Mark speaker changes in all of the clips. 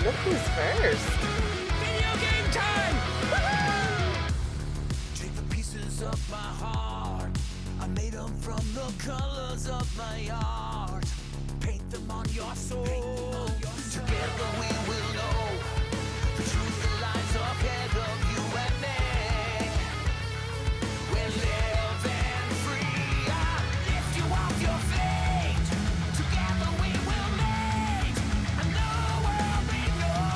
Speaker 1: look who's first.
Speaker 2: Video game time! Woohoo! Take the pieces of my heart. I made them from the colors of my art. Paint them on your soul. Together we will know the truth that lies ahead of you and me. We'll live and free. I lift you off your feet. Together we will meet. And the world we know.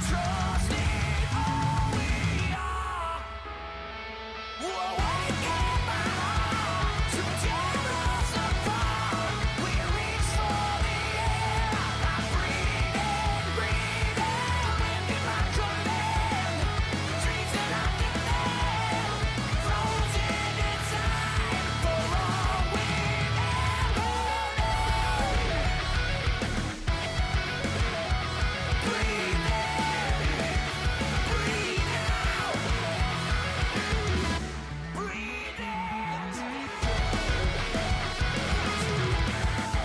Speaker 2: Trust in all we are. Awaken my heart to tear us apart. We reach for the air. I breathe in, wind in my command. Dreams that I can land, frozen inside for all we ever know. Breathe in, breathe out. Breathe in.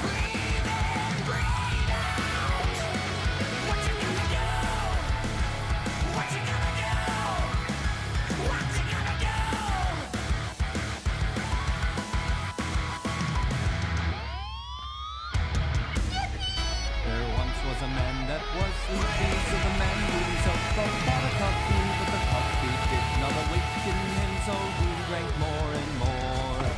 Speaker 2: Breathe in, breathe out. What you gonna do? What you gonna do? What you gonna do?
Speaker 3: There once was a man that was sleepy, so the man blew himself up for a coffee, but the coffee did not awaken him, so he drank more and more.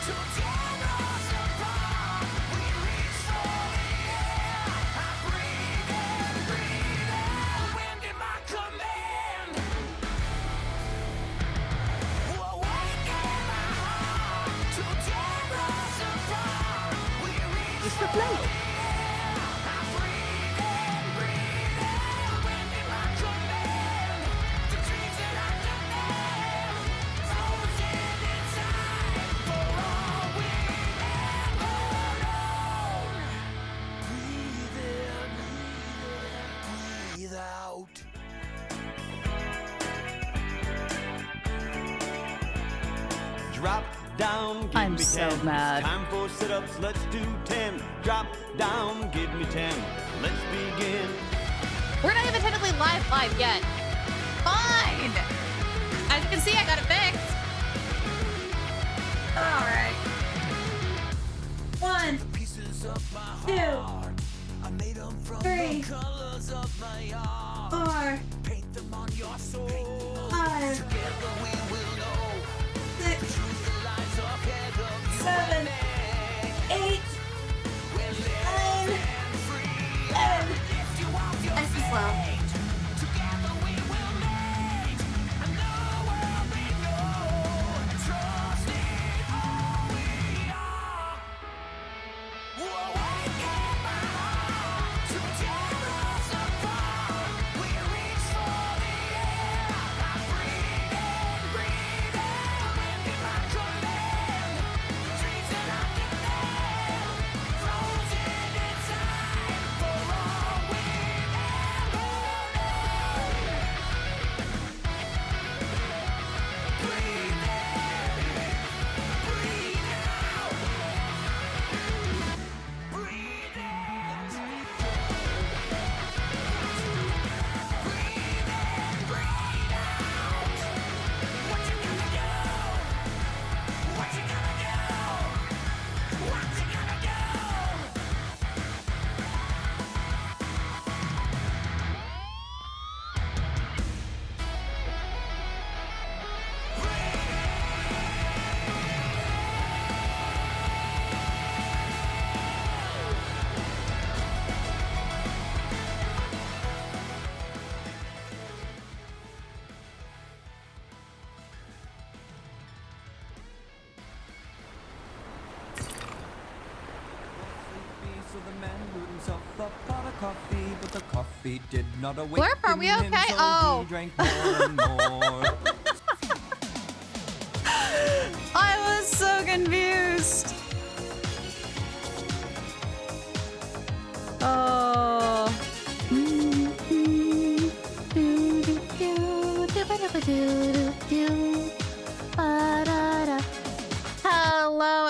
Speaker 2: To tear us apart, we reach for the air. I breathe in, breathe out. Wind in my command. Awaken my heart to tear us apart. We reach
Speaker 1: Just the plate.
Speaker 2: I breathe in, breathe out. Wind in my command. The dreams that I demand, frozen inside for all we ever known. Breathe in, breathe out.
Speaker 3: Drop down, give
Speaker 4: I'm
Speaker 3: me
Speaker 4: so
Speaker 3: 10.
Speaker 4: mad.
Speaker 3: Time for sit-ups, let's do 10. Drop down, give me 10. Let's begin.
Speaker 4: We're not even technically live yet. Fine. As you can see, I got it fixed. All right. 1,
Speaker 2: Pieces of my
Speaker 4: 2,
Speaker 2: heart. I made them from
Speaker 4: 3,
Speaker 2: the colors of my art.
Speaker 4: 4,
Speaker 2: Paint them on your soul.
Speaker 4: 5,
Speaker 2: Together we will know
Speaker 4: 6,
Speaker 2: truth that lies ahead of you
Speaker 4: 7,
Speaker 2: and me.
Speaker 4: 8,
Speaker 2: We'll live
Speaker 4: 9,
Speaker 2: and free.
Speaker 4: 10.
Speaker 2: Lift you off your
Speaker 4: Nice and slow.
Speaker 2: feet. Together we will meet. And the world we know. Trust in all we are. Awaken my heart to tear us apart. We reach for the air. I breathe in, breathe out. Wind in my command. Dreams that I demand, frozen inside for all we ever know. Breathe in, breathe out. Breathe in. Breathe in, breathe out. What you gonna do? What you gonna do? What you gonna do?
Speaker 3: So the man blew himself up for a coffee, but the coffee did not awaken
Speaker 4: Blurp, are we
Speaker 3: him,
Speaker 4: okay?
Speaker 3: so
Speaker 4: Oh.
Speaker 3: he drank more and more.
Speaker 4: I was so confused.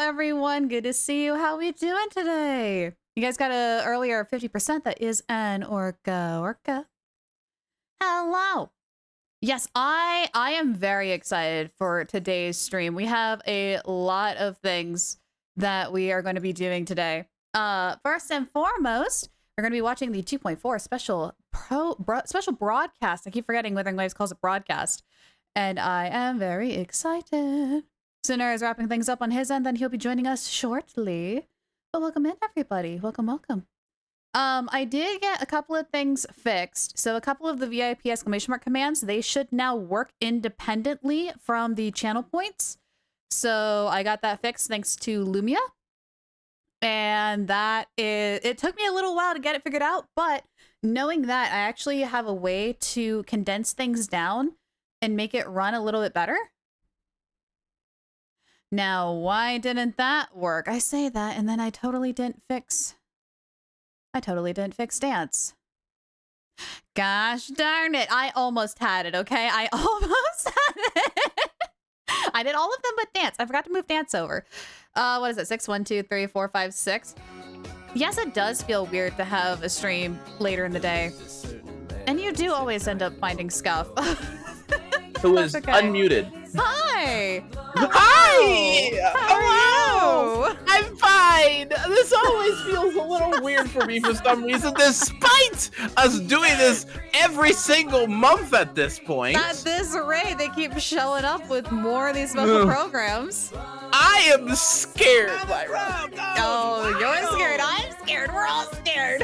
Speaker 4: everyone. Good to see you. How we doing today? You guys got a earlier 50%. That is an orca. Hello. Yes, I am very excited for today's stream. We have a lot of things that we are going to be doing today. First and foremost, we're going to be watching the 2.4 special broadcast. I keep forgetting Wuthering Waves calls it broadcast. And I am very excited. Sinner is wrapping things up on his end, then he'll be joining us shortly. But welcome in, everybody. Welcome. I did get a couple of things fixed. So a couple of the VIP exclamation mark commands, they should now work independently from the channel points. So I got that fixed thanks to Lumia. And it took me a little while to get it figured out, but knowing that, I actually have a way to condense things down and make it run a little bit better. Now, why didn't that work? I say that, and then I totally didn't fix dance. Gosh darn it. I almost had it, okay? I almost had it. I did all of them but dance. I forgot to move dance over. What is it? 6, 1, 2, 3, 4, 5, 6. Yes, it does feel weird to have a stream later in the day. And you do always end up finding scuff.
Speaker 5: Who is unmuted.
Speaker 4: Hi!
Speaker 5: Hi!
Speaker 4: Hello!
Speaker 5: I'm fine! This always feels a little weird for me for some reason, despite us doing this every single month at this point.
Speaker 4: At this rate, they keep showing up with more of these special programs.
Speaker 5: I am scared, Lyra.
Speaker 4: Oh, you're scared. I'm scared. We're all scared.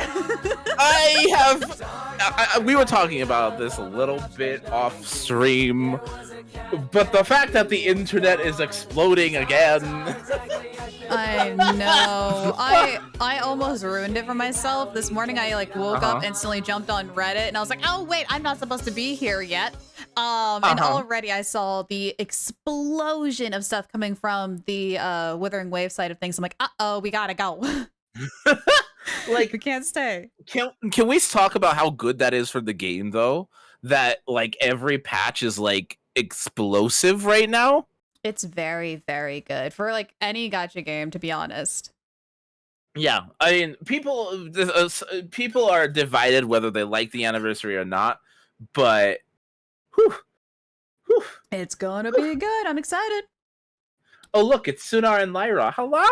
Speaker 5: We were talking about this a little bit off stream, but the fact that the internet is exploding again.
Speaker 4: I know. I almost ruined it for myself. This morning I woke up, instantly jumped on Reddit, and I was like, oh wait, I'm not supposed to be here yet. And already I saw the explosion of stuff coming from the Wuthering Wave side of things. I'm like, uh-oh, we gotta go.
Speaker 5: Like,
Speaker 4: we can't stay.
Speaker 5: Can we talk about how good that is for the game, though? That, like, every patch is, like, explosive right now?
Speaker 4: It's very, very good for, like, any gacha game, to be honest.
Speaker 5: Yeah, I mean, people are divided whether they like the anniversary or not, but whew.
Speaker 4: It's gonna be good. I'm excited.
Speaker 5: Oh, look, it's Sunar and Lyra. Hello!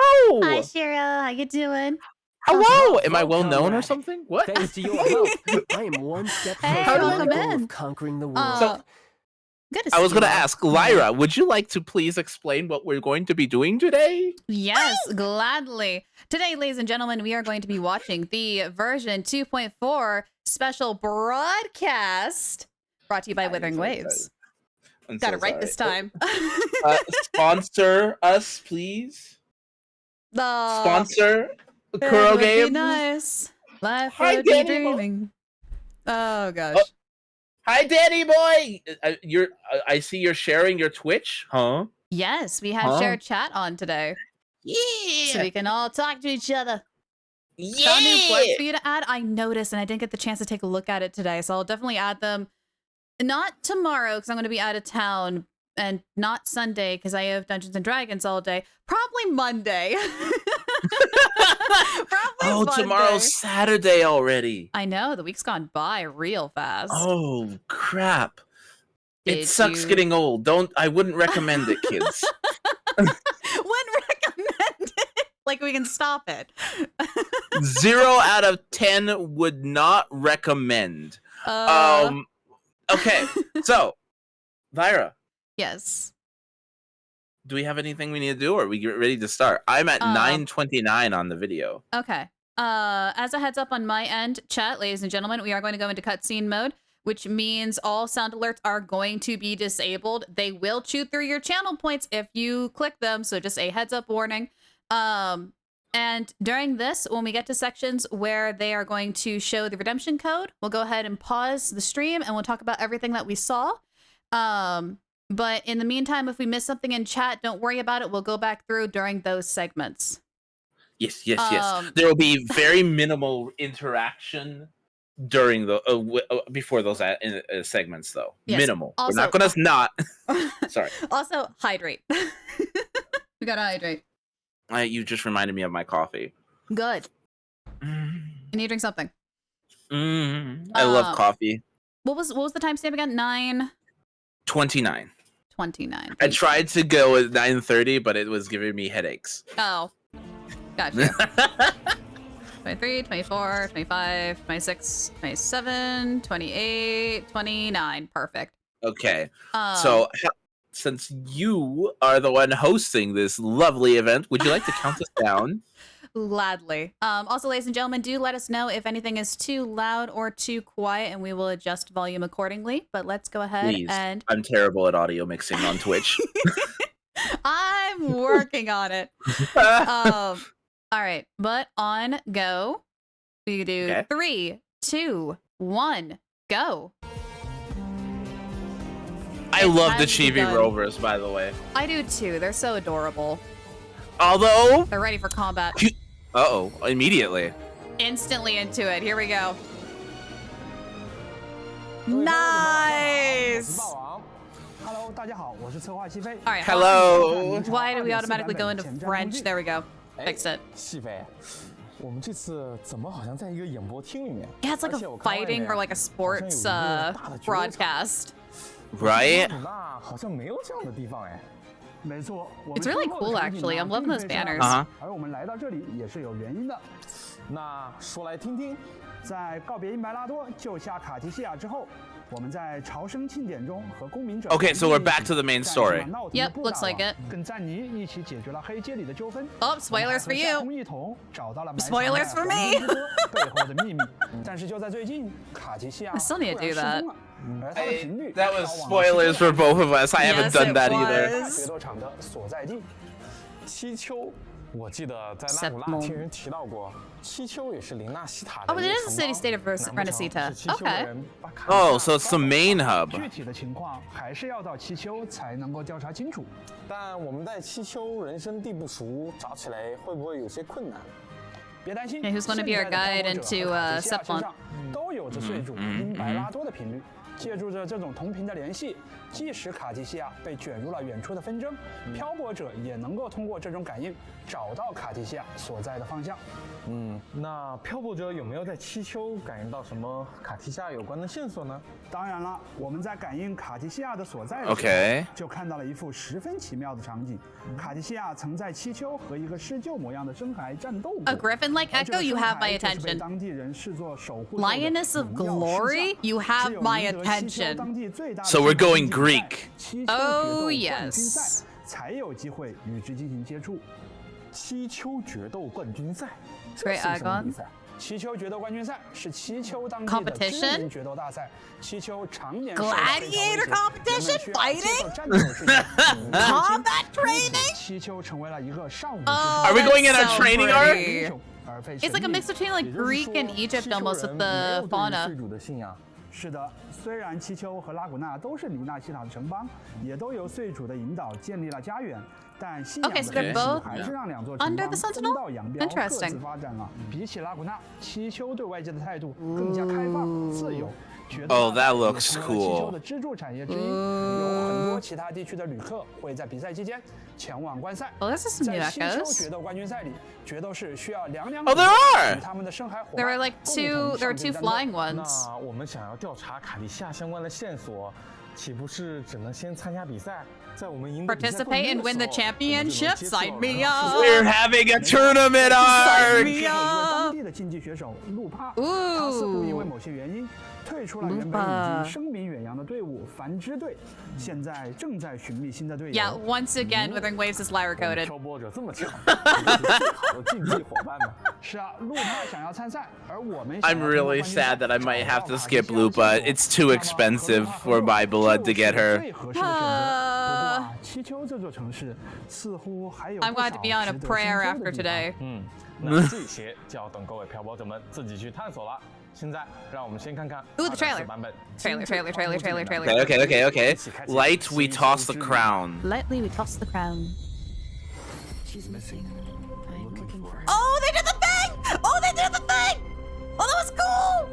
Speaker 4: Hi, Shira. How you doing?
Speaker 5: Hello! Am I well known or something? What?
Speaker 6: Thanks to your help, I am one step
Speaker 4: Hey,
Speaker 6: closer to
Speaker 4: welcome
Speaker 6: the goal
Speaker 4: in.
Speaker 6: of conquering the world.
Speaker 4: Good to
Speaker 5: I was
Speaker 4: see
Speaker 5: going to
Speaker 4: you.
Speaker 5: ask, Lyra, would you like to please explain what we're going to be doing today?
Speaker 4: Yes, gladly. Today, ladies and gentlemen, we are going to be watching the version 2.4 special broadcast brought to you by Wuthering Waves. Got it right this time.
Speaker 5: Sponsor us, please. Sponsor Kuro Games.
Speaker 4: Nice. Life
Speaker 5: Hi,
Speaker 4: would be
Speaker 5: Danny
Speaker 4: dreaming. Oh gosh.
Speaker 5: Hi, Danny boy. I see you're sharing your Twitch, huh?
Speaker 4: Yes, we have shared chat on today,
Speaker 5: Yeah.
Speaker 4: so we can all talk to each other.
Speaker 5: Yeah.
Speaker 4: Found new clips for you to add. I noticed, and I didn't get the chance to take a look at it today, so I'll definitely add them. Not tomorrow, because I'm going to be out of town, and not Sunday, because I have Dungeons and Dragons all day. Probably Monday. Probably Monday.
Speaker 5: Tomorrow's Saturday already.
Speaker 4: I know, the week's gone by real fast.
Speaker 5: Oh, crap. It
Speaker 4: Did
Speaker 5: sucks
Speaker 4: you-
Speaker 5: getting old. I wouldn't recommend it, kids.
Speaker 4: Wouldn't recommend it. Like, we can stop it.
Speaker 5: 0 out of 10 would not recommend. Okay, so, Lyra,
Speaker 4: yes.
Speaker 5: do we have anything we need to do, or are we get ready to start? I'm at 9:29 on the video.
Speaker 4: Okay. As a heads up on my end, chat, ladies and gentlemen, we are going to go into cutscene mode, which means all sound alerts are going to be disabled. They will chew through your channel points if you click them, so just a heads up warning. And during this, when we get to sections where they are going to show the redemption code, we'll go ahead and pause the stream and we'll talk about everything that we saw. But in the meantime, if we miss something in chat, don't worry about it. We'll go back through during those segments.
Speaker 5: Yes. There will be very minimal interaction during the before those segments, though.
Speaker 4: Yes.
Speaker 5: Minimal.
Speaker 4: Also,
Speaker 5: We're not gonna not. Sorry.
Speaker 4: Also, hydrate. We gotta hydrate.
Speaker 5: You just reminded me of my coffee.
Speaker 4: Good. You need to drink something.
Speaker 5: I love coffee.
Speaker 4: What was the timestamp again?
Speaker 5: 9:29.
Speaker 4: 29.
Speaker 5: I tried to go at 9:30, but it was giving me headaches.
Speaker 4: Oh. Gotcha. 23, 24, 25, 26, 27, 28, 29. Perfect.
Speaker 5: Okay. So since you are the one hosting this lovely event, would you like to count us down?
Speaker 4: Gladly. Also, ladies and gentlemen, do let us know if anything is too loud or too quiet, and we will adjust volume accordingly. But let's go ahead
Speaker 5: Please.
Speaker 4: and...
Speaker 5: I'm terrible at audio mixing on Twitch.
Speaker 4: I'm working on it. All right, but on go. We do
Speaker 5: Okay.
Speaker 4: 3, 2, 1, go.
Speaker 5: I
Speaker 4: It
Speaker 5: love the
Speaker 4: has
Speaker 5: Chibi
Speaker 4: begun.
Speaker 5: Rovers, by the way.
Speaker 4: I do too. They're so adorable.
Speaker 5: Although,
Speaker 4: They're ready for combat.
Speaker 5: immediately.
Speaker 4: Instantly into it. Here we go. Nice.
Speaker 7: Hello，大家好，我是策划西飞。
Speaker 4: All right.
Speaker 5: Hello.
Speaker 4: Why do we automatically go into French? There we go. Fixed it.
Speaker 8: 细飞，我们这次怎么好像在一个演播厅里面？
Speaker 4: Yeah, it's like a fighting or like a sports broadcast.
Speaker 5: Right?
Speaker 8: 那好像没有这样的地方哎。
Speaker 7: 没错，
Speaker 4: It's really cool, actually. I'm loving those banners.
Speaker 7: 而我们来到这里也是有原因的。
Speaker 8: 那说来听听。
Speaker 7: 在告别因白拉多救下卡提西亚之后，我们在朝圣庆典中和公民者
Speaker 5: Okay, so we're back to the main story.
Speaker 4: Yep, looks like it.
Speaker 7: 跟赞尼一起解决了黑街里的纠纷。
Speaker 4: Oh, spoilers for you.
Speaker 7: 一同找到了
Speaker 4: Spoilers for me.
Speaker 7: 背后的秘密。但是就在最近，卡提西亚
Speaker 4: I still need to do
Speaker 7: 突然
Speaker 4: that.
Speaker 7: 失踪了。而它的频率
Speaker 5: That was
Speaker 7: 高往了
Speaker 5: spoilers for both of us. I haven't
Speaker 4: Yes,
Speaker 5: done
Speaker 4: it
Speaker 5: that either.
Speaker 4: was.
Speaker 7: 决斗场的所在地。
Speaker 8: 七丘，我记得在拉古纳听人提到过，七丘也是林纳西塔的
Speaker 4: Oh, but it is the city state of Renacita. Okay.
Speaker 5: Oh, so it's the main hub.
Speaker 7: 具体的情况还是要到七丘才能够调查清楚。
Speaker 8: 但我们在七丘人生地不熟，找起来会不会有些困难？
Speaker 7: 别担心
Speaker 4: Okay, who's gonna be our guide into, Sepfon?
Speaker 7: 都有着税主因白拉多的频率。借助着这种同频的联系，即使卡提西亚被卷入了远处的纷争，漂泊者也能够通过这种感应找到卡提西亚所在的方向。
Speaker 8: 那漂泊者有没有在七丘感应到什么卡提西亚有关的线索呢？
Speaker 7: 当然了，我们在感应卡提西亚的所在的时候
Speaker 5: Okay.
Speaker 7: 就看到了一幅十分奇妙的场景。卡提西亚曾在七丘和一个狮鹫模样的深海战斗过。
Speaker 4: A griffin-like
Speaker 7: 而这
Speaker 4: echo,
Speaker 7: 个
Speaker 4: you
Speaker 7: 深
Speaker 4: have
Speaker 7: 海
Speaker 4: my
Speaker 7: 就是被
Speaker 4: attention.
Speaker 7: 当地人视作守护者的
Speaker 4: Lioness of
Speaker 7: 荣耀
Speaker 4: glory,
Speaker 7: 狮像
Speaker 4: you have
Speaker 7: 只有
Speaker 4: my
Speaker 7: 赢得七丘
Speaker 4: attention.
Speaker 7: 当地最大的
Speaker 5: So we're going
Speaker 7: 竞赛
Speaker 5: Greek.
Speaker 7: 七丘决
Speaker 4: Oh,
Speaker 7: 斗冠军
Speaker 4: yes.
Speaker 7: 赛才有机会与之进行接触。
Speaker 8: 七丘决斗冠军赛，
Speaker 4: Great
Speaker 8: 这是什么
Speaker 4: icon.
Speaker 8: 比赛？
Speaker 7: 七丘决斗冠军赛是七丘当地的知
Speaker 4: Competition?
Speaker 7: 名决斗大赛。七丘常年
Speaker 4: Gladiator competition? Fighting?
Speaker 7: 战斗事件
Speaker 4: Combat training?
Speaker 7: 七丘成为了一个尚武之
Speaker 4: Oh,
Speaker 7: 地。
Speaker 5: Are we going in our
Speaker 4: that's so
Speaker 5: training
Speaker 4: pretty.
Speaker 5: arc?
Speaker 4: It's like a mix between like Greek and Egypt almost with the fauna.
Speaker 8: 税主的信仰。
Speaker 7: 是的，虽然七丘和拉古纳都是里纳西塔的城邦，也都由税主的引导建立了家园，但信仰
Speaker 4: Okay,
Speaker 7: 的
Speaker 4: so they're
Speaker 7: 联系
Speaker 4: both
Speaker 7: 还是让两座
Speaker 4: under
Speaker 7: 城
Speaker 4: the
Speaker 7: 邦
Speaker 4: Sentinel?
Speaker 7: 分道扬镳，各
Speaker 4: Interesting.
Speaker 7: 自发展了。比起拉古纳，七丘对外界的态度更加开放、自由。决斗
Speaker 5: Oh, that
Speaker 7: 也
Speaker 5: looks
Speaker 7: 成为了
Speaker 5: cool.
Speaker 7: 七丘的支柱产业之一，有很多其他地区的旅客会在比赛期间前往观赛。
Speaker 4: Well, this is some new
Speaker 7: 在七丘
Speaker 4: echoes.
Speaker 7: 决斗冠军赛里，决斗士需要两
Speaker 5: Oh, there are.
Speaker 7: 与他们的深海伙
Speaker 4: There
Speaker 7: 伴
Speaker 4: were like
Speaker 7: 共
Speaker 4: two,
Speaker 7: 同
Speaker 4: there were
Speaker 7: 上
Speaker 4: two
Speaker 7: 阵战斗
Speaker 4: flying ones.
Speaker 8: 那我们想要调查卡蒂西亚相关的线索，岂不是只能先参加比赛，在我们赢得比赛
Speaker 4: Participate and win the
Speaker 8: 冠军的时候
Speaker 4: championship?
Speaker 8: 我们就能接触到
Speaker 4: Sign me
Speaker 8: 人
Speaker 4: up.
Speaker 5: We're having a tournament
Speaker 4: Sign
Speaker 5: arc.
Speaker 4: me
Speaker 7: 一位当
Speaker 4: up.
Speaker 7: 地的竞技选手路帕，他似乎因为某些原因退出了原本已经声名远扬的队伍繁之队，现在正在寻觅新的队友。
Speaker 4: Yeah, once again, Wuthering Waves is lyra
Speaker 8: 我们
Speaker 4: coded.
Speaker 8: 漂泊者这么强，我们是最好的竞技伙伴呢。
Speaker 7: 是啊，路帕想要参赛，而我们
Speaker 5: I'm really sad that I might have to skip Lupa. It's too expensive for my blood to get her.
Speaker 7: 最合适的选择。不过啊，七丘这座城市似乎还有
Speaker 4: I'm
Speaker 7: 不少
Speaker 4: going to be on a
Speaker 7: 值得
Speaker 4: prayer
Speaker 7: 深究的
Speaker 4: after
Speaker 7: 地方
Speaker 4: today.
Speaker 8: 那这些就要等各位漂泊者们自己去探索了。现在让我们先看看
Speaker 4: Ooh, the
Speaker 8: 24
Speaker 4: trailer.
Speaker 8: 版本
Speaker 4: Trailer, trailer, trailer, trailer, trailer.
Speaker 5: Okay. Light, we toss the crown.
Speaker 4: Lightly, we toss the crown.
Speaker 6: She's missing. I'm looking for her.
Speaker 4: Oh, they did the thing! Oh, they did the thing! Oh, that was cool!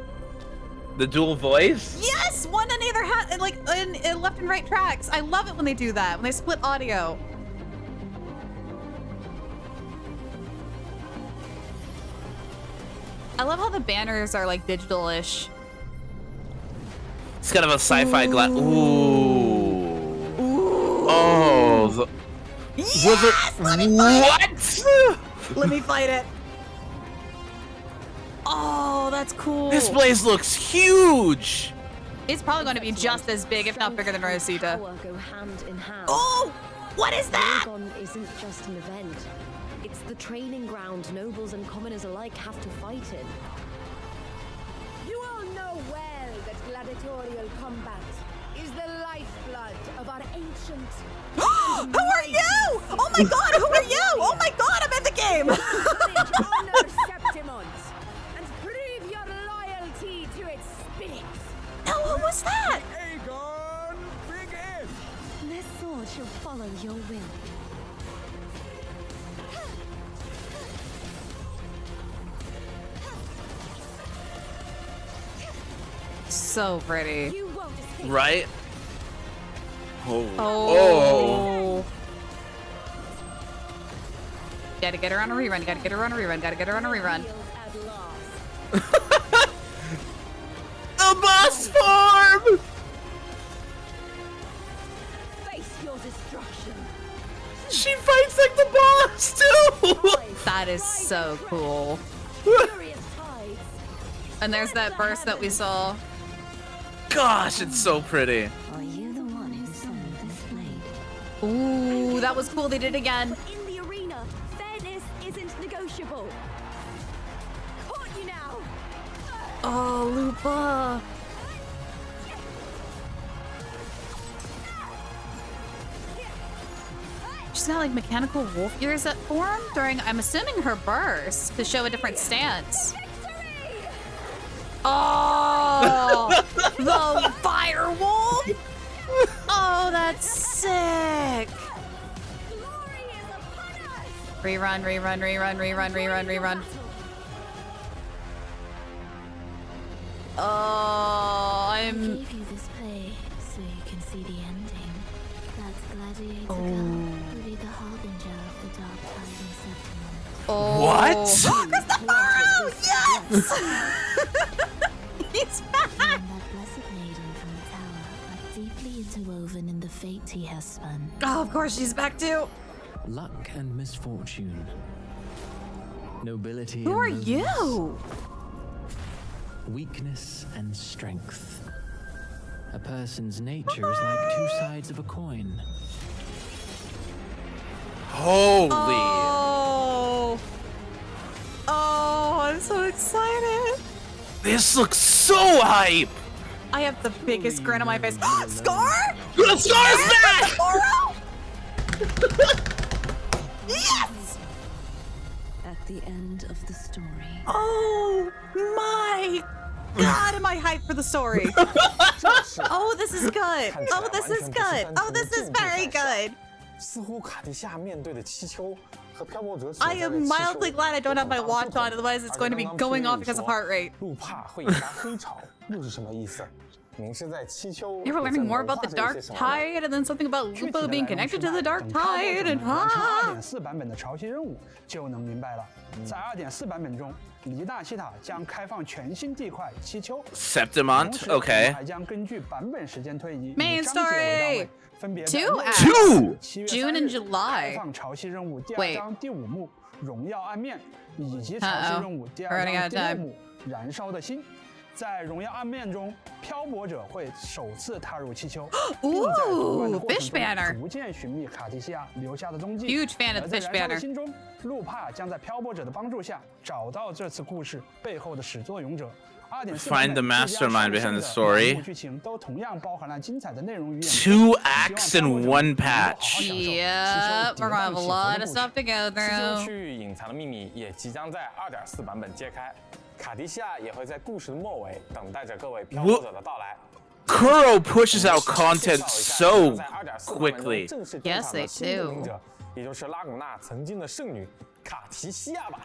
Speaker 5: The dual voice?
Speaker 4: Yes, one on either hat, like in left and right tracks. I love it when they do that. When they split audio. I love how the banners are like digital-ish.
Speaker 5: It's kind of a sci-fi glass. Ooh. Oh. The...
Speaker 4: Yes! Let me fight it!
Speaker 5: What?
Speaker 4: Let me fight it. Oh, that's cool.
Speaker 5: This place looks huge.
Speaker 4: It's probably going to be just as big, if not bigger than Rosita.
Speaker 9: Power go hand in hand.
Speaker 4: Oh! What is that?
Speaker 9: Aragon isn't just an event. It's the training ground nobles and commoners alike have to fight in.
Speaker 10: You all know well that gladiatorial combat is the lifeblood of our ancient.
Speaker 4: Who are you? Oh my god, who are you? Oh my god, I'm in the game!
Speaker 10: Honor Septimons and prove your loyalty to its spirit.
Speaker 4: No, who was that?
Speaker 2: Aegon, begin!
Speaker 9: This sword shall follow your will.
Speaker 4: So pretty.
Speaker 10: You won't escape.
Speaker 5: Right? Oh.
Speaker 4: Oh. Gotta get her on a rerun, gotta get her on a rerun, gotta get her on a rerun.
Speaker 10: At last.
Speaker 5: The boss form!
Speaker 10: Face your destruction.
Speaker 5: She fights like the boss too!
Speaker 4: That is so cool.
Speaker 10: Furious tides.
Speaker 4: And there's that burst that we saw.
Speaker 5: Gosh, it's so pretty.
Speaker 9: Are you the one who summoned this blade?
Speaker 4: Ooh, that was cool. They did it again.
Speaker 9: But in the arena, fairness isn't negotiable.
Speaker 10: Caught you now.
Speaker 4: Oh, Lupa. She's got like mechanical wolf ears that form during, I'm assuming, her burst to show a different stance. Oh, the fire wolf. Oh, that's sick.
Speaker 10: Glory is upon us.
Speaker 4: Rerun, rerun, rerun, rerun, rerun, rerun. Oh,
Speaker 9: I
Speaker 4: I'm.
Speaker 9: gave you this play so you can see the ending. That gladiator
Speaker 4: Oh.
Speaker 9: girl will be the harbinger of the dark tide in September.
Speaker 4: Oh.
Speaker 5: What?
Speaker 4: Yes! He's back!
Speaker 9: And that blessed maiden from the tower are deeply interwoven in the fate he has spun.
Speaker 4: Oh, of course she's back too.
Speaker 6: Luck and misfortune. Nobility
Speaker 4: Who
Speaker 6: and
Speaker 4: are
Speaker 6: loneliness.
Speaker 4: you?
Speaker 6: Weakness and strength. A person's nature is like two sides of a coin.
Speaker 5: Holy.
Speaker 4: Oh. Oh, I'm so excited.
Speaker 5: This looks so hype.
Speaker 4: I have the biggest grin on my face. Scar?
Speaker 5: The Scar's back!
Speaker 4: Yes!
Speaker 9: At the end of the story,
Speaker 4: Oh my god, am I hyped for the story? Oh, this is good. Oh, this is good. Oh, this is very good.
Speaker 8: 似乎卡地夏面对的气球和漂泊者
Speaker 4: I am mildly glad I don't have my watch on, otherwise it's going to be going off because of heart rate.
Speaker 8: 路帕会引发黑潮，又是什么意思？您是在气球
Speaker 4: You were learning more about the dark tide and then something about Lupo being connected to the dark tide and
Speaker 7: 2.4版本的潮汐任务就能明白了。在2.4版本中，黎大西塔将开放全新地块七丘，
Speaker 5: Septimont,
Speaker 7: 同时
Speaker 5: okay.
Speaker 7: 还将根据版本时间推移，
Speaker 4: Main
Speaker 7: 以章节为单
Speaker 4: story
Speaker 7: 位，分别
Speaker 4: Two
Speaker 7: 在
Speaker 4: acts.
Speaker 5: 2!
Speaker 7: 7月
Speaker 4: June
Speaker 7: 3
Speaker 4: and
Speaker 7: 日
Speaker 4: July.
Speaker 7: 开放潮汐任务第
Speaker 4: Wait.
Speaker 7: 2章第5幕荣耀暗面，以及潮汐任务第2
Speaker 4: Running
Speaker 7: 章
Speaker 4: out of
Speaker 7: 第6
Speaker 4: time.
Speaker 7: 幕燃烧的心。在荣耀暗面中，漂泊者会首次踏入气球，并在夺冠的
Speaker 4: Ooh,
Speaker 7: 过程
Speaker 4: fish banner.
Speaker 7: 中逐渐寻觅卡地西亚留下的踪迹。
Speaker 4: Huge fan of
Speaker 7: 而
Speaker 4: the
Speaker 7: 在
Speaker 4: fish
Speaker 7: 燃烧的
Speaker 4: banner.
Speaker 7: 心中，路帕将在漂泊者的帮助下找到这次故事背后的始作俑者。2.4
Speaker 5: Find the mastermind behind the story.
Speaker 7: 剧情都同样包含了精彩的内容与演出。
Speaker 5: 2 acts in 1 patch.
Speaker 4: Yep, we're gonna have a lot of stuff to go
Speaker 8: 气球
Speaker 4: through.
Speaker 8: 区域隐藏的秘密也即将在2.4版本揭开，卡地西亚也会在故事的末尾等待着各位漂泊者的到来。
Speaker 5: Kuro pushes out content so
Speaker 8: 在2.4
Speaker 5: quickly.
Speaker 8: 正式登
Speaker 4: Yes,
Speaker 8: 场
Speaker 4: they
Speaker 8: 的新革命
Speaker 4: do.
Speaker 8: 者，也就是拉贡纳曾经的圣女卡提西亚吧。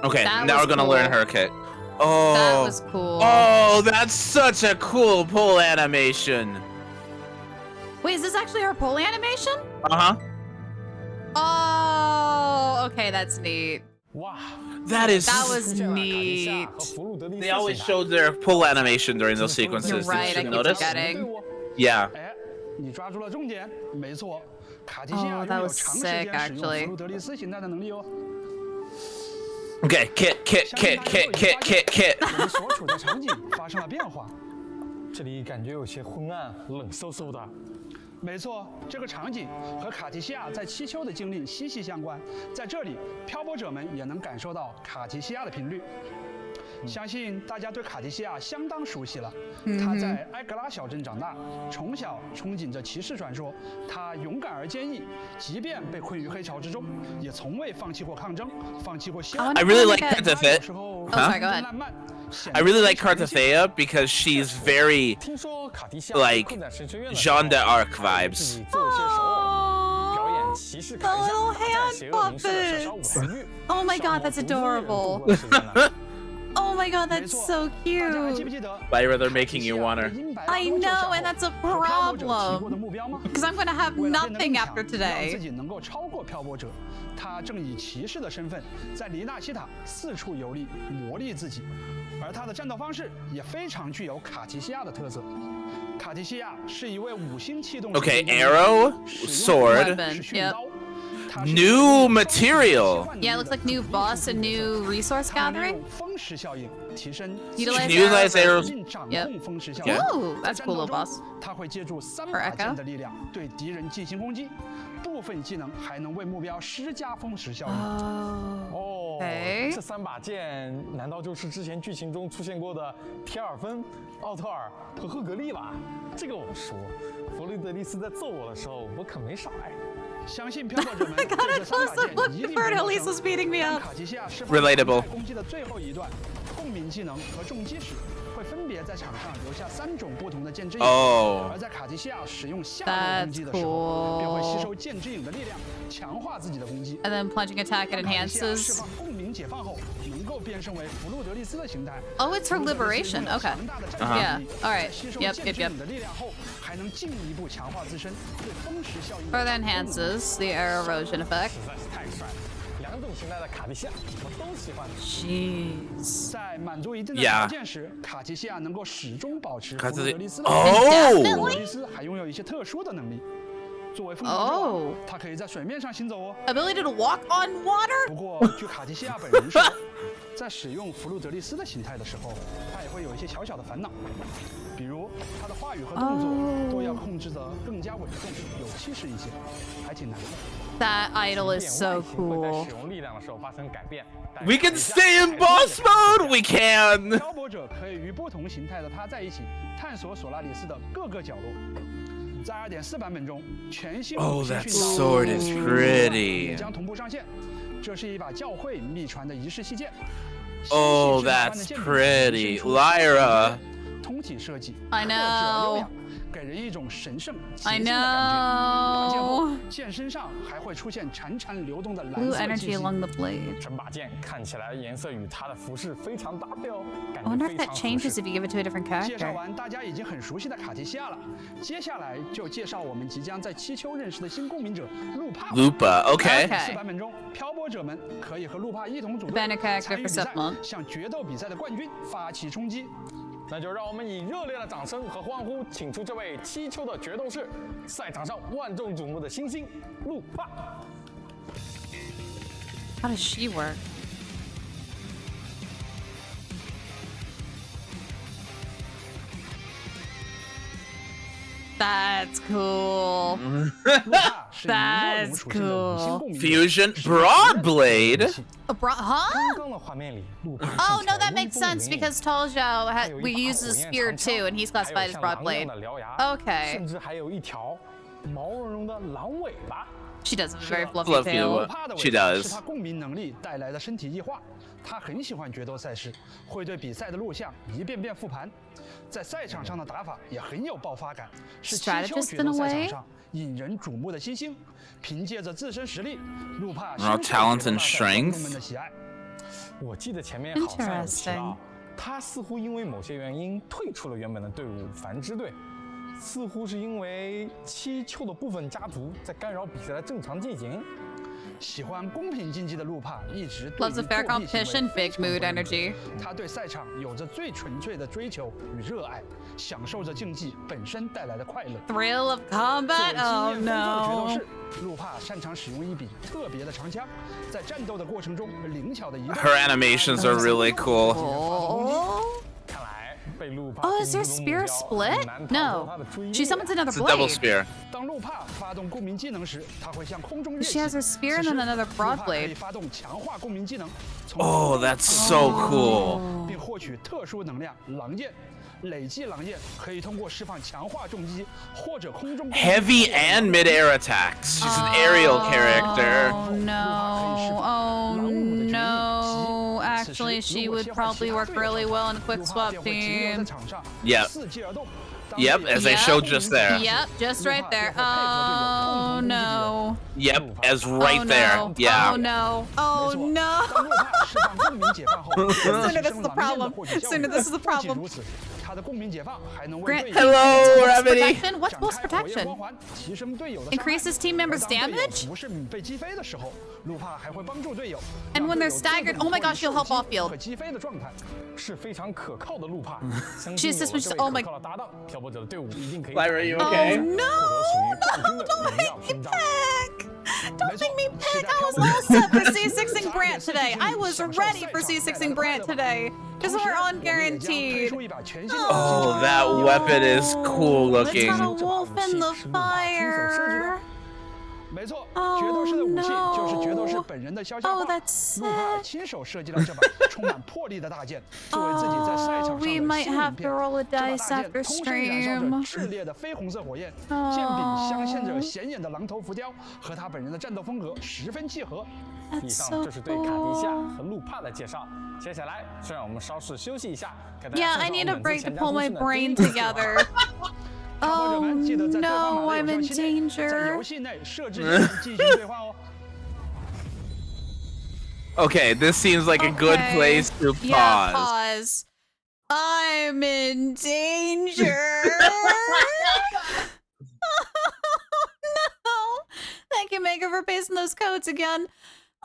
Speaker 5: Okay,
Speaker 4: That
Speaker 5: now
Speaker 4: was
Speaker 5: we're gonna
Speaker 4: cool.
Speaker 5: learn her kick. Oh.
Speaker 4: That was cool.
Speaker 5: Oh, that's such a cool pull animation.
Speaker 4: Wait, is this actually her pole animation?
Speaker 5: Uh-huh.
Speaker 4: Oh, okay, that's neat.
Speaker 5: That is.
Speaker 4: That was neat.
Speaker 5: They always showed their pull animation during those sequences.
Speaker 4: You're right, I
Speaker 5: Did you
Speaker 4: keep
Speaker 5: notice?
Speaker 4: forgetting.
Speaker 5: Yeah.
Speaker 7: 哎，你抓住了重点，没错，卡地西
Speaker 4: Oh,
Speaker 7: 亚
Speaker 4: that
Speaker 7: 拥有
Speaker 4: was
Speaker 7: 长时
Speaker 4: sick,
Speaker 7: 间使用
Speaker 4: actually.
Speaker 7: 弗鲁德利斯形态的能力哦。
Speaker 5: Okay, kit.
Speaker 7: 我们所处的场景发生了变化。
Speaker 8: 这里感觉有些昏暗，冷飕飕的。
Speaker 7: 没错，这个场景和卡提西亚在七丘的经历息息相关。在这里，漂泊者们也能感受到卡提西亚的频率。相信大家对卡提西亚相当熟悉了。他在埃格拉小镇长大，从小憧憬着骑士传说。他勇敢而坚毅，即便被困于黑潮之中，也从未放弃过抗争，放弃过希望。
Speaker 5: I really like Kartathea.
Speaker 7: 有时候
Speaker 4: sorry, go ahead.
Speaker 7: 浪漫
Speaker 5: I really like Kartathea because she's very
Speaker 8: 听说卡地西亚
Speaker 5: like
Speaker 8: 困在神学院的
Speaker 5: Jeanne
Speaker 8: 时候
Speaker 5: d'Arc
Speaker 8: 自
Speaker 5: vibes.
Speaker 8: 己做一些手偶，表演骑士砍下
Speaker 4: little
Speaker 8: 战
Speaker 4: hand
Speaker 8: 邪恶灵士的射杀舞
Speaker 4: puppets.
Speaker 8: 台剧。
Speaker 4: Oh my god, that's
Speaker 8: 消磨独自一人度
Speaker 4: adorable.
Speaker 8: 过的时间呢
Speaker 4: Oh my god, that's so
Speaker 7: 大家还记不
Speaker 4: cute.
Speaker 7: 记得
Speaker 5: Why are they making you wanna?
Speaker 4: I know, and that's a problem. Because I'm gonna have
Speaker 7: 为了变得
Speaker 4: nothing
Speaker 7: 更
Speaker 4: after
Speaker 7: 强，让自
Speaker 4: today.
Speaker 7: 己能够超过漂泊者，他正以骑士的身份在黎纳西塔四处游历，磨砺自己。而他的战斗方式也非常具有卡提西亚的特色。卡提西亚是一位5星气动。
Speaker 5: Okay, arrow, sword,
Speaker 4: Weapon,
Speaker 7: 是驯
Speaker 4: yep.
Speaker 7: 刀。他是
Speaker 5: new material.
Speaker 4: Yeah, it looks like new boss and new resource
Speaker 7: 他利
Speaker 4: gathering.
Speaker 7: 用风石效应提升
Speaker 4: Utilize
Speaker 5: Utilize arrows.
Speaker 7: 并掌
Speaker 4: Yep.
Speaker 7: 控风石效应。
Speaker 4: Ooh,
Speaker 7: 在
Speaker 4: that's
Speaker 7: 战
Speaker 4: cool,
Speaker 7: 斗
Speaker 4: little
Speaker 7: 中
Speaker 4: boss.
Speaker 7: 他会借助3
Speaker 4: Or
Speaker 7: 把
Speaker 4: Echo.
Speaker 7: 剑的力量对敌人进行攻击，部分技能还能为目标施加风石效应。
Speaker 8: 哦
Speaker 4: Okay.
Speaker 8: 这3把剑难道就是之前剧情中出现过的铁尔芬、奥特尔和赫格利吧？这个我熟。弗雷德利斯在揍我的时候，我可没少挨。
Speaker 7: 相信漂泊者们
Speaker 4: I
Speaker 7: 对
Speaker 4: got
Speaker 7: 这
Speaker 4: a
Speaker 7: 3把
Speaker 4: closer
Speaker 7: 剑
Speaker 4: look
Speaker 7: 一定
Speaker 4: before
Speaker 7: 不陌
Speaker 4: Elise
Speaker 7: 生
Speaker 4: was beating me
Speaker 7: 当
Speaker 4: up.
Speaker 7: 卡提西亚释放
Speaker 5: Relatable
Speaker 7: 攻击的最后一段共鸣技能和重击时，会分别在场上留下3种不同的剑之影。
Speaker 5: Oh.
Speaker 7: 而在卡提西亚使用下路攻击的时候，
Speaker 4: That's
Speaker 7: 便会吸
Speaker 4: cool.
Speaker 7: 收剑之影的力量，强化自己的攻击。
Speaker 4: And then plunging attack it
Speaker 7: 当卡提西亚释
Speaker 4: enhances.
Speaker 7: 放共鸣解放后，能够变身为弗路德利斯的形态。
Speaker 4: Oh, it's her
Speaker 7: 弗路德利斯
Speaker 4: liberation.
Speaker 7: 拥有
Speaker 4: Okay.
Speaker 7: 强大的战斗
Speaker 4: Yeah.
Speaker 7: 能力
Speaker 4: All right.
Speaker 7: 在吸收
Speaker 4: Yep,
Speaker 7: 剑
Speaker 4: yep,
Speaker 7: 之
Speaker 4: yep.
Speaker 7: 影的力量后，还能进一步强化自身对风石效应的
Speaker 4: Further
Speaker 7: 掌控能力。
Speaker 4: enhances the air erosion effect.
Speaker 8: 实在是太帅了，2种形态的卡地西亚我都喜欢。
Speaker 4: Jeez.
Speaker 7: 在满足一定的
Speaker 5: Yeah.
Speaker 7: 条件时，卡提西亚能够始终保持弗
Speaker 5: 卡特
Speaker 7: 鲁德利斯的
Speaker 5: Oh.
Speaker 7: 弗鲁德利斯还拥有一些特殊的能力。作为疯狂之王
Speaker 4: Oh.
Speaker 7: 它可以在水面上行走哦。
Speaker 4: Ability to walk on water?
Speaker 7: 不过，据卡提西亚本人说，在使用弗鲁德利斯的形态的时候，他也会有一些小小的烦恼，比如他的话语和动作都要控制得更加稳重、有气势一些，还挺难的。
Speaker 4: That idol is
Speaker 8: 变
Speaker 4: so
Speaker 8: 外形会在
Speaker 4: cool.
Speaker 8: 使用力量的时候发生改变。但
Speaker 5: We
Speaker 8: 卡
Speaker 5: can
Speaker 8: 地西亚
Speaker 5: stay in
Speaker 8: 还是
Speaker 5: boss
Speaker 8: 变
Speaker 5: mode. We can.
Speaker 7: 漂泊者可以与不同形态的他在一起，探索索拉里斯的各个角落。在 2.4 版本中，全新
Speaker 5: Oh,
Speaker 7: 武器
Speaker 5: that
Speaker 7: 训刀
Speaker 5: sword is
Speaker 7: 也
Speaker 5: pretty.
Speaker 7: 将同步上线。这是一把教会秘传的仪式器剑。
Speaker 5: Oh,
Speaker 7: 细细致般的
Speaker 5: that's
Speaker 7: 剑柄
Speaker 5: pretty.
Speaker 7: 显出
Speaker 5: Lyra.
Speaker 7: 通体设计
Speaker 4: I
Speaker 7: 克制而优雅
Speaker 4: know.
Speaker 7: 给人一种神圣洁
Speaker 4: I
Speaker 7: 净的感觉。拔剑后
Speaker 4: know.
Speaker 7: 剑身上还会出现潺潺流动的蓝
Speaker 4: Blue
Speaker 7: 色气
Speaker 4: energy
Speaker 7: 息。
Speaker 4: along the blade.
Speaker 8: 整把剑看起来颜色与他的服饰非常搭配哦，感
Speaker 4: I
Speaker 8: 觉
Speaker 4: wonder
Speaker 8: 非
Speaker 4: if
Speaker 8: 常
Speaker 4: that
Speaker 8: 合
Speaker 4: changes
Speaker 8: 适
Speaker 4: if。you give it to a different
Speaker 7: 介绍
Speaker 4: character.
Speaker 7: 完大家已经很熟悉的卡提西亚了，接下来就介绍我们即将在七丘认识的新公民者路帕。
Speaker 5: Lupa. Okay.
Speaker 4: Okay.
Speaker 7: 4版本中，漂泊者们可以和路帕一同组队
Speaker 4: Banner character
Speaker 7: 参与
Speaker 4: for
Speaker 7: 比赛
Speaker 4: Sepmon，
Speaker 7: 向决斗比赛的冠军发起冲击。
Speaker 8: 那就让我们以热烈的掌声和欢呼，请出这位七丘的决斗士，赛场上万众瞩目的新星路帕。
Speaker 4: How does she work? That's cool.
Speaker 7: 路帕是以热熔
Speaker 4: That's
Speaker 7: 属性的五星共鸣者
Speaker 5: Fusion Broadblade.
Speaker 4: A huh?
Speaker 8: 刚刚的画面里，路帕
Speaker 4: Oh
Speaker 8: 看起
Speaker 4: no,
Speaker 8: 来
Speaker 4: that
Speaker 8: 威
Speaker 4: makes
Speaker 8: 风凛
Speaker 4: sense
Speaker 8: 凛
Speaker 4: because Tojo
Speaker 8: 还有一
Speaker 4: we
Speaker 8: 把
Speaker 4: use
Speaker 8: 火
Speaker 4: the
Speaker 8: 焰
Speaker 4: spear
Speaker 8: 长
Speaker 4: too,
Speaker 8: 枪
Speaker 4: and he's
Speaker 8: 还有
Speaker 4: classified as
Speaker 8: 像狼一样
Speaker 4: Broadblade.
Speaker 8: 的獠牙
Speaker 4: Okay.
Speaker 8: 甚至还有一条毛茸茸的狼尾巴。
Speaker 4: She does have a very
Speaker 7: 是的
Speaker 4: fluffy
Speaker 5: Fluffy
Speaker 4: tail.
Speaker 5: one.
Speaker 7: 路帕的
Speaker 5: She
Speaker 7: 尾巴
Speaker 5: does.
Speaker 7: 是他共鸣能力带来的身体异化。他很喜欢决斗赛事，会对比赛的录像一遍遍复盘，在赛场上的打法也很有爆发感，是七丘
Speaker 4: Strategist
Speaker 7: 决
Speaker 4: in
Speaker 7: 斗
Speaker 4: a
Speaker 7: 赛场
Speaker 4: way?
Speaker 7: 上引人瞩目的新星。凭借着自身实力，路帕
Speaker 5: Raw
Speaker 7: 深受
Speaker 5: talent
Speaker 7: 决斗
Speaker 5: and
Speaker 7: 大赛观众们
Speaker 5: strength.
Speaker 7: 的喜爱。
Speaker 8: 我记得前面好像有提
Speaker 4: Interesting.
Speaker 8: 到，他似乎因为某些原因退出了原本的队伍繁之队，似乎是因为七丘的部分家族在干扰比赛的正常进行。
Speaker 7: 喜欢公平竞技的路帕一直对于
Speaker 4: Loves a fair
Speaker 7: 作弊行为
Speaker 4: competition,
Speaker 7: 非
Speaker 4: big
Speaker 7: 常
Speaker 4: mood
Speaker 7: 不认可
Speaker 4: energy.
Speaker 7: 他对赛场有着最纯粹的追求与热爱，享受着竞技本身带来的快乐。
Speaker 4: Thrill of
Speaker 7: 作
Speaker 4: combat?
Speaker 7: 为经
Speaker 4: Oh
Speaker 7: 验丰富的决斗
Speaker 4: no.
Speaker 7: 士，路帕擅长使用一柄特别的长枪，在战斗的过程中灵巧的移动。
Speaker 5: Her animations are really cool.
Speaker 4: Oh.
Speaker 8: 看来被路帕
Speaker 4: Oh, is
Speaker 8: 攻
Speaker 4: her
Speaker 8: 击的目
Speaker 4: spear
Speaker 8: 标
Speaker 4: split?
Speaker 8: 很难逃脱
Speaker 4: No.
Speaker 8: 他的追猎
Speaker 4: She summons another
Speaker 5: It's a double
Speaker 4: blade.
Speaker 5: spear.
Speaker 7: 当路帕发动共鸣技能时，它会向空中跃起。
Speaker 4: She has her spear and
Speaker 7: 此时
Speaker 4: then another
Speaker 7: 路帕
Speaker 4: broad
Speaker 7: 可以
Speaker 4: blade.
Speaker 7: 发动强化共鸣技能，从
Speaker 5: Oh, that's so cool.
Speaker 7: 并获取特殊能量狼焰。累计狼焰可以通过释放强化重击或者空中攻击
Speaker 5: Heavy and mid-air attacks. She's an aerial character.
Speaker 4: Oh no. Oh no. Actually, she would probably work really well in a quick swap team.
Speaker 5: Yep. Yep, as they showed just there.
Speaker 4: Yep, just right there. Oh no.
Speaker 5: Yep, as right
Speaker 4: Oh,
Speaker 5: there.
Speaker 4: no.
Speaker 5: Yeah.
Speaker 4: Oh no. Oh no. Sooner this is the problem. Sooner this is the problem. Grant
Speaker 5: Hello, Remedy.
Speaker 4: protection? What's boost protection? Increases team members' damage? And when they're staggered, oh my gosh, she'll help off field.
Speaker 8: 是非常可靠的路帕，相
Speaker 4: She's
Speaker 8: 信有了
Speaker 4: suspicious.
Speaker 8: 这位
Speaker 4: Oh
Speaker 8: 可
Speaker 4: my.
Speaker 8: 靠的搭档，漂泊者的队伍一定可以
Speaker 5: Lyra, are you
Speaker 4: 哦
Speaker 5: okay?
Speaker 4: no!
Speaker 8: 获得属于冠军的
Speaker 4: Don't
Speaker 8: 荣
Speaker 4: make
Speaker 8: 耀
Speaker 4: me
Speaker 8: 勋章。
Speaker 4: pick! Don't make me pick! I was all set for C6ing Brant today. I was ready for C6ing Brant today. Because we're on guaranteed.
Speaker 5: Oh, that weapon is cool
Speaker 4: It's
Speaker 5: looking.
Speaker 4: got a wolf in the fire.
Speaker 7: 没错，决斗士的武器就是决斗士本人的肖像
Speaker 4: Oh,
Speaker 7: 画。
Speaker 4: that's
Speaker 7: 路帕
Speaker 4: sick.
Speaker 7: 亲手设计了这把充满魄力的大剑，作为自己在赛场上
Speaker 4: Oh,
Speaker 7: 的
Speaker 4: we might
Speaker 7: 新
Speaker 4: have
Speaker 7: 名
Speaker 4: to
Speaker 7: 片。
Speaker 4: roll a
Speaker 7: 这把
Speaker 4: dice
Speaker 7: 大剑
Speaker 4: after
Speaker 7: 通身燃烧着
Speaker 4: stream.
Speaker 7: 炽烈的绯红色火焰，剑柄镶嵌着显眼的狼头浮雕，和他本人的战斗风格十分契合。
Speaker 8: 以
Speaker 4: That's
Speaker 8: 上
Speaker 4: so
Speaker 8: 就是对卡迪夏
Speaker 4: cool.
Speaker 8: 和路帕的介绍。接下来是让我们稍事休息一下，给大
Speaker 4: Yeah,
Speaker 8: 家
Speaker 4: I
Speaker 8: 送
Speaker 4: need
Speaker 8: 上
Speaker 4: a
Speaker 8: 本
Speaker 4: break
Speaker 8: 次
Speaker 4: to
Speaker 8: 前瞻
Speaker 4: pull
Speaker 8: 通
Speaker 4: my
Speaker 8: 讯的
Speaker 4: brain
Speaker 8: 第一次
Speaker 4: together.
Speaker 7: 挑战者
Speaker 4: Oh
Speaker 7: 们记得在对话码
Speaker 4: no,
Speaker 7: 的
Speaker 4: I'm
Speaker 7: 有
Speaker 4: in
Speaker 7: 效期内，在
Speaker 4: danger.
Speaker 7: 游戏内设置键进行对话哦。
Speaker 5: Okay, this seems like a good
Speaker 4: Okay.
Speaker 5: place to
Speaker 4: Yeah,
Speaker 5: pause.
Speaker 4: pause. I'm in danger. No. Thank you, Megan, for pasting those codes again.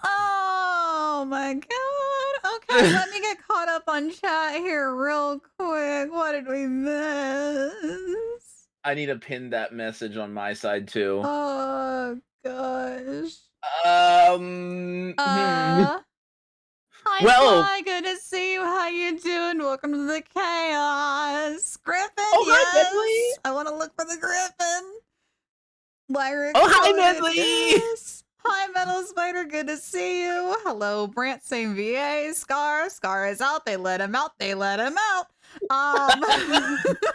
Speaker 4: Oh my god. Okay, let me get caught up on chat here real quick. What did we miss?
Speaker 5: I need to pin that message on my side too.
Speaker 4: Oh gosh. Hi,
Speaker 5: Well-
Speaker 4: Fly, good to see you. How you doing? Welcome to the chaos. Griffin,
Speaker 5: Oh, hi,
Speaker 4: yes.
Speaker 5: Medley.
Speaker 4: I want to look for the Griffin. Lyric.
Speaker 5: Oh, hi,
Speaker 4: code,
Speaker 5: Medley.
Speaker 4: yes. Hi, Metal Spider. Good to see you. Hello, Brant. Same VA. Scar. Scar is out. They let him out. They let him out.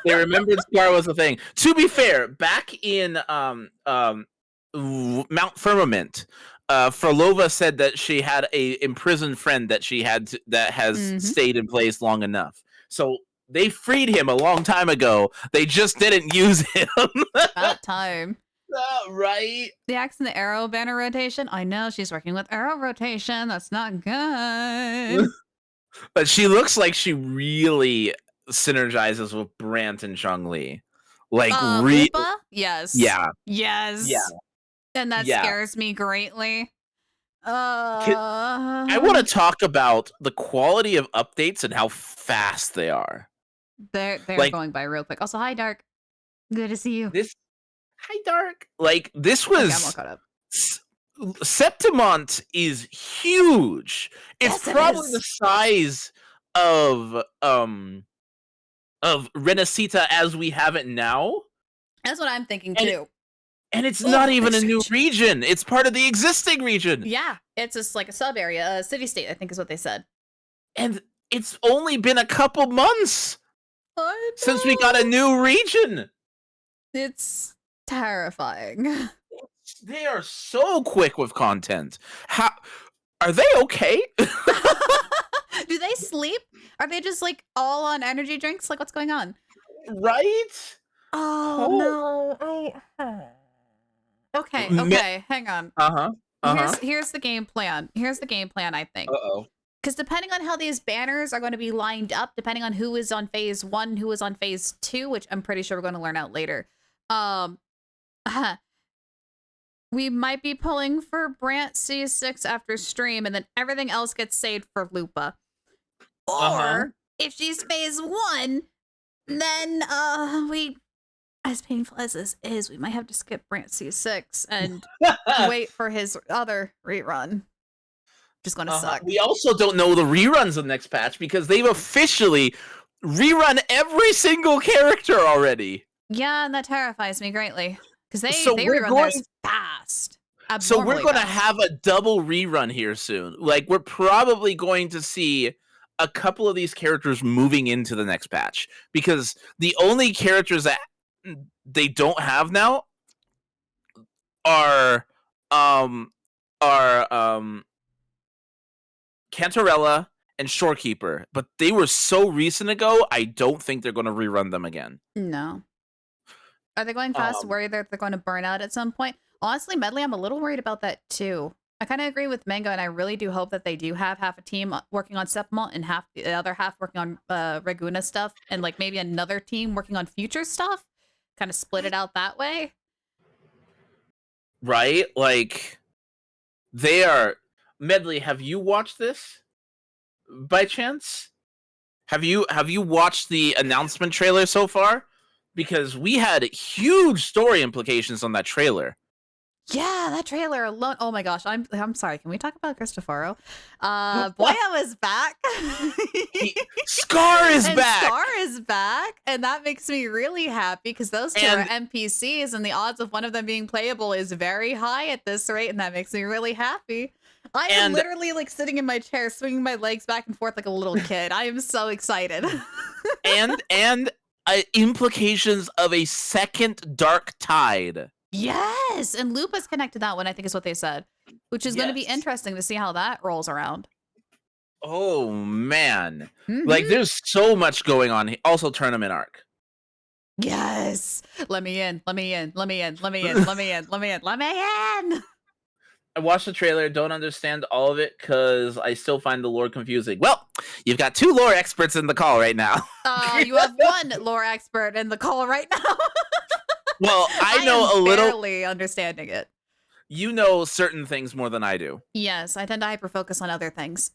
Speaker 5: They remembered Scar was a thing. To be fair, back in Mount Firmament, Frolova said that she had a imprisoned friend that she had that has stayed in place long enough. So they freed him a long time ago. They just didn't use him.
Speaker 4: About time.
Speaker 5: Right?
Speaker 4: The axe and the arrow banner rotation. I know she's working with arrow rotation. That's not good.
Speaker 5: But she looks like she really synergizes with Brant and Zhongli. Like really.
Speaker 4: Lupa? Yes.
Speaker 5: Yeah.
Speaker 4: Yes.
Speaker 5: Yeah.
Speaker 4: And that
Speaker 5: Yeah.
Speaker 4: scares me greatly.
Speaker 5: I want to talk about the quality of updates and how fast they are.
Speaker 4: They're
Speaker 5: like-
Speaker 4: going by real quick. Also, hi Dark. Good to see you.
Speaker 5: Hi, Dark. Like this
Speaker 4: Okay, I'm all
Speaker 5: was.
Speaker 4: caught up.
Speaker 5: Septimont is huge. It's
Speaker 4: Yes, it
Speaker 5: probably
Speaker 4: is.
Speaker 5: the size of Renacita as we have it now,
Speaker 4: That's what I'm thinking
Speaker 5: And-
Speaker 4: too.
Speaker 5: and it's
Speaker 4: Oh,
Speaker 5: not even a
Speaker 4: it's
Speaker 5: new
Speaker 4: huge.
Speaker 5: region. It's part of the existing region,
Speaker 4: Yeah, it's just like a sub area, a city state, I think is what they said.
Speaker 5: and it's only been a couple months
Speaker 4: I
Speaker 5: since we got a
Speaker 4: know.
Speaker 5: new region.
Speaker 4: It's terrifying.
Speaker 5: They are so quick with content. How are they okay?
Speaker 4: Do they sleep? Are they just like all on energy drinks? Like what's going on?
Speaker 5: Right?
Speaker 4: Oh no. Okay,
Speaker 5: Me-
Speaker 4: okay, hang on.
Speaker 5: Uh-huh.
Speaker 4: Here's the game plan. Here's the game plan, I think.
Speaker 5: Uh-oh.
Speaker 4: Because depending on how these banners are going to be lined up, depending on who is on phase 1, who is on phase 2, which I'm pretty sure we're going to learn out later. we might be pulling for Brant C6 after stream, and then everything else gets saved for Lupa. Or if she's phase 1, then we, as painful as this is, we might have to skip Brant C6 and wait for his other rerun. Just gonna suck.
Speaker 5: We also don't know the reruns of the next patch because they've officially rerun every single character already.
Speaker 4: Yeah, and that terrifies me greatly because they rerun theirs fast.
Speaker 5: So we're going to
Speaker 4: fast.
Speaker 5: have a double rerun here soon. Like, we're probably going to see a couple of these characters moving into the next patch because the only characters that they don't have now are Cantarella and Shorekeeper, but they were so recent ago, I don't think they're going to rerun them again.
Speaker 4: No. Are they going fast? Worried that they're going to burn out at some point? Honestly, Medley, I'm a little worried about that too. I kind of agree with Mango, and I really do hope that they do have half a team working on Septimalt and half the other half working on Reguna stuff, and like maybe another team working on future stuff. Kind of split it out that way.
Speaker 5: Right? Like, they are... Medley, have you watched this by chance? Have you watched the announcement trailer so far? Because we had huge story implications on that trailer.
Speaker 4: Yeah, that trailer alone. Oh my gosh, I'm sorry. Can we talk about Cristoforo? Boya was back.
Speaker 5: Scar is back.
Speaker 4: Scar is back, and that makes me really happy because those two are NPCs, and the odds of one of them being playable is very high at this rate, and that makes me really happy. I am literally like sitting in my chair, swinging my legs back and forth like a little kid. I am so excited.
Speaker 5: and implications of a second Dark Tide.
Speaker 4: Yes, and Lupa's connected that one, I think is what they said, which is going to be interesting to see how that rolls around.
Speaker 5: Oh, man. Like, there's so much going on. Also, Tournament Arc.
Speaker 4: Yes. Let me in. Let me in. Let me in. Let me in. Let me in. Let me in. Let me in.
Speaker 5: I watched the trailer, don't understand all of it because I still find the lore confusing. Well, you've got 2 lore experts in the call right now.
Speaker 4: You have 1 lore expert in the call right now.
Speaker 5: Well, I know a little.
Speaker 4: Barely understanding it.
Speaker 5: You know certain things more than I do.
Speaker 4: Yes, I tend to hyper-focus on other things.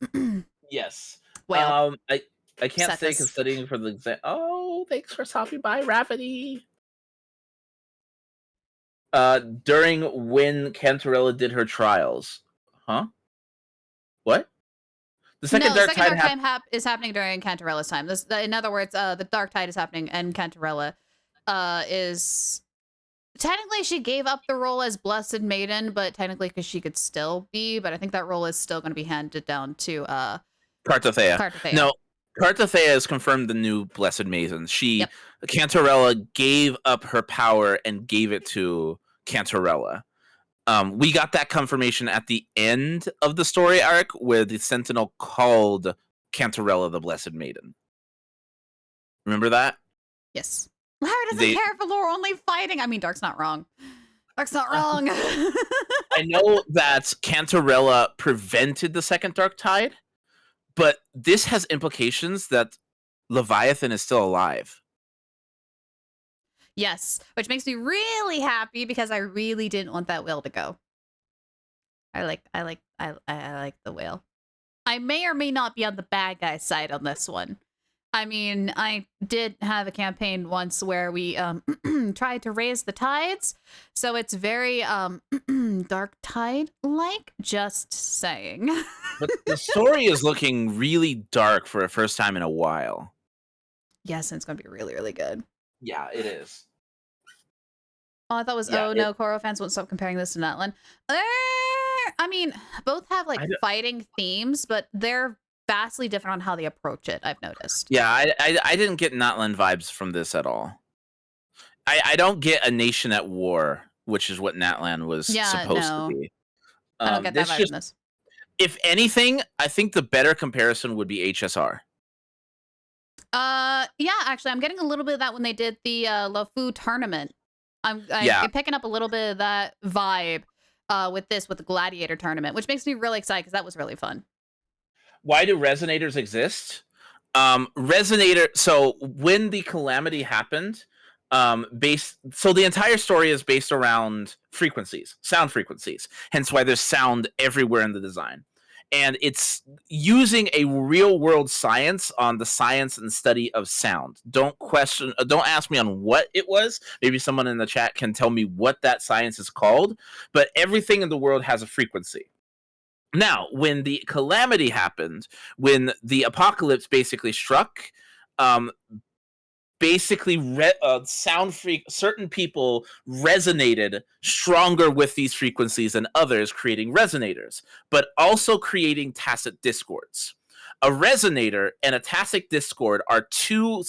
Speaker 5: Yes.
Speaker 4: Well,
Speaker 5: I can't say because studying for the exam. Oh, thanks for stopping by, Rafferty. During when Cantarella did her trials. Huh? What? The second Dark Tide
Speaker 4: is happening during Cantarella's time. In other words, the Dark Tide is happening, and Cantarella is... Technically, she gave up the role as Blessed Maiden, but technically because she could still be, but I think that role is still going to be handed down to
Speaker 5: Cartothea. No, Cartothea has confirmed the new Blessed Maiden. Cantarella gave up her power and gave it to Cantarella. We got that confirmation at the end of the story arc where the Sentinel called Cantarella the Blessed Maiden. Remember that?
Speaker 4: Yes. Lara doesn't care for lore, only fighting. I mean, Dark's not wrong. Dark's not wrong.
Speaker 5: I know that Cantarella prevented the second Dark Tide, but this has implications that Leviathan is still alive.
Speaker 4: Yes, which makes me really happy because I really didn't want that whale to go. I like the whale. I may or may not be on the bad guy side on this one. I mean, I did have a campaign once where we tried to raise the tides, so it's very Dark Tide-like, just saying.
Speaker 5: But the story is looking really dark for a first time in a while.
Speaker 4: Yes, and it's going to be really, really good.
Speaker 5: Yeah, it is.
Speaker 4: Oh, I thought it was, no, Koro fans won't stop comparing this to Natlan. I mean, both have, like, fighting themes, but they're vastly different on how they approach it, I've noticed.
Speaker 5: Yeah, I didn't get Natlan vibes from this at all. I don't get a nation at war, which is what Natlan was supposed to be.
Speaker 4: I don't get that vibe in this.
Speaker 5: If anything, I think the better comparison would be HSR.
Speaker 4: Yeah, actually, I'm getting a little bit of that when they did the LeFou tournament. I'm picking up a little bit of that vibe with the Gladiator tournament, which makes me really excited because that was really fun.
Speaker 5: Why do resonators exist? So when the calamity happened, So the entire story is based around frequencies, sound frequencies, hence why there's sound everywhere in the design. And it's using a real world science on the science and study of sound. Don't ask me on what it was. Maybe someone in the chat can tell me what that science is called, but everything in the world has a frequency. Now, when the calamity happened, when the apocalypse basically struck, certain people resonated stronger with these frequencies than others, creating resonators, but also creating tacit discords. A resonator and a tacit discord are two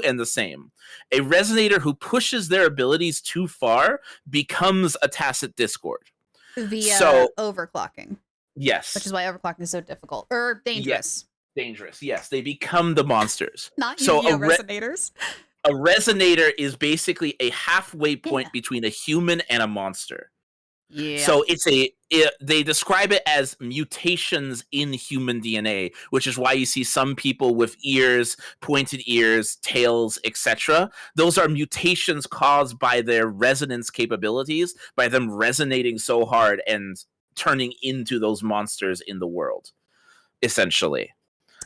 Speaker 5: and the same. A resonator who pushes their abilities too far becomes a tacit discord.
Speaker 4: Via overclocking.
Speaker 5: Yes.
Speaker 4: Which is why overclocking is so difficult. Or dangerous.
Speaker 5: Yes. Dangerous. Yes. They become the monsters.
Speaker 4: Not resonators.
Speaker 5: A resonator is basically a halfway point between a human and a monster.
Speaker 4: Yeah.
Speaker 5: So they describe it as mutations in human DNA, which is why you see some people with ears, pointed ears, tails, etc. Those are mutations caused by their resonance capabilities, by them resonating so hard and turning into those monsters in the world, essentially.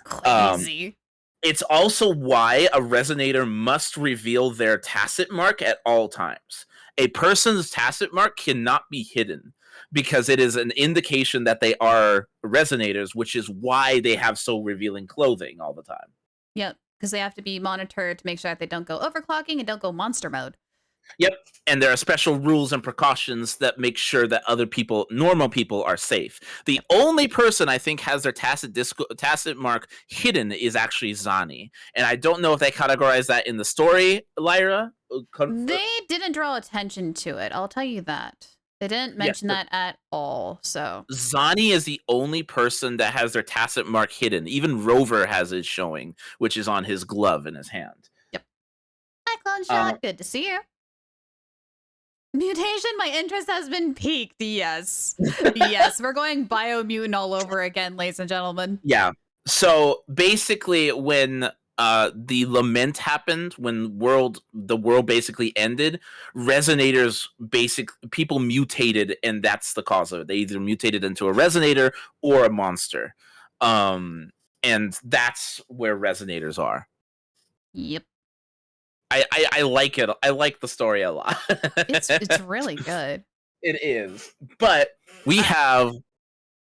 Speaker 4: Crazy.
Speaker 5: It's also why a resonator must reveal their tacit mark at all times. A person's tacit mark cannot be hidden because it is an indication that they are resonators, which is why they have so revealing clothing all the time.
Speaker 4: Yep, because they have to be monitored to make sure that they don't go overclocking and don't go monster mode.
Speaker 5: Yep, and there are special rules and precautions that make sure that other people, normal people, are safe. The only person I think has their tacit mark hidden is actually Zani, and I don't know if they categorize that in the story, Lyra.
Speaker 4: They didn't draw attention to it, I'll tell you that. They didn't mention that at all, so.
Speaker 5: Zani is the only person that has their tacit mark hidden. Even Rover has it showing, which is on his glove in his hand.
Speaker 4: Yep. Hi, Clone Shot. Good to see you. Mutation, my interest has been piqued. Yes. Yes, we're going biomutant all over again, ladies and gentlemen.
Speaker 5: Yeah. So basically, when the lament happened, when the world basically ended, resonators, people mutated, and that's the cause of it. They either mutated into a resonator or a monster. And that's where resonators are.
Speaker 4: Yep.
Speaker 5: I like it. I like the story a lot.
Speaker 4: It's really good.
Speaker 5: It is. But we have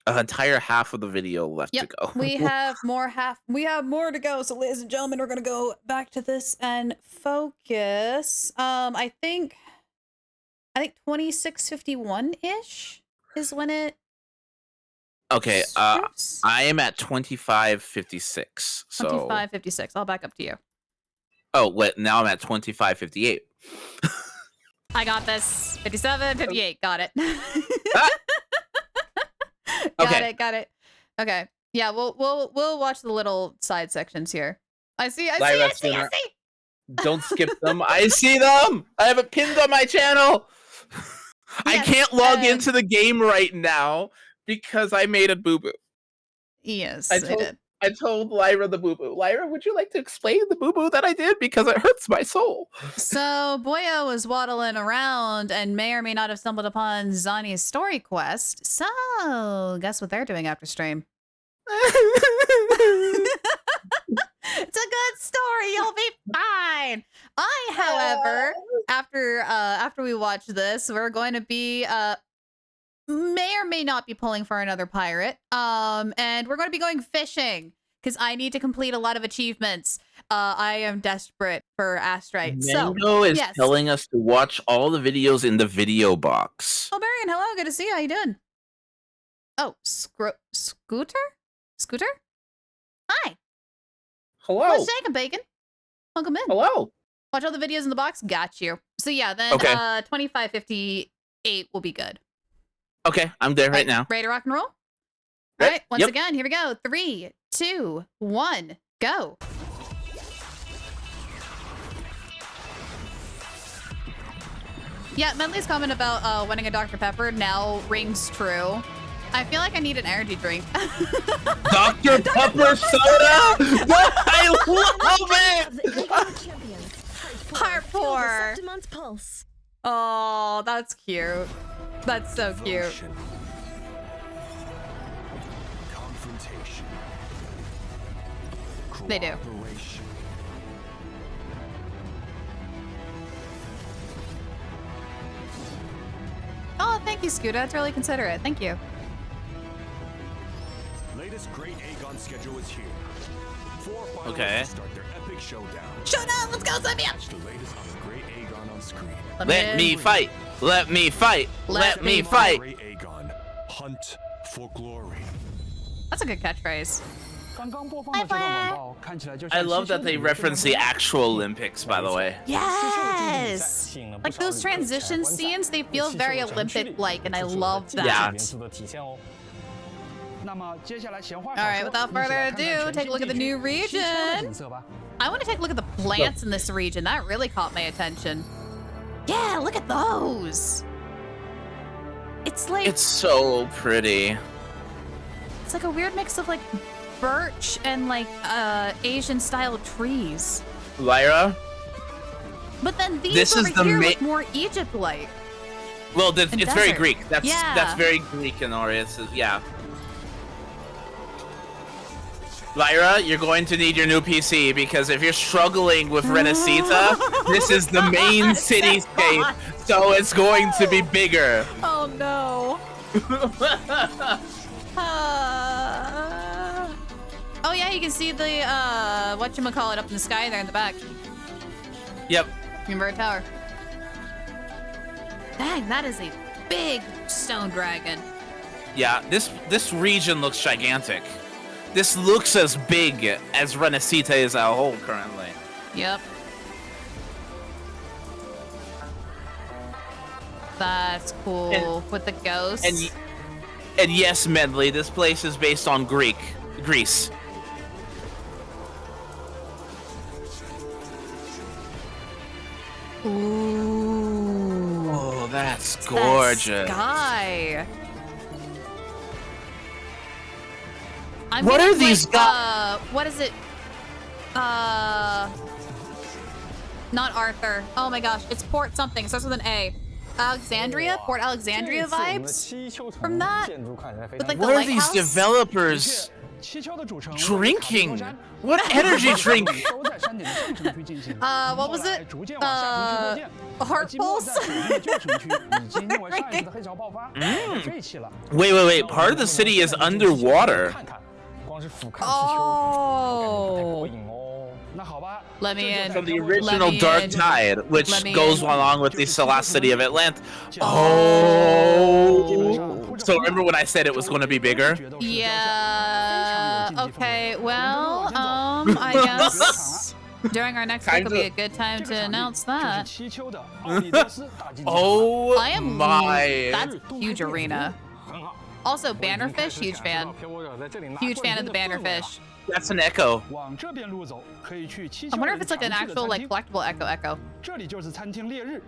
Speaker 5: an entire half of the video left to go.
Speaker 4: We have more to go. So ladies and gentlemen, we're gonna go back to this and focus. I think 2651-ish is when it
Speaker 5: Okay, I am at 2556. So
Speaker 4: 2556. I'll back up to you.
Speaker 5: Oh, wait, now I'm at 2558.
Speaker 4: I got this. 57, 58. Got it. Got it. Okay. Yeah, we'll watch the little side sections here. I see.
Speaker 5: Don't skip them. I see them. I have it pinned on my channel. Yes, I can't log into the game right now because I made a boo-boo.
Speaker 4: Yes, I did.
Speaker 5: I told Lyra the boo-boo. Lyra, would you like to explain the boo-boo that I did? Because it hurts my soul.
Speaker 4: So Boyo was waddling around and may or may not have stumbled upon Zani's story quest. So guess what they're doing after stream? It's a good story. You'll be fine. However, after we watch this, we're going to be may or may not be pulling for another pirate. And we're going to be going fishing because I need to complete a lot of achievements. I am desperate for Astrite.
Speaker 5: Mango is telling us to watch all the videos in the video box.
Speaker 4: Oh, Marion, hello. Good to see you. How you doing? Oh, Scooter? Hi.
Speaker 5: Hello.
Speaker 4: What's shaking, bacon? Welcome in.
Speaker 5: Hello.
Speaker 4: Watch all the videos in the box. Got you. So yeah, then 2558 will be good.
Speaker 5: Okay, I'm there right now.
Speaker 4: Ready to rock and roll? All right, once again, here we go. 3, 2, 1, go. Yeah, Medley's comment about wanting a Dr. Pepper now rings true. I feel like I need an energy drink.
Speaker 5: Dr. Pepper soda? I love it!
Speaker 4: Heart
Speaker 9: Feel the
Speaker 4: pour.
Speaker 9: Septimonth's pulse.
Speaker 4: Oh, that's cute. That's so cute.
Speaker 2: Devotion. Confrontation.
Speaker 4: They do.
Speaker 2: Cooperation.
Speaker 4: Oh, thank you, Scooter. That's really considerate. Thank you.
Speaker 2: Latest Great Aegon schedule is here. 4 finalists
Speaker 5: Okay.
Speaker 2: start their epic showdown.
Speaker 4: Shut up! Let's go, sign me up!
Speaker 2: Watch the latest on the Great Aegon on screen.
Speaker 5: Let me fight. Let me fight. Let me fight.
Speaker 2: Great Aegon. Hunt for glory.
Speaker 4: That's a good catchphrase.
Speaker 7: 刚刚播放的这段广告看起来就像
Speaker 5: I love that they reference the actual Olympics, by the way.
Speaker 4: Yes! Like those transition scenes, they feel very Olympic-like, and I love that.
Speaker 5: Yeah.
Speaker 7: 那么接下来闲话少
Speaker 4: All
Speaker 7: 说
Speaker 4: right, without further ado, take a look at the new region. I want to take a look at the plants in this region. That really caught my attention. Yeah, look at those. It's like
Speaker 5: It's so pretty.
Speaker 4: it's like a weird mix of like birch and like Asian style trees.
Speaker 5: Lyra?
Speaker 4: But then these
Speaker 5: This
Speaker 4: over
Speaker 5: is the
Speaker 4: here
Speaker 5: ma-
Speaker 4: look more Egypt-like.
Speaker 5: Well,
Speaker 4: And
Speaker 5: it's very
Speaker 4: desert.
Speaker 5: Greek. That's
Speaker 4: Yeah.
Speaker 5: very Greek in Orius. Yeah. Lyra, you're going to need your new PC because if you're struggling with Renacita, this is the main cityscape, so it's going to be bigger.
Speaker 4: Oh no. Oh yeah, you can see the whatchamacallit up in the sky there in the back.
Speaker 5: Yep.
Speaker 4: Greenberg Tower. Dang, that is a big stone dragon.
Speaker 5: Yeah, this region looks gigantic. This looks as big as Renacita is a whole currently.
Speaker 4: Yep. That's cool.
Speaker 5: And-
Speaker 4: with the ghosts.
Speaker 5: And yes, Medley, this place is based on Greece.
Speaker 4: Ooh.
Speaker 5: Oh, that's gorgeous.
Speaker 4: That sky. I'm
Speaker 5: What
Speaker 4: getting,
Speaker 5: are these
Speaker 4: like, what is it? Not Arthur. Oh my gosh, it's Port something. It starts with an A. Alexandria? Port Alexandria vibes from that? With like the
Speaker 5: What are these
Speaker 4: lighthouse?
Speaker 5: developers
Speaker 7: 七丘的主城
Speaker 5: drinking? What energy drink?
Speaker 7: 都在山顶的上城区进行。
Speaker 4: what was
Speaker 7: 后来
Speaker 4: it?
Speaker 7: 逐渐往下城区扩建。
Speaker 4: Heart
Speaker 7: 积木
Speaker 4: pulse?
Speaker 7: 在北边的旧城区已经因为上一次的黑潮爆发被废弃了。
Speaker 5: Wait. Part of the city is underwater.
Speaker 8: 看看，光是俯瞰气球，
Speaker 4: Oh.
Speaker 8: 过瘾哦。
Speaker 7: 那好吧，
Speaker 4: Let me in.
Speaker 5: From the
Speaker 4: Let
Speaker 5: original
Speaker 4: me
Speaker 5: Dark
Speaker 4: in.
Speaker 5: Tide, which
Speaker 4: Let me
Speaker 5: goes
Speaker 4: in.
Speaker 5: along with the Celesticity of Atlantis. Oh. So remember when I said it was going to be bigger?
Speaker 4: Yeah. Okay. Well, I guess during our next week will be a good time to announce
Speaker 7: 就是
Speaker 4: that.
Speaker 7: 七丘的奥利多斯大竞技场。
Speaker 5: Oh
Speaker 4: I am.
Speaker 5: my.
Speaker 4: That's a huge arena.
Speaker 8: 很好。
Speaker 4: Also, Bannerfish, huge fan. Huge fan of the Bannerfish.
Speaker 5: That's an echo.
Speaker 7: 往这边路走，可以去七
Speaker 4: I
Speaker 7: 丘
Speaker 4: wonder
Speaker 7: 人
Speaker 4: if it's like an
Speaker 7: 常去的
Speaker 4: actual
Speaker 7: 餐
Speaker 4: like
Speaker 7: 厅。
Speaker 4: collectible Echo.
Speaker 7: 这里就是餐厅烈日，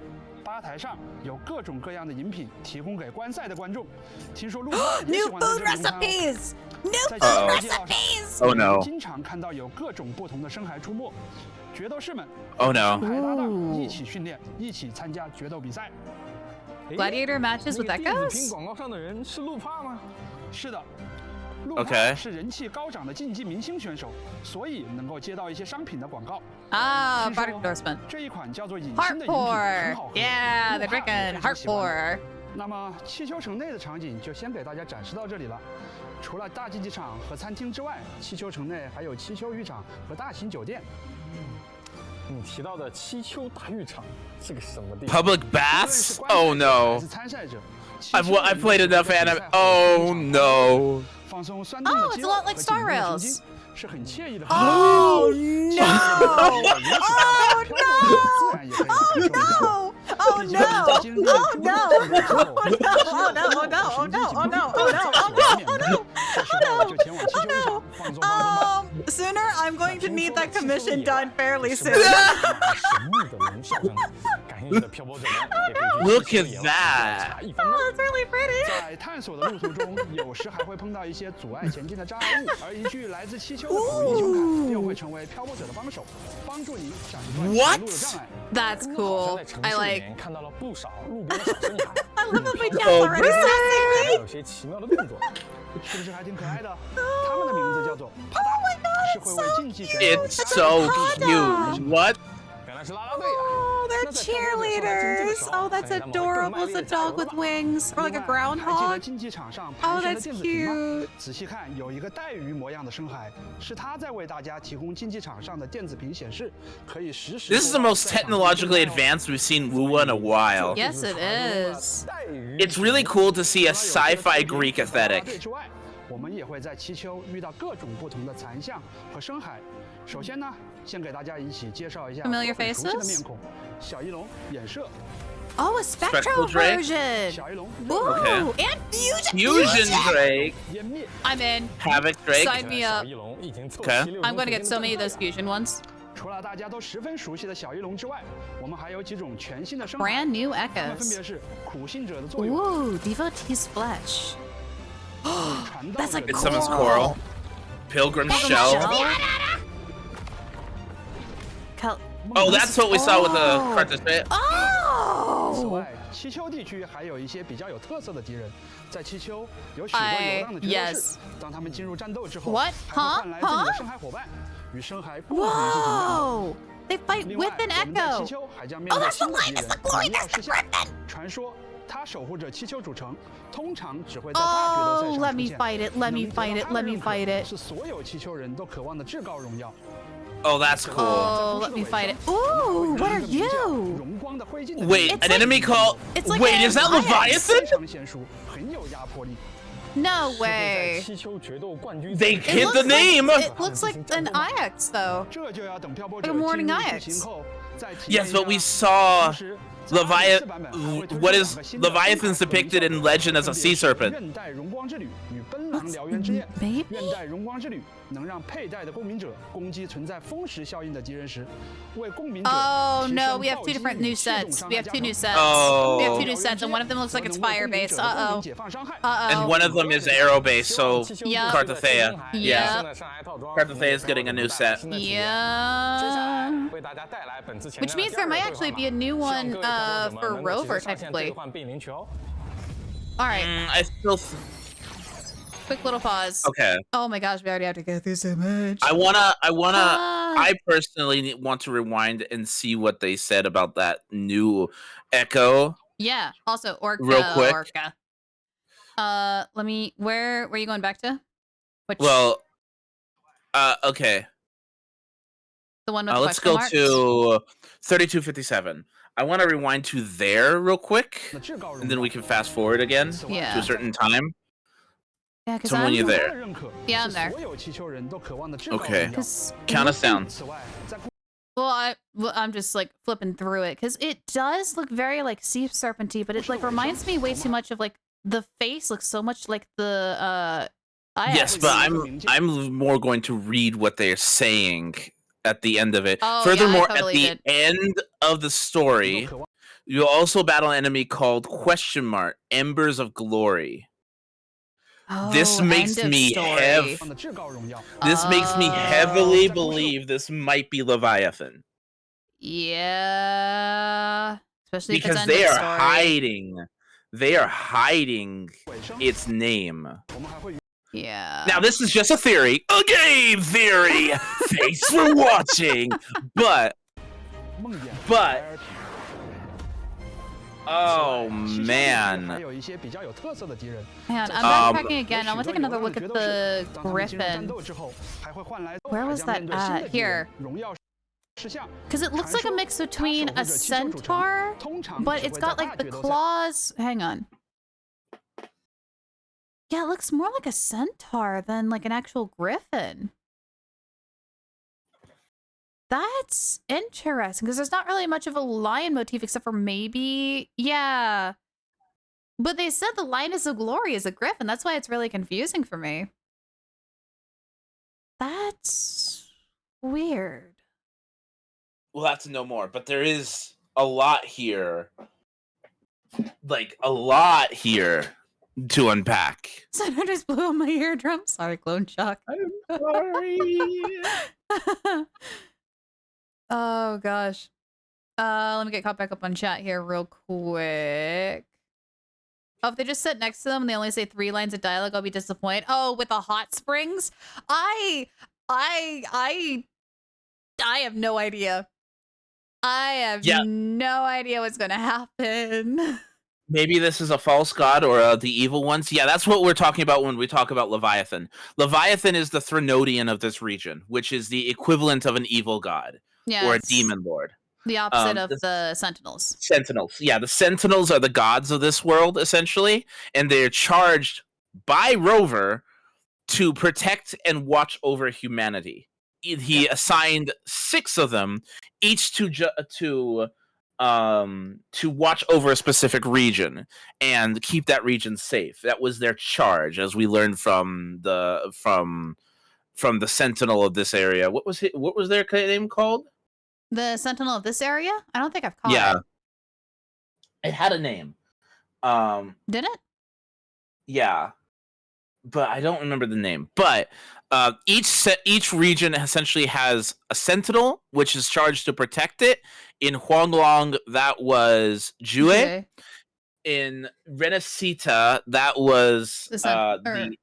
Speaker 7: 吧台上有各种各样的饮品提供给观赛的观众。听说路跑也喜
Speaker 4: New
Speaker 7: 欢在
Speaker 4: food
Speaker 7: 这里用餐哦。
Speaker 4: recipes. New
Speaker 7: 在
Speaker 4: food
Speaker 7: 街道上
Speaker 4: recipes.
Speaker 5: Oh no.
Speaker 7: 经常看到有各种不同的生孩出没，决斗士们
Speaker 5: Oh no.
Speaker 7: 海搭档一起训练，一起参加决斗比赛。
Speaker 4: Gladiator matches with
Speaker 8: 那个电子屏
Speaker 4: echoes.
Speaker 8: 广告上的人是路帕吗？
Speaker 7: 是的，路帕
Speaker 5: OK
Speaker 7: 是人气高涨的竞技明星选手，所以能够接到一些商品的广告。
Speaker 4: Ah,
Speaker 7: 听说
Speaker 4: product endorsement.
Speaker 7: 这一款叫做隐
Speaker 4: Heart
Speaker 7: 身的饮品很
Speaker 4: pour.
Speaker 7: 好喝
Speaker 4: Yeah,
Speaker 7: 路
Speaker 4: they're
Speaker 7: 帕也
Speaker 4: drinking
Speaker 7: 非常
Speaker 4: heart
Speaker 7: 喜欢
Speaker 4: pour.
Speaker 7: 那么气球城内的场景就先给大家展示到这里了。除了大竞技场和餐厅之外，气球城内还有气球浴场和大型酒店。
Speaker 8: 你提到的七丘大浴场是个什么地方？
Speaker 5: Public
Speaker 7: 无论
Speaker 5: baths?
Speaker 7: 是观
Speaker 5: Oh
Speaker 7: 赛者还
Speaker 5: no.
Speaker 7: 是参赛者，
Speaker 5: I've played enough anime. Oh no.
Speaker 7: 放松酸痛
Speaker 4: Oh,
Speaker 7: 的
Speaker 4: it's
Speaker 7: 肌
Speaker 4: a
Speaker 7: 肉
Speaker 4: lot
Speaker 7: 和
Speaker 4: like
Speaker 7: 紧
Speaker 4: Star
Speaker 7: 绷的神
Speaker 4: Rails.
Speaker 7: 经，是很惬意的。
Speaker 4: Oh no! Oh
Speaker 7: 自然也可以感受一下。
Speaker 4: Oh
Speaker 7: 毕竟在经历了
Speaker 4: Oh
Speaker 7: 诸
Speaker 4: no!
Speaker 7: 多的之后
Speaker 4: Oh no! Oh no! Oh no! Oh no! Oh no! Oh no!
Speaker 7: 这时候就前往气球浴场放松放松吧。
Speaker 4: Sooner, I'm going to need that commission done fairly soon.
Speaker 8: 神秘的龙啸声，感兴趣的漂泊者们也可以去
Speaker 5: Look
Speaker 8: 气球
Speaker 5: at
Speaker 8: 野外
Speaker 5: that
Speaker 8: 查一番喽。
Speaker 4: That's really pretty.
Speaker 7: 在探索的路途中，有时还会碰到一些阻碍前进的障碍物，而一具来自气球的苦力球杆又会成为漂泊者的帮手，帮助你闪断前路的障碍。
Speaker 4: That's
Speaker 8: 好像
Speaker 4: cool.
Speaker 8: 在城
Speaker 4: I
Speaker 8: 市里
Speaker 4: like.
Speaker 8: 面看到了不少路边的小生孩，
Speaker 4: I love that my
Speaker 8: 飘
Speaker 4: cat's
Speaker 8: 着
Speaker 4: already sassing me.
Speaker 8: 有些奇妙的动作。
Speaker 7: 是不是还挺可爱的？它们的名字叫做啪嗒，是会为竞技选手
Speaker 5: It's so cute. What?
Speaker 8: 原来是啦啦队呀！
Speaker 4: Oh, they're
Speaker 8: 那在漂泊者受到经济的
Speaker 4: cheerleaders.
Speaker 8: 时候
Speaker 4: Oh, that's
Speaker 8: 相信他们会更
Speaker 4: adorable.
Speaker 8: 卖
Speaker 4: It's
Speaker 8: 力
Speaker 4: a
Speaker 8: 地加油
Speaker 4: dog
Speaker 8: 了
Speaker 4: with
Speaker 8: 吧
Speaker 4: wings, or like a
Speaker 7: 另外还记得
Speaker 4: groundhog.
Speaker 7: 竞技场上
Speaker 4: Oh,
Speaker 7: 盘旋的
Speaker 4: that's
Speaker 7: 电子屏吗？
Speaker 4: cute.
Speaker 7: 仔细看，有一个带鱼模样的深海，是它在为大家提供竞技场上的电子屏显示，可以实时。
Speaker 5: This is the most technologically advanced we've seen Wuwa in a while.
Speaker 4: Yes, it is.
Speaker 5: It's really cool to see a sci-fi Greek
Speaker 7: 队
Speaker 5: aesthetic.
Speaker 7: 之外，我们也会在气球遇到各种不同的残像和深海。首先呢，先给大家一起介绍一下
Speaker 4: Familiar
Speaker 7: 很熟悉的
Speaker 4: faces?
Speaker 7: 面孔，小翼龙眼射，
Speaker 4: Oh, a Spectro
Speaker 5: Spectral Drake?
Speaker 4: version.
Speaker 7: 小翼龙
Speaker 4: Ooh,
Speaker 5: Okay.
Speaker 4: and Fusion.
Speaker 5: Fusion Drake,
Speaker 7: 湮灭。
Speaker 4: I'm in.
Speaker 5: Havoc Drake.
Speaker 4: Sign me
Speaker 8: 小
Speaker 4: up.
Speaker 8: 翼龙已经凑
Speaker 5: Okay.
Speaker 8: 齐6
Speaker 4: I'm going to get so many of those fusion ones.
Speaker 7: 除了大家都十分熟悉的小翼龙之外，我们还有几种全新的深海，
Speaker 4: Brand new
Speaker 7: 它们分
Speaker 4: echoes.
Speaker 7: 别是苦信者的作用，
Speaker 4: Ooh, devotee's flesh.
Speaker 7: 传道
Speaker 4: That's
Speaker 7: 者
Speaker 4: a
Speaker 7: 的
Speaker 5: It's
Speaker 7: 作用
Speaker 5: someone's coral. Pilgrim Shell. Oh, that's what we saw with the
Speaker 4: Oh.
Speaker 5: Cartus, right?
Speaker 7: 此
Speaker 4: Oh.
Speaker 7: 外，七丘地区还有一些比较有特色的敌人，在七丘有许多游荡的角斗士，当他们进入战斗之后，
Speaker 4: What?
Speaker 7: 还会换来自己
Speaker 4: Huh?
Speaker 7: 的深海伙伴，与深海共同进行战斗。
Speaker 4: Whoa. They fight
Speaker 7: 另外，
Speaker 4: with an
Speaker 7: 我们在七
Speaker 4: echo.
Speaker 7: 丘还将面
Speaker 4: Oh,
Speaker 7: 对
Speaker 4: that's the
Speaker 7: 新的
Speaker 4: line.
Speaker 7: 敌
Speaker 4: That's
Speaker 7: 人
Speaker 4: the glory.
Speaker 7: 荣耀
Speaker 4: That's
Speaker 7: 石
Speaker 4: the
Speaker 7: 像。
Speaker 4: griffin.
Speaker 7: 传说他守护着七丘主城，通常只会在大决斗赛
Speaker 4: Oh,
Speaker 7: 上
Speaker 4: let
Speaker 7: 出
Speaker 4: me
Speaker 7: 现。
Speaker 4: fight it. Let me
Speaker 7: 能得到
Speaker 4: fight it.
Speaker 7: 他的
Speaker 4: Let me
Speaker 7: 认可
Speaker 4: fight it.
Speaker 7: 是所有七丘人都渴望的至高荣耀。
Speaker 5: Oh, that's cool.
Speaker 4: Oh, let me fight it. Ooh, what are you?
Speaker 7: 荣光的灰烬的
Speaker 5: Wait,
Speaker 4: It's
Speaker 5: an
Speaker 4: like-
Speaker 5: enemy called.
Speaker 4: it's like
Speaker 5: Wait,
Speaker 4: an
Speaker 5: is that
Speaker 4: Ajax.
Speaker 5: Leviathan?
Speaker 7: 非常娴熟，很有压迫力。
Speaker 4: No
Speaker 8: 是会在
Speaker 4: way.
Speaker 8: 气球决斗冠军
Speaker 5: They
Speaker 8: 赛
Speaker 5: hit the name.
Speaker 4: It looks like an Ajax, though.
Speaker 7: 这就要等漂泊者
Speaker 4: Like a
Speaker 7: 进
Speaker 4: morning
Speaker 7: 入
Speaker 4: Ajax.
Speaker 7: 剧情后再体验
Speaker 5: Yes,
Speaker 7: 一
Speaker 5: but we
Speaker 7: 下。
Speaker 5: saw
Speaker 7: 同时在24版本还会推出
Speaker 5: what
Speaker 7: 两
Speaker 5: is
Speaker 7: 个新的
Speaker 5: Leviathan's depicted in legend as a sea
Speaker 7: 分别是
Speaker 5: serpent.
Speaker 7: 愿带荣光之旅与奔狼燎原之焰。
Speaker 4: Maybe?
Speaker 7: 愿带荣光之旅能让佩戴的共鸣者攻击存在风蚀效应的敌人时，为共鸣者
Speaker 4: Oh
Speaker 7: 提
Speaker 4: no,
Speaker 7: 升
Speaker 4: we have
Speaker 7: 暴
Speaker 4: two
Speaker 7: 击
Speaker 4: different
Speaker 7: 与
Speaker 4: new
Speaker 7: 血动
Speaker 4: sets.
Speaker 7: 伤
Speaker 4: We
Speaker 7: 害
Speaker 4: have
Speaker 7: 加
Speaker 4: two
Speaker 7: 成
Speaker 4: new sets.
Speaker 5: Oh.
Speaker 4: We have two new sets, and one of them looks like it's fire based. Uh oh.
Speaker 7: 解放伤害。
Speaker 5: And
Speaker 4: Uh
Speaker 5: one of them is arrow based, so
Speaker 4: Yeah.
Speaker 5: Carthethea.
Speaker 4: Yeah.
Speaker 5: Carthethea is getting a new set.
Speaker 4: Yeah.
Speaker 8: 为大家带来本次前
Speaker 4: Which means there might actually be a new one for Rover, technically. All right,
Speaker 5: I still.
Speaker 4: quick little pause.
Speaker 5: Okay.
Speaker 4: Oh my gosh, we already have to get this image.
Speaker 5: I wanna.
Speaker 4: Ah.
Speaker 5: I personally want to rewind and see what they said about that new Echo.
Speaker 4: Yeah. Also, Orca.
Speaker 5: Real quick.
Speaker 4: Orca. Let me. Where are you going back to? Which,
Speaker 5: Well. Okay.
Speaker 4: the one with the
Speaker 5: Let's
Speaker 4: question
Speaker 5: go
Speaker 4: marks?
Speaker 5: to 3257. I want to rewind to there real quick,
Speaker 7: 那至高荣
Speaker 5: and then
Speaker 7: 耀
Speaker 5: we can fast forward again
Speaker 4: Yeah.
Speaker 5: to a certain time.
Speaker 4: Yeah, because
Speaker 5: So when
Speaker 4: I'm.
Speaker 5: you
Speaker 7: 他
Speaker 5: there.
Speaker 7: 的认可
Speaker 4: Yeah, I'm
Speaker 7: 是
Speaker 4: there.
Speaker 7: 所有气球人都渴望的至高荣
Speaker 5: Okay.
Speaker 7: 耀。
Speaker 4: Because
Speaker 5: Count us down.
Speaker 7: 此外，在
Speaker 4: I'm just like flipping through it because it does look very like sea serpenty, but it like reminds me way too much of like the face looks so much like the Ajax.
Speaker 5: Yes, but I'm more going to read what they're saying at the end of it.
Speaker 4: Oh, yeah, I
Speaker 5: Furthermore,
Speaker 4: totally
Speaker 5: at the
Speaker 4: did.
Speaker 5: end of the
Speaker 7: 都
Speaker 5: story,
Speaker 7: 渴望
Speaker 5: you'll also battle an enemy called question mark Embers of Glory. This
Speaker 4: Oh,
Speaker 5: makes
Speaker 4: end of
Speaker 5: me
Speaker 4: story.
Speaker 7: 的至高荣耀。
Speaker 5: This makes me heavily
Speaker 7: Oh.
Speaker 5: believe this might be Leviathan
Speaker 4: Yeah, especially if it's
Speaker 5: because
Speaker 4: end
Speaker 5: they
Speaker 4: of
Speaker 5: are
Speaker 4: story.
Speaker 5: hiding. They are hiding
Speaker 7: 尾声，
Speaker 5: its name.
Speaker 7: 我们还会
Speaker 4: Yeah.
Speaker 5: Now, this is just a theory. A game theory. Thanks for watching. But
Speaker 7: 梦魇
Speaker 5: But-
Speaker 7: 海尔体
Speaker 5: oh
Speaker 7: 西丘地区还
Speaker 5: man.
Speaker 7: 有一些比较有特色的敌人。
Speaker 4: Hang on, I'm
Speaker 5: Um,
Speaker 4: backtracking again. I want to take another look at the
Speaker 7: 当他们进入战
Speaker 4: griffin
Speaker 7: 斗之后，还会换来
Speaker 4: Where was
Speaker 7: 还将面对
Speaker 4: that
Speaker 7: 新
Speaker 4: at?
Speaker 7: 的敌人
Speaker 4: Here.
Speaker 7: 荣耀事项。
Speaker 4: because it looks like a mix between a centaur,
Speaker 7: 通常
Speaker 4: but
Speaker 7: 只
Speaker 4: it's
Speaker 7: 会在
Speaker 4: got
Speaker 7: 大
Speaker 4: like the
Speaker 7: 决斗赛
Speaker 4: claws. Hang on. Yeah, it looks more like a centaur than like an actual griffin. That's interesting because there's not really much of a lion motif except for maybe, yeah. But they said the lioness of glory is a griffin. That's why it's really confusing for me. That's weird.
Speaker 5: We'll have to know more, but there is a lot here. Like a lot here to unpack.
Speaker 4: Senators blew on my eardrum. Sorry, Clone Shock.
Speaker 5: I'm sorry.
Speaker 4: Oh gosh. Let me get caught back up on chat here real quick. Oh, if they just sit next to them and they only say 3 lines of dialogue, I'll be disappointed. Oh, with the hot springs? I have no idea. I have no idea what's gonna happen.
Speaker 5: Maybe this is a false god or the evil ones. Yeah, that's what we're talking about when we talk about Leviathan. Leviathan is the Threnodian of this region, which is the equivalent of an evil god or a demon lord.
Speaker 4: The opposite of the Sentinels.
Speaker 5: Sentinels. Yeah, the Sentinels are the gods of this world, essentially, and they're charged by Rover to protect and watch over humanity. He assigned 6 of them, each to watch over a specific region and keep that region safe. That was their charge, as we learned from the Sentinel of this area. What was their name called?
Speaker 4: The Sentinel of this area? I don't think I've caught it.
Speaker 5: It had a name.
Speaker 4: Did it?
Speaker 5: Yeah. But I don't remember the name. But each region essentially has a sentinel, which is charged to protect it. In Huanglong, that was Jue.
Speaker 4: Okay.
Speaker 5: In Renacita, that was the.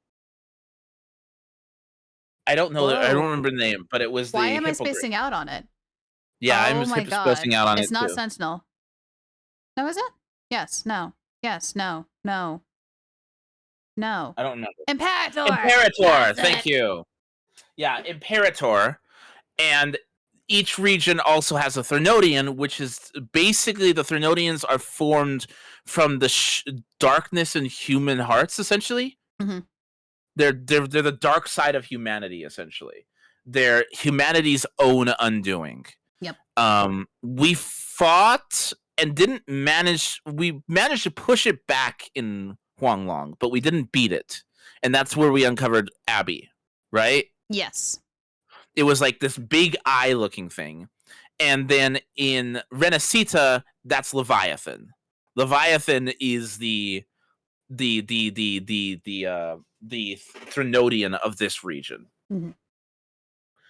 Speaker 5: I don't know. I don't remember the name, but it was the.
Speaker 4: Why am I spacing out on it?
Speaker 5: Yeah, I'm spacing out on it.
Speaker 4: It's not
Speaker 5: too.
Speaker 4: Sentinel. No, is it? Yes. No. Yes. No. No. No.
Speaker 5: I don't know.
Speaker 4: Imperator.
Speaker 5: Imperator. Thank you. Yeah, Imperator, and each region also has a Threnodian, which is basically the Threnodians are formed from the darkness in human hearts, essentially.
Speaker 4: Mm-hmm.
Speaker 5: They're the dark side of humanity, essentially. They're humanity's own undoing.
Speaker 4: Yep.
Speaker 5: We fought and didn't manage. We managed to push it back in Huanglong, but we didn't beat it, and that's where we uncovered Abby, right?
Speaker 4: Yes.
Speaker 5: It was like this big eye-looking thing, and then in Renacita, that's Leviathan. Leviathan is the Threnodian of this region.
Speaker 4: Mm-hmm.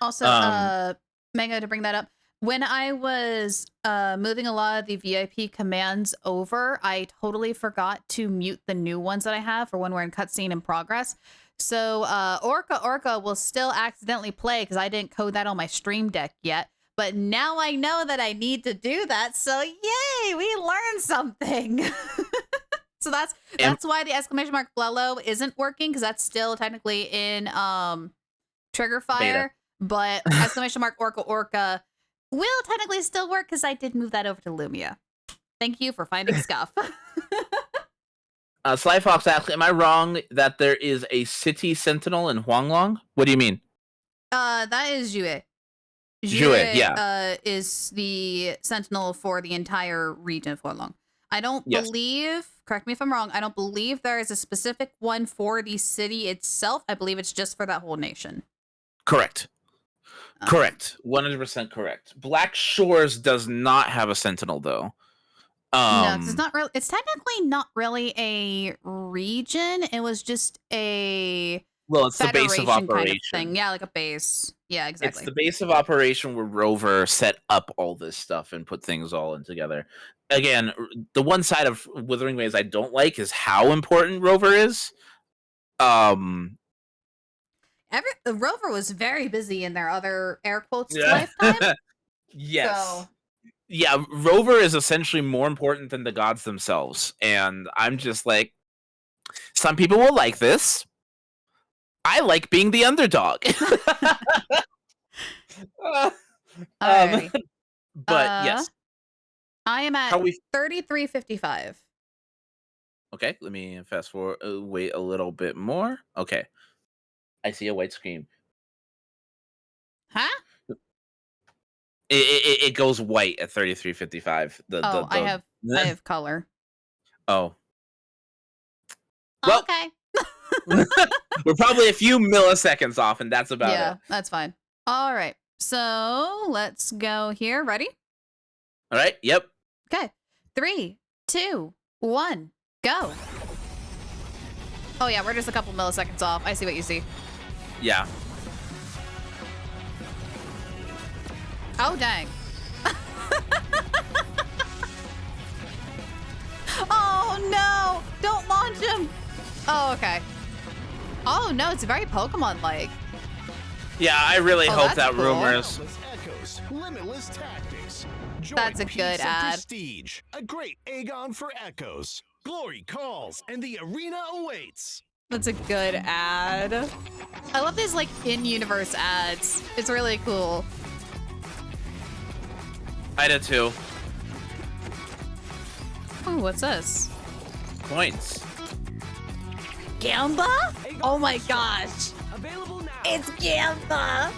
Speaker 4: Also, Mega, to bring that up, when I was moving a lot of the VIP commands over, I totally forgot to mute the new ones that I have for when we're in cutscene in progress. So Orca will still accidentally play because I didn't code that on my stream deck yet. But now I know that I need to do that. So yay, we learned something. So that's why the exclamation mark Blello isn't working, because that's still technically in trigger fire. Beta. But exclamation mark Orca will technically still work because I did move that over to Lumia. Thank you for finding scuff.
Speaker 5: Sly Fox asks, am I wrong that there is a city sentinel in Huanglong? What do you mean?
Speaker 4: That is Jue.
Speaker 5: Jue, yeah.
Speaker 4: Is the sentinel for the entire region of Huanglong. I don't believe, correct me if I'm wrong, I don't believe there is a specific one for the city itself. I believe it's just for that whole nation.
Speaker 5: Correct. Correct. 100% correct. Black Shores does not have a sentinel, though.
Speaker 4: No, it's not really. It's technically not really a region. It was just a
Speaker 5: it's the base of operation
Speaker 4: kind of thing. Yeah, like a base. Yeah, exactly.
Speaker 5: It's the base of operation where Rover set up all this stuff and put things all in together. Again, the one side of Wuthering Waves I don't like is how important Rover is.
Speaker 4: Rover was very busy in their other air quotes lifetime.
Speaker 5: Yes.
Speaker 4: So.
Speaker 5: Yeah, Rover is essentially more important than the gods themselves. And I'm just like, some people will like this. I like being the underdog. But yes.
Speaker 4: I am at 33.55.
Speaker 5: Okay, let me fast forward. Wait a little bit more. Okay. I see a white screen.
Speaker 4: Huh?
Speaker 5: It goes white at 33.55.
Speaker 4: I have color.
Speaker 5: Oh. Well,
Speaker 4: okay.
Speaker 5: We're probably a few milliseconds off, and that's about it.
Speaker 4: Yeah, that's fine. All right. So let's go here. Ready?
Speaker 5: All right. Yep.
Speaker 4: Okay. 3, 2, 1, go. Oh yeah, we're just a couple milliseconds off. I see what you see.
Speaker 5: Yeah.
Speaker 4: Oh dang. Oh no! Don't launch him! Oh, okay. Oh no, it's very Pokemon-like.
Speaker 5: Yeah, I really hope
Speaker 4: that's
Speaker 5: that
Speaker 4: cool.
Speaker 5: rumors.
Speaker 11: Echoes, limitless tactics.
Speaker 4: That's a good ad.
Speaker 11: Prestige, a great Aegon for Echoes. Glory calls, and the arena awaits.
Speaker 4: That's a good ad. I love these like in-universe ads. It's really cool.
Speaker 5: I did too.
Speaker 4: Oh, what's this?
Speaker 5: Points.
Speaker 4: Gamba? Oh my gosh.
Speaker 2: Available now.
Speaker 4: It's Gamba.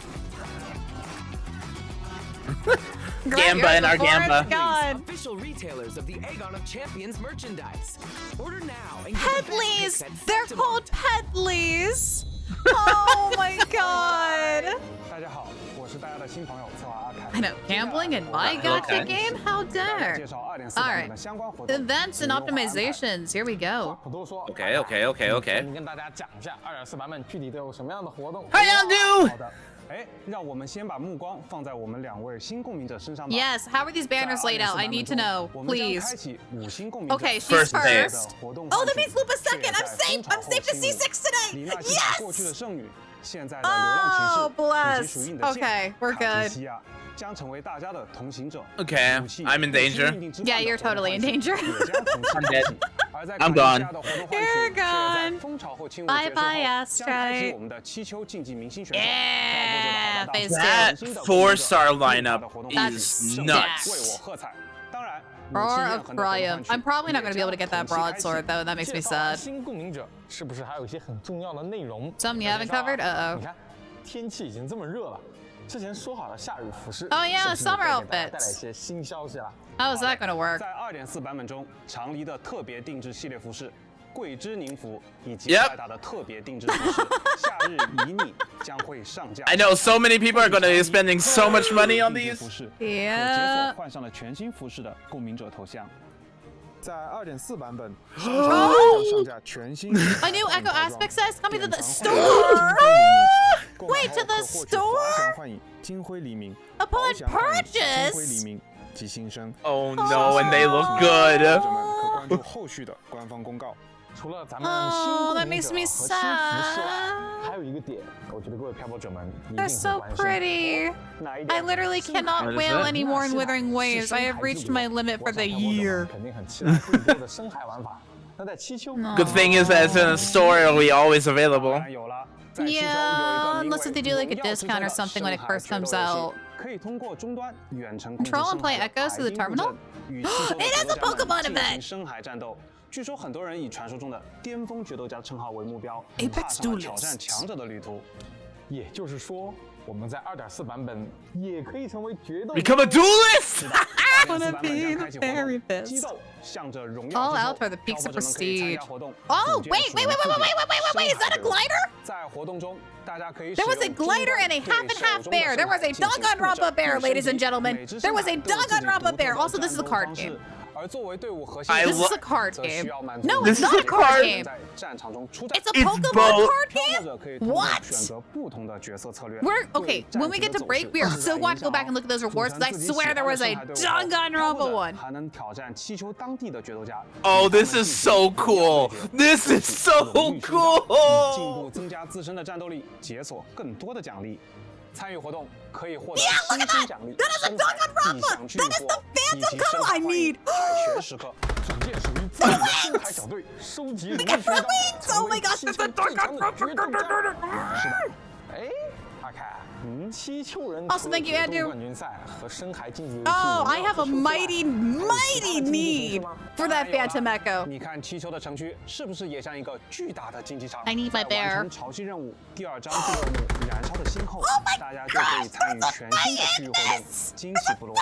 Speaker 5: Gamba and our Gamba.
Speaker 4: God.
Speaker 2: Official retailers of the Aegon of Champions merchandise. Order now and get the best
Speaker 4: Pedleys.
Speaker 2: picks at
Speaker 4: They're
Speaker 2: Festival.
Speaker 4: called Pedleys. Oh my god.
Speaker 7: 大家好，我是大家的新朋友策划阿凯。
Speaker 4: I know, gambling in my gacha game? How
Speaker 7: 给大家
Speaker 4: dare?
Speaker 7: 介绍2.4
Speaker 4: All
Speaker 7: 版
Speaker 4: right.
Speaker 7: 本的相关活动。
Speaker 4: Events and
Speaker 7: 优惠安排
Speaker 4: optimizations. Here we go.
Speaker 8: 不多说
Speaker 5: Okay, okay, okay, okay.
Speaker 8: 跟大家讲一下2.4版本具体都有什么样的活动。
Speaker 5: How y'all do?
Speaker 7: 好的，哎，让我们先把目光放在我们2位新共鸣者身上吧。
Speaker 4: Yes, how are these banners laid out? I need to know,
Speaker 7: 我们将
Speaker 4: please.
Speaker 7: 开启5星共鸣者
Speaker 4: Okay, she's
Speaker 5: First day.
Speaker 4: first. Oh, that means Lupa's second. I'm safe. I'm safe to C6
Speaker 7: 李
Speaker 4: today.
Speaker 7: 娜基把过去的
Speaker 4: Yes.
Speaker 7: 剩女，现在的流浪骑
Speaker 4: Oh,
Speaker 7: 士，以及
Speaker 4: bless.
Speaker 7: 属于你的
Speaker 4: Okay,
Speaker 7: 剑
Speaker 4: we're
Speaker 7: 卡
Speaker 4: good.
Speaker 7: 迪西亚将成为大家的同行者。
Speaker 5: Okay,
Speaker 7: 武器
Speaker 5: I'm in danger.
Speaker 7: 命定之
Speaker 4: Yeah,
Speaker 7: 范的
Speaker 4: you're
Speaker 7: 活动
Speaker 4: totally in
Speaker 7: 唤醒
Speaker 4: danger.
Speaker 7: 也将同期
Speaker 5: I'm
Speaker 7: 开
Speaker 5: dead.
Speaker 7: 启而在
Speaker 5: I'm
Speaker 7: 卡迪西
Speaker 5: gone.
Speaker 7: 亚的活动唤
Speaker 4: You're
Speaker 7: 醒，却在
Speaker 4: gone.
Speaker 7: 蜂巢后亲吻
Speaker 4: Bye
Speaker 7: 结束后
Speaker 4: bye,
Speaker 7: 将开启
Speaker 4: Astray.
Speaker 7: 我们的七秋竞技明星选手。
Speaker 4: Yeah,
Speaker 7: 挑拨者的
Speaker 4: phase
Speaker 5: 2
Speaker 7: 新的
Speaker 5: 4-star
Speaker 7: 共鸣者
Speaker 5: lineup
Speaker 7: 的活动唤醒
Speaker 5: is
Speaker 7: 胜利
Speaker 5: nuts.
Speaker 7: 为我喝彩。当然，
Speaker 4: Roar of Triumph. I'm probably not going to be able to get that broadsword, though. That makes me
Speaker 8: 介绍完
Speaker 4: sad.
Speaker 8: 新共鸣者是不是还有一些很重要的内容
Speaker 4: Some you
Speaker 8: 要
Speaker 4: haven't
Speaker 8: 介绍啊
Speaker 4: covered? Uh-oh.
Speaker 8: 你看，天气已经这么热了，之前说好的夏日服饰
Speaker 4: Oh, yeah,
Speaker 8: 是不是
Speaker 4: summer
Speaker 8: 该给大家
Speaker 4: outfits.
Speaker 8: 带来一些新消息了。
Speaker 4: How is that going to work?
Speaker 7: 在2.4版本中，长离的特别定制系列服饰。桂枝宁服以及
Speaker 5: Yep.
Speaker 7: 艾达的特别定制服饰，夏日以你将会上架。
Speaker 5: I know so many people are going to be spending so much money on
Speaker 7: 定制
Speaker 5: these.
Speaker 7: 服饰，可
Speaker 4: Yeah.
Speaker 7: 解锁换上了全新服饰的共鸣者头像。在2.4版本，商城
Speaker 4: Oh!
Speaker 7: 将上架全新
Speaker 4: A new Echo Aspect says coming to the
Speaker 7: 典藏
Speaker 4: store.
Speaker 7: 购
Speaker 4: Wait,
Speaker 7: 买
Speaker 4: to
Speaker 7: 后
Speaker 4: the
Speaker 7: 可获取
Speaker 4: store?
Speaker 7: 滑翔幻影、金辉黎明、
Speaker 4: Upon
Speaker 7: 翱翔幻影、金
Speaker 4: purchase?
Speaker 7: 辉黎明及新生。
Speaker 5: Oh no, and they look
Speaker 7: 读
Speaker 5: good.
Speaker 7: 者们可关注后续的官方公告。
Speaker 8: 除了咱们
Speaker 4: Oh,
Speaker 8: 新
Speaker 4: that
Speaker 8: 共鸣
Speaker 4: makes
Speaker 8: 者
Speaker 4: me
Speaker 8: 和新服饰外，
Speaker 4: sad.
Speaker 8: 还有一个点，我觉得各位漂泊者们一定
Speaker 4: They're
Speaker 8: 会
Speaker 4: so
Speaker 8: 关心。
Speaker 4: pretty.
Speaker 7: 哪一
Speaker 4: I
Speaker 7: 点？
Speaker 4: literally cannot
Speaker 5: What is
Speaker 4: wail
Speaker 5: it?
Speaker 4: anymore in Wuthering Waves. I have reached my limit for the year.
Speaker 8: 肯定很期待更多的深海玩法。那在七秋，
Speaker 5: Good thing is that it's in a store, it'll be always
Speaker 7: 当
Speaker 5: available.
Speaker 7: 然有了。在七秋有一
Speaker 4: Yeah,
Speaker 7: 个名
Speaker 4: unless
Speaker 7: 为
Speaker 4: if they do like a
Speaker 7: 荣耀之
Speaker 4: discount or
Speaker 7: 歌的
Speaker 4: something when it
Speaker 7: 深海
Speaker 4: first
Speaker 7: 决斗
Speaker 4: comes
Speaker 7: 游戏
Speaker 4: out.
Speaker 7: 可以通过终端远程控制
Speaker 4: Control and play
Speaker 7: 深海的
Speaker 4: Echoes to the
Speaker 7: 海滨布
Speaker 4: terminal?
Speaker 7: 阵与七秋的
Speaker 4: It is a
Speaker 7: 决斗家
Speaker 4: Pokemon
Speaker 7: 们进
Speaker 4: event.
Speaker 7: 行深海战斗。据说很多人以传说中的巅峰决斗家称号为目标，
Speaker 4: Apex
Speaker 7: 踏上了挑
Speaker 4: Duelist
Speaker 7: 战强者的旅途。
Speaker 8: 也就是说，我们在2.4版本也可以成为决斗。
Speaker 5: Become a duelist!
Speaker 4: Wanna
Speaker 7: 2.4版本
Speaker 4: be
Speaker 7: 将
Speaker 4: the
Speaker 7: 开启活
Speaker 4: fairy
Speaker 7: 动，
Speaker 4: fist.
Speaker 7: 激斗向着荣
Speaker 4: All
Speaker 7: 耀
Speaker 4: out for the peaks of
Speaker 7: 漂泊者们可以参加
Speaker 4: prestige.
Speaker 7: 活动
Speaker 4: Oh,
Speaker 7: 组建
Speaker 4: wait,
Speaker 7: 属于
Speaker 4: wait, wait,
Speaker 7: 自己
Speaker 4: wait, is that a
Speaker 7: 深海队伍
Speaker 4: glider?
Speaker 7: 在活动中，大家可以
Speaker 4: There was a glider and a half and half bear. There was a Danganronpa bear, ladies and gentlemen. There was a Danganronpa bear. Also, this is a card game.
Speaker 7: 而作为队伍核心
Speaker 5: I
Speaker 7: 的
Speaker 4: This is a card
Speaker 7: 则需
Speaker 4: game.
Speaker 7: 要满足
Speaker 4: No,
Speaker 5: This
Speaker 4: it's
Speaker 5: is
Speaker 4: not
Speaker 5: a
Speaker 4: a card
Speaker 5: card
Speaker 4: game.
Speaker 7: 在战场中出战
Speaker 4: It's a
Speaker 5: It's
Speaker 4: Pokemon
Speaker 5: both.
Speaker 4: card
Speaker 7: 漂
Speaker 4: game?
Speaker 7: 泊者可以通过
Speaker 4: What?
Speaker 7: 选择不同的角色策略。
Speaker 4: We're okay.
Speaker 7: 对
Speaker 4: When we
Speaker 7: 战
Speaker 4: get
Speaker 7: 局
Speaker 4: to
Speaker 7: 的
Speaker 4: break,
Speaker 7: 走
Speaker 4: we
Speaker 7: 势
Speaker 4: are
Speaker 7: 是
Speaker 4: so
Speaker 7: 在
Speaker 4: going
Speaker 7: 影
Speaker 4: to go back
Speaker 7: 响
Speaker 4: and look at those
Speaker 7: 组
Speaker 4: rewards
Speaker 7: 成
Speaker 4: because I
Speaker 7: 自己喜
Speaker 4: swear
Speaker 7: 欢
Speaker 4: there
Speaker 7: 的
Speaker 4: was
Speaker 7: 深
Speaker 4: a
Speaker 7: 海队伍后，漂泊
Speaker 4: Danganronpa
Speaker 7: 者
Speaker 4: one.
Speaker 7: 还能挑战七秋当地的决斗家。
Speaker 5: Oh, this is so cool. This is so
Speaker 7: 进
Speaker 5: cool.
Speaker 7: 步增加自身的战斗力，解锁更多的奖励。参与活动可以获得新鲜奖励，深海异想巨获，以及深海幻影海权时刻。
Speaker 8: 组建属于自己的深海小队，收集荣誉勋章，
Speaker 4: Oh my gosh,
Speaker 8: 成为七秋最强的决斗家。是的，哎，阿凯，七秋人
Speaker 4: Also, thank you,
Speaker 8: 决斗
Speaker 4: Andrew.
Speaker 8: 冠军赛和深海竞技游戏
Speaker 4: Oh, I
Speaker 8: 荣耀
Speaker 4: have a
Speaker 8: 之手之外
Speaker 4: mighty, mighty need for that Phantom Echo.
Speaker 7: 你看七秋的城区是不是也像一个巨大的竞技场？
Speaker 4: I need my
Speaker 7: 在
Speaker 4: bear.
Speaker 7: 完成潮汐任务第2章第2幕燃烧的星后，大家就可以参与全新的区域活动——惊喜部落。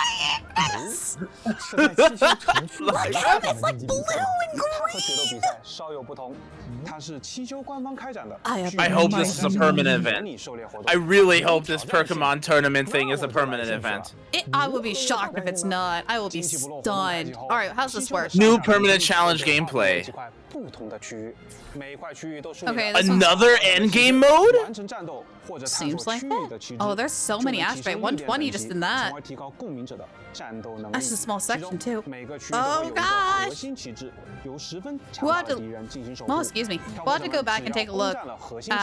Speaker 8: 是在七秋城区来开展的竞技比赛吗？
Speaker 7: 它和决斗比赛稍有不同，它是七秋官方开展的。
Speaker 4: I have
Speaker 5: ，I hope this is a permanent
Speaker 7: 模
Speaker 5: event.
Speaker 7: 拟狩猎活动。
Speaker 5: I really really hope this Pokemon tournament thing is a permanent event.
Speaker 4: I would be shocked if it's not. I will be stunned. All right, how's this work?
Speaker 5: New permanent challenge gameplay.
Speaker 7: 不同的区域，每一块区域都是
Speaker 4: Okay, this one's-
Speaker 5: Another endgame mode?
Speaker 7: 完成战斗或者探
Speaker 4: Seems
Speaker 7: 索
Speaker 4: like
Speaker 7: 区域
Speaker 4: that.
Speaker 7: 的旗帜
Speaker 4: Oh, there's so many
Speaker 7: 就能提
Speaker 4: aspects.
Speaker 7: 升历练
Speaker 4: 120
Speaker 7: 等
Speaker 4: just
Speaker 7: 级
Speaker 4: in that.
Speaker 7: 从而提高共鸣者的战斗能力。
Speaker 4: That's a small
Speaker 7: 其
Speaker 4: section
Speaker 7: 中
Speaker 4: too.
Speaker 7: 每个区域都会有一个
Speaker 4: gosh.
Speaker 7: 核心旗帜，由十分
Speaker 4: We'll
Speaker 7: 强大
Speaker 4: have
Speaker 7: 的
Speaker 4: to-
Speaker 7: 敌人进行守
Speaker 4: Oh,
Speaker 7: 护。
Speaker 4: excuse me.
Speaker 7: 挑
Speaker 4: We'll
Speaker 7: 拨
Speaker 4: have to
Speaker 7: 者
Speaker 4: go
Speaker 7: 们
Speaker 4: back
Speaker 7: 只
Speaker 4: and
Speaker 7: 要
Speaker 4: take a
Speaker 7: 攻
Speaker 4: look
Speaker 7: 占了核心旗帜，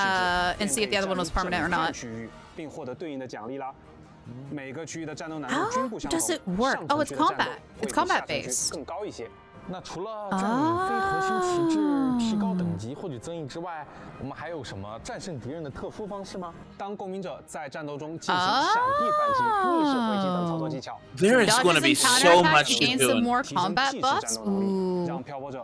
Speaker 4: and see if the other one was
Speaker 7: 便可以
Speaker 4: permanent or
Speaker 7: 占领整
Speaker 4: not.
Speaker 7: 片区域，并获得对应的奖励啦。每个区域的战斗难度
Speaker 4: How
Speaker 7: 均不相同。
Speaker 4: does it work?
Speaker 7: 上
Speaker 4: Oh,
Speaker 7: 层
Speaker 4: it's
Speaker 7: 区的战斗
Speaker 4: combat.
Speaker 7: 会
Speaker 4: It's
Speaker 7: 比
Speaker 4: combat
Speaker 7: 下层区
Speaker 4: based.
Speaker 7: 更高一些。
Speaker 8: 那除了占领非核心旗帜、提高等级、获取增益之外，我们还有什么战胜敌人的特殊方式吗？
Speaker 7: 当公民者在战斗中进行闪避反击、逆势回击等操作技巧。
Speaker 5: There is going to be so much to
Speaker 4: and some
Speaker 5: do.
Speaker 4: more combat buffs. Ooh.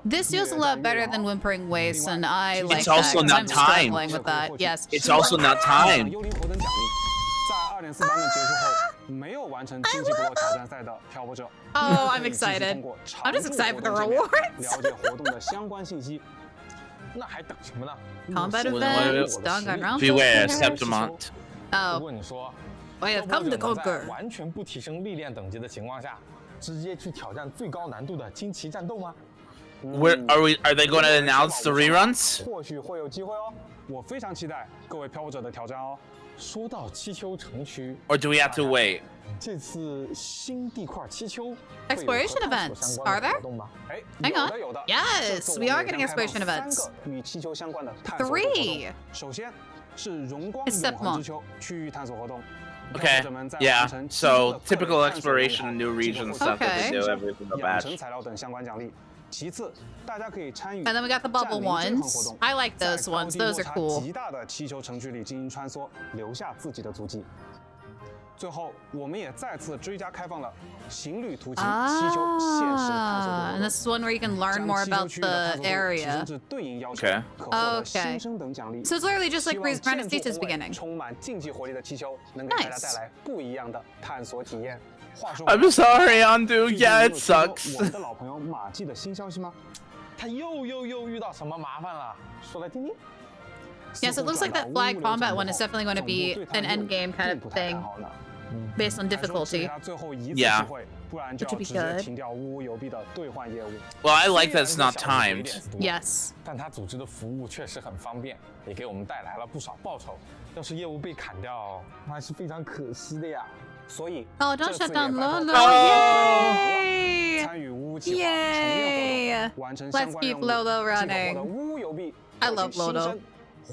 Speaker 4: This feels a lot better than Whimpering Wastes, and I like
Speaker 5: It's
Speaker 4: that.
Speaker 5: also
Speaker 4: 'cause
Speaker 5: not
Speaker 4: I'm
Speaker 5: timed.
Speaker 4: struggling with that. Yes.
Speaker 5: It's also not timed.
Speaker 7: 幽灵火等奖励，在2.4版本结束后，没有完成竞技部落挑战赛的漂泊者。
Speaker 4: Oh, I'm
Speaker 7: 可以继续
Speaker 4: excited.
Speaker 7: 通过
Speaker 4: I'm just
Speaker 7: 常驻
Speaker 4: excited for the
Speaker 7: 活动界面
Speaker 4: rewards.
Speaker 7: 了解活动的相关信息。
Speaker 8: 那还等什么呢？
Speaker 4: Combat
Speaker 5: What-
Speaker 4: events,
Speaker 5: what-
Speaker 4: Danganronpa.
Speaker 5: Beware, Septimont.
Speaker 8: 如
Speaker 4: Oh,
Speaker 8: 果你说
Speaker 4: I have
Speaker 8: 漂
Speaker 4: come
Speaker 8: 泊
Speaker 4: to
Speaker 8: 者们在
Speaker 4: conquer.
Speaker 8: 完全不提升历练等级的情况下，直接去挑战最高难度的惊奇战斗吗？
Speaker 5: Are they going to announce the reruns?
Speaker 7: 或许会有机会哦，我非常期待各位漂泊者的挑战哦。
Speaker 8: 说到七丘城区，
Speaker 5: Or do we have to wait?
Speaker 8: 这次新地块七丘
Speaker 4: Exploration events, are there?
Speaker 8: 活动吗？
Speaker 7: 哎，
Speaker 4: Hang
Speaker 7: 有
Speaker 4: on.
Speaker 7: 的有的。
Speaker 4: Yes,
Speaker 7: 这次
Speaker 4: we
Speaker 7: 我
Speaker 4: are
Speaker 7: 们
Speaker 4: getting
Speaker 7: 将开放
Speaker 4: exploration events.
Speaker 7: 3个与气球相关的探索活动。
Speaker 4: Three.
Speaker 7: 首先是荣光
Speaker 4: It's
Speaker 7: 永恒
Speaker 4: Septimont.
Speaker 7: 之丘区域探索活动。
Speaker 5: Okay,
Speaker 7: 漂泊者们在
Speaker 5: yeah.
Speaker 7: 完成
Speaker 5: So
Speaker 7: 七个
Speaker 5: typical
Speaker 7: 探索任务
Speaker 5: exploration,
Speaker 7: 后
Speaker 5: new
Speaker 7: 即可
Speaker 5: region
Speaker 7: 获
Speaker 5: stuff
Speaker 7: 得
Speaker 5: that they do
Speaker 7: 新
Speaker 5: every single
Speaker 7: 养
Speaker 5: batch.
Speaker 7: 成材料等相关奖励。其次，大家可以参与
Speaker 4: And then we got the
Speaker 7: 占
Speaker 4: bubble
Speaker 7: 领均衡
Speaker 4: ones.
Speaker 7: 活动
Speaker 4: I like
Speaker 7: 在
Speaker 4: those
Speaker 7: 高
Speaker 4: ones.
Speaker 7: 低
Speaker 4: Those
Speaker 7: 落
Speaker 4: are
Speaker 7: 差
Speaker 4: cool.
Speaker 7: 极大的气球城区里进行穿梭，留下自己的足迹。最后，我们也再次追加开放了行旅途经气球现实探索的
Speaker 4: Ah,
Speaker 7: 活
Speaker 4: and
Speaker 7: 动。
Speaker 4: this is one where you can learn more
Speaker 7: 将
Speaker 4: about
Speaker 7: 气球区域的
Speaker 4: the
Speaker 7: 探索中提
Speaker 4: area.
Speaker 7: 升至对应要求
Speaker 5: Okay.
Speaker 7: 可获得
Speaker 4: Okay.
Speaker 7: 新生等奖励。
Speaker 4: So it's literally just like
Speaker 7: 希望
Speaker 4: Brant
Speaker 7: 建筑
Speaker 4: State's
Speaker 7: 宏伟
Speaker 4: beginning.
Speaker 7: 充满竞技活力的气球，能给大家
Speaker 4: Nice.
Speaker 7: 带来不一样的探索体验。话说
Speaker 5: I'm sorry, Andu.
Speaker 7: 最近
Speaker 5: Yeah,
Speaker 7: 你
Speaker 5: it
Speaker 7: 有听说
Speaker 5: sucks.
Speaker 7: 我们的老朋友马季的新消息吗？
Speaker 8: 他又遇到什么麻烦了？说来听听。
Speaker 4: Yes, it looks like that flag combat one is definitely going to be an end game kind of thing based on difficulty.
Speaker 5: Yeah.
Speaker 4: Which would be good.
Speaker 5: Well, I like that it's not timed.
Speaker 4: Yes.
Speaker 8: 但他组织的服务确实很方便，也给我们带来了不少报酬。要是业务被砍掉，那还是非常可惜的呀。
Speaker 7: 所以
Speaker 4: Oh, don't
Speaker 7: 这
Speaker 4: shut
Speaker 7: 次
Speaker 4: down
Speaker 7: 也拜托
Speaker 4: Lolo.
Speaker 7: 大家
Speaker 4: Yay!
Speaker 7: 参与屋计划重面
Speaker 4: Yay!
Speaker 7: 活动，完成相
Speaker 4: Let's
Speaker 7: 关
Speaker 4: keep
Speaker 7: 任务，
Speaker 4: Lolo
Speaker 7: 即可获
Speaker 4: running.
Speaker 7: 得屋邮币，
Speaker 4: I
Speaker 7: 获
Speaker 4: love
Speaker 7: 取新
Speaker 4: Lolo.
Speaker 7: 生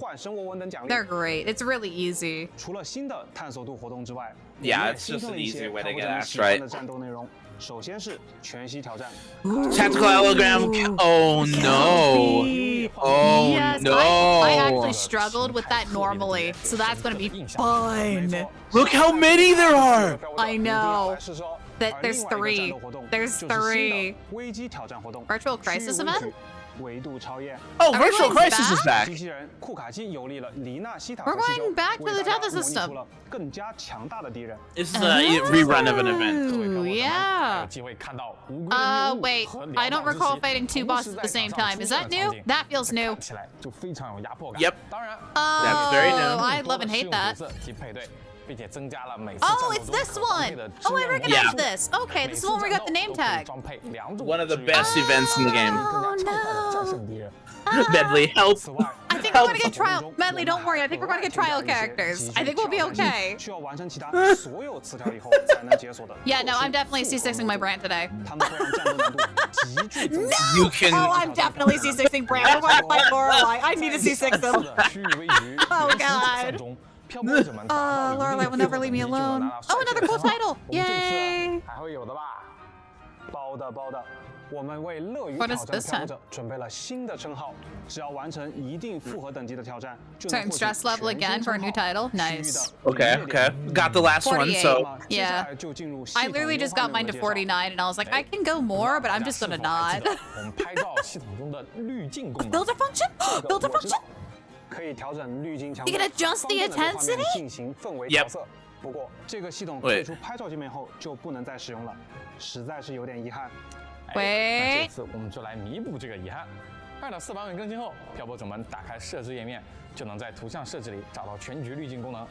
Speaker 7: 换生活文等奖励。
Speaker 4: They're great. It's really easy.
Speaker 7: 除了新的探索度活动之外，
Speaker 5: Yeah,
Speaker 7: 我们也
Speaker 5: it's
Speaker 7: 新
Speaker 5: just
Speaker 7: 增
Speaker 5: an
Speaker 7: 了一些
Speaker 5: easy way to
Speaker 7: 漂泊
Speaker 5: get
Speaker 7: 者们
Speaker 5: asked
Speaker 7: 喜欢
Speaker 5: right.
Speaker 7: 的战斗内容。首先是全息挑战，
Speaker 5: Tactical allogram. Oh no. Oh
Speaker 4: Yes,
Speaker 5: no.
Speaker 4: I actually struggled with that normally, so that's going to be fun.
Speaker 5: Look how many there are.
Speaker 4: I know.
Speaker 7: 是说
Speaker 4: That
Speaker 7: 而
Speaker 4: there's
Speaker 7: 另外一
Speaker 4: three.
Speaker 7: 个战斗活动
Speaker 4: There's
Speaker 7: 就是新的
Speaker 4: three.
Speaker 7: 危机挑战活动
Speaker 4: Virtual Crisis
Speaker 7: 区域
Speaker 4: event?
Speaker 7: 温区维度超验。
Speaker 5: Oh, Virtual
Speaker 4: Everyone's
Speaker 5: Crisis is back.
Speaker 7: 机器人库卡基游历了黎纳西塔
Speaker 4: We're
Speaker 7: 和气球，
Speaker 4: going back to
Speaker 7: 为
Speaker 4: the
Speaker 7: 大家
Speaker 4: Tether
Speaker 7: 模拟
Speaker 4: system.
Speaker 7: 出了更加强大的敌人。
Speaker 5: This is a rerun of an event.
Speaker 4: Ooh,
Speaker 8: 还有
Speaker 4: yeah.
Speaker 8: 机会看到无规的迷雾
Speaker 4: Wait.
Speaker 8: 和
Speaker 4: I don't
Speaker 8: 潦倒之
Speaker 4: recall
Speaker 8: 袭
Speaker 4: fighting two
Speaker 8: 同
Speaker 4: bosses
Speaker 8: 时
Speaker 4: at
Speaker 8: 在
Speaker 4: the same
Speaker 8: 场上
Speaker 4: time. Is
Speaker 8: 出现
Speaker 4: that
Speaker 8: 的
Speaker 4: new?
Speaker 8: 场景
Speaker 4: That feels
Speaker 8: 这
Speaker 4: new.
Speaker 8: 看起来就非常有压迫感。
Speaker 5: Yep.
Speaker 8: 当然
Speaker 5: That's very new.
Speaker 4: Oh, I love and hate that.
Speaker 8: 及配对，并且增加了每次
Speaker 4: Oh,
Speaker 8: 战
Speaker 4: it's
Speaker 8: 斗中
Speaker 4: this
Speaker 8: 可装配
Speaker 4: one.
Speaker 8: 的
Speaker 4: Oh, I
Speaker 8: 支援模
Speaker 4: recognize
Speaker 5: Yeah.
Speaker 4: this. Okay,
Speaker 8: 每
Speaker 4: this
Speaker 8: 次
Speaker 4: is one where we
Speaker 8: 战
Speaker 4: got the
Speaker 8: 斗
Speaker 4: name
Speaker 8: 都可以
Speaker 4: tag.
Speaker 8: 装配2种
Speaker 5: One of the
Speaker 8: 支援
Speaker 5: best events in the game.
Speaker 8: 更加畅快地战
Speaker 4: no.
Speaker 8: 胜敌人。
Speaker 5: Medley, help.
Speaker 7: 此外，
Speaker 4: I think
Speaker 7: 在
Speaker 4: we're gonna get
Speaker 7: 此活动
Speaker 4: trial.
Speaker 7: 中
Speaker 4: Medley, don't worry. I think we're gonna get trial
Speaker 7: 我们还
Speaker 4: characters.
Speaker 7: 添
Speaker 4: I
Speaker 7: 加
Speaker 4: think
Speaker 7: 一些
Speaker 4: we'll be
Speaker 7: 极具挑战
Speaker 4: okay.
Speaker 7: 性需要完成其他所有词条以后才能解锁的。
Speaker 4: Yeah, no, I'm definitely
Speaker 7: 复合
Speaker 4: C6ing my Brant today.
Speaker 7: 他们会让战斗难度急剧增加。
Speaker 5: You can.
Speaker 4: Oh, I'm definitely C6ing Brant. We're going to fight Lorelai. I need to C6 them.
Speaker 8: 区域位于
Speaker 4: Oh,
Speaker 8: 原始
Speaker 4: God.
Speaker 8: 打算中，漂泊者们达到一定
Speaker 4: Lorelai will never leave me
Speaker 8: 就能
Speaker 4: alone.
Speaker 8: 拿到
Speaker 4: Oh,
Speaker 8: 帅气
Speaker 4: another
Speaker 8: 的
Speaker 4: cool
Speaker 8: 称号
Speaker 4: title.
Speaker 8: 我们这次
Speaker 4: Yay.
Speaker 8: 还会有的吧？
Speaker 7: 包的包的，我们为乐于
Speaker 4: What
Speaker 7: 挑
Speaker 4: is
Speaker 7: 战的
Speaker 4: this
Speaker 7: 漂泊
Speaker 4: time?
Speaker 7: 者准备了新的称号，只要完成一定复合等级的挑战，就能
Speaker 4: Certain
Speaker 7: 获取
Speaker 4: stress level
Speaker 7: 全新
Speaker 4: again for a
Speaker 7: 称
Speaker 4: new
Speaker 7: 号
Speaker 4: title.
Speaker 7: 区域的
Speaker 4: Nice.
Speaker 5: Okay,
Speaker 7: 领域
Speaker 5: okay.
Speaker 7: 点
Speaker 5: Got the last one,
Speaker 4: 48.
Speaker 5: so
Speaker 7: 那么接下
Speaker 4: Yeah.
Speaker 7: 来就进入系
Speaker 4: I
Speaker 7: 统
Speaker 4: literally
Speaker 7: 优
Speaker 4: just
Speaker 7: 化
Speaker 4: got
Speaker 7: 内
Speaker 4: mine
Speaker 7: 容
Speaker 4: to
Speaker 7: 的介绍。
Speaker 4: 49, and I was like, I can go more, but I'm just gonna
Speaker 8: 大家是否还
Speaker 4: nod.
Speaker 8: 记得我们拍照系统中的滤镜功能
Speaker 4: Builder function?
Speaker 7: 这个
Speaker 4: Builder
Speaker 7: 我知道
Speaker 4: function?
Speaker 7: 可以调整滤镜强
Speaker 4: You
Speaker 7: 度，
Speaker 4: can adjust
Speaker 7: 方
Speaker 4: the
Speaker 7: 便地对画面
Speaker 4: intensity?
Speaker 7: 进行氛围
Speaker 5: Yep.
Speaker 7: 调色。不过这个系统退出拍照界面后就不能再使用了，实在是有点遗憾。
Speaker 8: 那这
Speaker 4: Wait.
Speaker 8: 次我们就来弥补这个遗憾。2.4版本更新后，漂泊者们打开设置页面，就能在图像设置里找到全局滤镜功能。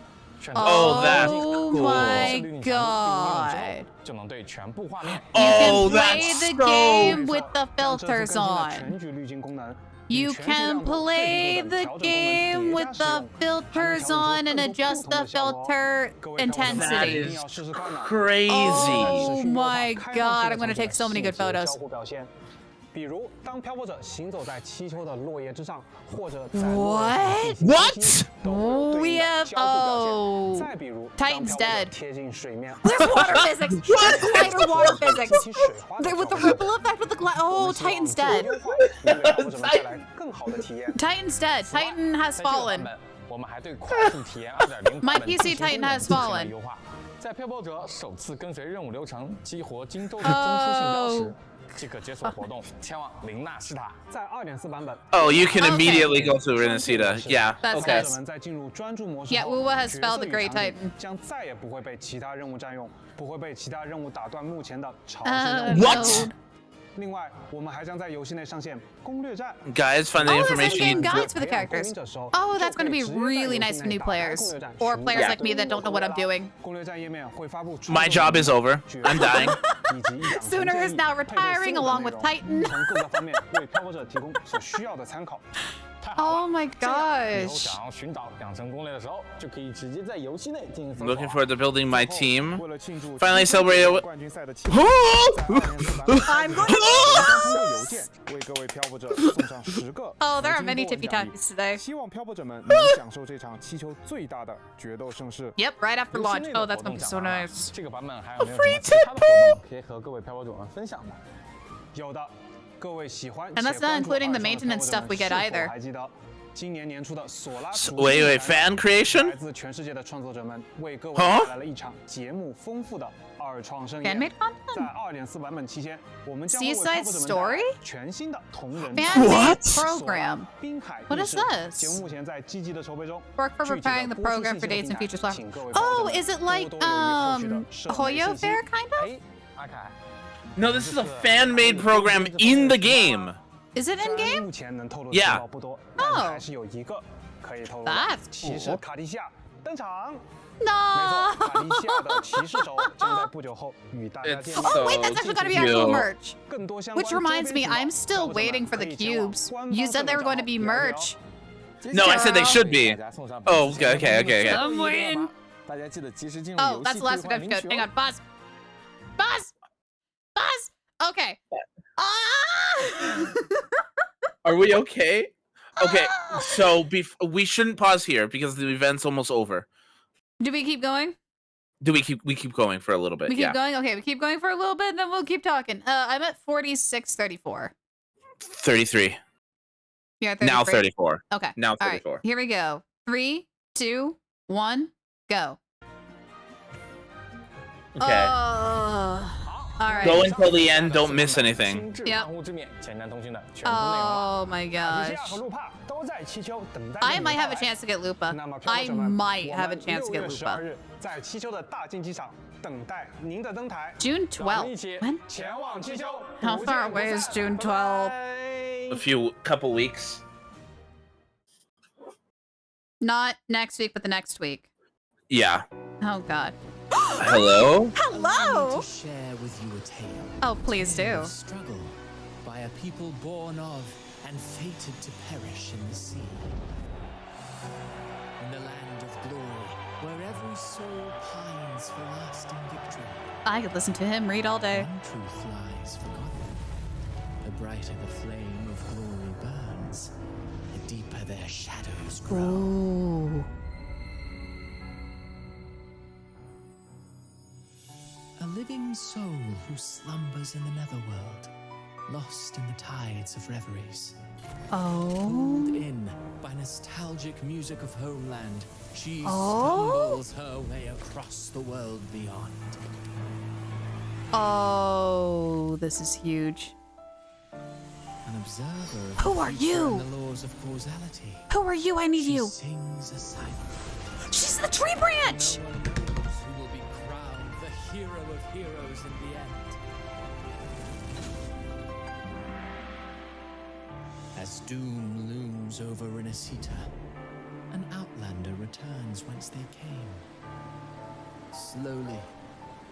Speaker 5: Oh, that's
Speaker 4: Oh
Speaker 5: cool.
Speaker 4: my god.
Speaker 8: 就能对全部画面。
Speaker 5: Oh,
Speaker 4: You can play
Speaker 5: that's
Speaker 4: the
Speaker 5: so
Speaker 4: game with the
Speaker 7: 让这
Speaker 4: filters
Speaker 7: 次更新的
Speaker 4: on.
Speaker 7: 全局滤镜功能
Speaker 4: You can play the game with the filters on and adjust the filter intensity.
Speaker 5: That is crazy.
Speaker 4: Oh my god, I'm gonna take so many good photos.
Speaker 7: 比如，当漂泊者行走在气球的落叶之上，或者在
Speaker 4: What? We have oh, Titan's dead.
Speaker 7: 贴近水面，
Speaker 4: There's water physics. There's glider water physics. There with the ripple effect with the glider. Oh, Titan's dead. Titan's dead. Titan has fallen.
Speaker 8: 我们还对快速体验 2.0
Speaker 4: My PC Titan has fallen.
Speaker 8: 优化。在漂泊者首次跟随任务流程激活荆州的中枢信标时，即可解锁活动，前往林纳斯塔。
Speaker 7: 在 2.4 版本
Speaker 5: Oh, you can immediately go to Renacida. Yeah.
Speaker 4: That's
Speaker 5: Okay.
Speaker 4: nice.
Speaker 7: 在进入专注模式
Speaker 4: Yeah,
Speaker 7: 后
Speaker 4: Wuwa has
Speaker 7: 角
Speaker 4: spelled
Speaker 7: 色
Speaker 4: the
Speaker 7: 与
Speaker 4: Great
Speaker 7: 场景
Speaker 4: Titan.
Speaker 7: 将再也不会被其他任务占用，不会被其他任务打断目前的朝
Speaker 5: What?
Speaker 7: 另外，我们还将在游戏内上线攻略站。
Speaker 5: Guys, find the
Speaker 4: Oh, there's
Speaker 5: information you
Speaker 4: in-game
Speaker 5: need.
Speaker 4: guides for the characters. Oh, that's going to be really nice for new players or players
Speaker 5: Yeah.
Speaker 4: like me that don't know what I'm doing.
Speaker 7: 攻略站页面会发布
Speaker 5: My job is over. I'm dying.
Speaker 4: Sooner is now retiring along with Titan.
Speaker 7: 从各个方面为漂泊者提供所需要的参考。
Speaker 4: Oh my
Speaker 8: 以后
Speaker 4: gosh.
Speaker 8: 想要寻找养成攻略的时候，就可以直接在游戏内进行搜索。
Speaker 5: Looking forward to building my team.
Speaker 7: 为了庆祝
Speaker 5: Finally celebrated.
Speaker 7: 冠军赛的期
Speaker 4: I'm going
Speaker 7: 通过邮件为各位漂泊者送上10个
Speaker 4: Oh, there are
Speaker 7: 合
Speaker 4: many
Speaker 7: 金
Speaker 4: tippy
Speaker 7: 奖励
Speaker 4: tappies today.
Speaker 7: 希望漂泊者们能享受这场气球最大的决斗盛世。
Speaker 4: Yep, right after
Speaker 8: 游戏
Speaker 4: launch.
Speaker 8: 内的
Speaker 4: Oh, that's
Speaker 8: 活
Speaker 4: going
Speaker 8: 动
Speaker 4: to be
Speaker 8: 讲
Speaker 4: so
Speaker 8: 完了
Speaker 4: nice.
Speaker 8: 这个版本还有没有什么其他的活动可以和各位漂泊者们分享的？
Speaker 7: 有的，各位喜欢
Speaker 4: And that's not including the maintenance stuff we get either.
Speaker 7: 还记得今年年初的索拉
Speaker 5: Wait, fan creation?
Speaker 7: 来自全世界的创作者们为各位
Speaker 5: Huh?
Speaker 7: 带来了一场节目丰富的二创盛宴。
Speaker 4: Fan-made content?
Speaker 7: 在 2.4 版本期间，我们将会为
Speaker 4: Seaside
Speaker 7: 漂泊者们
Speaker 4: Story?
Speaker 7: 带来全新的同人
Speaker 4: Fan-made
Speaker 5: What?
Speaker 4: program.
Speaker 7: 滨海
Speaker 4: What
Speaker 7: 意
Speaker 4: is
Speaker 7: 识
Speaker 4: this?
Speaker 7: 节目目前在积极的筹备中。
Speaker 4: Work for
Speaker 7: 具体的
Speaker 4: preparing the
Speaker 7: 播出
Speaker 4: program
Speaker 7: 信
Speaker 4: for
Speaker 7: 息的
Speaker 4: dates and
Speaker 7: 平台
Speaker 4: features.
Speaker 7: 请各位漂泊
Speaker 4: Oh,
Speaker 7: 者们
Speaker 4: is it like
Speaker 7: 多多留意后续的社媒
Speaker 4: Hoyo
Speaker 7: 信息
Speaker 4: Fair kind of?
Speaker 8: 哎，阿凯，
Speaker 5: No, this is a fan-made program in the game.
Speaker 4: Is it in
Speaker 7: 虽然
Speaker 4: game?
Speaker 7: 目前能透露的
Speaker 5: Yeah.
Speaker 7: 情报不多，但还是有一个可以透露的。
Speaker 4: That's
Speaker 7: 骑士
Speaker 4: cool.
Speaker 7: 卡地西亚登场。
Speaker 4: No.
Speaker 7: 没错，卡地西亚的骑士手将在不久后与大家
Speaker 5: It's
Speaker 7: 见
Speaker 5: so
Speaker 7: 面。
Speaker 4: Oh wait, that's actually going to be actual
Speaker 5: cute.
Speaker 4: merch.
Speaker 7: 更多相关
Speaker 4: Which reminds
Speaker 7: 周
Speaker 4: me,
Speaker 7: 边情报
Speaker 4: I'm still
Speaker 7: 漂泊者们
Speaker 4: waiting for the
Speaker 7: 可以前往
Speaker 4: cubes.
Speaker 7: 官
Speaker 4: You
Speaker 7: 方
Speaker 4: said they were
Speaker 7: 社
Speaker 4: going to
Speaker 7: 媒
Speaker 4: be
Speaker 7: 账号聊一聊
Speaker 4: merch.
Speaker 5: No, I said they should be. Oh, okay, okay, okay, okay.
Speaker 4: I'm waiting.
Speaker 8: 大家记得及时进入
Speaker 4: Oh,
Speaker 8: 游
Speaker 4: that's
Speaker 8: 戏
Speaker 4: the last
Speaker 8: 兑
Speaker 4: one I
Speaker 8: 换
Speaker 4: have
Speaker 8: 领
Speaker 4: to
Speaker 8: 取
Speaker 4: go. Hang
Speaker 8: 哦
Speaker 4: on, pause. Pause. Pause. Okay. Ah!
Speaker 5: Are we okay? Okay, so we shouldn't pause here because the event's almost over.
Speaker 4: Do we keep going?
Speaker 5: Do we keep going for a little bit?
Speaker 4: We keep
Speaker 5: Yeah.
Speaker 4: going? Okay, we keep going for a little bit, then we'll keep talking. I'm at 46:34.
Speaker 5: 33.
Speaker 4: You're at
Speaker 5: Now
Speaker 4: 33?
Speaker 5: 34.
Speaker 4: Okay.
Speaker 5: Now
Speaker 4: All right,
Speaker 5: 34.
Speaker 4: here we go. 3, 2, 1, go.
Speaker 5: Okay.
Speaker 4: All right.
Speaker 5: Go until the end. Don't miss anything.
Speaker 8: 心智
Speaker 4: Yep.
Speaker 8: 万物之冕前瞻通信的全部内容啊。
Speaker 4: Oh my
Speaker 7: 卡地西
Speaker 4: gosh.
Speaker 7: 亚和路帕都在祈求等待
Speaker 4: I
Speaker 7: 着你
Speaker 4: might
Speaker 7: 的
Speaker 4: have
Speaker 7: 到
Speaker 4: a
Speaker 7: 来
Speaker 4: chance to get Lupa.
Speaker 7: 那么漂泊
Speaker 4: I
Speaker 7: 者们
Speaker 4: might
Speaker 7: 我
Speaker 4: have a
Speaker 7: 们
Speaker 4: chance to
Speaker 7: 6
Speaker 4: get
Speaker 7: 月12
Speaker 4: Lupa.
Speaker 7: 日在祈求的大竞技场等待您的登台。
Speaker 4: June
Speaker 8: 让我们一
Speaker 4: 12th.
Speaker 8: 起
Speaker 4: When?
Speaker 7: 前往祈求，
Speaker 4: How
Speaker 7: 不
Speaker 4: far
Speaker 7: 见不
Speaker 4: away is
Speaker 7: 散
Speaker 4: June
Speaker 7: 拜
Speaker 4: 12th?
Speaker 7: 拜
Speaker 5: Couple weeks.
Speaker 4: Not next week, but the next week.
Speaker 5: Yeah.
Speaker 4: Oh god.
Speaker 5: Hello?
Speaker 4: Hello.
Speaker 6: To share with you a tale.
Speaker 4: Oh, please do.
Speaker 6: Of struggle by a people born of and fated to perish in the sea. In the land of glory, where every soul pines for lasting victory.
Speaker 4: I could listen to him read all day.
Speaker 6: One truth lies forgotten. The brighter the flame of glory burns, the deeper their shadows grow.
Speaker 4: Ooh.
Speaker 6: A living soul who slumbers in the netherworld, lost in the tides of reveries.
Speaker 4: Oh.
Speaker 6: Pulled in by nostalgic music of homeland, she
Speaker 4: Oh.
Speaker 6: stumbles her way across the world beyond.
Speaker 4: Oh, this is huge.
Speaker 6: An observer of
Speaker 4: Who
Speaker 6: the
Speaker 4: are
Speaker 6: future
Speaker 4: you?
Speaker 6: and the laws of causality.
Speaker 4: Who are you? I need
Speaker 6: She
Speaker 4: you.
Speaker 6: sings a silent.
Speaker 4: She's the tree branch.
Speaker 6: No one knows who will be crowned the hero of heroes in the end. As doom looms over Renacita, an outlander returns whence they came. Slowly,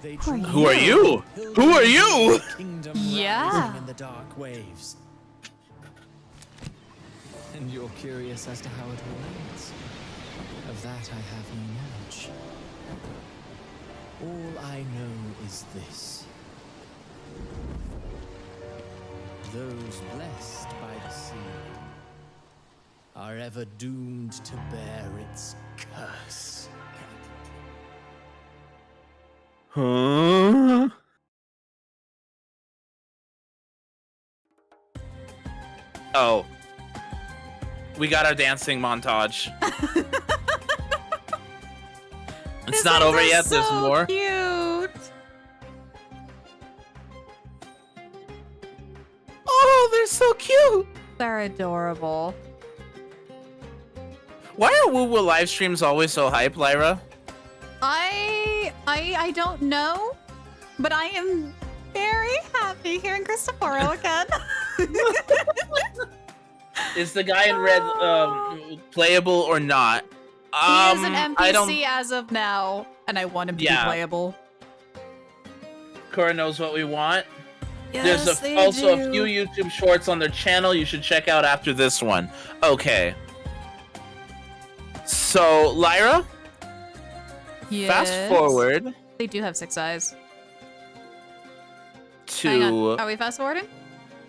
Speaker 6: they
Speaker 4: Who are
Speaker 6: draw
Speaker 5: Who are you? Who are you?
Speaker 6: Kingdom
Speaker 4: Yeah.
Speaker 6: rising in the dark waves. And you're curious as to how it all ends. Of that I have no knowledge. All I know is this. Those blessed by the sea are ever doomed to bear its curse.
Speaker 5: Huh? Oh. We got our dancing montage. It's not over yet. There's more.
Speaker 4: Cute.
Speaker 5: Oh, they're so cute.
Speaker 4: They're adorable.
Speaker 5: Why are Woo Woo live streams always so hype, Lyra?
Speaker 4: I don't know, but I am very happy hearing Cristoforo again.
Speaker 5: Is the guy in red playable or not?
Speaker 4: He is an
Speaker 5: I don't.
Speaker 4: NPC as of now, and I want him to be playable.
Speaker 5: Cora knows what we want.
Speaker 4: Yes,
Speaker 5: There's
Speaker 4: they
Speaker 5: also
Speaker 4: do.
Speaker 5: a few YouTube shorts on their channel you should check out after this one. Okay. So, Lyra, fast
Speaker 4: Yes.
Speaker 5: forward
Speaker 4: They do have 6 eyes.
Speaker 5: to
Speaker 4: Hang on. Are we fast forwarding?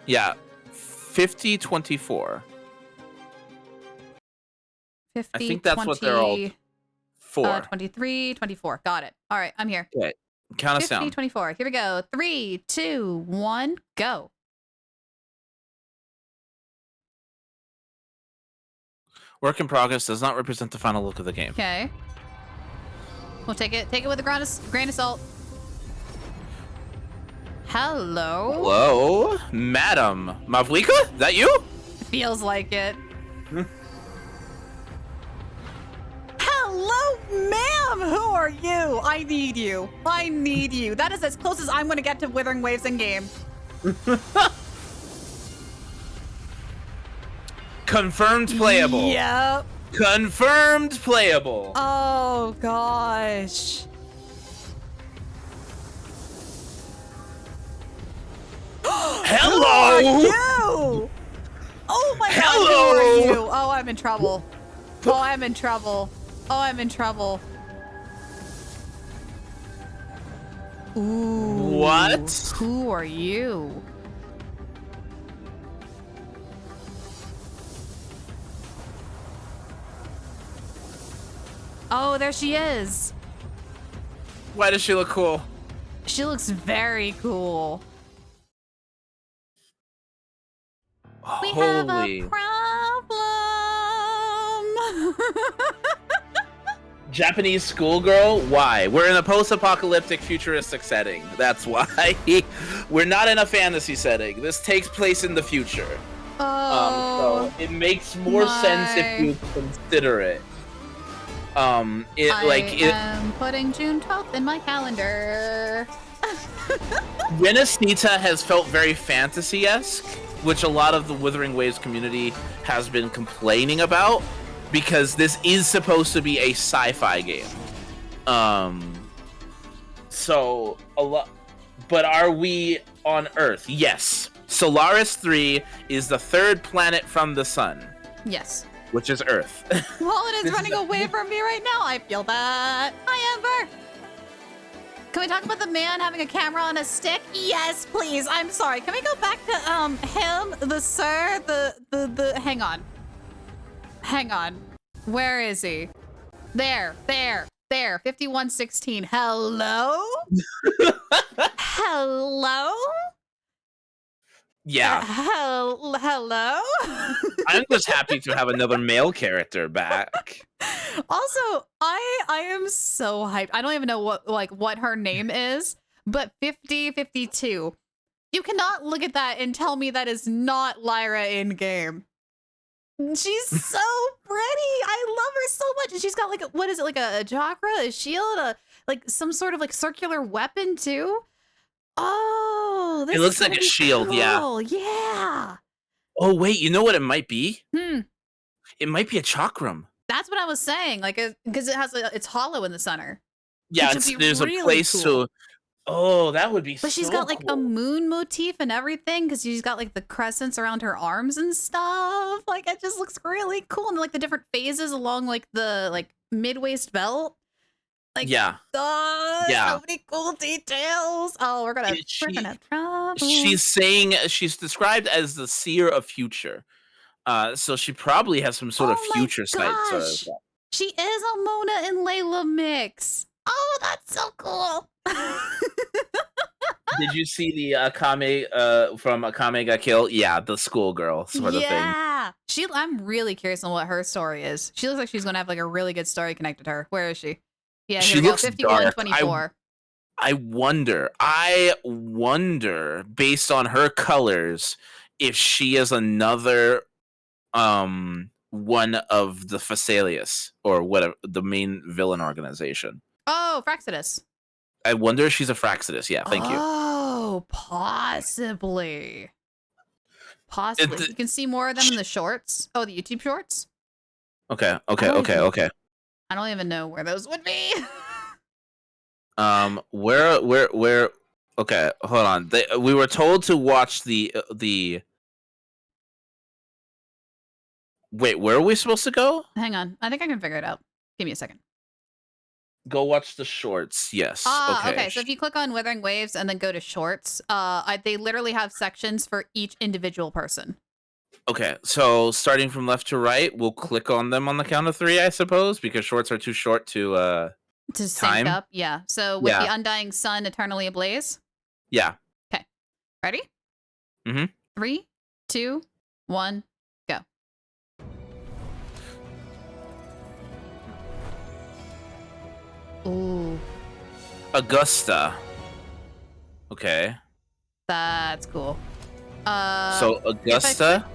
Speaker 5: yeah, 5024.
Speaker 4: 50,
Speaker 5: I think that's what they're all
Speaker 4: 20,
Speaker 5: for.
Speaker 4: 23, 24. Got it. All right, I'm here.
Speaker 5: Okay, count us
Speaker 4: 50,
Speaker 5: down.
Speaker 4: 24. Here we go. 3, 2, 1, go.
Speaker 5: Work in progress does not represent the final look of the game.
Speaker 4: Okay. We'll take it with a grain of salt. Hello.
Speaker 5: Hello, Madam Mavlika? Is that you?
Speaker 4: Feels like it. Hello, ma'am. Who are you? I need you. I need you. That is as close as I'm going to get to Withering Waves in game.
Speaker 5: Confirmed playable.
Speaker 4: Yep.
Speaker 5: Confirmed playable.
Speaker 4: Oh gosh.
Speaker 5: Hello.
Speaker 4: Who are you? Oh my
Speaker 5: Hello.
Speaker 4: god, who are you? Oh, I'm in trouble. Oh, I'm in trouble. Oh, I'm in trouble. Ooh.
Speaker 5: What?
Speaker 4: Who are you? Oh, there she is.
Speaker 5: Why does she look cool?
Speaker 4: She looks very cool. We have
Speaker 5: Holy.
Speaker 4: a problem.
Speaker 5: Japanese schoolgirl? Why? We're in a post-apocalyptic futuristic setting. That's why. We're not in a fantasy setting. This takes place in the future.
Speaker 4: Oh.
Speaker 5: So it makes more sense if you consider it.
Speaker 4: I am putting June 12th in my calendar.
Speaker 5: Renesita has felt very fantasy-esque, which a lot of the Wuthering Waves community has been complaining about, because this is supposed to be a sci-fi game. So a lot, but are we on Earth? Yes. Solaris 3 is the 3rd planet from the sun,
Speaker 4: Yes.
Speaker 5: which is Earth.
Speaker 4: Wallen is
Speaker 5: This
Speaker 4: running
Speaker 5: is-
Speaker 4: away from me right now. I feel that. Hi, Amber. Can we talk about the man having a camera on a stick? Yes, please. I'm sorry. Can we go back to him, the sir, the hang on. Hang on. Where is he? There. 5116. Hello? Hello?
Speaker 5: Yeah.
Speaker 4: Hello?
Speaker 5: I'm just happy to have another male character back.
Speaker 4: Also, I am so hyped. I don't even know what her name is, but 5052. You cannot look at that and tell me that is not Lyra in game. She's so pretty. I love her so much. And she's got like what is it, like a chakra, a shield, like some sort of like circular weapon too. Oh, this
Speaker 5: It looks
Speaker 4: is
Speaker 5: like
Speaker 4: gonna
Speaker 5: a
Speaker 4: be
Speaker 5: shield, yeah.
Speaker 4: cool. Yeah.
Speaker 5: Oh wait, you know what it might be?
Speaker 4: Hmm.
Speaker 5: It might be a chakram.
Speaker 4: That's what I was saying. Like, because it's hollow in the center.
Speaker 5: Yeah,
Speaker 4: Which would be
Speaker 5: there's
Speaker 4: really
Speaker 5: a place
Speaker 4: cool.
Speaker 5: to. Oh, that would be.
Speaker 4: But she's
Speaker 5: so
Speaker 4: got like a
Speaker 5: cool.
Speaker 4: moon motif and everything because she's got like the crescents around her arms and stuff. Like it just looks really cool. And like the different phases along like the mid waist belt. Like
Speaker 5: Yeah.
Speaker 4: so many cool details. Oh, we're gonna have trouble.
Speaker 5: She's described as the seer of future. So she probably has some sort of future sight.
Speaker 4: She is a Mona and Layla mix. Oh, that's so cool.
Speaker 5: Did you see the Akame from Akame Ga Kill? Yeah, the schoolgirl sort of thing.
Speaker 4: Yeah. I'm really curious on what her story is. She looks like she's gonna have like a really good story connected to her. Where is she? Yeah,
Speaker 5: she looks
Speaker 4: 5124.
Speaker 5: I wonder, based on her colors, if she is another one of the Phasaelius or whatever the main villain organization.
Speaker 4: Oh, Fraxidus.
Speaker 5: I wonder if she's a Fraxidus. Yeah, thank you.
Speaker 4: Oh, possibly. You can see more of them in the shorts. Oh, the YouTube shorts?
Speaker 5: Okay.
Speaker 4: I don't even know where those would be.
Speaker 5: Where? Okay, hold on. We were told to watch the. Wait, where are we supposed to go?
Speaker 4: Hang on, I think I can figure it out. Give me a second.
Speaker 5: Go watch the shorts. Yes.
Speaker 4: Okay. So if you click on Wuthering Waves and then go to shorts, they literally have sections for each individual person.
Speaker 5: Okay, so starting from left to right, we'll click on them on the count of 3, I suppose, because shorts are too short to
Speaker 4: sync up. Yeah. So with the Undying Sun eternally ablaze.
Speaker 5: Yeah.
Speaker 4: Okay. Ready?
Speaker 5: Mm-hmm.
Speaker 4: 3, 2, 1, go. Ooh.
Speaker 5: Augusta. Okay.
Speaker 4: That's cool.
Speaker 5: So Augusta.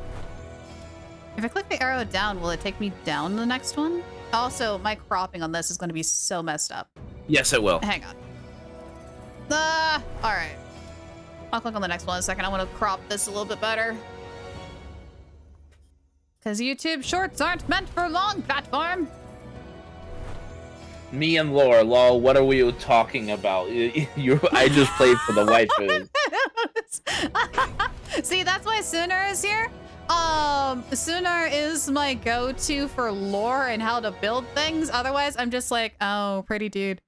Speaker 4: If I click the arrow down, will it take me down the next one? Also, my cropping on this is going to be so messed up.
Speaker 5: Yes, it will.
Speaker 4: Hang on. All right. I'll click on the next one in a second. I want to crop this a little bit better. Because YouTube shorts aren't meant for long platform.
Speaker 5: Me and Lore, lol, what are we talking about? I just played for the waifus.
Speaker 4: See, that's why Sooner is here. Sooner is my go-to for lore and how to build things. Otherwise, I'm just like, oh, pretty dude.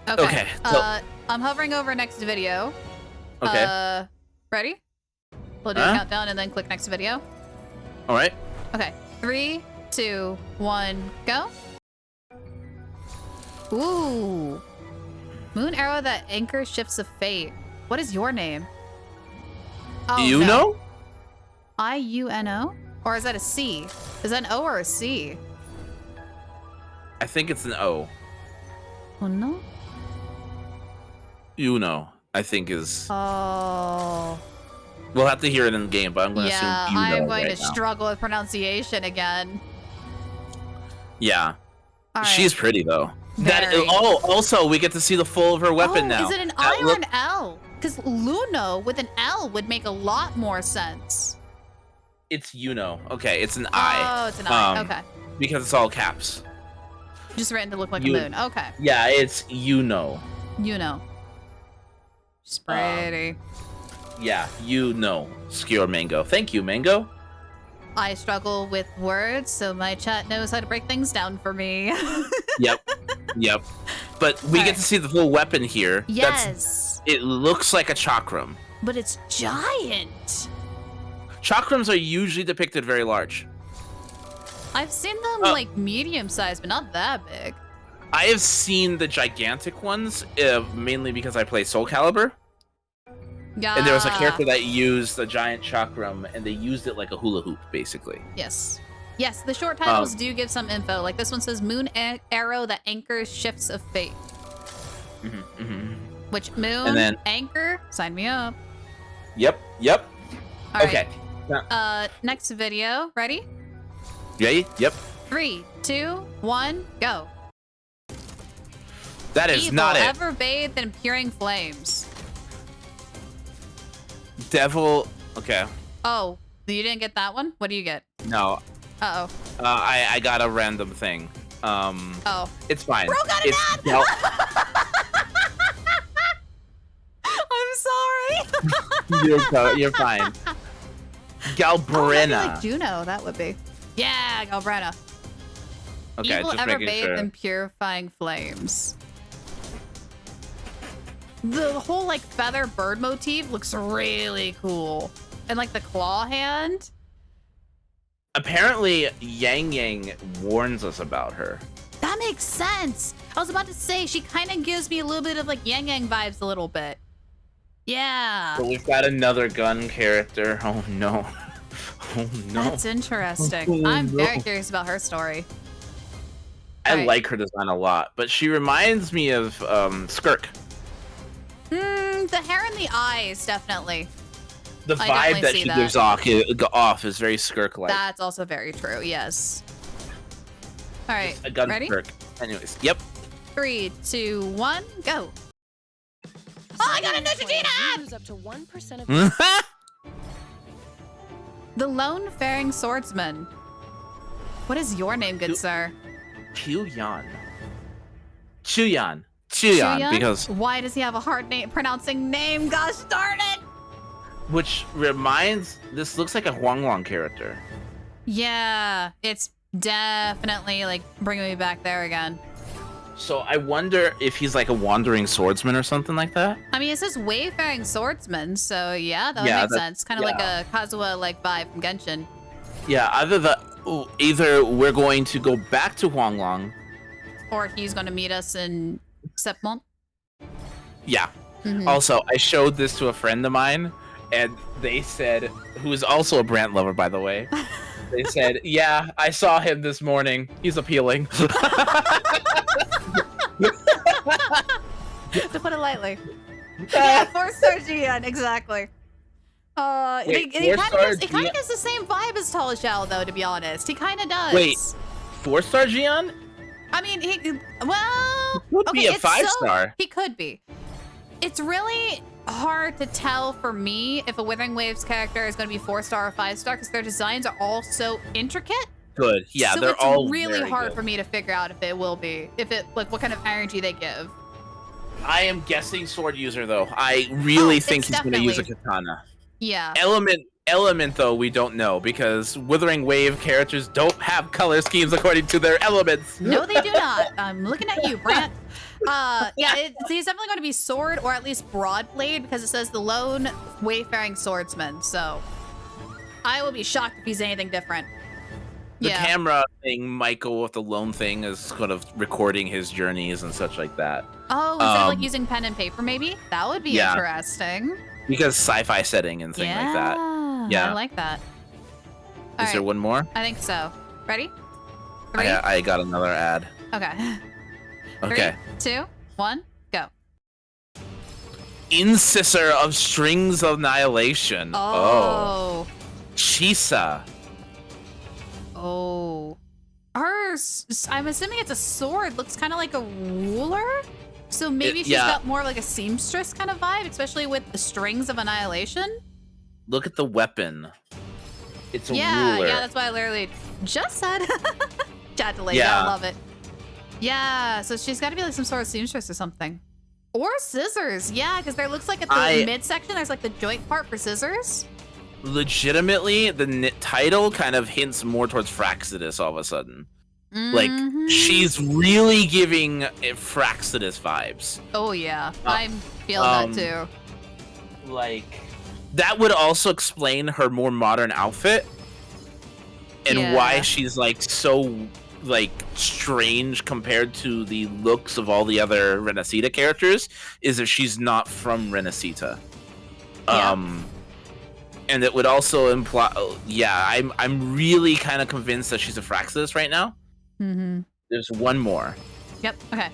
Speaker 4: Okay. So, I'm hovering over next video.
Speaker 5: Okay.
Speaker 4: Ready? We'll do a countdown and then click next video.
Speaker 5: All right.
Speaker 4: Okay. 3, 2, 1, go. Ooh. Moon arrow that anchors shifts of fate. What is your name? Oh,
Speaker 5: you know?
Speaker 4: I-U-N-O? Or is that a C? Is that an O or a C?
Speaker 5: I think it's an O.
Speaker 4: Oh, no?
Speaker 5: You know, I think is.
Speaker 4: Oh.
Speaker 5: We'll have to hear it in the game, but I'm going to assume you know
Speaker 4: I'm going
Speaker 5: right
Speaker 4: to
Speaker 5: now.
Speaker 4: struggle with pronunciation again.
Speaker 5: Yeah.
Speaker 4: All right.
Speaker 5: She's pretty, though.
Speaker 4: Very.
Speaker 5: Also, we get to see the full of her weapon now.
Speaker 4: Is it an I or an L? Because Luno with an L would make a lot more sense.
Speaker 5: It's Okay, it's an I.
Speaker 4: Oh, it's an I. Okay.
Speaker 5: Because it's all caps.
Speaker 4: Just written to look like a moon. Okay.
Speaker 5: Yeah, it's
Speaker 4: She's pretty.
Speaker 5: Yeah, Skewer Mango. Thank you, Mango.
Speaker 4: I struggle with words, so my chat knows how to break things down for me.
Speaker 5: Yep. But we get to see the full weapon here.
Speaker 4: Yes.
Speaker 5: It looks like a chakram.
Speaker 4: But it's giant.
Speaker 5: Chakrams are usually depicted very large.
Speaker 4: I've seen them like medium sized, but not that big.
Speaker 5: I have seen the gigantic ones, mainly because I play Soul Calibur.
Speaker 4: Yeah.
Speaker 5: And there was a character that used a giant chakram, and they used it like a hula hoop, basically.
Speaker 4: Yes. Yes, the short titles do give some info. Like this one says, Moon arrow that anchors shifts of fate. Which moon,
Speaker 5: and then,
Speaker 4: anchor, sign me up.
Speaker 5: Yep.
Speaker 4: All
Speaker 5: okay.
Speaker 4: Right. Next video, ready?
Speaker 5: Ready? Yep.
Speaker 4: 3, 2, 1, go.
Speaker 5: That is
Speaker 4: Evil,
Speaker 5: not it.
Speaker 4: ever bathed in peering flames.
Speaker 5: Devil. Okay.
Speaker 4: Oh, You didn't get that one? What do you get?
Speaker 5: No.
Speaker 4: Uh-oh.
Speaker 5: I got a random thing.
Speaker 4: Oh.
Speaker 5: It's fine.
Speaker 4: Bro got an
Speaker 5: It's
Speaker 4: ad!
Speaker 5: Gal-
Speaker 4: I'm sorry.
Speaker 5: you're fine.
Speaker 4: Oh,
Speaker 5: Galbrena.
Speaker 4: like Juno, that would be. Yeah, Galbrena.
Speaker 5: Okay,
Speaker 4: Evil
Speaker 5: just
Speaker 4: ever
Speaker 5: making
Speaker 4: bathed
Speaker 5: sure.
Speaker 4: in purifying flames. The whole like feather bird motif looks really cool. And like the claw hand.
Speaker 5: Apparently, Yang Yang warns us about her.
Speaker 4: That makes sense. I was about to say, she kind of gives me a little bit of like Yang Yang vibes a little bit. Yeah.
Speaker 5: So we've got another gun character. Oh no. Oh no.
Speaker 4: That's interesting.
Speaker 5: Oh,
Speaker 4: I'm very
Speaker 5: no.
Speaker 4: curious about her story.
Speaker 5: I like her design a lot, but she reminds me of Skirk.
Speaker 4: The hair and the eyes, definitely.
Speaker 5: The
Speaker 4: I
Speaker 5: vibe
Speaker 4: definitely
Speaker 5: that
Speaker 4: see
Speaker 5: she
Speaker 4: that.
Speaker 5: gives off is very Skirk-like.
Speaker 4: That's also very true, yes. All right,
Speaker 5: A gun
Speaker 4: ready?
Speaker 5: Skirk. Anyways, yep.
Speaker 4: 3, 2, 1, go. Oh, I got a Neutrogena!
Speaker 9: Lose up to 1% of
Speaker 4: The Lone Faring Swordsman. What is your name, good sir?
Speaker 5: Chuyan. Chuyan, because
Speaker 4: Why does he have a hard name pronouncing name? Gosh darn it!
Speaker 5: which reminds this looks like a Huanglong character.
Speaker 4: Yeah, it's definitely like bringing me back there again.
Speaker 5: So I wonder if he's like a wandering swordsman or something like that.
Speaker 4: I mean, it says Wayfaring Swordsman, so yeah, that would make sense. Kind of like a Kazuha-like vibe from Genshin.
Speaker 5: Yeah, either we're going to go back to Huanglong.
Speaker 4: Or he's going to meet us in Sepmont.
Speaker 5: Yeah.
Speaker 4: Mhm.
Speaker 5: Also, I showed this to a friend of mine, and they said, who is also a Brant lover, by the way. They said, yeah, I saw him this morning. He's appealing.
Speaker 4: To put it lightly. Yeah, 4-star Gian, exactly.
Speaker 5: Wait,
Speaker 4: it
Speaker 5: 4-star
Speaker 4: kind of gives the same vibe as Tall Shell, though, to be honest. He kind of does.
Speaker 5: Wait, 4-star Gian?
Speaker 4: I mean,
Speaker 5: Could be a
Speaker 4: it's
Speaker 5: 5-star.
Speaker 4: He could be. It's really hard to tell for me if a Wuthering Waves character is going to be 4-star or 5-star because their designs are all so intricate.
Speaker 5: Good. Yeah,
Speaker 4: so
Speaker 5: they're
Speaker 4: it's
Speaker 5: all
Speaker 4: really
Speaker 5: very
Speaker 4: hard
Speaker 5: good.
Speaker 4: for me to figure out if it will be, like what kind of energy they give.
Speaker 5: I am guessing sword user, though. I really think
Speaker 4: it's
Speaker 5: he's going to use a
Speaker 4: definitely-
Speaker 5: katana.
Speaker 4: Yeah.
Speaker 5: Element, though, we don't know because Wuthering Wave characters don't have color schemes according to their elements.
Speaker 4: No, they do not. I'm looking at you, Brant. Yeah, he's definitely going to be sword or at least broad blade because it says the lone wayfaring swordsman. So I will be shocked if he's anything different.
Speaker 5: The
Speaker 4: Yeah.
Speaker 5: camera thing might go with the lone thing is sort of recording his journeys and such like that.
Speaker 4: Oh, instead of like using pen and paper, maybe? That would be
Speaker 5: Yeah.
Speaker 4: interesting.
Speaker 5: Because sci-fi setting and thing like that. Yeah.
Speaker 4: I like that.
Speaker 5: Is there one more?
Speaker 4: I think so. Ready? 3?
Speaker 5: I got another ad.
Speaker 4: Okay.
Speaker 5: Okay.
Speaker 4: 3, 2, 1, go.
Speaker 5: Incisor of Strings of Annihilation.
Speaker 4: Oh.
Speaker 5: Chisa.
Speaker 4: Oh. I'm assuming it's a sword. Looks kind of like a ruler. So maybe she's
Speaker 5: yeah.
Speaker 4: got more like a seamstress kind of vibe, especially with the strings of annihilation.
Speaker 5: Look at the weapon. It's a
Speaker 4: Yeah,
Speaker 5: ruler.
Speaker 4: yeah, that's what I literally just said. Chat delay,
Speaker 5: Yeah.
Speaker 4: I love it. Yeah, so she's got to be like some sort of seamstress or something. Or scissors, yeah, because there looks like at the midsection, there's like the joint part for scissors.
Speaker 5: Legitimately, the title kind of hints more towards Fraxidus all of a sudden. Like,
Speaker 4: Mhm.
Speaker 5: she's really giving it Fraxidus vibes.
Speaker 4: Oh yeah, I'm feeling that too.
Speaker 5: Like, that would also explain her more modern outfit and why
Speaker 4: Yeah.
Speaker 5: she's like so like strange compared to the looks of all the other Renacita characters is that she's not from Renacita. And it would also imply I'm really kind of convinced that she's a Fraxidus right now.
Speaker 4: Mm-hmm.
Speaker 5: There's one more.
Speaker 4: Yep, okay.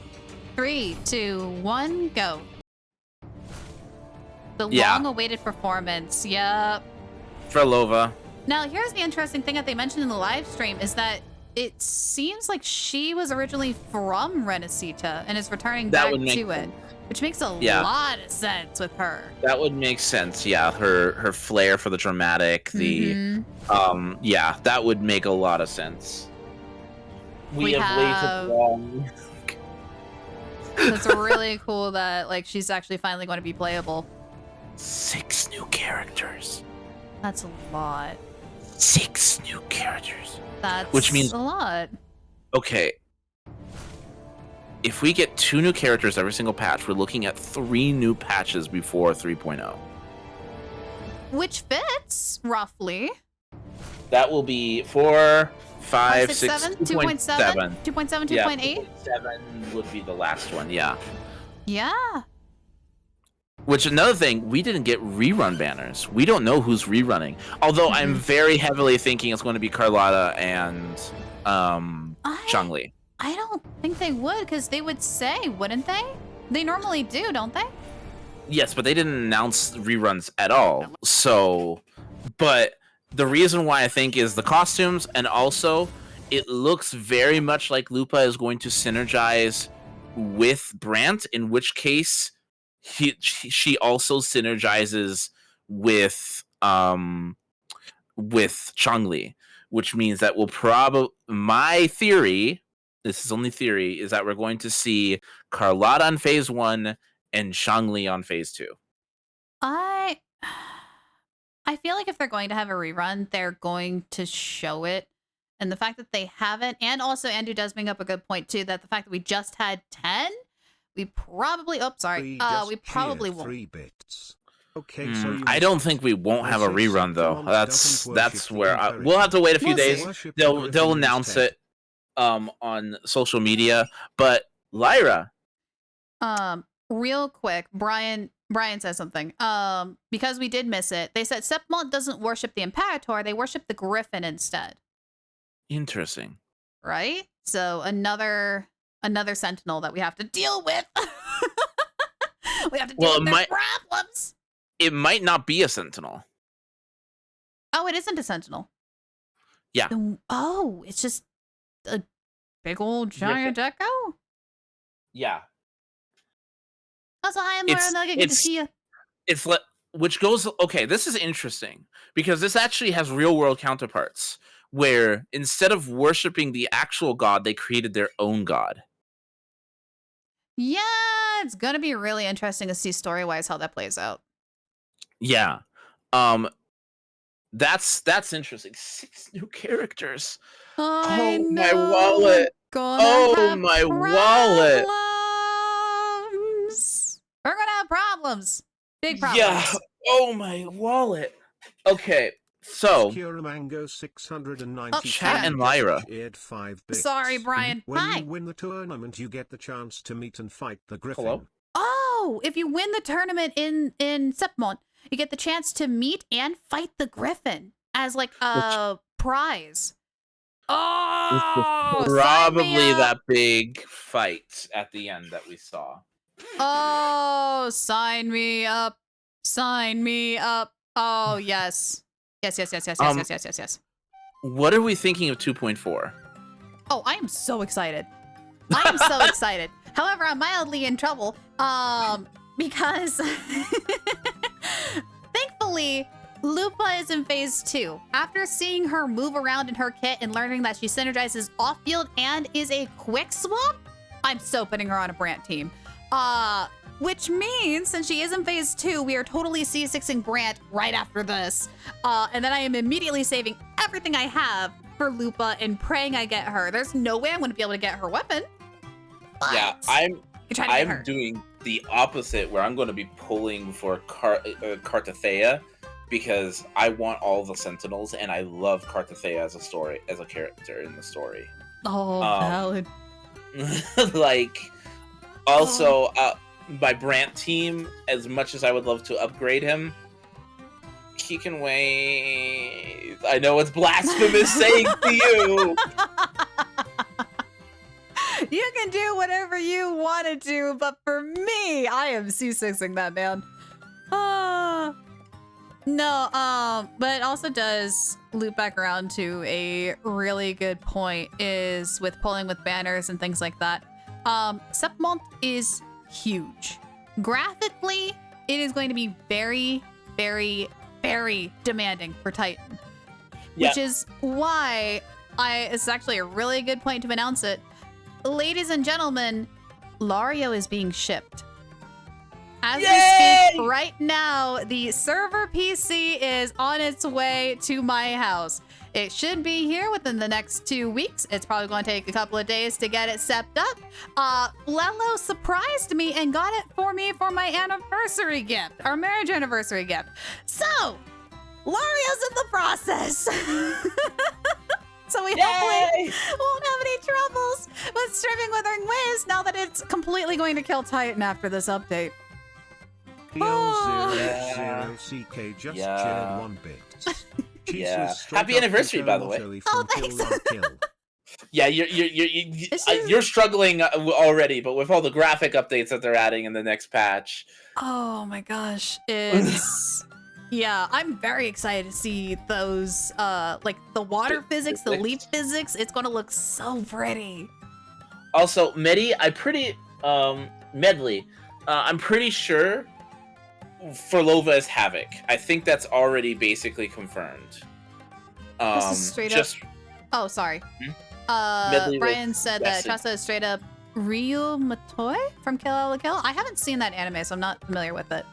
Speaker 4: 3, 2, 1, go. The
Speaker 5: Yeah.
Speaker 4: long-awaited performance, yep.
Speaker 5: Frelova.
Speaker 4: Now, here's the interesting thing that they mentioned in the live stream is that it seems like she was originally from Renacita and is returning
Speaker 5: That
Speaker 4: back
Speaker 5: would make
Speaker 4: to it,
Speaker 5: sense.
Speaker 4: which makes a
Speaker 5: Yeah.
Speaker 4: lot of sense with her.
Speaker 5: That would make sense. Yeah, her flair for the dramatic,
Speaker 4: Mhm.
Speaker 5: yeah, that would make a lot of sense. We have waited long.
Speaker 4: It's really cool that like she's actually finally going to be playable.
Speaker 5: 6 new characters.
Speaker 4: That's a lot.
Speaker 5: 6 new characters.
Speaker 4: That's
Speaker 5: Which means
Speaker 4: a lot.
Speaker 5: okay. If we get 2 new characters every single patch, we're looking at 3 new patches before 3.0.
Speaker 4: Which fits roughly.
Speaker 5: That will be 4, 5, 6,
Speaker 4: 7,
Speaker 5: 2.7.
Speaker 4: 2.7,
Speaker 5: Yeah,
Speaker 4: 2.8.
Speaker 5: 2.7 would be the last one, yeah.
Speaker 4: Yeah.
Speaker 5: Which, another thing, we didn't get rerun banners. We don't know who's rerunning. Although I'm very heavily thinking it's going to be Carlotta and Zhongli.
Speaker 4: I don't think they would, because they would say, wouldn't they? They normally do, don't they?
Speaker 5: Yes, but they didn't announce reruns at all. So, but the reason why I think is the costumes, and also it looks very much like Lupa is going to synergize with Brant, in which case she also synergizes with Zhongli, which means that we'll probably, my theory, this is only theory, is that we're going to see Carlotta on phase 1 and Zhongli on phase 2.
Speaker 4: I feel like if they're going to have a rerun, they're going to show it. And the fact that they haven't, and also Andrew does bring up a good point too, that the fact that we just had 10, we probably, we probably won't.
Speaker 11: 3 bits. Okay, so
Speaker 5: I don't think we won't have a rerun though. That's where we'll have to wait a few days. They'll announce it on social media. But Lyra,
Speaker 4: real quick, Brian says something. Because we did miss it, they said Sepmont doesn't worship the Imperator, they worship the Griffin instead.
Speaker 5: interesting.
Speaker 4: Right? So another sentinel that we have to deal with. We have to deal with their problems.
Speaker 5: It might not be a sentinel.
Speaker 4: Oh, it isn't a sentinel.
Speaker 5: Yeah.
Speaker 4: Oh, it's just a big old giant echo?
Speaker 5: Yeah.
Speaker 4: Also, hi, I'm Laura Nugget. Good to see you.
Speaker 5: It's which goes, okay, this is interesting because this actually has real world counterparts where instead of worshiping the actual god, they created their own god.
Speaker 4: Yeah, it's gonna be really interesting to see story-wise how that plays out.
Speaker 5: Yeah. That's interesting. 6 new characters.
Speaker 4: I
Speaker 5: oh
Speaker 4: know
Speaker 5: my wallet. Oh my wallet.
Speaker 4: We're gonna have problems. Big problems.
Speaker 5: Yeah. Oh my wallet. Okay. So
Speaker 11: Mango 690
Speaker 5: Chat and Lyra.
Speaker 11: 5 bits.
Speaker 4: Sorry, Brian.
Speaker 11: When
Speaker 4: Hi.
Speaker 11: you win the tournament, you get the chance to meet and fight the Griffin.
Speaker 5: Hello?
Speaker 4: Oh, if you win the tournament in Sepmont, you get the chance to meet and fight the Griffin as like a prize. Oh,
Speaker 5: probably that big fight at the end that we saw.
Speaker 4: Oh, sign me up. Sign me up. Oh, yes. Yes.
Speaker 5: What are we thinking of 2.4?
Speaker 4: Oh, I am so excited. I am so excited. However, I'm mildly in trouble because thankfully Lupa is in phase 2. After seeing her move around in her kit and learning that she synergizes off-field and is a quick swap, I'm so putting her on a Brant team. Which means, since she is in phase 2, we are totally C6ing Brant right after this. And then I am immediately saving everything I have for Lupa and praying I get her. There's no way I'm going to be able to get her weapon.
Speaker 5: Yeah, I'm doing the opposite, where I'm going to be pulling for Cartathea because I want all the Sentinels, and I love Cartathea as a character in the story.
Speaker 4: Oh, valid.
Speaker 5: Also, my Brant team, as much as I would love to upgrade him, he can wait. I know it's blasphemous saying to you.
Speaker 4: You can do whatever you want to do, but for me, I am C6ing that man. No, but it also does loop back around to a really good point is with pulling with banners and things like that. Sepmonth is huge. Graphically, it is going to be very, very, very demanding for Titan.
Speaker 5: Yeah.
Speaker 4: Which is why it's actually a really good point to announce it. Ladies and gentlemen, Lario is being shipped. As
Speaker 5: Yay!
Speaker 4: we speak right now, the server PC is on its way to my house. It should be here within the next 2 weeks. It's probably going to take a couple of days to get it set up. Lello surprised me and got it for me for my anniversary gift, our marriage anniversary gift. So, Lario's in the process. So we hopefully won't have any troubles with streaming Wuthering Waves now that it's completely going to kill Titan after this update.
Speaker 11: L00CK just chilling 1 bit.
Speaker 5: Yeah. Happy anniversary, by the way.
Speaker 4: Oh, thanks.
Speaker 5: Yeah, you're struggling already, but with all the graphic updates that they're adding in the next patch.
Speaker 4: Oh my gosh, it's yeah, I'm very excited to see those like the water physics, the leap physics. It's gonna look so pretty.
Speaker 5: Also, Medley, I'm pretty sure Furlova is Havoc. I think that's already basically confirmed.
Speaker 4: This is straight up. Oh, sorry. Brian said that Chasa is straight up Ryu Matoi from Kill La Kill. I haven't seen that anime, so I'm not familiar with it.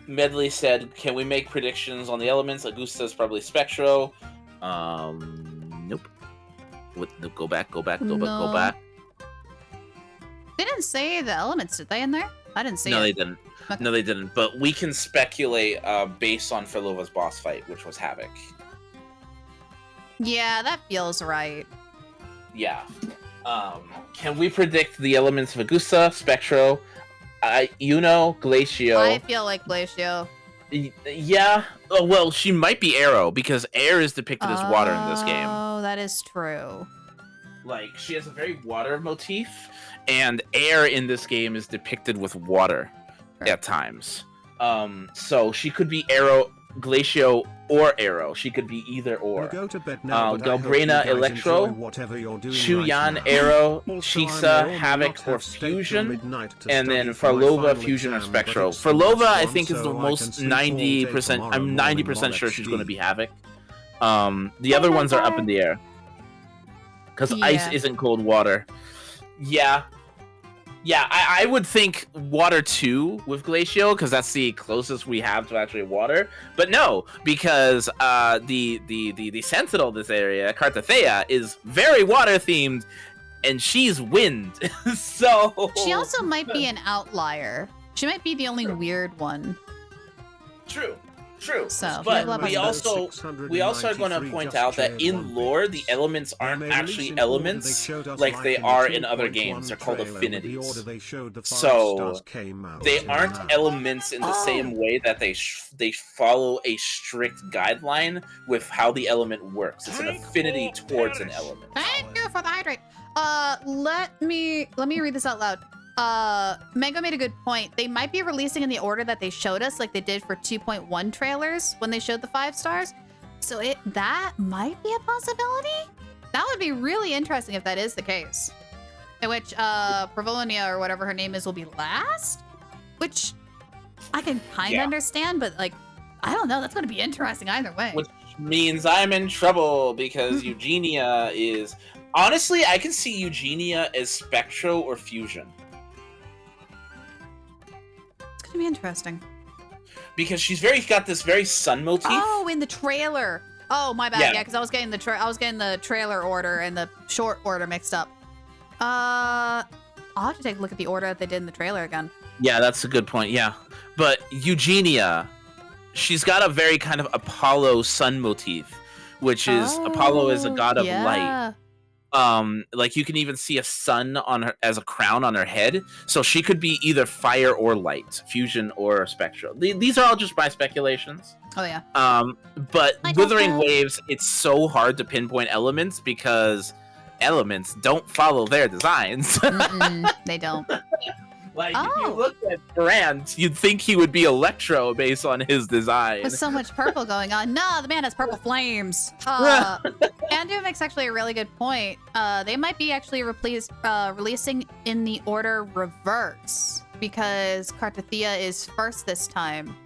Speaker 5: Medley said, "Can we make predictions on the elements?" Augusta's probably Spectro. Nope. Go back. Go back.
Speaker 4: They didn't say the elements, did they, in there? I didn't see it.
Speaker 5: No, they didn't.
Speaker 4: Okay.
Speaker 5: No, they didn't. But we can speculate based on Furlova's boss fight, which was Havoc.
Speaker 4: Yeah, that feels right.
Speaker 5: Yeah. Can we predict the elements of Augusta, Spectro, Glacio?
Speaker 4: I feel like Glacio.
Speaker 5: Yeah. Oh, well, she might be Arrow because air is depicted as water in this game.
Speaker 4: Oh, that is true.
Speaker 5: Like, she has a very water motif, and air in this game is depicted with water at times. So she could be Arrow, Glacio, or Arrow. She could be either or.
Speaker 11: Go to bed now,
Speaker 5: Galbrina, Electro, Chuyan,
Speaker 11: right
Speaker 5: Arrow,
Speaker 11: Also,
Speaker 5: Chisa,
Speaker 11: I
Speaker 5: Havoc, or
Speaker 11: not
Speaker 5: Fusion,
Speaker 11: to
Speaker 5: and then
Speaker 11: study for my
Speaker 5: Farlova,
Speaker 11: final
Speaker 5: Fusion, or
Speaker 11: exam,
Speaker 5: Spectro.
Speaker 11: but it's the
Speaker 5: Farlova,
Speaker 11: last
Speaker 5: I
Speaker 11: one,
Speaker 5: think, is the
Speaker 11: so I
Speaker 5: most
Speaker 11: can sleep all day
Speaker 5: 90%.
Speaker 11: tomorrow
Speaker 5: I'm
Speaker 11: morning
Speaker 5: 90%
Speaker 11: while
Speaker 5: sure she's going to
Speaker 11: XD.
Speaker 5: be Havoc. The other ones are up in the air. Because ice
Speaker 4: Yeah.
Speaker 5: isn't cold water. Yeah. Yeah, I would think water 2 with Glacio, because that's the closest we have to actually water. But no, because the sentinel of this area, Kartathea, is very water themed, and she's wind. So
Speaker 4: She also might be an outlier. She might be the only weird one.
Speaker 5: True.
Speaker 4: So,
Speaker 5: But
Speaker 4: blah, blah,
Speaker 5: we
Speaker 4: blah.
Speaker 5: also are going to point out that in lore, the elements aren't actually elements like they are in other games. They're called affinities. So they aren't elements in the same way that they follow a strict guideline with how the element works. It's an affinity towards an element.
Speaker 4: Thank you for the hydrate. Let me read this out loud. Mango made a good point. They might be releasing in the order that they showed us, like they did for 2.1 trailers when they showed the 5 stars. So that might be a possibility. That would be really interesting if that is the case. In which Pravonia or whatever her name is will be last, which I can kind of understand, but like I don't know. That's going to be interesting either way.
Speaker 5: Which means I'm in trouble because Eugenia is honestly I can see Eugenia as Spectro or Fusion.
Speaker 4: It's gonna be interesting
Speaker 5: because she's got this very sun motif.
Speaker 4: Oh, in the trailer. Oh, my bad. Yeah, because I was getting the trailer order and the short order mixed up. I'll have to take a look at the order that they did in the trailer again.
Speaker 5: Yeah, that's a good point. Yeah, but Eugenia, she's got a very kind of Apollo sun motif, which is Apollo is a god of light. Like you can even see a sun on her as a crown on her head, so she could be either fire or light, Fusion or Spectral. These are all just my speculations.
Speaker 4: Oh yeah.
Speaker 5: But Wuthering Waves, it's so hard to pinpoint elements because elements don't follow their designs.
Speaker 4: They don't.
Speaker 5: Like, if you look at Brant, you'd think he would be Electro based on his design.
Speaker 4: With so much purple going on. No, the man has purple flames. Andrew makes actually a really good point. They might be actually releasing in the order reverse because Kartathea is first this time.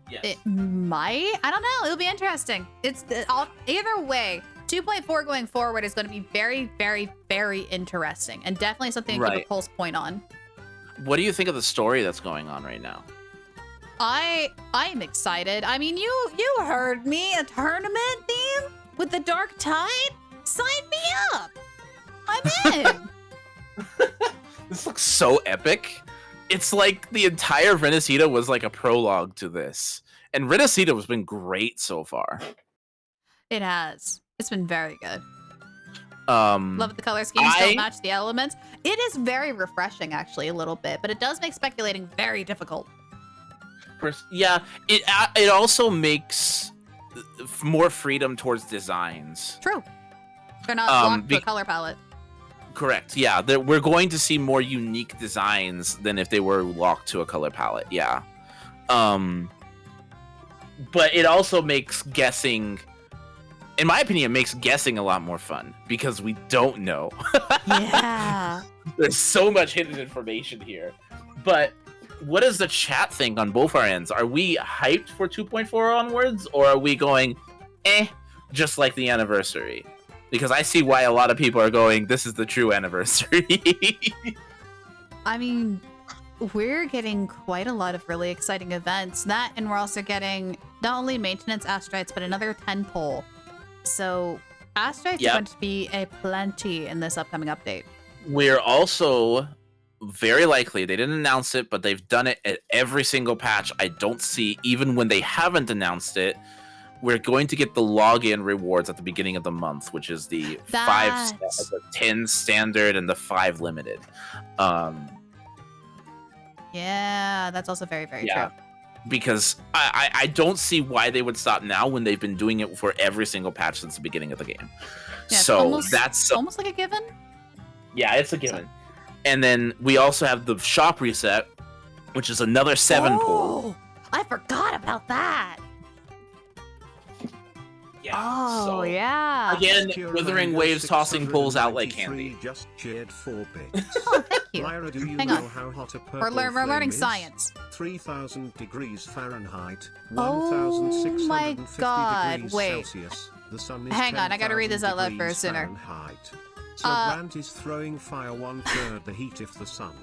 Speaker 5: Yes.
Speaker 4: It might. I don't know. It'll be interesting. Either way. 2.4 going forward is going to be very, very, very interesting, and definitely something to keep a pulse point on.
Speaker 5: What do you think of the story that's going on right now?
Speaker 4: I'm excited. I mean, you heard me. A tournament theme with the Dark Tide? Sign me up. I'm in.
Speaker 5: This looks so epic. It's like the entire Renacita was like a prologue to this, and Renacita has been great so far.
Speaker 4: It has. It's been very good.
Speaker 5: Love
Speaker 4: the color schemes don't match the elements. It is very refreshing, actually, a little bit, but it does make speculating very difficult.
Speaker 5: Yeah, it also makes more freedom towards designs.
Speaker 4: True. They're not locked to a color palette.
Speaker 5: Correct. Yeah, we're going to see more unique designs than if they were locked to a color palette. Yeah. But it also makes guessing. In my opinion, it makes guessing a lot more fun because we don't know.
Speaker 4: Yeah.
Speaker 5: There's so much hidden information here. But what does the chat think on both our ends? Are we hyped for 2.4 onwards, or are we going, just like the anniversary? Because I see why a lot of people are going, this is the true anniversary.
Speaker 4: I mean, we're getting quite a lot of really exciting events. That, and we're also getting not only maintenance astrites, but another 10-pole. So astrites are going to be a plenty in this upcoming update.
Speaker 5: We're also very likely, they didn't announce it, but they've done it at every single patch. I don't see, even when they haven't announced it, we're going to get the login rewards at the beginning of the month, which is the 5, the 10 standard, and the 5 limited.
Speaker 4: Yeah, that's also very, very true.
Speaker 5: Because I don't see why they would stop now when they've been doing it for every single patch since the beginning of the game.
Speaker 4: Yeah,
Speaker 5: so that's
Speaker 4: almost like a given.
Speaker 5: Yeah, it's a given. And then we also have the shop reset, which is another 7 pool.
Speaker 4: I forgot about that.
Speaker 5: Yeah.
Speaker 4: Oh, yeah.
Speaker 5: Again, Wuthering Waves tossing pulls out like candy.
Speaker 11: Just cheered 4 bits.
Speaker 4: Oh, thank you.
Speaker 11: Lyra, do you
Speaker 4: Hang
Speaker 11: know
Speaker 4: on.
Speaker 11: how hot a purple
Speaker 4: We're learning
Speaker 11: flame is?
Speaker 4: science.
Speaker 11: 3,000 degrees Fahrenheit.
Speaker 4: Oh my
Speaker 11: 1,650
Speaker 4: God!
Speaker 11: degrees
Speaker 4: Wait.
Speaker 11: Celsius. The sun is
Speaker 4: Hang on, I gotta read this out loud
Speaker 11: 10,000
Speaker 4: first sooner.
Speaker 11: degrees Fahrenheit. So Brant is throwing fire 1/3 the heat if the sun.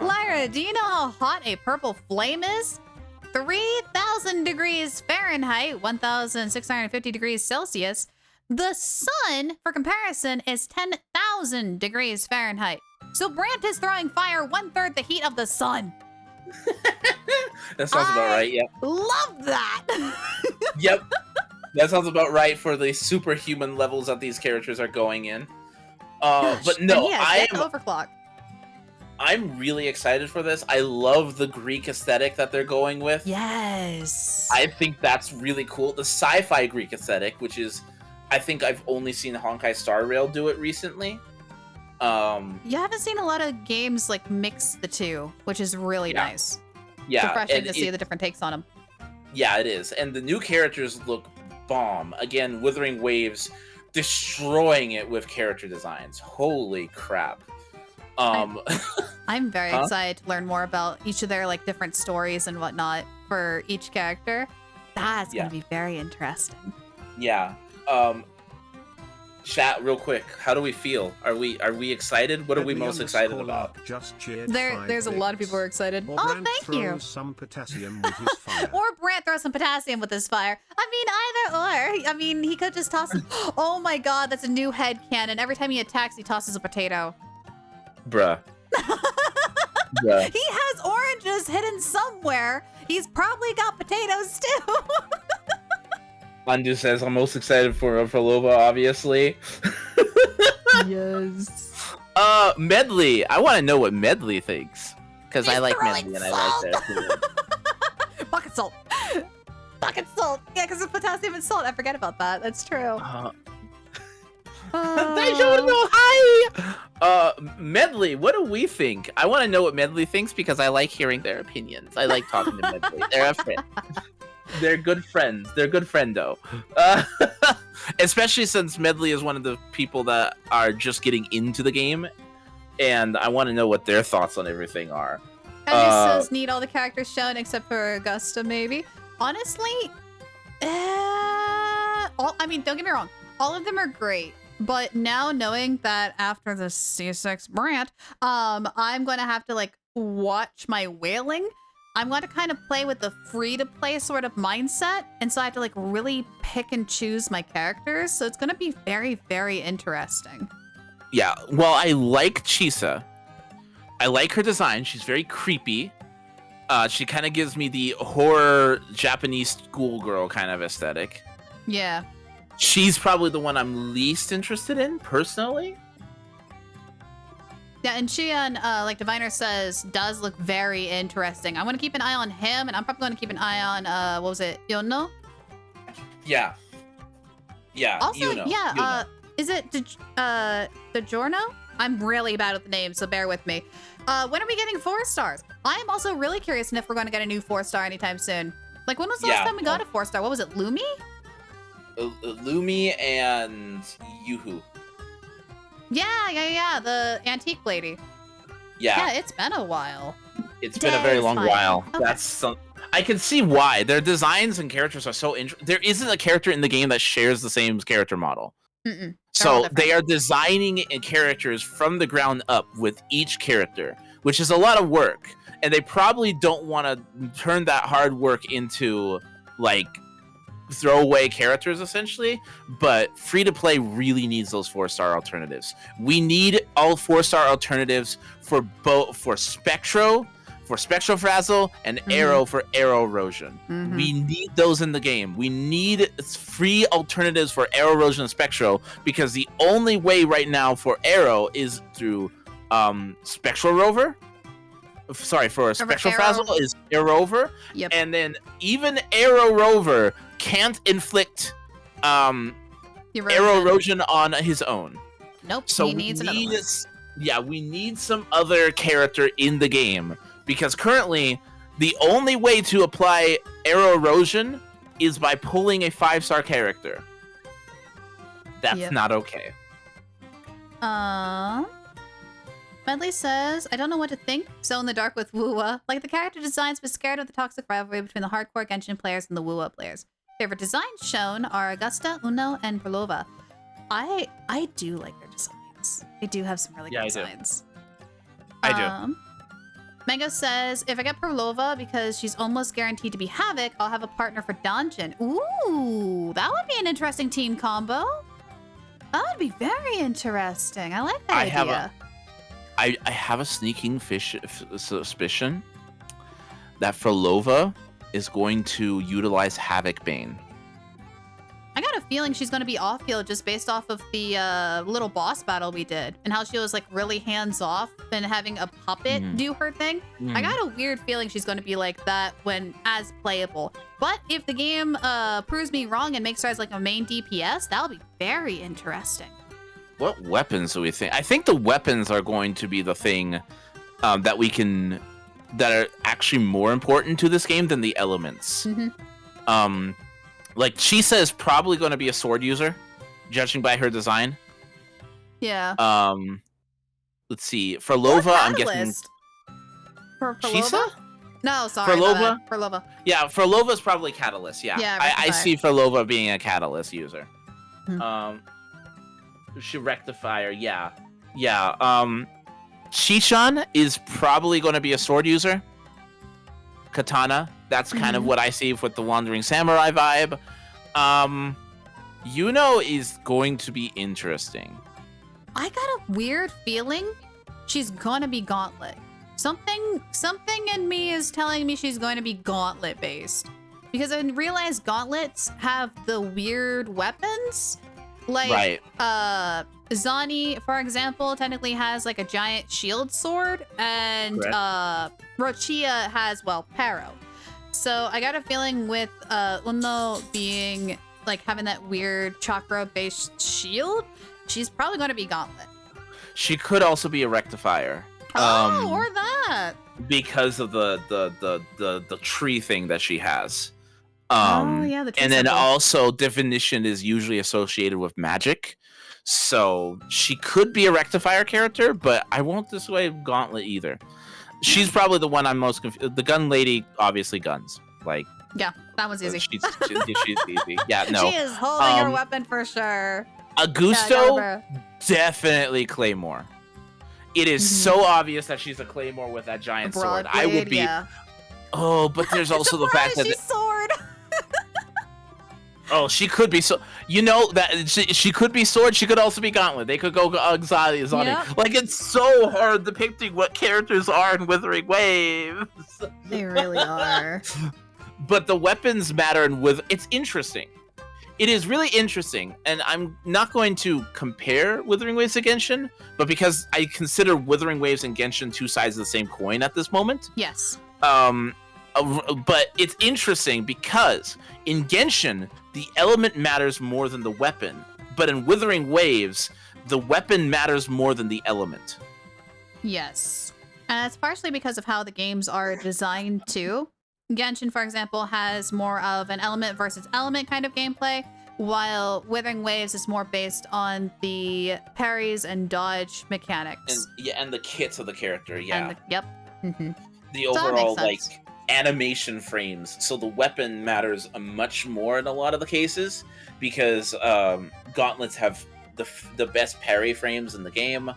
Speaker 4: Lyra, do you know how hot a purple flame is? 3,000 degrees Fahrenheit, 1,650 degrees Celsius. The sun, for comparison, is 10,000 degrees Fahrenheit. So Brant is throwing fire 1/3 the heat of the sun.
Speaker 5: That sounds about right, yeah.
Speaker 4: Love that.
Speaker 5: Yep. That sounds about right for the superhuman levels that these characters are going in. But no, I'm really excited for this. I love the Greek aesthetic that they're going with.
Speaker 4: Yes.
Speaker 5: I think that's really cool. The sci-fi Greek aesthetic, which is, I think I've only seen Honkai Star Rail do it recently.
Speaker 4: You haven't seen a lot of games like mix the two, which is really nice.
Speaker 5: Yeah.
Speaker 4: It's refreshing to see the different takes on them.
Speaker 5: Yeah, it is. And the new characters look bomb. Again, Wuthering Waves destroying it with character designs. Holy crap.
Speaker 4: I'm very excited to learn more about each of their like different stories and whatnot for each character. That's gonna be very interesting.
Speaker 5: Yeah. Chat real quick. How do we feel? Are we excited? What are we most excited about?
Speaker 11: Just
Speaker 4: There's a lot of people who are excited. Oh, thank you.
Speaker 11: Some potassium with his fire.
Speaker 4: Or Brant throws some potassium with his fire. I mean, either or. I mean, he could just toss. Oh my God, that's a new head cannon. Every time he attacks, he tosses a potato.
Speaker 5: Bruh. Bruh.
Speaker 4: He has oranges hidden somewhere. He's probably got potatoes too.
Speaker 5: Andu says, I'm most excited for Lova, obviously.
Speaker 4: Yes.
Speaker 5: Medley. I want to know what Medley thinks. Because I like Medley and I like their food.
Speaker 4: Bucket salt. Bucket salt. Yeah, because it's potassium and salt. I forget about that. That's true.
Speaker 5: Hi! Medley, what do we think? I want to know what Medley thinks because I like hearing their opinions. I like talking to Medley. They're a friend. They're good friends. They're good friendo. Especially since Medley is one of the people that are just getting into the game, and I want to know what their thoughts on everything are.
Speaker 4: Andrew says need all the characters shown except for Augusta, maybe. Honestly, I mean, don't get me wrong, all of them are great. But now knowing that after the S6 Brant, I'm going to have to like watch my whaling. I'm going to kind of play with the free-to-play sort of mindset, and so I have to like really pick and choose my characters. So it's going to be very, very interesting.
Speaker 5: Yeah, well, I like Chisa. I like her design. She's very creepy. She kind of gives me the horror Japanese schoolgirl kind of aesthetic.
Speaker 4: Yeah.
Speaker 5: She's probably the one I'm least interested in, personally.
Speaker 4: Yeah, and Shion, like Diviner says, does look very interesting. I want to keep an eye on him, and I'm probably going to keep an eye on, what was it, Yono?
Speaker 5: Yeah. Yeah,
Speaker 4: Also,
Speaker 5: Yuno,
Speaker 4: yeah,
Speaker 5: Yuno.
Speaker 4: Is it DiGiorno? I'm really bad with the name, so bear with me. When are we getting 4 stars? I am also really curious if we're going to get a new 4-star anytime soon. Like, when was the last time we got a 4-star? What was it, Lumi?
Speaker 5: Lumi and Yuhu.
Speaker 4: Yeah, the antique lady.
Speaker 5: Yeah.
Speaker 4: Yeah, it's been a while.
Speaker 5: It's been a very long while.
Speaker 4: Okay.
Speaker 5: That's I can see why. Their designs and characters are so interesting. There isn't a character in the game that shares the same character model.
Speaker 4: Mm-mm.
Speaker 5: So they are designing characters from the ground up with each character, which is a lot of work. And they probably don't want to turn that hard work into, like, throwaway characters, essentially. But free-to-play really needs those 4-star alternatives. We need all 4-star alternatives for Spectro, for Spectrofrazzle, and Arrow for Arrow Erosion. We need those in the game. We need free alternatives for Arrow Erosion and Spectro, because the only way right now for Arrow is through Spectral Rover. Sorry, for Spectrofrazzle is Arrow Rover.
Speaker 4: Yep.
Speaker 5: And then even Arrow Rover can't inflict Arrow Erosion on his own.
Speaker 4: Nope,
Speaker 5: so
Speaker 4: he needs another one.
Speaker 5: Yeah, we need some other character in the game, because currently the only way to apply Arrow Erosion is by pulling a 5-star character. That's not okay.
Speaker 4: Medley says, I don't know what to think. So in the dark with Wuwa. Like the character designs, but scared of the toxic rivalry between the hardcore Genshin players and the Wuwa players. Favorite designs shown are Augusta, Uno, and Perlova. I do like their designs. They do have some really good designs.
Speaker 5: I do.
Speaker 4: Mango says, if I get Perlova because she's almost guaranteed to be Havoc, I'll have a partner for Dungeon. Ooh, that would be an interesting team combo. That would be very interesting. I like that idea.
Speaker 5: I have a sneaking suspicion that Frolova is going to utilize Havoc Bane.
Speaker 4: I got a feeling she's going to be off-field just based off of the little boss battle we did and how she was like really hands-off and having a puppet do her thing. I got a weird feeling she's going to be like that when as playable. But if the game proves me wrong and makes her as like a main DPS, that'll be very interesting.
Speaker 5: What weapons do we think? I think the weapons are going to be the thing that are actually more important to this game than the elements. Like Chisa is probably going to be a sword user, judging by her design.
Speaker 4: Yeah.
Speaker 5: Let's see. For Lova, I'm guessing.
Speaker 4: For
Speaker 5: Chisa?
Speaker 4: No, sorry.
Speaker 5: For
Speaker 4: Lova.
Speaker 5: Yeah, for Lova's probably Catalyst. Yeah. I see for Lova being a Catalyst user. Rectifier, yeah. Shishan is probably going to be a sword user. Katana, that's kind of what I see with the Wandering Samurai vibe. Yuno is going to be interesting. I
Speaker 4: got a weird feeling she's going to be Gauntlet. Something in me is telling me she's going to be Gauntlet based. Because I realize Gauntlets have the weird weapons. Like, Zani, for example, technically has like a giant shield sword, and Rochia has, well, Paro. So I got a feeling with Uno being like having that weird chakra-based shield, she's probably going to be Gauntlet.
Speaker 5: She could also be a rectifier.
Speaker 4: Or that.
Speaker 5: Because of the tree thing that she has.
Speaker 4: Yeah, the tree
Speaker 5: and then
Speaker 4: symbol.
Speaker 5: also definition is usually associated with magic. So she could be a rectifier character, but I won't dissuade Gauntlet either. She's probably the one I'm most confused. The gun lady, obviously guns. Like,
Speaker 4: yeah, that one's easy.
Speaker 5: She's easy. Yeah, no.
Speaker 4: She is holding her weapon for sure.
Speaker 5: Augusto, definitely Claymore. It is so obvious that she's a Claymore with that giant sword. I would be.
Speaker 4: Yeah.
Speaker 5: Oh, but there's also the fact that
Speaker 4: she's sword.
Speaker 5: Oh, she could be so. You know that she could be sword. She could also be gauntlet. They could go Zani.
Speaker 4: Yep.
Speaker 5: Like, it's so hard depicting what characters are in Wuthering Waves.
Speaker 4: They really are.
Speaker 5: But the weapons matter, and it's interesting. It is really interesting, and I'm not going to compare Wuthering Waves to Genshin, but because I consider Wuthering Waves and Genshin two sides of the same coin at this moment.
Speaker 4: Yes.
Speaker 5: But it's interesting because in Genshin, the element matters more than the weapon, but in Wuthering Waves, the weapon matters more than the element.
Speaker 4: Yes. And it's partially because of how the games are designed too. Genshin, for example, has more of an element versus element kind of gameplay, while Wuthering Waves is more based on the parries and dodge mechanics.
Speaker 5: And the kits of the character, yeah.
Speaker 4: Yep. Mm-hmm.
Speaker 5: The overall, like, animation frames. So the weapon matters much more in a lot of the cases, because gauntlets have the best parry frames in the game.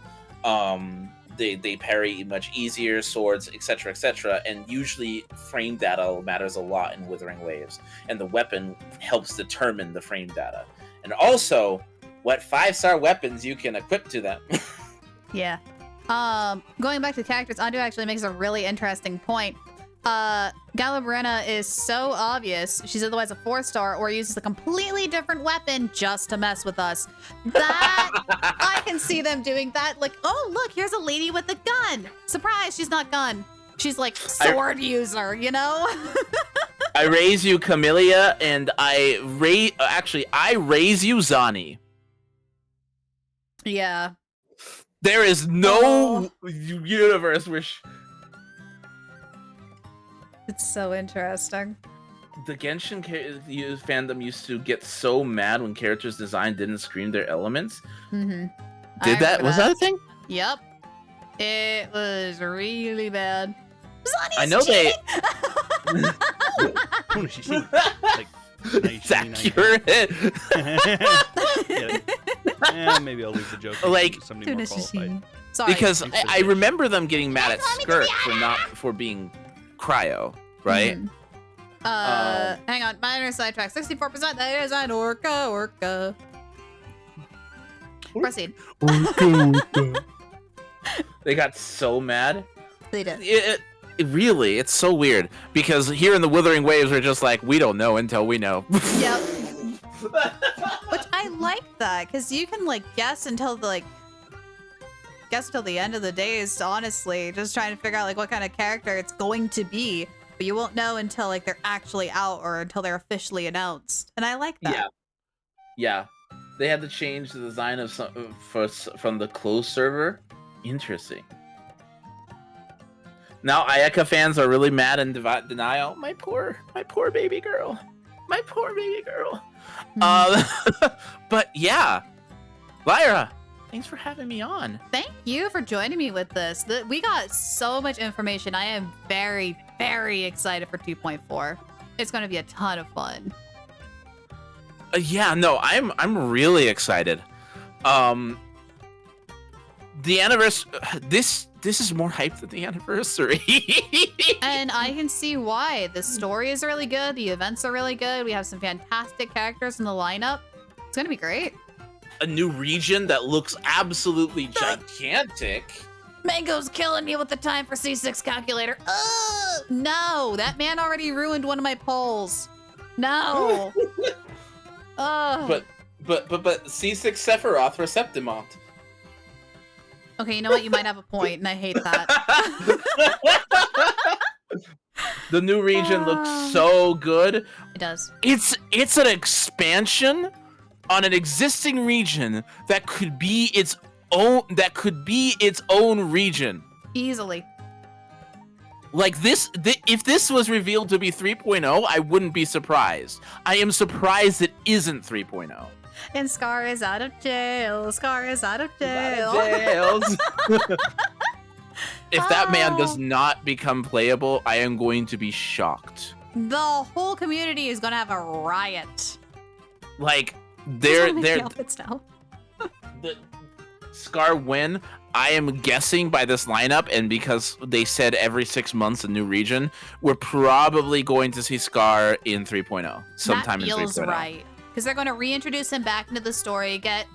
Speaker 5: They parry much easier, swords, etc., and usually frame data matters a lot in Wuthering Waves, and the weapon helps determine the frame data, and also what 5-star weapons you can equip to them.
Speaker 4: Yeah. Going back to characters, Adu actually makes a really interesting point. Galabrina is so obvious. She's otherwise a 4-star or uses a completely different weapon just to mess with us. That, I can see them doing that. Like, oh, look, here's a lady with a gun. Surprise, she's not gun. She's like sword user, you know?
Speaker 5: I raise you Camellia, and I raise you Zani.
Speaker 4: Yeah.
Speaker 5: There is no universe where
Speaker 4: it's so interesting.
Speaker 5: The Genshin fandom used to get so mad when characters' design didn't scream their elements.
Speaker 4: Mm-hmm.
Speaker 5: Was that a thing?
Speaker 4: Yep. It was really bad. Zani's
Speaker 5: I know
Speaker 4: cheating!
Speaker 5: It's accurate.
Speaker 12: Yeah, maybe I'll leave the joke.
Speaker 5: Like,
Speaker 12: somebody more qualified.
Speaker 4: Sorry.
Speaker 5: Because I remember them getting mad at Skirt for being cryo, right?
Speaker 4: Mm-hmm. Hang on, minor sidetrack. 64%. That is an orca. Proceed.
Speaker 5: They got so mad.
Speaker 4: They did.
Speaker 5: Really, it's so weird because here in the Wuthering Waves, we're just like, we don't know until we know.
Speaker 4: Yep. Which I like that, because you can like guess until the end of the days, honestly, just trying to figure out like what kind of character it's going to be, but you won't know until like they're actually out or until they're officially announced. And I like that.
Speaker 5: Yeah. They had to change the design of from the closed server. Interesting. Now Ayaka fans are really mad and denial. My poor baby girl. My poor baby girl. But yeah, Lyra, thanks for having me on.
Speaker 4: Thank you for joining me with this. We got so much information. I am very, very excited for 2.4. It's going to be a ton of fun.
Speaker 5: Yeah, no, I'm really excited. The anniversary. This is more hype than the anniversary.
Speaker 4: And I can see why. The story is really good. The events are really good. We have some fantastic characters in the lineup. It's gonna be great.
Speaker 5: A new region that looks absolutely gigantic.
Speaker 4: Mango's killing me with the time for C6 calculator. No, that man already ruined one of my polls. No.
Speaker 5: But C6 Sephiroth for Septimont.
Speaker 4: Okay, you know what? You might have a point, and I hate that.
Speaker 5: The new region looks so good.
Speaker 4: It does.
Speaker 5: It's an expansion on an existing region that could be its its own region.
Speaker 4: Easily.
Speaker 5: Like if this was revealed to be 3.0, I wouldn't be surprised. I am surprised it isn't 3.0.
Speaker 4: And Scar is out of jail. Scar is out of jail.
Speaker 5: If that man does not become playable, I am going to be shocked.
Speaker 4: The whole community is gonna have a riot.
Speaker 5: Like
Speaker 4: They're
Speaker 5: they're
Speaker 4: outfits now.
Speaker 5: the Scar win. I am guessing by this lineup, and because they said every 6 months a new region, we're probably going to see Scar in 3.0 sometime
Speaker 4: that
Speaker 5: in 3.0.
Speaker 4: feels right, because they're going to reintroduce him back into the story, get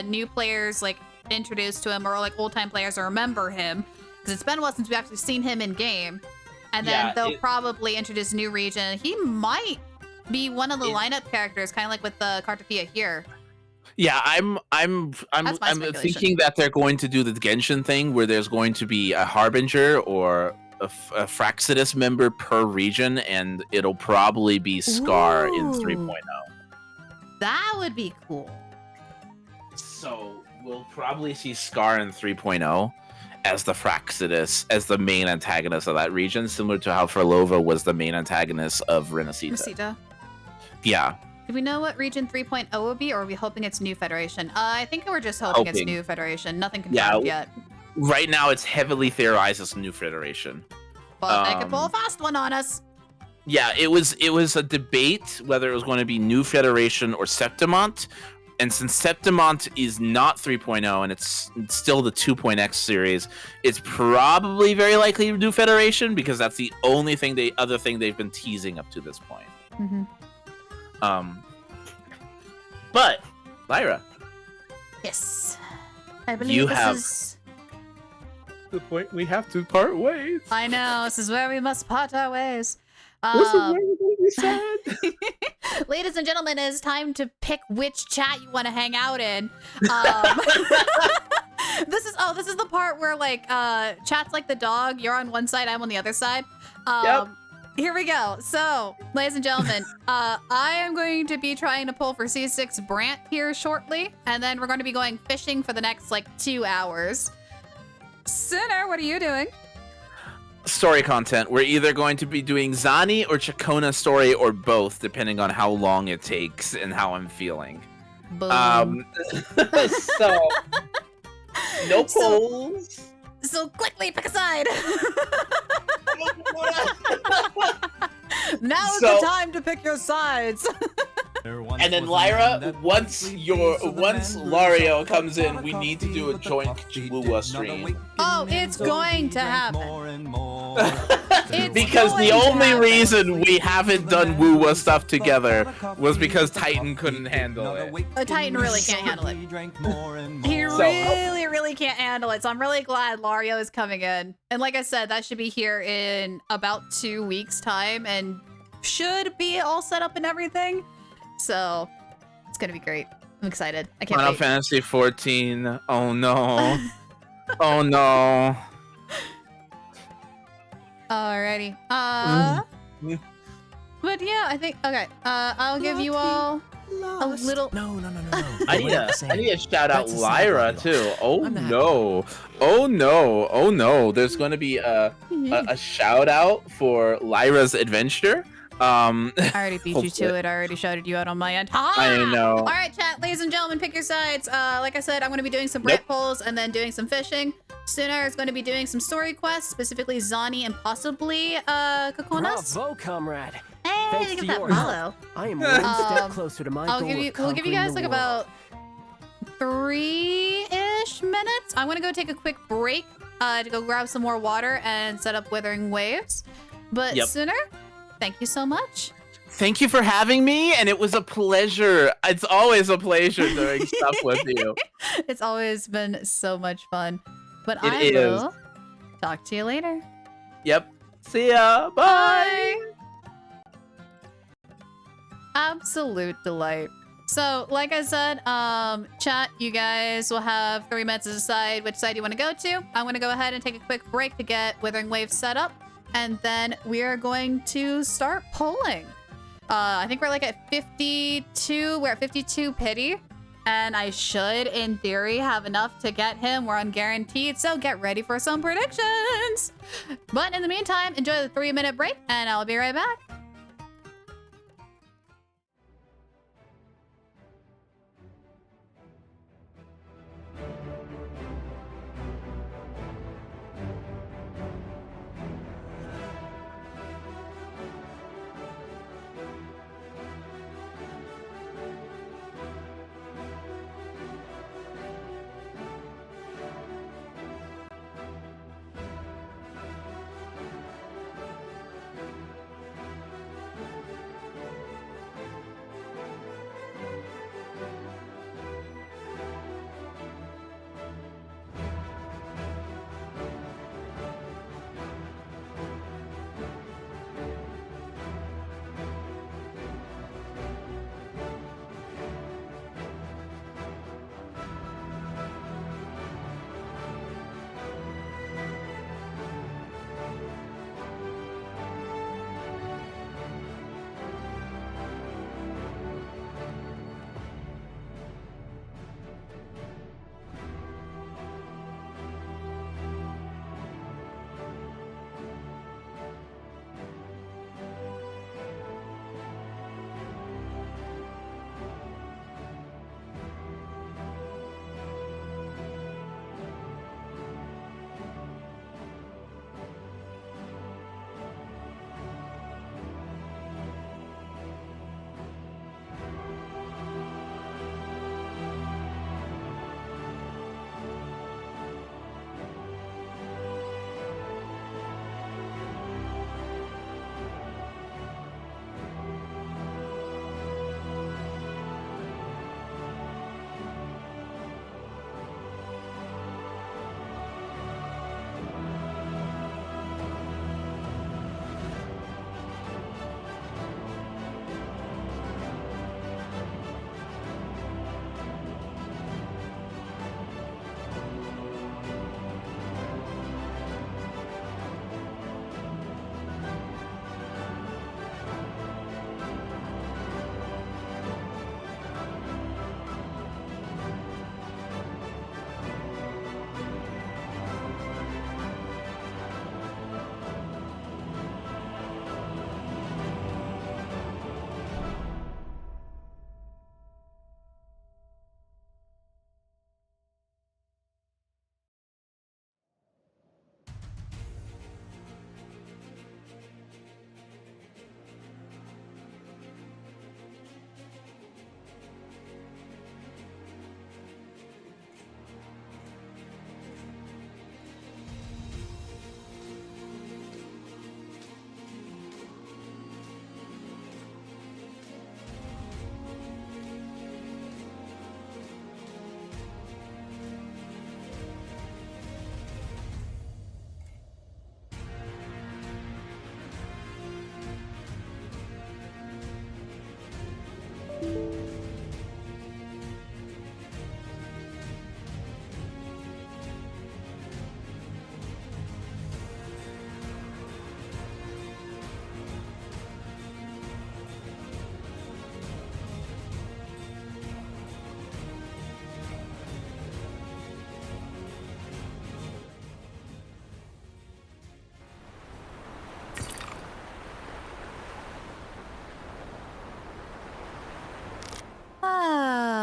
Speaker 4: new players like introduced to him, or like old time players to remember him, because it's been a while since we've actually seen him in game. And then they'll probably introduce a new region. He might be one of the lineup characters, kind of like with the Kartafia here.
Speaker 5: Yeah, I'm thinking that they're going to do the Genshin thing where there's going to be a Harbinger or a Fraxidus member per region, and it'll probably be Scar in 3.0.
Speaker 4: That would be cool.
Speaker 5: So we'll probably see Scar in 3.0 as the Fraxidus, as the main antagonist of that region, similar to how Frolova was the main antagonist of Renacita. Yeah.
Speaker 4: Do we know what region 3.0 will be, or are we hoping it's New Federation? I think we're just hoping it's New Federation. Nothing confirmed yet.
Speaker 5: Right now, it's heavily theorized as New Federation.
Speaker 4: But they could pull a fast one on us.
Speaker 5: Yeah, it was a debate whether it was going to be New Federation or Septimont. And since Septimont is not 3.0 and it's still the 2.x series, it's probably very likely New Federation, because that's the only other thing they've been teasing up to this point.
Speaker 4: Mm-hmm.
Speaker 5: But Lyra,
Speaker 4: yes, I believe this is
Speaker 5: the point we have to part ways.
Speaker 4: I know, this is where we must part our ways.
Speaker 5: This is where we're going to be sad.
Speaker 4: Ladies and gentlemen, it's time to pick which chat you want to hang out in. This is the part where like chat's like the dog. You're on one side, I'm on the other side.
Speaker 5: Yep.
Speaker 4: Here we go. So, ladies and gentlemen, I am going to be trying to pull for S6 Brant here shortly, and then we're going to be going fishing for the next like 2 hours. Sinner, what are you doing?
Speaker 5: Story content. We're either going to be doing Zani or Chacona story, or both, depending on how long it takes and how I'm feeling.
Speaker 4: Boom.
Speaker 5: So no polls.
Speaker 4: So quickly pick a side. Now's the time to pick your sides.
Speaker 5: And then Lyra, once Lario comes in, we need to do a joint Wuwa stream.
Speaker 4: Oh, it's going to happen.
Speaker 5: Because the only reason we haven't done Wuwa stuff together was because Titan couldn't handle it.
Speaker 4: Titan really can't handle it. He really can't handle it. So I'm really glad Lario is coming in. And like I said, that should be here in about 2 weeks' time and should be all set up and everything. So it's gonna be great. I'm excited. I can't wait.
Speaker 5: Final Fantasy 14. Oh no. Oh no.
Speaker 4: Alrighty. But yeah, I think I'll give you all a little.
Speaker 6: No.
Speaker 5: I need to shout out Lyra too. Oh no. Oh no. Oh no. There's gonna be a shout out for Lyra's adventure.
Speaker 4: I already beat you to it. I already shouted you out on my end.
Speaker 5: I know.
Speaker 4: All right, chat, ladies and gentlemen, pick your sides. Like I said, I'm going to be doing some Brant polls and then doing some fishing. Sooner is going to be doing some story quests, specifically Zani and possibly Kokonas.
Speaker 13: Bravo, comrade.
Speaker 4: Hey,
Speaker 13: thanks
Speaker 4: look
Speaker 13: to
Speaker 4: at that
Speaker 13: yours,
Speaker 4: follow.
Speaker 13: I am one step closer to my goal.
Speaker 4: We'll give you guys like about 3-ish minutes. I'm going to go take a quick break to go grab some more water and set up Wuthering Waves. But Sooner, thank you so much.
Speaker 5: Thank you for having me, and it was a pleasure. It's always a pleasure doing stuff with you.
Speaker 4: It's always been so much fun. But
Speaker 5: I
Speaker 4: will talk to you later.
Speaker 5: Yep. See ya. Bye.
Speaker 4: Absolute delight. So, like I said, chat, you guys will have 3 minutes to decide which side you want to go to. I'm going to go ahead and take a quick break to get Wuthering Waves set up. And then we are going to start polling. I think we're like at 52. We're at 52 pity. And I should, in theory, have enough to get him where I'm guaranteed, so get ready for some predictions. But in the meantime, enjoy the 3-minute break, and I'll be right back.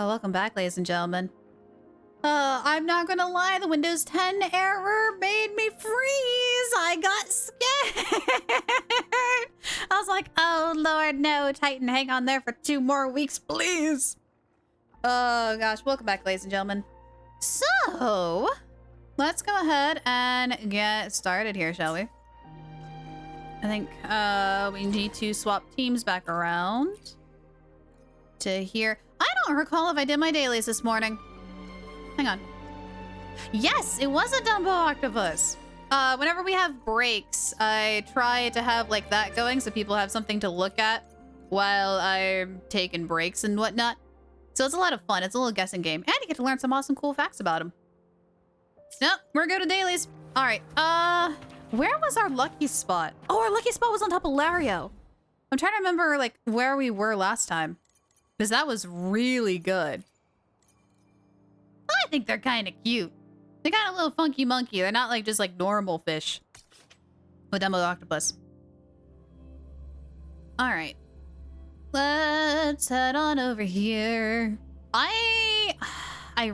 Speaker 4: Welcome back, ladies and gentlemen. I'm not gonna lie, the Windows 10 error made me freeze. I got scared. I was like, oh Lord, no, Titan, hang on there for 2 more weeks, please. Oh gosh, welcome back, ladies and gentlemen. So, let's go ahead and get started here, shall we? I think we need to swap teams back around to here. I don't recall if I did my dailies this morning. Hang on. Yes, it was a Dumbo Octopus. Whenever we have breaks, I try to have like that going so people have something to look at while I'm taking breaks and whatnot. So it's a lot of fun. It's a little guessing game. And you get to learn some awesome cool facts about him. Nope, we're good to dailies. All right, where was our lucky spot? Oh, our lucky spot was on top of Lario. I'm trying to remember like where we were last time, because that was really good. think they're kind of cute. They got a little funky monkey. They're not like just like normal fish. With demo octopus. All right. Let's head on over here. I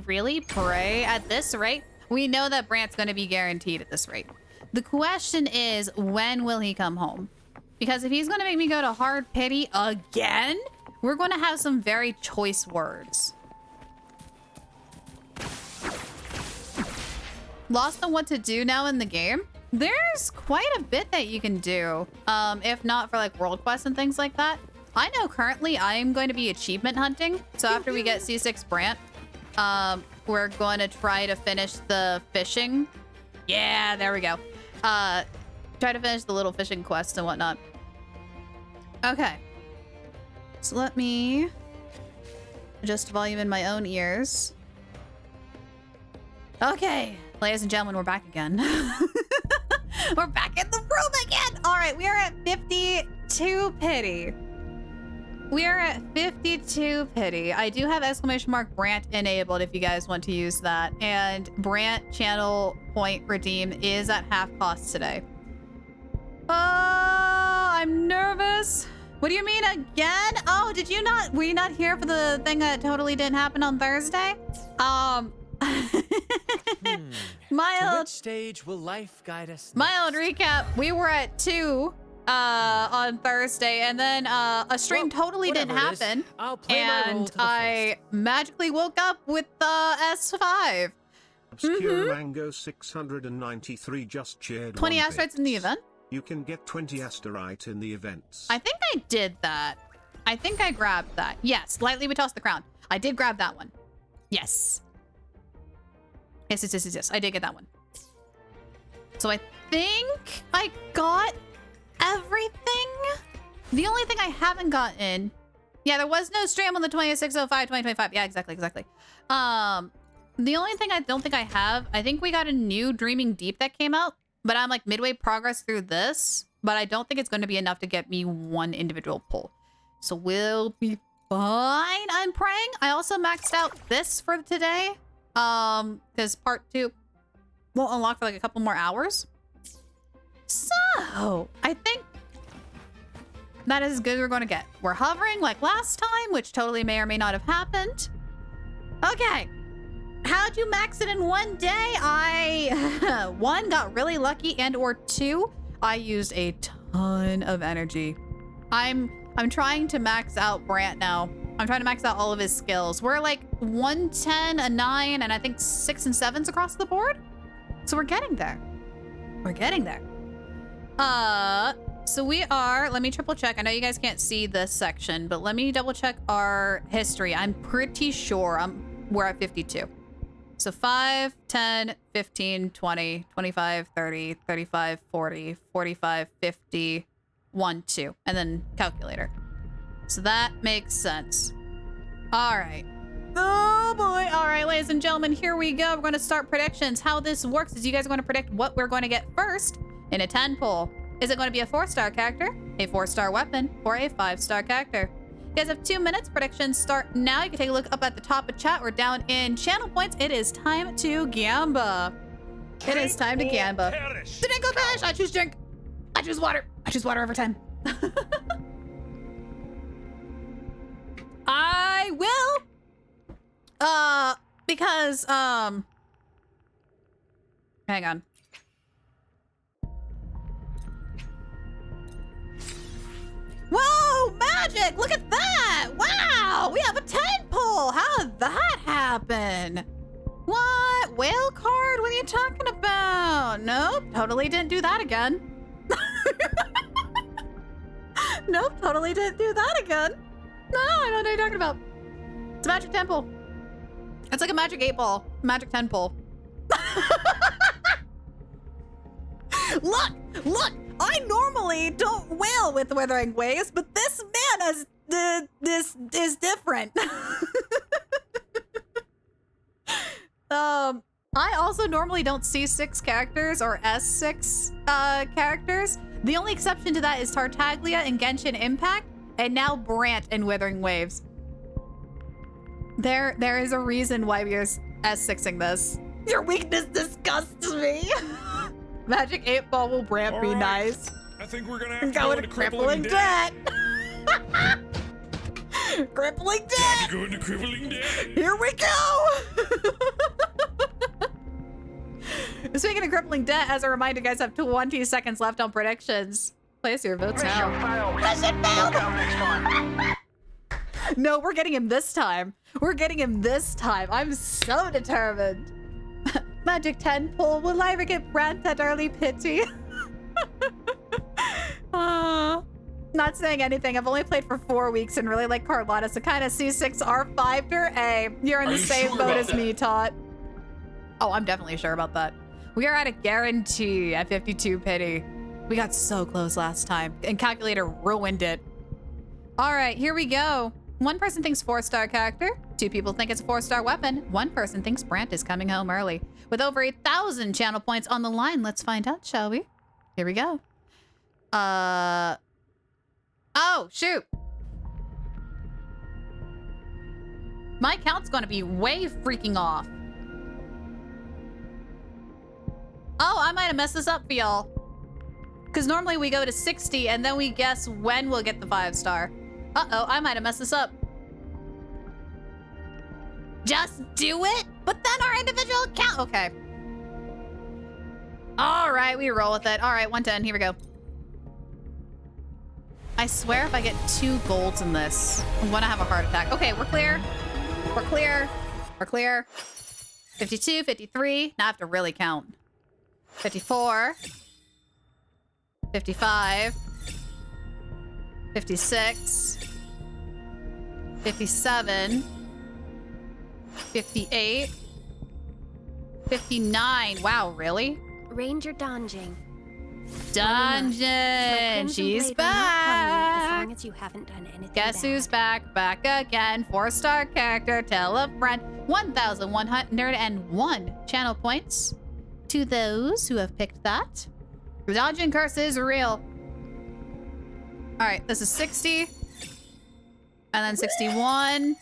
Speaker 4: really pray at this rate. We know that Brant's going to be guaranteed at this rate. The question is, when will he come home? Because if he's going to make me go to hard pity again, we're going to have some very choice words. Lost on what to do now in the game? There's quite a bit that you can do, if not for like world quests and things like that. I know currently I am going to be achievement hunting. So after we get S6 Brant, we're going to try to finish the fishing. Yeah, there we go. Try to finish the little fishing quests and whatnot. Okay. So let me adjust volume in my own ears. Okay, ladies and gentlemen, we're back again. We're back in the room again. All right, we are at 52 pity. We are at 52 pity. I do have ! Brant enabled if you guys want to use that. And Brant channel point redeem is at half cost today. Oh, I'm nervous. What do you mean again? Oh, did you not, were you not here for the thing that totally didn't happen on Thursday?
Speaker 6: To which stage will life guide us next?
Speaker 4: Mild recap, we were at 2 on Thursday, and then a stream totally didn't happen, and I magically woke up with S5.
Speaker 14: Obscure Mango 693 just shared
Speaker 4: 20 asteroids in the event.
Speaker 14: You can get 20 asterite in the events.
Speaker 4: I think I did that. I think I grabbed that. Yes, lightly we tossed the crown. I did grab that one. Yes. Yes. I did get that one. So I think I got everything. The only thing I haven't gotten, yeah, there was no stream on the 26/05/2025. Yeah, exactly. The only thing I don't think I have, I think we got a new Dreaming Deep that came out, but I'm like midway progress through this, but I don't think it's going to be enough to get me one individual pull. So we'll be fine, I'm praying. I also maxed out this for today, because part 2 won't unlock for like a couple more hours. So I think that is as good as we're going to get. We're hovering like last time, which totally may or may not have happened. Okay. How'd you max it in one day? I, 1, got really lucky, and or 2, I used a ton of energy. I'm trying to max out Brant now. I'm trying to max out all of his skills. We're like 110, a 9, and I think 6 and 7s across the board. So we're getting there. We're getting there. So we are, let me triple check. I know you guys can't see this section, but let me double check our history. I'm pretty sure we're at 52. So 5, 10, 15, 20, 25, 30, 35, 40, 45, 50, 1, 2, and then calculator. So that makes sense. All right. Oh boy. All right, ladies and gentlemen, here we go. We're going to start predictions. How this works is you guys are going to predict what we're going to get first in a 10 pull. Is it going to be a 4-star character, a 4-star weapon, or a 5-star character? You guys have 2 minutes. Predictions start now. You can take a look up at the top of chat or down in channel points. It is time to gamba. It is time to gamba. Drink or perish. I choose drink. I choose water. I choose water every time. I will. Because, hang on. Whoa, magic! Look at that! Wow, we have a 10 pull. How did that happen? What? Whale card? What are you talking about? Nope, totally didn't do that again. Nope, totally didn't do that again. No, I don't know what you're talking about. It's a magic 10 pull. It's like a magic 8 ball, magic 10 pull. Look! I normally don't wail with Wuthering Waves, but this man this is different. I also normally don't see 6 characters or S6 characters. The only exception to that is Tartaglia and Genshin Impact, and now Brant and Wuthering Waves. There is a reason why we are S6ing this. Your weakness disgusts me. Magic 8 Ball will Brant be nice.
Speaker 15: I think we're gonna have to
Speaker 4: go into crippling debt. Crippling debt.
Speaker 15: Go into crippling debt.
Speaker 4: Here we go. Speaking of crippling debt, as a reminder, you guys have 20 seconds left on predictions. Place your votes now. Mission failed. No, we're getting him this time. We're getting him this time. I'm so determined. Magic 10 pull. Will I ever get Brant that early pity? Not saying anything. I've only played for 4 weeks and really like Carlotta, so kind of C6 R5 or A. You're in the same boat as me, Tot. Oh, I'm definitely sure about that. We are at a guarantee at 52 pity. We got so close last time, and Calculator ruined it. All right, here we go. One person thinks 4-star character. 2 people think it's a 4-star weapon. 1 person thinks Brant is coming home early. With over 1,000 channel points on the line, let's find out, shall we? Here we go. Oh, shoot. My count's gonna be way freaking off. Oh, I might have messed this up for y'all. Because normally we go to 60 and then we guess when we'll get the 5-star. Uh-oh, I might have messed this up. Just do it? But then our individual count. Okay. All right, we roll with it. All right, 110. Here we go. I swear if I get 2 golds in this, I'm gonna have a heart attack. Okay, we're clear. We're clear. We're clear. 52, 53. Now I have to really count. 54. 55. 56. 57. 58. 59. Wow, really?
Speaker 9: Ranger Dungeon.
Speaker 4: Dungeon! She's back!
Speaker 9: As long as you haven't done anything
Speaker 4: Guess
Speaker 9: bad.
Speaker 4: who's back? Back again. 4-star character. Tell a friend. 1,101 channel points to those who have picked that. The Dungeon curse is real. All right, this is 60. And then 61.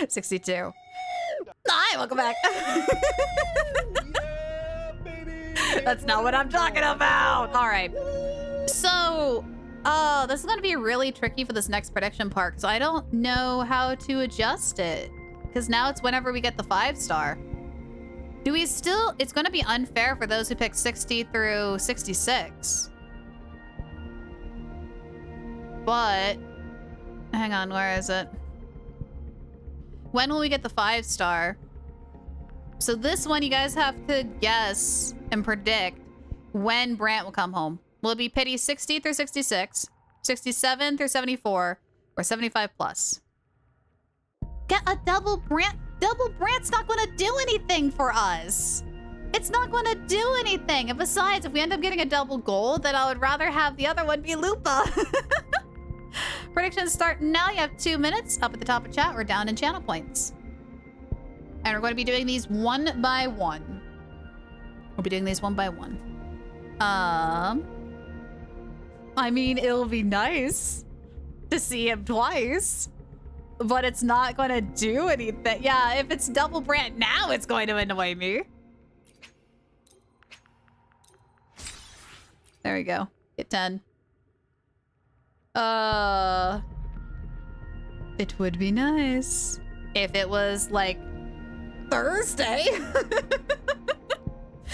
Speaker 4: 62. Hi, welcome back. That's not what I'm talking about. All right. So, this is going to be really tricky for this next prediction part because I don't know how to adjust it. Because now it's whenever we get the 5-star. Do we still... It's going to be unfair for those who pick 60 through 66. But... Hang on, where is it? When will we get the 5-star? So this one, you guys have to guess and predict when Brant will come home. Will it be pity 60 through 66, 67 through 74, or 75 plus? Get a double Brant. Double Brant's not going to do anything for us. It's not going to do anything. And besides, if we end up getting a double gold, then I would rather have the other one be Lupa. Predictions start now. You have 2 minutes up at the top of chat or down in channel points. And we're going to be doing these one by one. We'll be doing these one by one. I mean, it'll be nice to see him twice, but it's not going to do anything. Yeah, if it's double Brant now, it's going to annoy me. There we go. Get 10. It would be nice if it was like Thursday.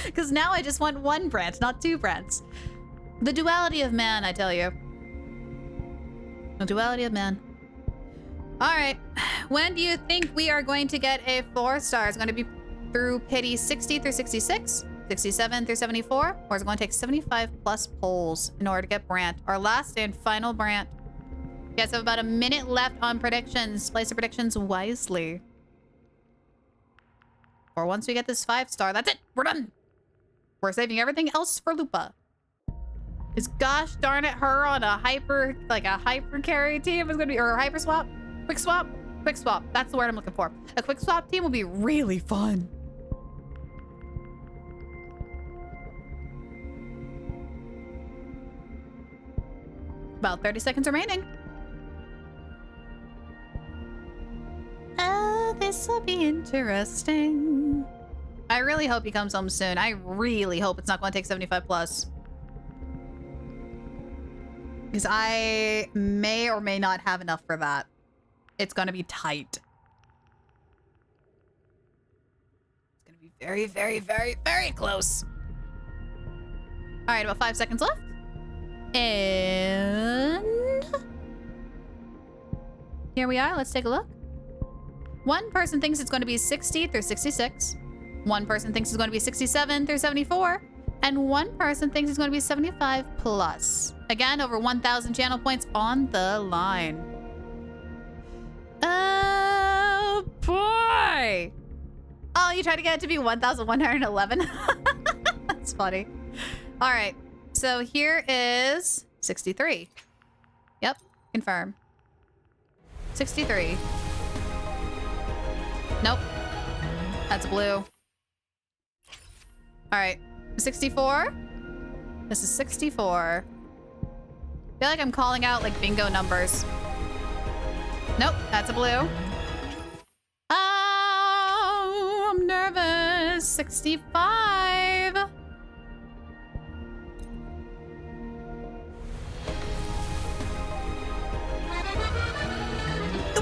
Speaker 4: Because now I just want 1 Brant, not 2 Brants. The duality of man, I tell you. The duality of man. All right. When do you think we are going to get a 4-star? Is it going to be through pity 60 through 66, 67 through 74, or is it going to take 75 plus polls in order to get Brant, our last and final Brant? You guys have about a minute left on predictions. Place the predictions wisely. Or once we get this 5-star, that's it. We're done. We're saving everything else for Lupa. Is gosh darn it her on a hyper carry team is gonna be, or a hyper swap? Quick swap? Quick swap. That's the word I'm looking for. A quick swap team will be really fun. About 30 seconds remaining. Oh, this This'll be interesting. I really hope he comes home soon. I really hope it's not going to take 75 plus. Because I may or may not have enough for that. It's going to be tight. It's going to be very, very, very, very close. All right, about 5 seconds left. And here we are. Let's take a look. One person thinks it's going to be 60 through 66. One person thinks it's going to be 67 through 74. And one person thinks it's going to be 75 plus. Again, over 1,000 channel points on the line. Oh, boy. Oh, you tried to get it to be 1,111? That's funny. All right. So here is 63. Yep. Confirm. 63. Nope. That's blue. All right. 64. This is 64. I feel like I'm calling out like bingo numbers. Nope, that's a blue. Oh, I'm nervous. 65.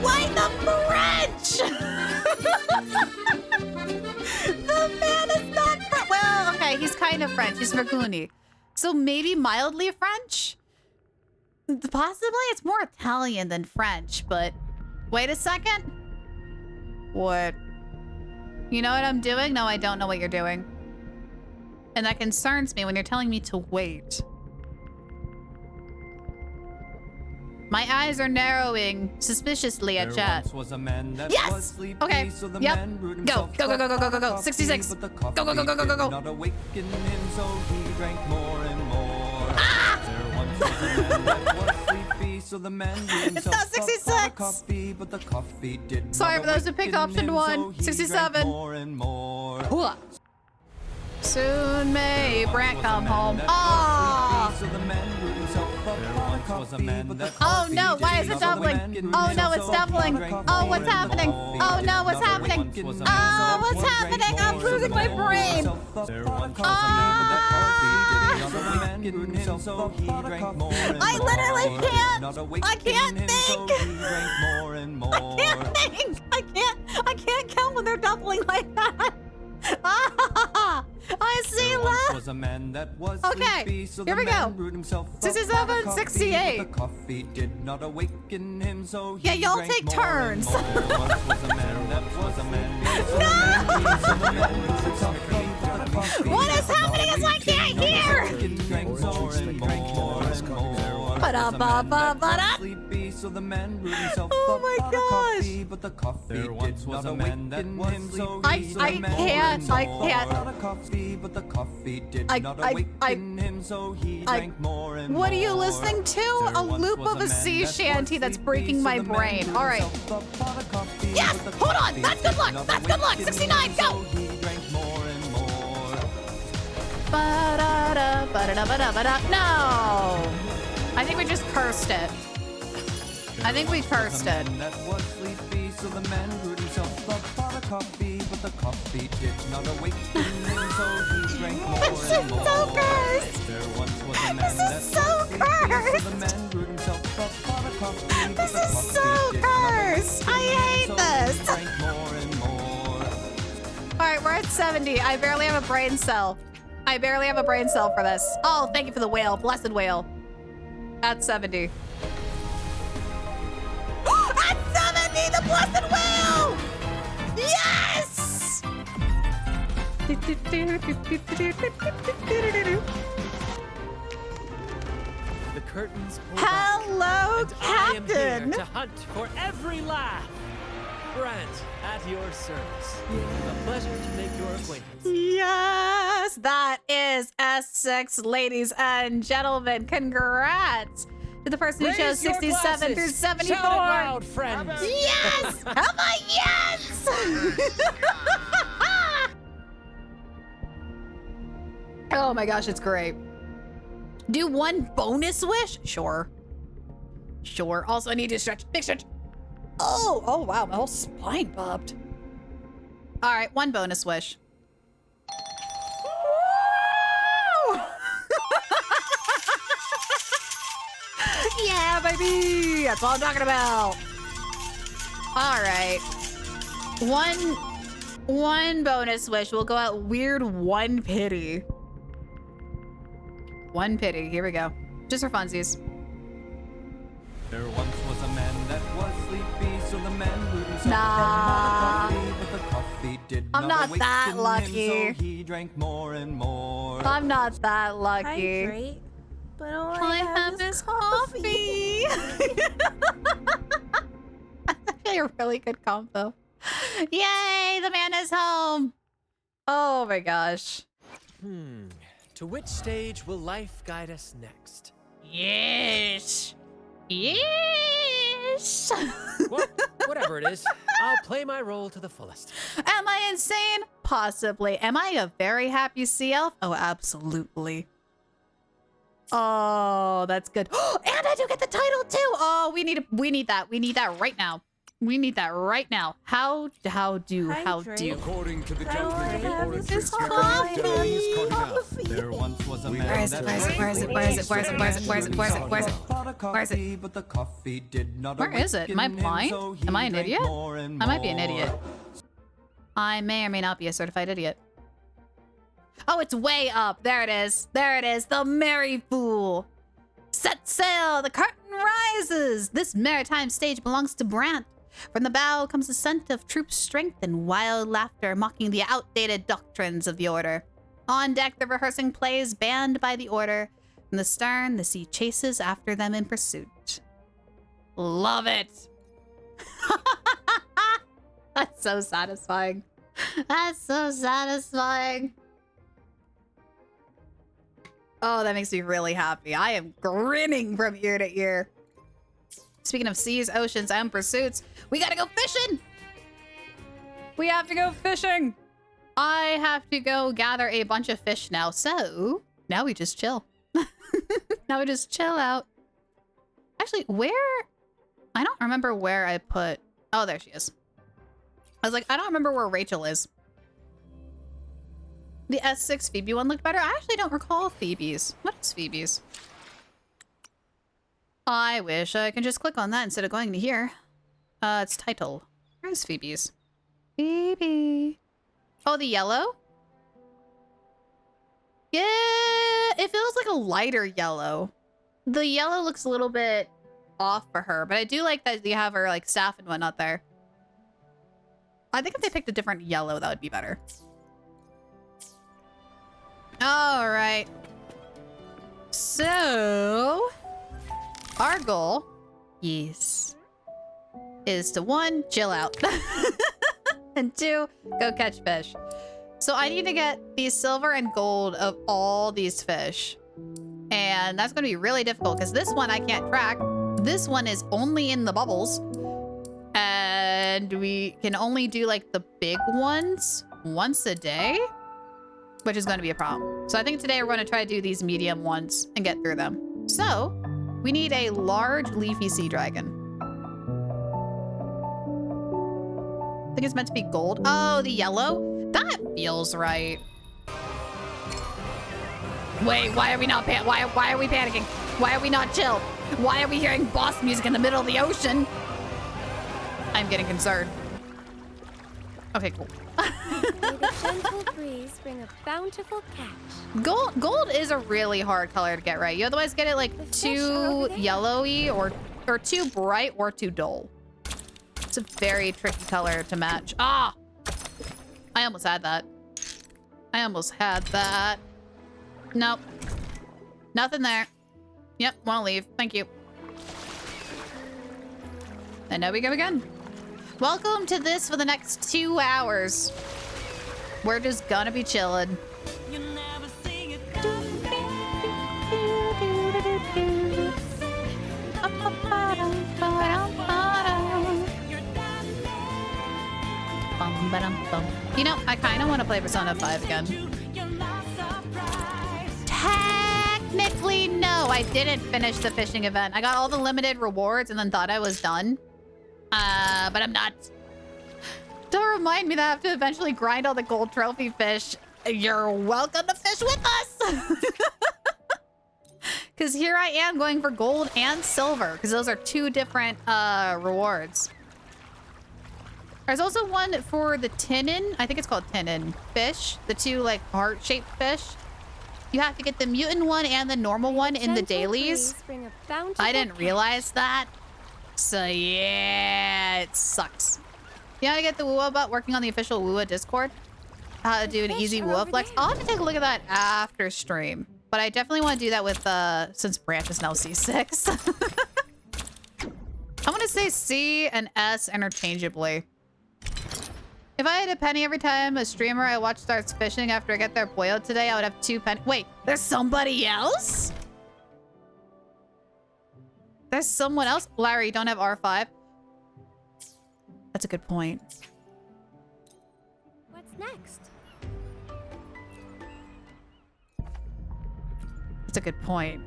Speaker 4: Why the French? The man is not French. Well, okay, he's kind of French. He's Verguni. So maybe mildly French? Possibly it's more Italian than French, but wait a second. What? You know what I'm doing? No, I don't know what you're doing. And that concerns me when you're telling me to wait. My eyes are narrowing suspiciously at chat. Yes! Okay. Yep. Go. Go, go, go, go, go, go, go. 66. Go, go, go, go, go, go, go, go. Ah! It's not 66. Sorry for those who picked option 1. 67. Soon may Brant come home. Oh! Oh no, why is it doubling? Oh no, it's doubling. Oh, what's happening? Oh no, what's happening? Oh, what's happening? I'm losing my brain. I literally can't. I can't think. I can't count when they're doubling like that. I see left. Okay, here we go. 67, 68. Yeah, y'all take turns. No! What is happening is I can't hear. Oh my gosh! There once was a man that was sleepy, I can't. What are you listening to? A loop of a sea shanty that's breaking my brain. All right. Yes! Hold on! That's good luck! That's good luck! 69, go! No! I think we just cursed it. I think we cursed it. This is so cursed! This is so cursed! This is so cursed! I hate this! Alright, we're at 70. I barely have a brain cell. I barely have a brain cell for this. Oh, thank you for the whale. Blessed whale. At 70. At 70, the blessed whale! Yes!
Speaker 6: The curtains pull
Speaker 4: Hello,
Speaker 6: back, and
Speaker 4: Captain!
Speaker 6: I am here to hunt for every laugh. Brant, at your service. A pleasure to make your acquaintance.
Speaker 4: Yes, that is S6, ladies and gentlemen. Congrats to the person who chose 67 through 74.
Speaker 6: Shout it loud, friends.
Speaker 4: Yes! How about yes? Oh my gosh, it's great. Do one bonus wish? Sure. Sure. Also, I need to stretch. Big stretch. Oh wow, my whole spine popped. All right, one bonus wish. Yeah, baby! That's what I'm talking about. All right. One bonus wish. We'll go out weird one pity. One pity. Here we go. Just for funsies.
Speaker 3: There once was a man that was sleepy, so the man brewed himself
Speaker 4: Nah.
Speaker 3: a pot of coffee, but the coffee did
Speaker 4: I'm not that lucky.
Speaker 3: Him, so he drank more and more.
Speaker 4: I'm not that lucky.
Speaker 1: Hydrate, but all
Speaker 4: All I have is coffee. That's a really good combo. Yay, the man is home. Oh my gosh.
Speaker 13: To which stage will life guide us next?
Speaker 4: Yes. Yes.
Speaker 13: Whatever it is, I'll play my role to the fullest.
Speaker 4: Am I insane? Possibly. Am I a very happy sea elf? Oh, absolutely. Oh, that's good. And I do get the title too. Oh, we need that. We need that right now. We need that right now. How do?
Speaker 3: According to the
Speaker 1: All I
Speaker 3: judgment of the
Speaker 1: have
Speaker 3: order,
Speaker 1: is
Speaker 3: coffee. There once was a man
Speaker 4: Where is it? Where is it? Where is it? Where is it? Where is it? Where is it? Where is it? Where is it? Where is it? Where is it?
Speaker 3: But the coffee did not
Speaker 4: Where is it? Am I
Speaker 3: awaken him,
Speaker 4: blind?
Speaker 3: so he
Speaker 4: Am I an
Speaker 3: drank
Speaker 4: idiot?
Speaker 3: more and
Speaker 4: I might be an
Speaker 3: more.
Speaker 4: idiot. I may or may not be a certified idiot. Oh, it's way up. There it is. There it is. The Merry Fool. Set sail. The curtain rises. This maritime stage belongs to Brant. From the bow comes the scent of troop strength and wild laughter mocking the outdated doctrines of the order. On deck, the rehearsing plays banned by the order. From the stern, the sea chases after them in pursuit. Love it. That's so satisfying. That's so satisfying. Oh, that makes me really happy. I am grinning from ear to ear. Speaking of seas, oceans, and pursuits, we gotta go fishing! We have to go fishing! I have to go gather a bunch of fish now, so now we just chill. Now we just chill out. Actually, where? I don't remember where I put... Oh, there she is. I was like, I don't remember where Rachel is. The S6 Phoebe one looked better. I actually don't recall Phoebe's. What is Phoebe's? I wish I can just click on that instead of going to here. It's title. Where's Phoebe's? Phoebe. Oh, the yellow? Yeah, it feels like a lighter yellow. The yellow looks a little bit off for her, but I do like that you have her like staff and whatnot there. I think if they picked a different yellow, that would be better. All right. So, our goal, yes, is to 1, chill out, and 2, go catch fish. So I need to get the silver and gold of all these fish. And that's going to be really difficult because this one I can't track. This one is only in the bubbles. And we can only do like the big ones once a day, which is going to be a problem. So I think today we're going to try to do these medium ones and get through them. So we need a large leafy sea dragon. I think it's meant to be gold. Oh, the yellow? That feels right. Wait, why are we not why are we panicking? Why are we not chill? Why are we hearing boss music in the middle of the ocean? I'm getting concerned. Okay, cool.
Speaker 9: May the gentle breeze bring a bountiful catch.
Speaker 4: Gold is a really hard color to get right. You otherwise get it like too yellowy or too bright or too dull. It's a very tricky color to match. Ah! I almost had that. I almost had that. Nope. Nothing there. Yep, wanna leave. Thank you. And now we go again. Welcome to this for the next 2 hours. We're just gonna be chilling. You know, I kind of want to play Persona 5 again. Technically, no, I didn't finish the fishing event. I got all the limited rewards and then thought I was done. But I'm not. Don't remind me that I have to eventually grind all the gold trophy fish. You're welcome to fish with us! Because here I am going for gold and silver, because those are two different rewards. There's also one for the tinnin. I think it's called tinnin fish. The two like heart-shaped fish. You have to get the mutant one and the normal one in the dailies. I didn't realize that. So yeah, it sucks. You know how to get the Wua bot working on the official Wua Discord? How to do an easy Wua flex? I'll have to take a look at that after stream. But I definitely want to do that with, since Brant is now C6. I want to say C and S interchangeably. If I had a penny every time a streamer I watch starts fishing after I get their boiled today, I would have 2 pennies. Wait, there's somebody else? There's someone else? Larry, you don't have R5? That's a good point.
Speaker 9: What's next?
Speaker 4: That's a good point.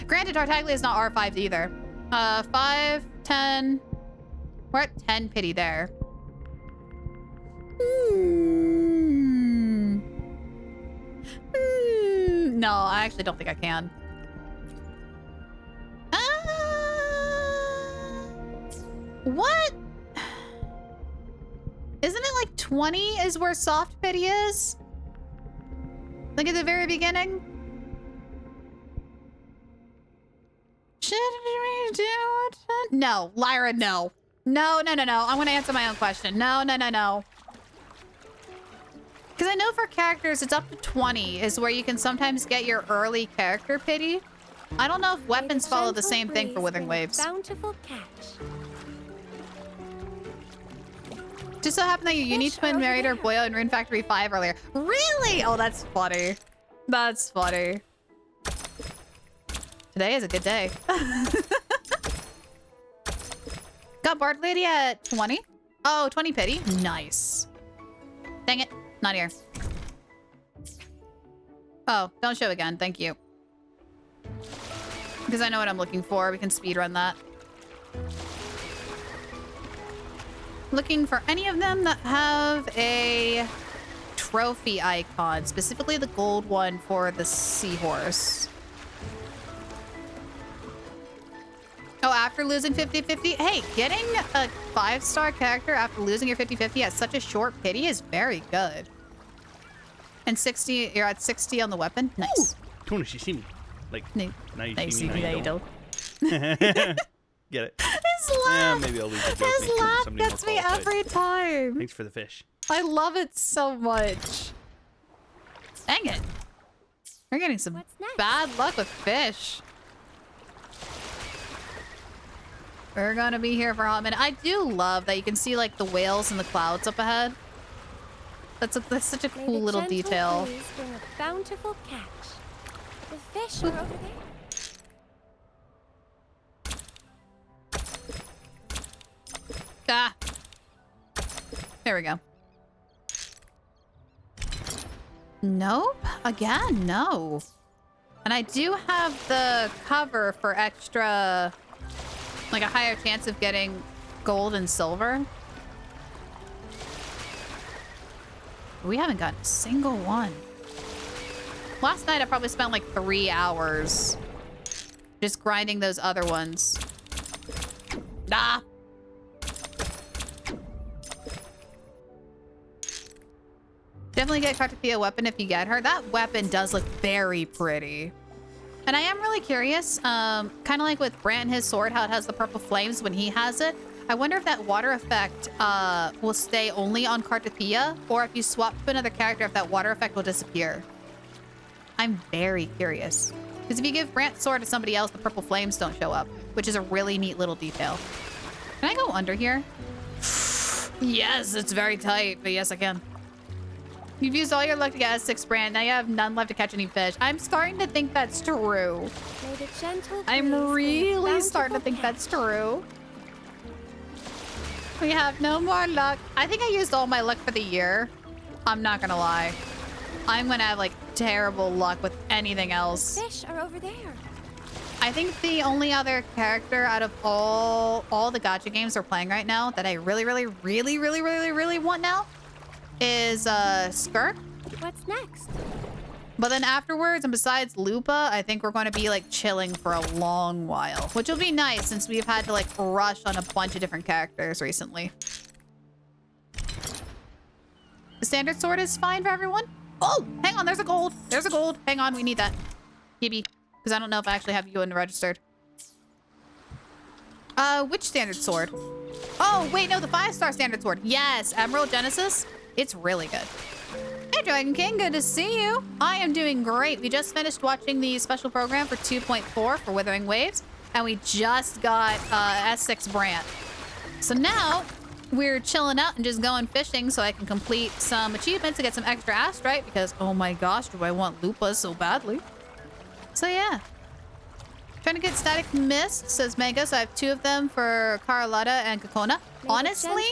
Speaker 4: Granted, Tartaglia is not R5 either. 5, 10... We're at 10 pity there. No, I actually don't think I can. What? Isn't it like 20 is where soft pity is? Like at the very beginning? Should we do it? No, Lyra, no. No. I'm gonna answer my own question. No. Because I know for characters, it's up to 20 is where you can sometimes get your early character pity. I don't know if weapons follow the same thing for Withering Waves.
Speaker 9: Bountiful catch.
Speaker 4: Just so happened that your uni twin married her boil in Rune Factory 5 earlier. Really? Oh, that's funny. That's funny. Today is a good day. Got Bard Lady at 20. Oh, 20 pity. Nice. Dang it. Not here. Oh, don't show again. Thank you. Because I know what I'm looking for. We can speedrun that. Looking for any of them that have a trophy icon. Specifically the gold one for the seahorse. Oh, after losing 50-50? Hey, getting a 5-star character after losing your 50-50 at such a short pity is very good. And 60, you're at 60 on the weapon? Nice.
Speaker 12: Tuna, she see me. Like, now you see me, now you don't. Get it?
Speaker 4: His laugh!
Speaker 12: Maybe I'll leave the joke.
Speaker 4: His laugh gets me every time.
Speaker 12: Thanks for the fish.
Speaker 4: I love it so much. Dang it. We're getting some bad luck with fish. We're gonna be here for a hot minute. I do love that you can see like the whales in the clouds up ahead. That's such a cool little detail.
Speaker 9: Bring a bountiful catch. The fish are over there.
Speaker 4: Ah. There we go. Nope. Again, no. And I do have the cover for extra, like a higher chance of getting gold and silver. We haven't got a single one. Last night I probably spent like 3 hours just grinding those other ones. Ah. Definitely get Cartopia weapon if you get her. That weapon does look very pretty. And I am really curious, kind of like with Brant and his sword, how it has the purple flames when he has it. I wonder if that water effect will stay only on Cartopia, or if you swap to another character, if that water effect will disappear. I'm very curious. Because if you give Brant's sword to somebody else, the purple flames don't show up, which is a really neat little detail. Can I go under here? Yes, it's very tight, but yes, I can. You've used all your luck to get S6 Brant. Now you have none left to catch any fish. I'm starting to think that's true. I'm really starting to think that's true. We have no more luck. I think I used all my luck for the year. I'm not gonna lie. I'm gonna have like terrible luck with anything else.
Speaker 9: Fish are over there.
Speaker 4: I I think the only other character out of all the gacha games we're playing right now that I really want now is Skirk.
Speaker 9: What's next?
Speaker 4: But then afterwards, and besides Lupa, I think we're going to be like chilling for a long while, which will be nice since we've had to like rush on a bunch of different characters recently. The standard sword is fine for everyone. Oh, hang on, there's a gold. There's a gold. Hang on, we need that. Gibby, because I don't know if I actually have you in registered. Which standard sword? Oh, wait, no, the 5-star standard sword. Yes, Emerald Genesis. It's really good. Hey, Dragon King, good to see you. I am doing great. We just finished watching the special program for 2.4 for Wuthering Waves, and we just got S6 Brant. So now we're chilling out and just going fishing so I can complete some achievements to get some extra astrite because, oh my gosh, do I want Lupa so badly. So yeah. Trying to get Static Mist, says Mega, so I have 2 of them for Carlotta and Kakona. Honestly,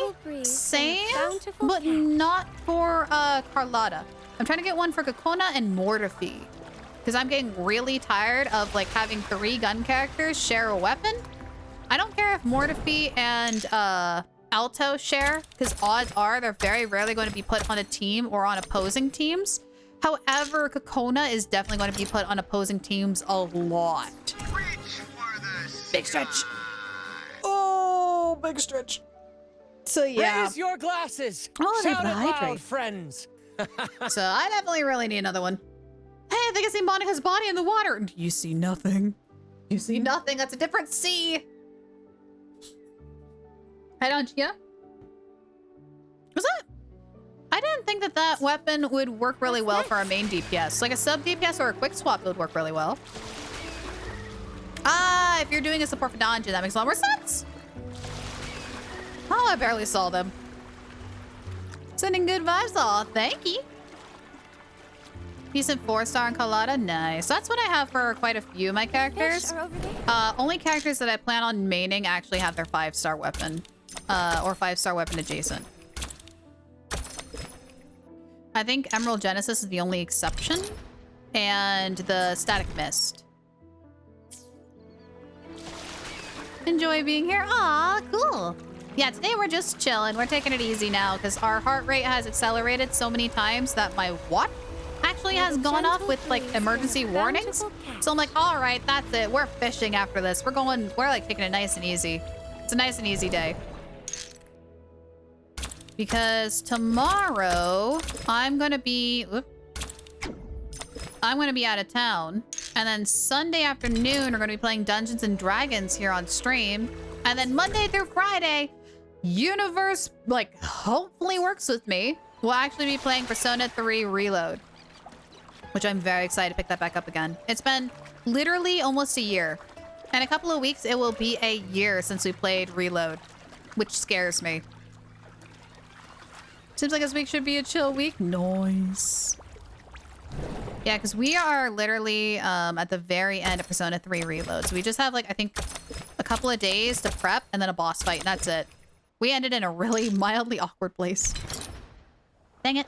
Speaker 4: same, but not for Carlotta. I'm trying to get one for Kakona and Mortifi. Because I'm getting really tired of like having 3 gun characters share a weapon. I don't care if Mortifi and Alto share, because odds are they're very rarely going to be put on a team or on opposing teams. However, Kakona is definitely going to be put on opposing teams a lot. Big stretch. Oh, big stretch. So yeah.
Speaker 13: Raise your glasses.
Speaker 4: Oh, they
Speaker 13: Shout it
Speaker 4: hydrate.
Speaker 13: loud, friends.
Speaker 4: So I definitely really need another one. Hey, I think I see Monica's body in the water. You see nothing. You see nothing. That's a different sea. Hi, don't you? Was that? I didn't think that that weapon would work really well for our main DPS. Like a sub DPS or a quick swap would work really well. Ah, if you're doing a support for Donji, that makes a lot more sense. Oh, I barely saw them. Sending good vibes. Aw, thank you. Decent 4-star in Colada. Nice. That's what I have for quite a few of my characters. Only characters that I plan on maining actually have their 5-star weapon. Or 5-star weapon adjacent. I think Emerald Genesis is the only exception. And the Static Mist. Enjoy being here. Aw, cool. Yeah, today we're just chilling. We're taking it easy now because our heart rate has accelerated so many times that my watch actually has gone off with like emergency warnings. So I'm like, all right, that's it. We're fishing after this. We're like taking it nice and easy. It's a nice and easy day. Because tomorrow I'm gonna be out of town. And then Sunday afternoon we're gonna be playing Dungeons and Dragons here on stream. And then Monday through Friday, Universe, like, hopefully works with me. We'll actually be playing Persona 3 Reload. Which I'm very excited to pick that back up again. It's been literally almost a year. In a couple of weeks, it will be a year since we played Reload. Which scares me. Seems like this week should be a chill week. Nice. Yeah, because we are literally at the very end of Persona 3 Reload. So we just have, like, I think a couple of days to prep and then a boss fight, and that's it. We ended in a really mildly awkward place. Dang it.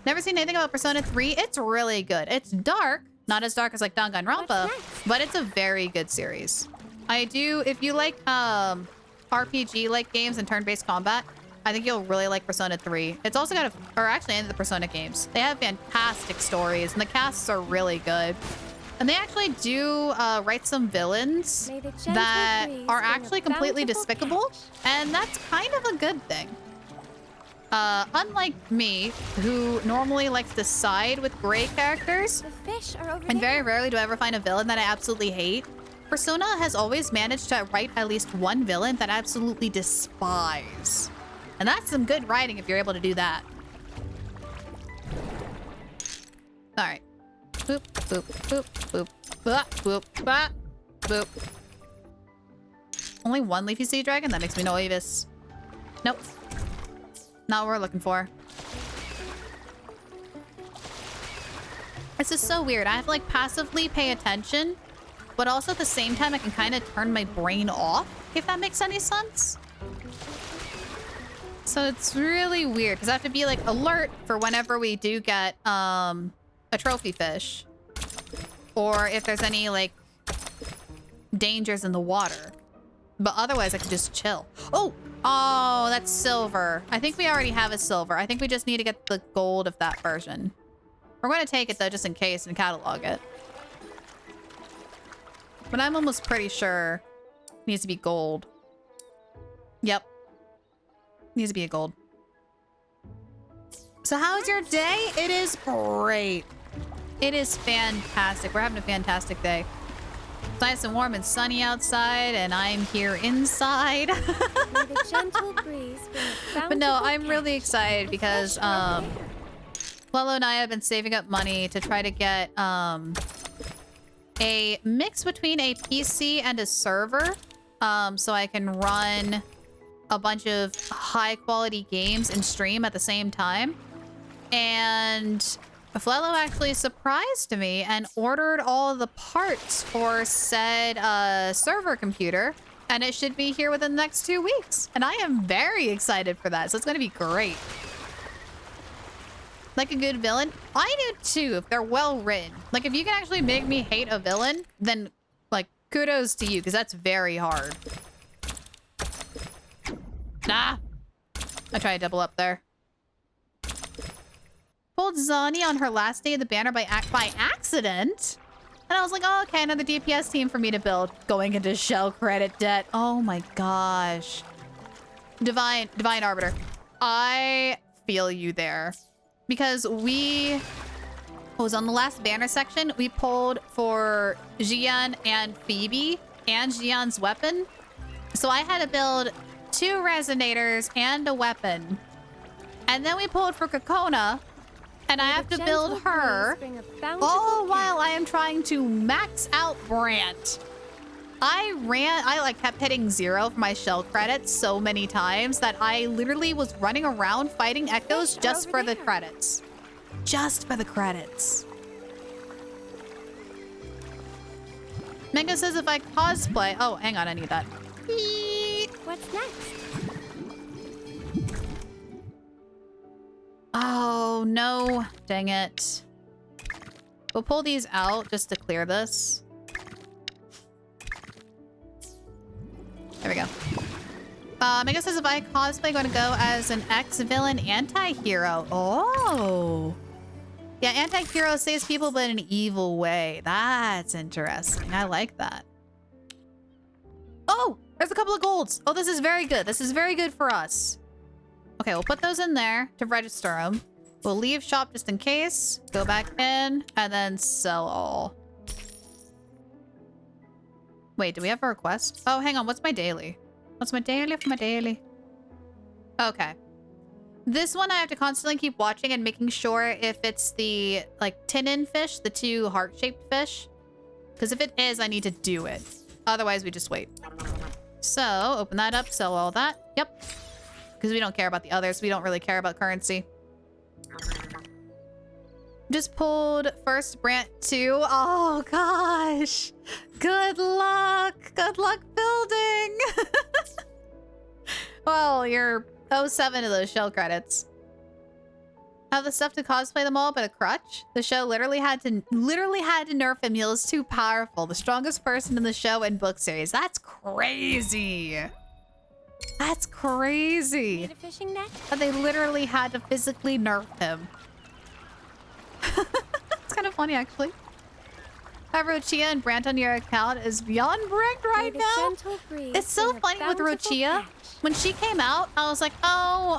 Speaker 4: Never seen anything about Persona 3. It's really good. It's dark. Not as dark as, like, Danganronpa, but it's a very good series. I do, if you like RPG-like games and turn-based combat, I think you'll really like Persona 3. It's also got or actually any of the Persona games. They have fantastic stories, and the casts are really good. And they actually do write some villains that are actually completely despicable, and that's kind of a good thing. Unlike me, who normally likes to side with gray characters, and very rarely do I ever find a villain that I absolutely hate, Persona has always managed to write at least one villain that I absolutely despise. And that's some good writing if you're able to do that. All right. Boop, boop, boop, boop, boop, boop, boop, boop. Only one leafy sea dragon? That makes me nervous. Nope. Not what we're looking for. This is so weird. I have to like passively pay attention, but also at the same time I can kind of turn my brain off, if that makes any sense. So it's really weird because I have to be like alert for whenever we do get a trophy fish, or if there's any like dangers in the water. But otherwise, I could just chill. Oh! Oh, that's silver. I think we already have a silver. I think we just need to get the gold of that version. We're going to take it, though, just in case, and catalog it. But I'm almost pretty sure it needs to be gold. Yep. Needs to be a gold. So how's your day? It is great. It is fantastic. We're having a fantastic day. It's nice and warm and sunny outside, and I'm here inside. But no, I'm really excited because Lolo and I have been saving up money to try to get a mix between a PC and a server, so I can run a bunch of high quality games and stream at the same time. And Flello actually surprised me and ordered all of the parts for said server computer, and it should be here within the next 2 weeks. And I am very excited for that, so it's gonna be great. Like a good villain? I do too, if they're well written. Like, if you can actually make me hate a villain, then, like, kudos to you, because that's very hard. Nah! I tried to double up there. Pulled Zani on her last day of the banner by accident. And I was like, oh, okay, another DPS team for me to build. Going into shell credit debt. Oh my gosh. Divine Arbiter. I feel you there. Because I was on the last banner section, we pulled for Xian and Phoebe and Xian's weapon. So I had to build 2 resonators and a weapon. And then we pulled for Kakona, and I have to build her, all while I am trying to max out Brant. I like kept hitting 0 for my shell credits so many times that I literally was running around fighting echoes just for the credits. Just for the credits. Mega says if I cosplay... Oh, hang on, I need that.
Speaker 9: What's next?
Speaker 4: Oh, no. Dang it. We'll pull these out just to clear this. There we go. Mega says if I cosplay, going to go as an ex-villain anti-hero. Oh. Yeah, anti-hero saves people but in an evil way. That's interesting. I like that. Oh, there's a couple of golds. Oh, this is very good. This is very good for us. Okay, we'll put those in there to register them. We'll leave shop just in case. Go back in and then sell all. Wait, do we have a request? Oh, hang on. What's my daily? What's my daily for my daily? Okay. This one I have to constantly keep watching and making sure if it's the, like, tinnin fish, the 2 heart-shaped fish. Because if it is, I need to do it. Otherwise, we just wait. So, open that up, sell all that. Yep. Because we don't care about the others. We don't really care about currency. Just pulled first Brant 2. Oh, gosh. Good luck. Good luck building. Well, you're 07 of those shell credits. Have the stuff to cosplay them all, but a crutch? The show literally had to nerf him. He was too powerful. The strongest person in the show and book series. That's crazy. That's crazy.
Speaker 9: Need a fishing net?
Speaker 4: But they literally had to physically nerf him. It's kind of funny, actually. Have Rochia and Brant on your account is beyond bricked right now. It's so funny with Rochia. When she came out, I was like, oh,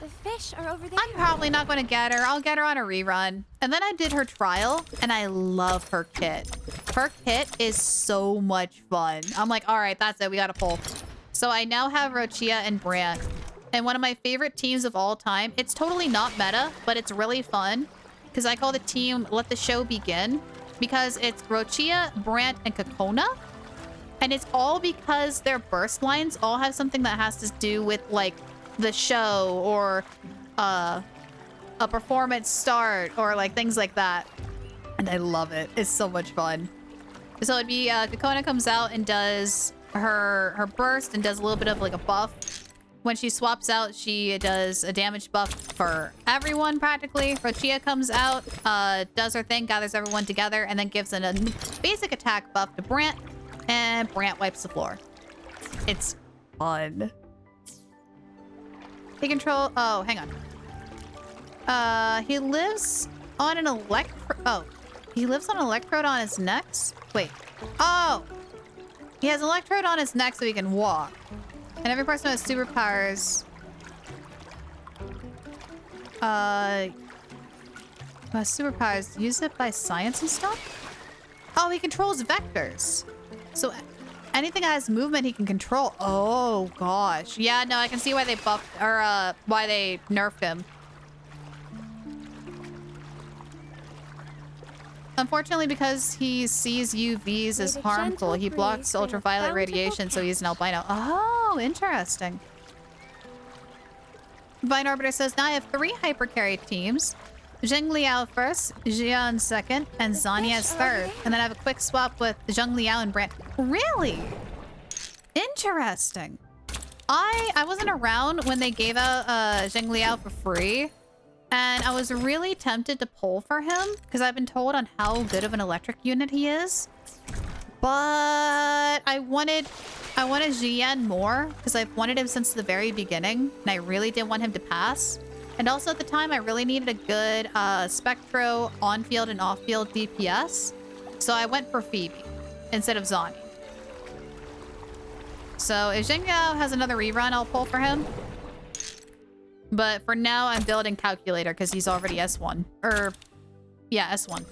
Speaker 9: the fish are over there.
Speaker 4: I'm probably not going to get her. I'll get her on a rerun. And then I did her trial, and I love her kit. Her kit is so much fun. I'm like, all right, that's it. We got to pull. So I now have Rochia and Brant. And one of my favorite teams of all time. It's totally not meta, but it's really fun. Because I call the team Let the Show Begin. Because it's Rochia, Brant, and Kakona. And it's all because their burst lines all have something that has to do with, like, the show or a performance start or, like, things like that. And I love it. It's so much fun. So it'd be Kakona comes out and does her burst and does a little bit of, like, a buff. When she swaps out, she does a damage buff for everyone, practically. Rochia comes out, does her thing, gathers everyone together, and then gives a basic attack buff to Brant. And Brant wipes the floor. It's fun. He control. Oh, hang on. He lives on an he lives on an electrode on his neck. Wait. Oh, he has an electrode on his neck so he can walk. And every person has superpowers. Who has superpowers use it by science and stuff? Oh, he controls vectors. So anything that has movement he can control. Oh gosh. Yeah, no, I can see why they buffed or why they nerfed him. Unfortunately, because he sees UVs as harmful, he blocks ultraviolet radiation, so he's an albino. Oh, interesting. Vine Orbiter says, now I have 3 hypercarry teams. Zheng Liao first, Jian second, and Zania's third. And then I have a quick swap with Zheng Liao and Brant. Really? Interesting. I wasn't around when they gave out Zheng Liao for free. And I was really tempted to pull for him because I've been told on how good of an electric unit he is. But I wanted Jian more because I've wanted him since the very beginning. And I really didn't want him to pass. And also at the time, I really needed a good Spectro on-field and off-field DPS. So I went for Phoebe instead of Zani. So if Zheng Liao has another rerun, I'll pull for him. But for now, I'm building Calculator because he's already S1. Yeah, S1.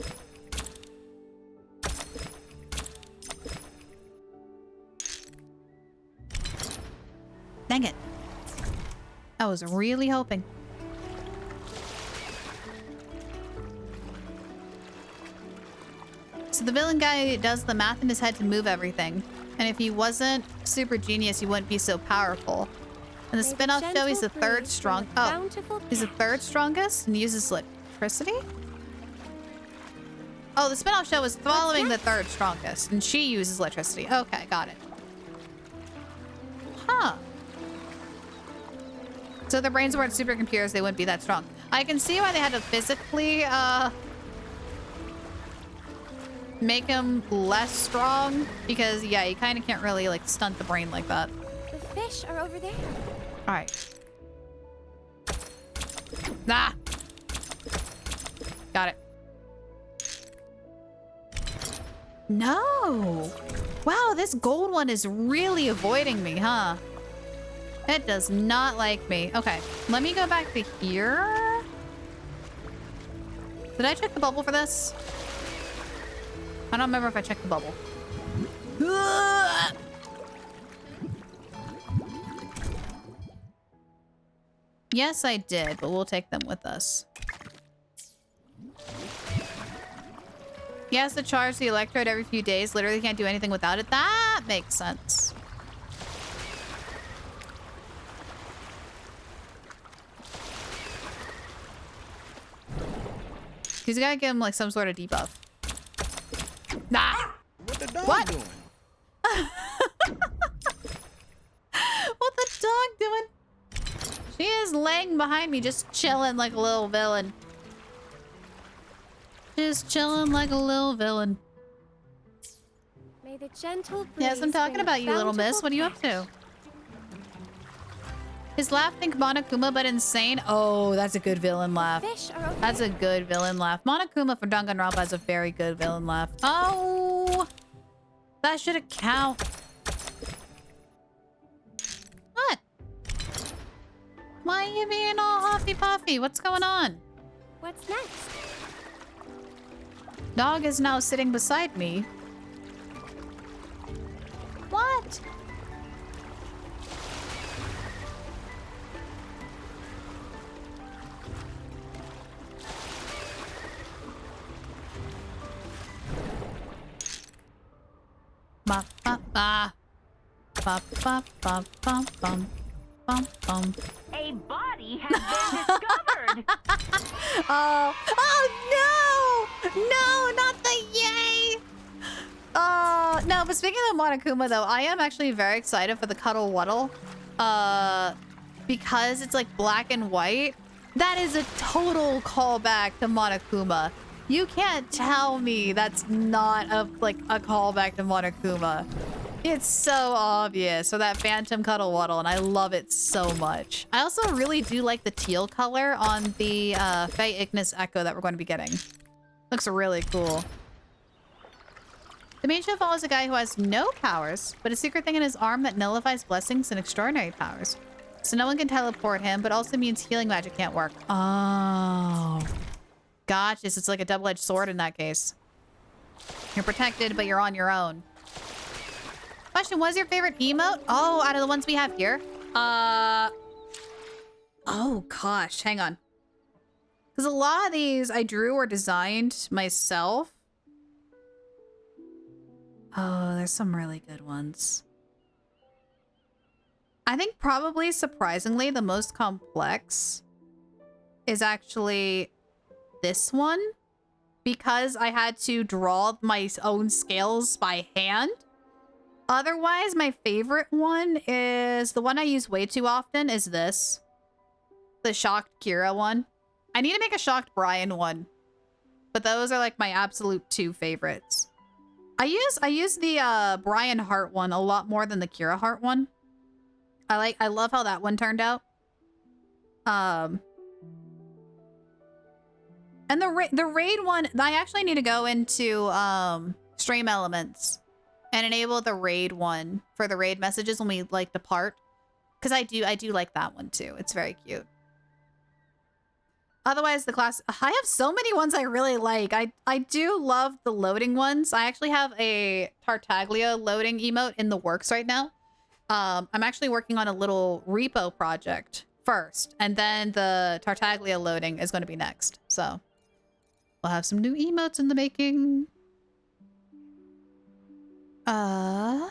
Speaker 4: Dang it. I was really hoping. So the villain guy does the math in his head to move everything. And if he wasn't super genius, he wouldn't be so powerful. And the spin-off show, he's the third strong. Oh, he's the third strongest and uses electricity? Oh, the spin-off show is following the third strongest, and she uses electricity. Okay, got it. Huh. So their brains weren't supercomputers, they wouldn't be that strong. I can see why they had to physically, make him less strong, because, yeah, you kind of can't really, like, stunt the brain like that.
Speaker 9: The fish are over there.
Speaker 4: All right. Ah! Got it. No! Wow, this gold one is really avoiding me, huh? It does not like me. Okay, let me go back to here. Did I check the bubble for this? I don't remember if I checked the bubble. Yes, I did, but we'll take them with us. He has to charge the electrode every few days. Literally can't do anything without it. That makes sense. He's gotta give him like some sort of debuff. Nah.
Speaker 16: What the dog
Speaker 4: What?
Speaker 16: doing?
Speaker 4: What the dog doing? She is laying behind me, just chilling like a little villain. Just chilling like a little villain.
Speaker 9: May the gentle breeze
Speaker 4: Yes, I'm talking
Speaker 9: bring
Speaker 4: about you, little miss.
Speaker 9: bountiful
Speaker 4: What are you up to? His laugh, think Monokuma, but insane. Oh, that's a good villain laugh.
Speaker 9: Fish are over
Speaker 4: That's a good villain laugh. Monokuma from Danganronpa has a very good villain laugh. Oh, that should count. What? Why are you being all huffy puffy? What's going on?
Speaker 9: What's next?
Speaker 4: Dog is now sitting beside me. What? Ba ba ba. Ba ba ba ba bum. Bum bum.
Speaker 17: A body has been discovered.
Speaker 4: Oh no! No, not the yay! No, but speaking of Monokuma though, I am actually very excited for the Cuddle Wuddle. Because it's like black and white. That is a total callback to Monokuma. You can't tell me that's not a callback to Monokuma. It's so obvious. So that Phantom Cuddle Waddle, and I love it so much. I also really do like the teal color on the Fae Ignis Echo that we're going to be getting. Looks really cool. The main show follows a guy who has no powers, but a secret thing in his arm that nullifies blessings and extraordinary powers. So no one can teleport him, but also means healing magic can't work. Oh. Gotcha. So it's like a double-edged sword in that case. You're protected, but you're on your own. Question, what is your favorite emote? Oh, out of the ones we have here? Oh, gosh. Hang on. Because a lot of these I drew or designed myself. Oh, there's some really good ones. I think probably, surprisingly, the most complex is actually this one. Because I had to draw my own scales by hand. Otherwise, my favorite one is... the one I use way too often is this. The Shocked Kira one. I need to make a Shocked Brian one. But those are like my absolute two favorites. I use the Brian Hart one a lot more than the Kira Hart one. I love how that one turned out. And the raid one, I actually need to go into stream elements and enable the raid one for the raid messages when we like depart. Because I do like that one too. It's very cute. Otherwise, the class... I have so many ones I really like. I do love the loading ones. I actually have a Tartaglia loading emote in the works right now. I'm actually working on a little repo project first. And then the Tartaglia loading is going to be next. So, we'll have some new emotes in the making. You're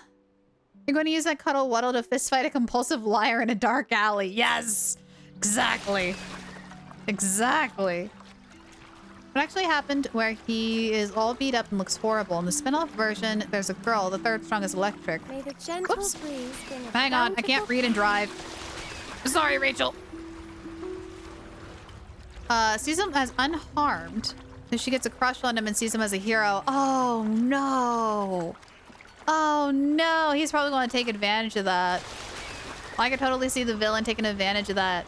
Speaker 4: going to use that Cuddle Waddle to fistfight a compulsive liar in a dark alley. Yes! Exactly. Exactly. What actually happened where he is all beat up and looks horrible. In the spin-off version, there's a girl, the third strongest electric.
Speaker 9: May the gentle
Speaker 4: Whoops.
Speaker 9: breeze bring a
Speaker 4: Hang on, I can't read and drive. Sorry, Rachel. Sees him as unharmed. So she gets a crush on him and sees him as a hero. Oh, no. Oh, no. He's probably going to take advantage of that. I could totally see the villain taking advantage of that.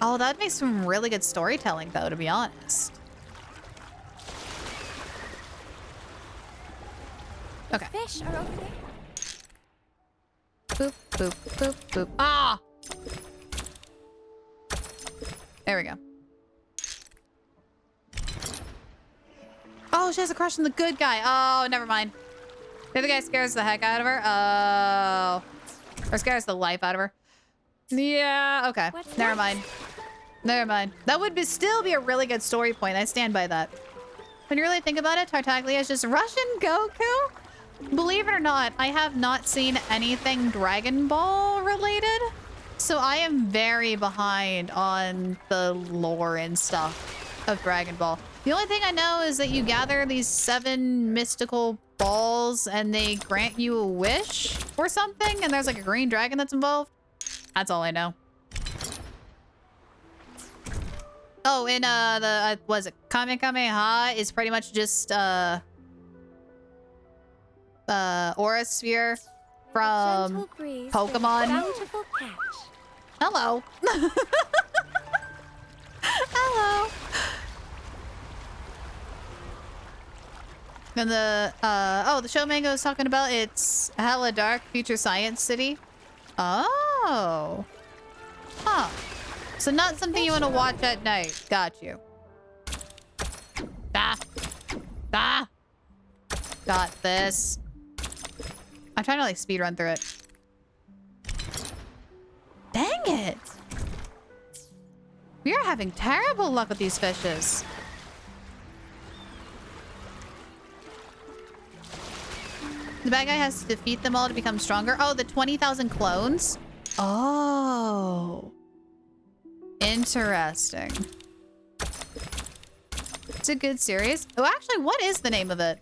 Speaker 4: Oh, that makes some really good storytelling, though, to be honest. Okay.
Speaker 9: Fish are over there.
Speaker 4: Boop, boop, boop, boop. Ah! There we go. Oh, she has a crush on the good guy. Oh, never mind. The other guy scares the heck out of her. Oh. Or scares the life out of her. Yeah, okay. Never mind. Never mind. That would still be a really good story point. I stand by that. When you really think about it, Tartaglia is just Russian Goku. Believe it or not, I have not seen anything Dragon Ball related. So I am very behind on the lore and stuff of Dragon Ball. The only thing I know is that you gather these 7 mystical balls and they grant you a wish or something. And there's like a green dragon that's involved. That's all I know. Oh, and the was it Kamehameha is pretty much just Aura Sphere from Pokemon. Hello. Hello. And the oh, the show Mango is talking about, it's hella dark, future science city. Oh. Huh. So not something you want to watch at night. Got you. Ah. Ah. Got this. I'm trying to like speed run through it. Dang it. We are having terrible luck with these fishes. The bad guy has to defeat them all to become stronger. Oh, the 20,000 clones? Oh. Interesting. It's a good series. Oh, actually, what is the name of it?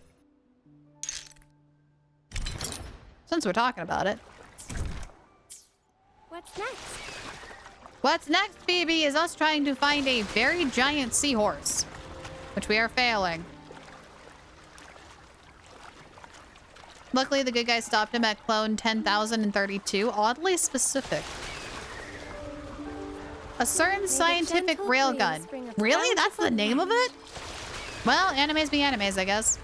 Speaker 4: Since we're talking about it.
Speaker 9: What's next?
Speaker 4: What's next, BB, is us trying to find a very giant seahorse. which we are failing. Luckily, the good guy stopped him at clone 10,032. Oddly specific. A certain scientific railgun. Really? That's the name of it? Well, animes be animes, I guess.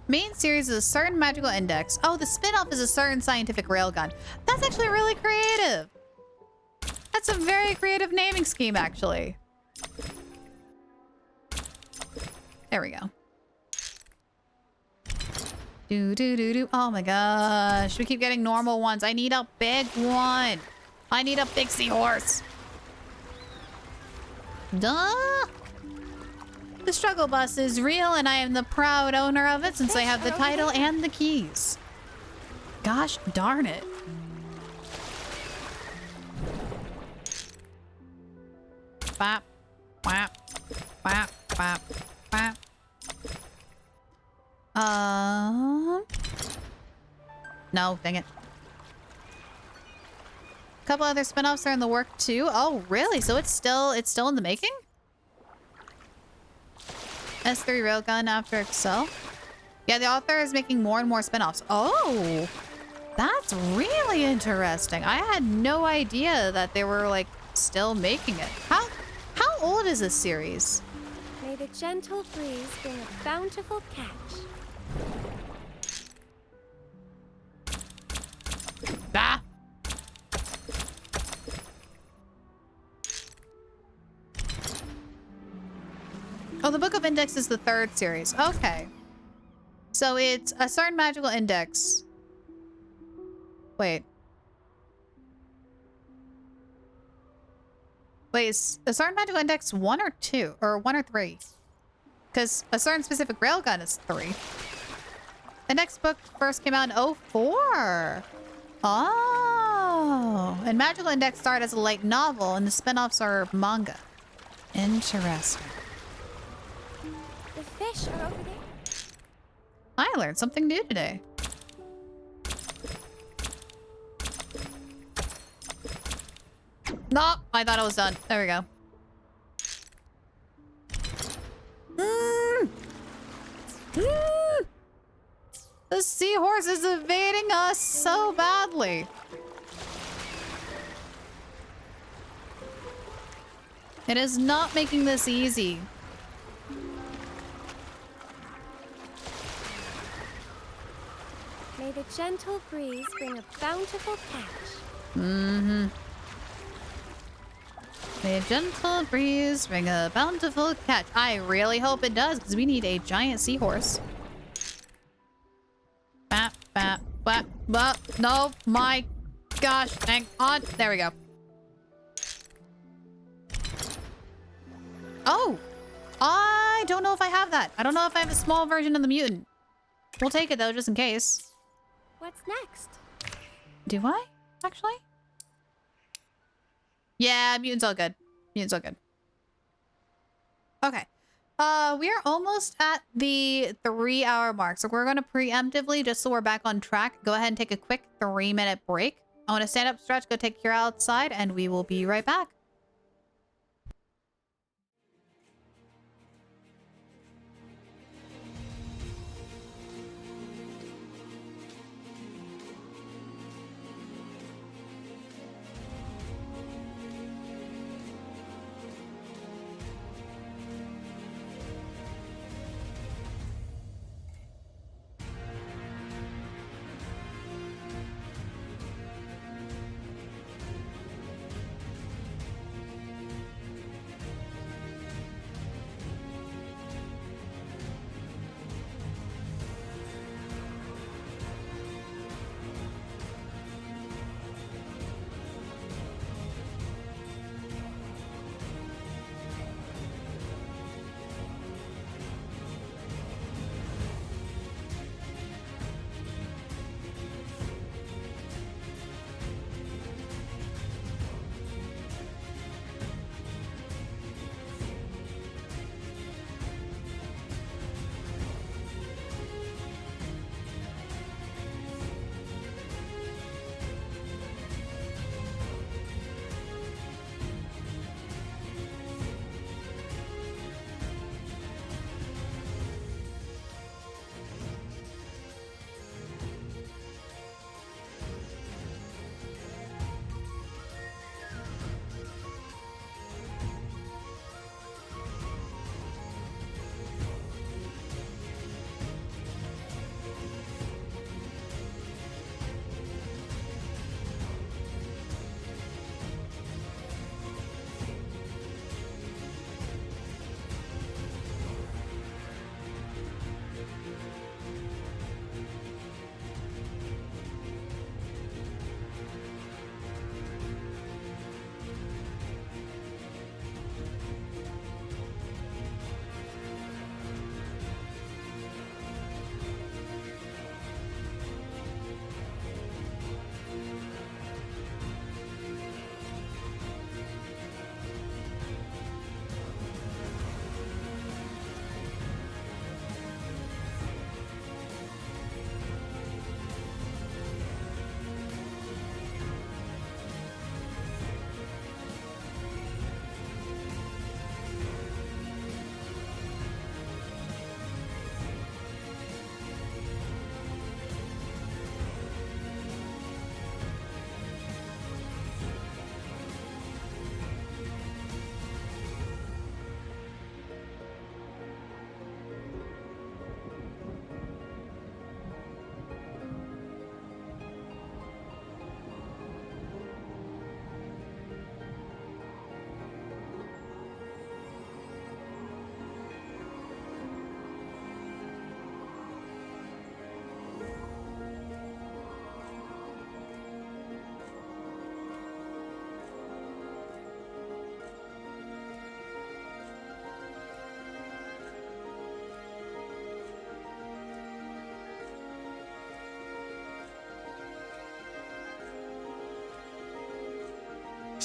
Speaker 4: Main series is a certain magical index. Oh, the spin-off is a certain scientific railgun. That's actually really creative. That's a very creative naming scheme, actually. There we go. Do. Oh my gosh. We keep getting normal ones. I need a big one. I need a big seahorse. Duh. The struggle bus is real and I am the proud owner of it since I have the title and the keys. Gosh darn it. Bop, bop, bop, bop, bop. No, dang it. A couple other spin-offs are in the work too. Oh, really? So it's still in the making? S3 Railgun after Excel. Yeah, the author is making more and more spin-offs. Oh, that's really interesting. I had no idea that they were like still making it. How old is this series?
Speaker 10: May the gentle breeze bring a bountiful catch.
Speaker 4: Ah. Oh, the Book of Index is the 3rd series. Okay. So it's a certain magical index. Wait. Wait, is a certain magical index 1 or 2? Or 1 or 3? Because a certain specific railgun is 3. The next book first came out in 04. Oh. And Magical Index started as a light novel and the spin-offs are manga. Interesting.
Speaker 10: The fish are over there.
Speaker 4: I learned something new today. No, I thought it was done. There we go. The seahorse is evading us so badly. It is not making this easy.
Speaker 10: May the gentle breeze bring a bountiful catch.
Speaker 4: Mm-hmm. May a gentle breeze bring a bountiful catch. I really hope it does, because we need a giant seahorse. Bap, bap, bap, bap. No, my gosh, hang on. There we go. Oh, I don't know if I have that. I don't know if I have a small version of the mutant. We'll take it though, just in case.
Speaker 10: What's next?
Speaker 4: Do I, actually? Yeah, mutant's all good. Mutant's all good. Okay. We are almost at the 3-hour mark, so we're going to preemptively, just so we're back on track, go ahead and take a quick 3-minute break. I want to stand up, stretch, go take care outside, and we will be right back.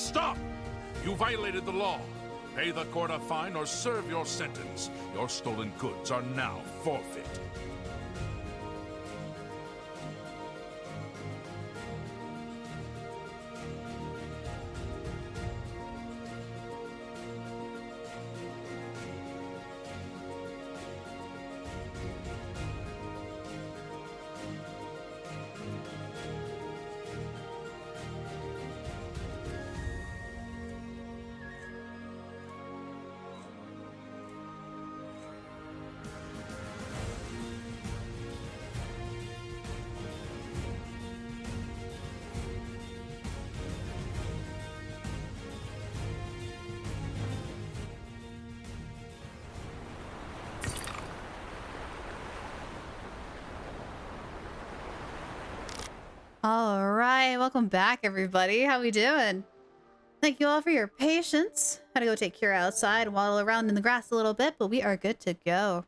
Speaker 15: Stop! You violated the law. Pay the court a fine or serve your sentence. Your stolen goods are now forfeit.
Speaker 4: All right, welcome back, everybody. How we doing? Thank you all for your patience. Had to go take Kira outside and waddle around in the grass a little bit, but we are good to go.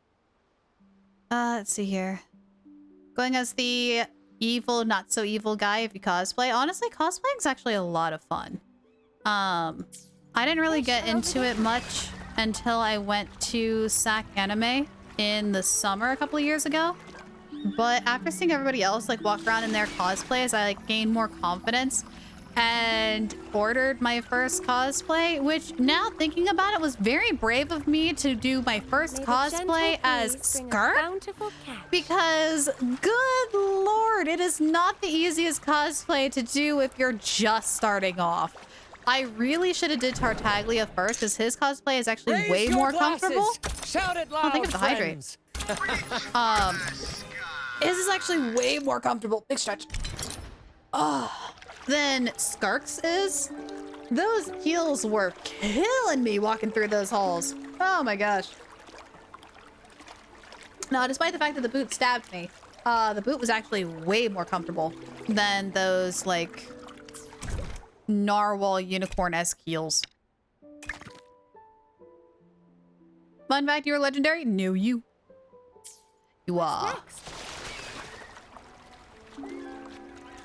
Speaker 4: Let's see here. Going as the evil, not so evil guy if you cosplay. Honestly, cosplaying is actually a lot of fun. I didn't really get into it much until I went to SAC Anime in the summer a couple of years ago. But after seeing everybody else like walk around in their cosplays, I like gained more confidence and ordered my first cosplay, which now thinking about it was very brave of me to do my first cosplay as Skirk, because good lord, it is not the easiest cosplay to do if you're just starting off. I really should have did Tartaglia first, because his cosplay is actually way more comfortable.
Speaker 13: Shout it loud,
Speaker 4: think of the hydrate. His is actually way more comfortable. Big stretch. Than Skark's is. Those heels were killing me walking through those halls. Oh my gosh. No, despite the fact that the boot stabbed me, the boot was actually way more comfortable than those like narwhal unicorn-esque heels. Fun fact, you're legendary? No, you. You are.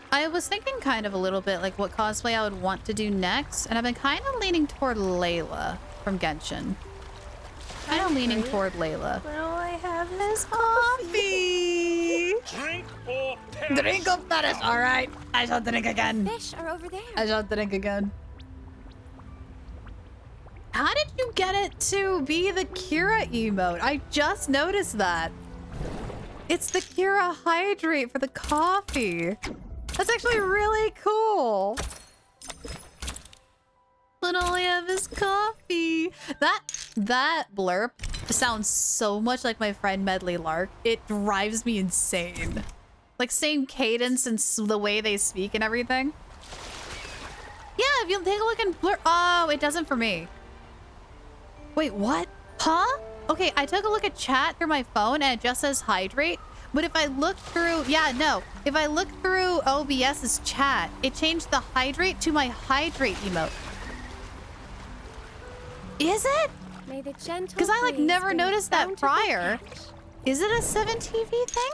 Speaker 4: I was thinking kind of a little bit like what cosplay I would want to do next, and I've been kind of leaning toward Layla from Genshin. Kind of leaning toward Layla.
Speaker 1: Will I have this coffee?
Speaker 15: Drink or perish.
Speaker 4: Drink or perish. All right, I shall drink again.
Speaker 9: Fish are over there.
Speaker 4: I shall drink again. How did you get it to be the Kira emote? I just noticed that. It's the Kira hydrate for the coffee. That's actually really cool. But all I have is coffee. That blurb sounds so much like my friend Medley Lark. It drives me insane. Like same cadence and the way they speak and everything. Yeah, if you take a look in blur. Oh, it doesn't for me. Wait, what? Huh? Okay, I took a look at chat through my phone and it just says hydrate. But if I look through, yeah, no. If I look through OBS's chat, it changed the hydrate to my hydrate emote. Is it? Because I like never noticed that prior. Is it a 7TV thing?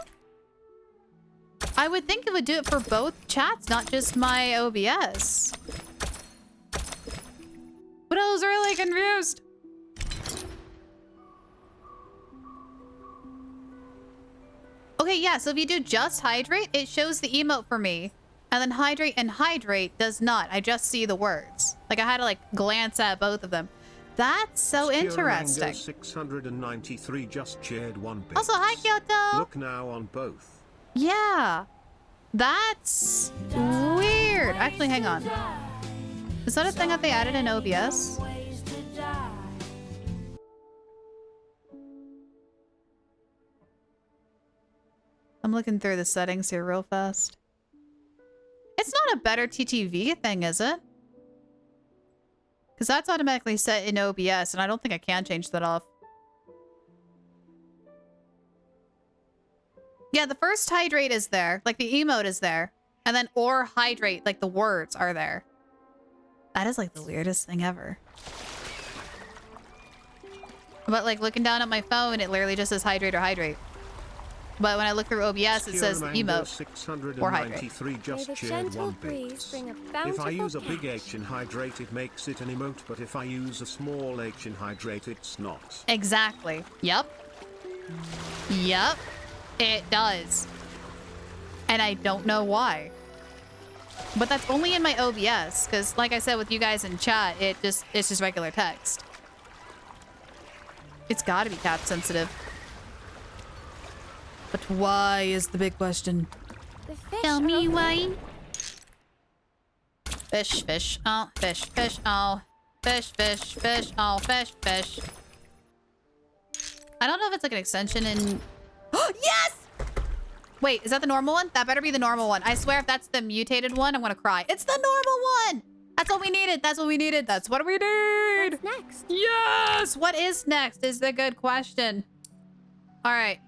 Speaker 4: I would think it would do it for both chats, not just my OBS. But I was really confused. Okay, yeah, so if you do just hydrate, it shows the emote for me. And then hydrate and hydrate does not. I just see the words. Like I had to like glance at both of them. That's so interesting.
Speaker 14: 693 just shared 1 bit.
Speaker 4: Also, hi Kyoto.
Speaker 14: Look now on both.
Speaker 4: Yeah. That's weird. Actually, hang on. Is that a thing that they added in OBS? I'm looking through the settings here real fast. It's not a better TTV thing, is it? Because that's automatically set in OBS, and I don't think I can change that off. Yeah, the first hydrate is there. Like, the emote is there. And then or hydrate, like, the words are there. That is, like, the weirdest thing ever. But, like, looking down at my phone, it literally just says hydrate or hydrate. But when I look through OBS, it says emote
Speaker 14: 693
Speaker 4: or hydrate.
Speaker 14: just
Speaker 10: May the
Speaker 14: shared
Speaker 10: gentle
Speaker 14: 1
Speaker 10: breeze
Speaker 14: bit.
Speaker 10: bring a
Speaker 14: If I
Speaker 10: bountiful
Speaker 14: use a big
Speaker 10: catch.
Speaker 14: H in hydrate, it makes it an emote, but if I use a small H in hydrate, it's not.
Speaker 4: Exactly. Yep. Yep. It does. And I don't know why. But that's only in my OBS, because like I said with you guys in chat, it's just regular text. It's gotta be cap sensitive. But why is the big question?
Speaker 10: Tell
Speaker 4: me why. Fish, fish, oh, fish, fish, oh. Fish, fish, fish, oh, fish, fish. I don't know if it's like an extension in... Yes! Wait, is that the normal one? That better be the normal one. I swear if that's the mutated one, I'm gonna cry. It's the normal one! That's what we needed. That's what we needed. That's what we need.
Speaker 10: What's next?
Speaker 4: Yes! What is next is the good question. All right.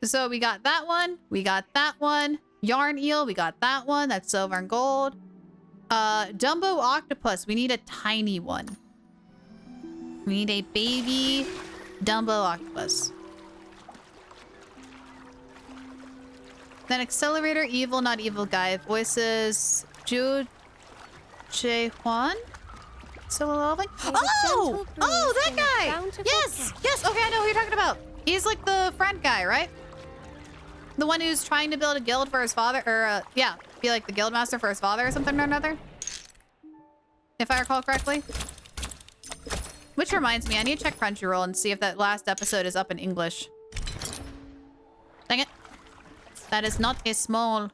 Speaker 4: So we got that one. We got that one. Yarn eel. We got that one. That's silver and gold. Dumbo octopus. We need a tiny one. We need a baby Dumbo octopus. Then accelerator, evil, not evil guy. Voices, Ju Jae-hwan? Still evolving? Oh! Oh, that guy! Yes! Yes! Okay, I know who you're talking about. He's like the friend guy, right? The one who's trying to build a guild for his father, or yeah, be like the guild master for his father or something or another. If I recall correctly. Which reminds me, I need to check Crunchyroll and see if that last episode is up in English. Dang it. That is not a small...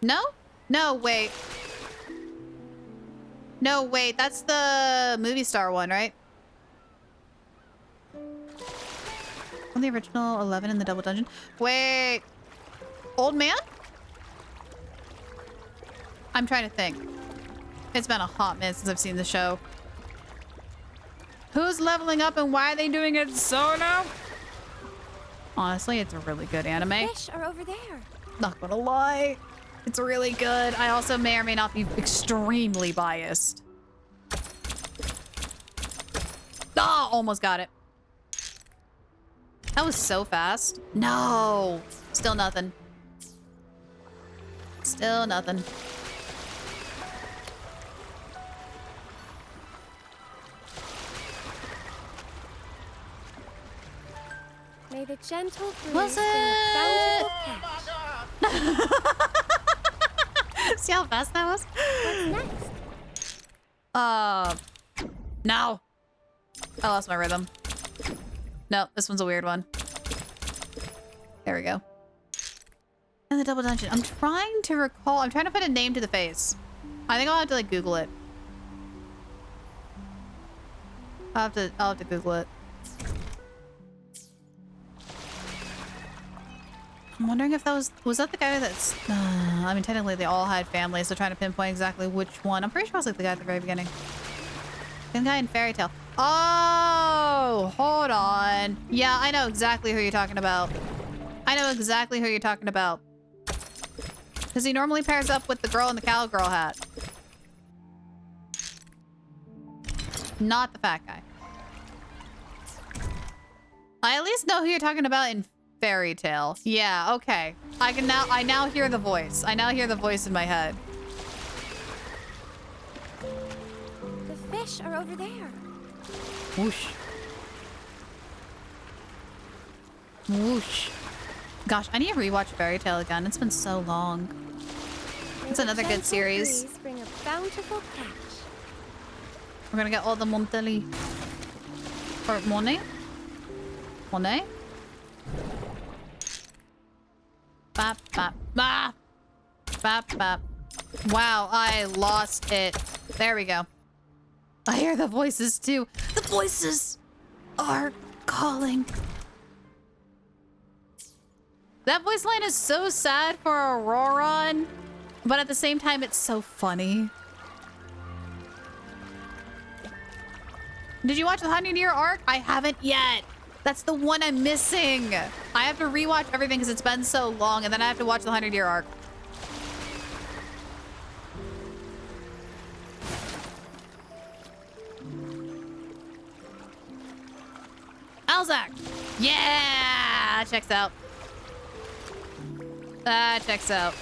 Speaker 4: No? No, wait. No, wait. That's the movie star one, right? On the original 11 in the double dungeon. Wait. Old man? I'm trying to think. It's been a hot minute since I've seen the show. Who's leveling up and why are they doing it solo? Honestly, it's a really good anime.
Speaker 10: Fish are over there.
Speaker 4: Not gonna lie. It's really good. I also may or may not be extremely biased. Ah, almost got it. That was so fast. No. Still nothing. Still nothing.
Speaker 10: May the gentle breeze
Speaker 4: Was
Speaker 10: bring a bountiful catch.
Speaker 4: See how fast that was?
Speaker 10: What's next?
Speaker 4: No. I lost my rhythm. No, this one's a weird one. There we go. And the double dungeon. I'm trying to recall. I'm trying to put a name to the face. I think I'll have to like Google it. I'll have to Google it. I'm wondering if that was that the guy that's... I mean, technically they all had families, so trying to pinpoint exactly which one. I'm pretty sure it was like the guy at the very beginning. The guy in Fairy Tale. Oh, hold on. Yeah, I know exactly who you're talking about. I know exactly who you're talking about. Because he normally pairs up with the girl in the cowgirl hat. Not the fat guy. I at least know who you're talking about in Fairy Tale. Yeah, okay. I now hear the voice. I now hear the voice in my head.
Speaker 10: The fish are over there.
Speaker 4: Whoosh. Whoosh. Gosh, I need to rewatch Fairy Tale again. It's been so long. It's another good series.
Speaker 10: Bring a bountiful catch.
Speaker 4: We're gonna get all the Monteli. Or Monet? Monet? Bap, bap, bap. Bap, bap. Wow, I lost it. There we go. I hear the voices too. The voices are calling. That voice line is so sad for Auroron, but at the same time, it's so funny. Did you watch the 100-year arc? I haven't yet. That's the one I'm missing. I have to rewatch everything because it's been so long, and then I have to watch the 100-year arc. Alzak! Yeah! checks out. That checks out.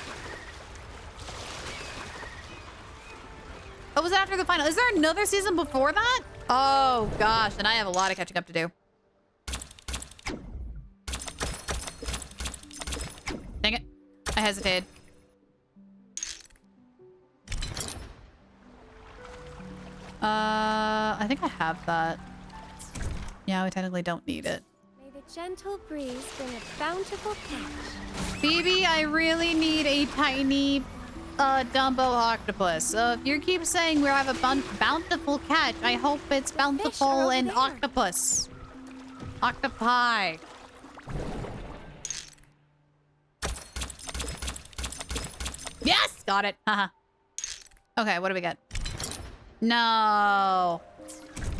Speaker 4: Oh, was it after the final? Is there another season before that? Oh, gosh. And I have a lot of catching up to do. Dang it. I hesitated. I think I have that. Yeah, we technically don't need it.
Speaker 16: May the gentle breeze bring a bountiful catch.
Speaker 4: Phoebe, I really need a tiny Dumbo octopus. So if you keep saying we have a bountiful catch, I hope it's bountiful and octopus. Octopi. Yes! Got it. Haha. Okay, what do we get? No.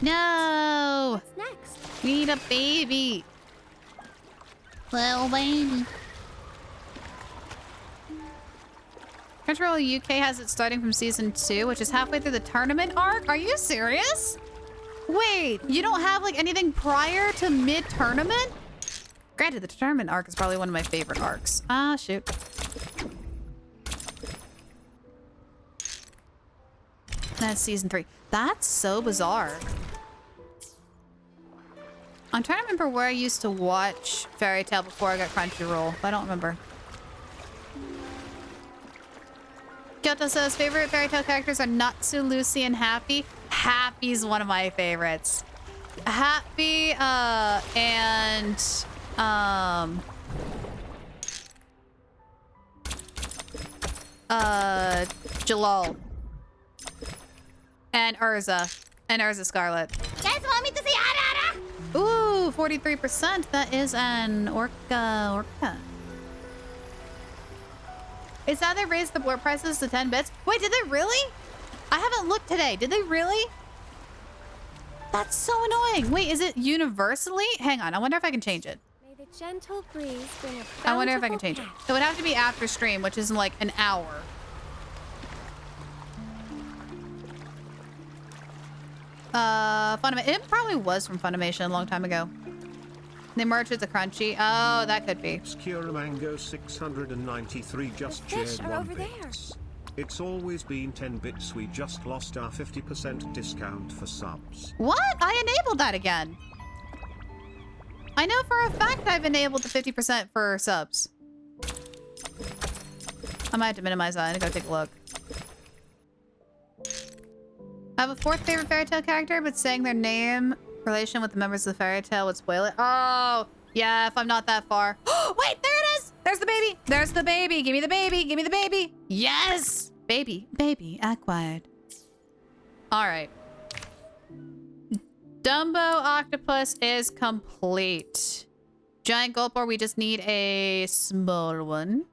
Speaker 4: No.
Speaker 16: What's next?
Speaker 4: We need a baby. Little baby. Crunchyroll UK has it starting from season 2, which is halfway through the tournament arc. Are you serious? Wait, you don't have like anything prior to mid-tournament? Granted, the tournament arc is probably one of my favorite arcs. Ah, shoot. That's season 3. That's so bizarre. I'm trying to remember where I used to watch Fairy Tail before I got Crunchyroll, but I don't remember. Kyoto says favorite Fairy Tail characters are Natsu, Lucy, and Happy. Happy's one of my favorites. Happy, and Jalal. And Urza. And Urza Scarlet.
Speaker 16: You guys want me to say Ara?
Speaker 4: Ooh, 43%. That is an orca. Is that they raised the board prices to 10 bits? Wait, did they really? I haven't looked today. Did they really? That's so annoying. Wait, is it universally? Hang on. I wonder if I can change it.
Speaker 16: May the gentle breeze bring a
Speaker 4: I wonder if I can
Speaker 16: bountiful
Speaker 4: change it.
Speaker 16: catch.
Speaker 4: It would have to be after stream, which is in like an hour. Funimation. It probably was from Funimation a long time ago. They merged with the Crunchy. Oh, that could be.
Speaker 14: Skura Mango 693 just shared 1 bit. It's always been 10 bits. We just lost our 50% discount for subs.
Speaker 4: What? I enabled that again. I know for a fact I've enabled the 50% for subs. I might have to minimize that and go take a look. I have a 4th favorite Fairy Tail character, but saying their name relation with the members of the Fairy Tail would spoil it. Oh, yeah, if I'm not that far. Wait, there it is! There's the baby! There's the baby! Give me the baby! Give me the baby! Yes! Baby. Baby acquired. Alright. Dumbo Octopus is complete. Giant Gulpor, we just need a small one.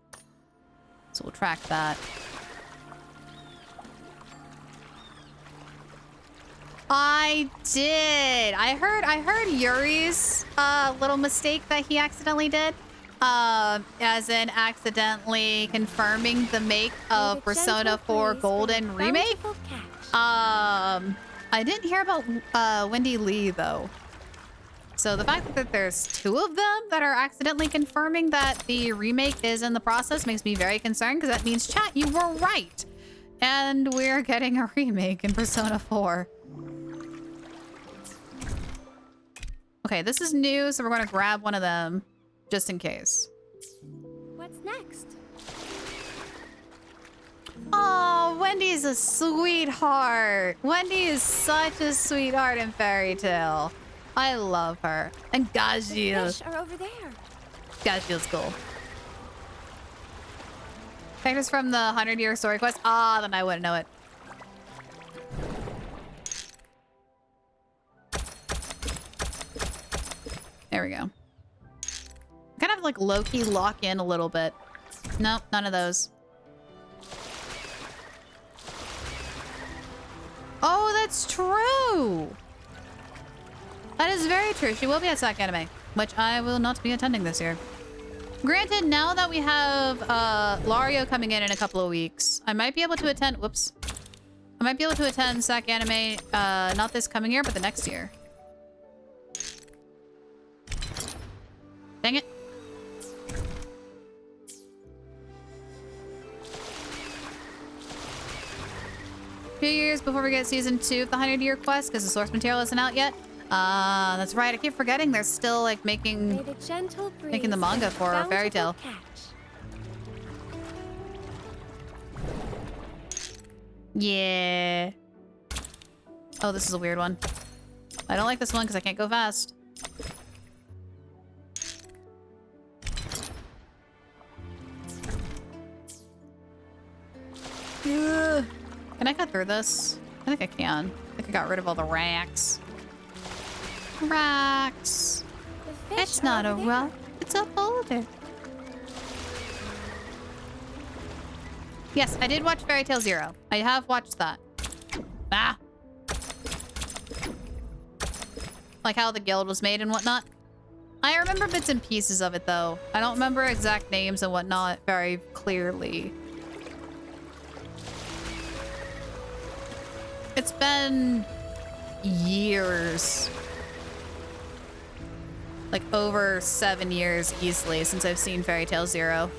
Speaker 4: So we'll track that. I did. I heard Yuri's little mistake that he accidentally did. As in accidentally confirming the make of Persona 4 Golden Remake. I didn't hear about Wendy Lee though. So the fact that there's 2 of them that are accidentally confirming that the remake is in the process makes me very concerned, because that means, chat, you were right. And we're getting a remake in Persona 4. Okay, this is new, so we're going to grab one of them just in case.
Speaker 16: What's next?
Speaker 4: Oh, Wendy's a sweetheart. Wendy is such a sweetheart in Fairy Tail. I love her. And Gajil.
Speaker 16: The fish are over there.
Speaker 4: Gajil's cool. Characters from the 100-year story quest. Ah, then I wouldn't know it. There we go. Kind of like low-key lock in a little bit. Nope, none of those. Oh, that's true. That is very true. She will be at SAC Anime, which I will not be attending this year. Granted, now that we have Lario coming in a couple of weeks, I might be able to attend. Whoops. I might be able to attend SAC Anime, not this coming year, but the next year. Dang it. few years before we get season 2 of the 100-year quest because the source material isn't out yet. That's right. I keep forgetting they're still like making the manga for Fairy Tail. Yeah. Oh, this is a weird one. I don't like this one because I can't go fast. Ugh. Can I cut through this? I think I can. I think I got rid of all the racks. Racks. It's not a rock. It's a boulder. Yes, I did watch Fairy Tail Zero. I have watched that. Ah. Like how the guild was made and whatnot. I remember bits and pieces of it though. I don't remember exact names and whatnot very clearly. It's been years. Like over 7 years easily since I've seen Fairy Tail Zero.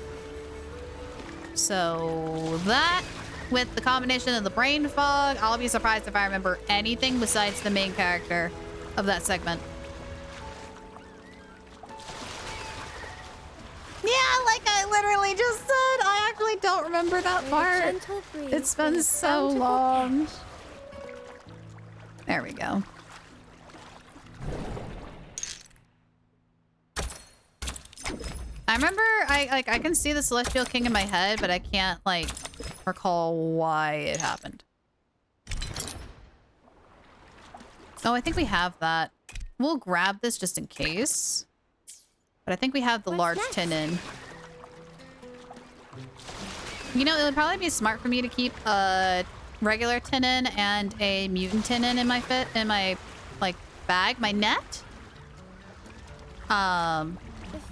Speaker 4: So that, with the combination of the brain fog, I'll be surprised if I remember anything besides the main character of that segment. Yeah, like I literally just said, I actually don't remember that part. It's been so long. There we go. I remember I can see the Celestial King in my head, but I can't like recall why it happened. Oh, I think we have that. We'll grab this just in case. But I think we have the large tin in. You know, it would probably be smart for me to keep a regular tin in and a mutant tin in my like bag, my net.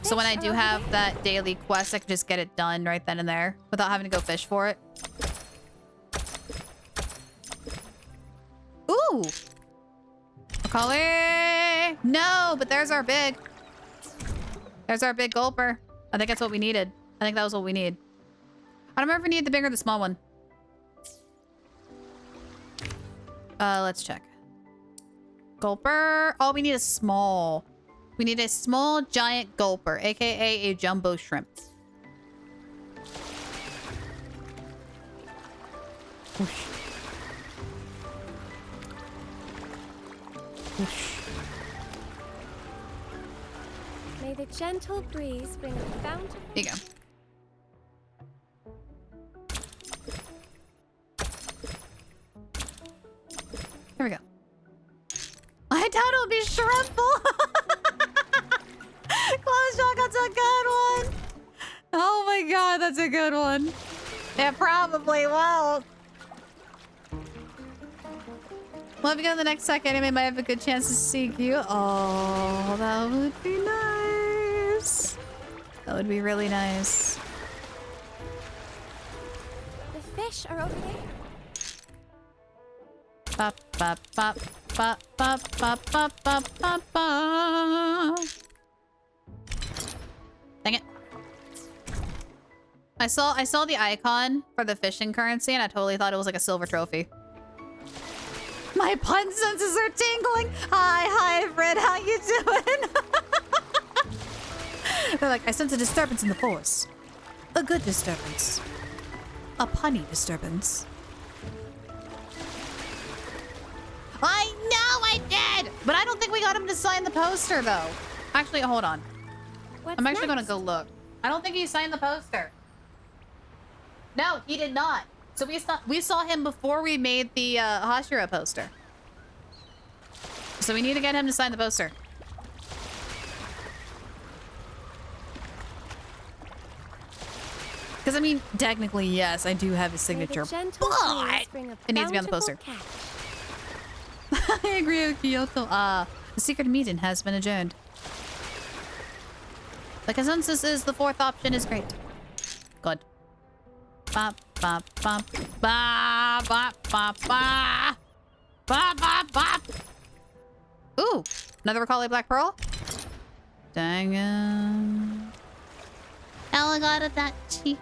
Speaker 4: So when I do have that daily quest, I can just get it done right then and there without having to go fish for it. Ooh! Macaulay! No, but there's our big. There's our big gulper. I think that's what we needed. I think that was what we need. I don't remember if we need the big or the small one. Let's check. Gulper. Oh, we need a small. We need a small giant gulper, aka a jumbo shrimp. Whoosh. Whoosh.
Speaker 16: May the gentle breeze bring a bountiful...
Speaker 4: There you go. Here we go. I doubt it'll be shrimpable. Close shot, that's a good one. Oh my god, that's a good one. It probably won't. Well, if you go to the next second, anime might have a good chance to seek you. Oh, that would be nice. That would be really nice.
Speaker 16: The fish are over there.
Speaker 4: Bop, bop, bop, bop, bop, bop, bop, bop, bop, bop. Dang it. I saw the icon for the fishing currency and I totally thought it was like a silver trophy. My pun senses are tingling. Hi, hybrid, how you doing? They're like, I sense a disturbance in the force. A good disturbance. A punny disturbance. I know I did! But I don't think we got him to sign the poster, though. Actually, hold on. I'm actually gonna go look. I don't think he signed the poster. No, he did not. So we saw him before we made the Hashira poster. So we need to get him to sign the poster. Because I mean, technically, yes, I do have his signature, but it needs to be on the poster. I agree with Kyoto. The secret meeting has been adjourned. The consensus is the fourth option is great. Good. Ba ba ba ba ba ba ba ba ba ba. Ooh, another Macaulay Black Pearl. Dang it. Alligator that cheap.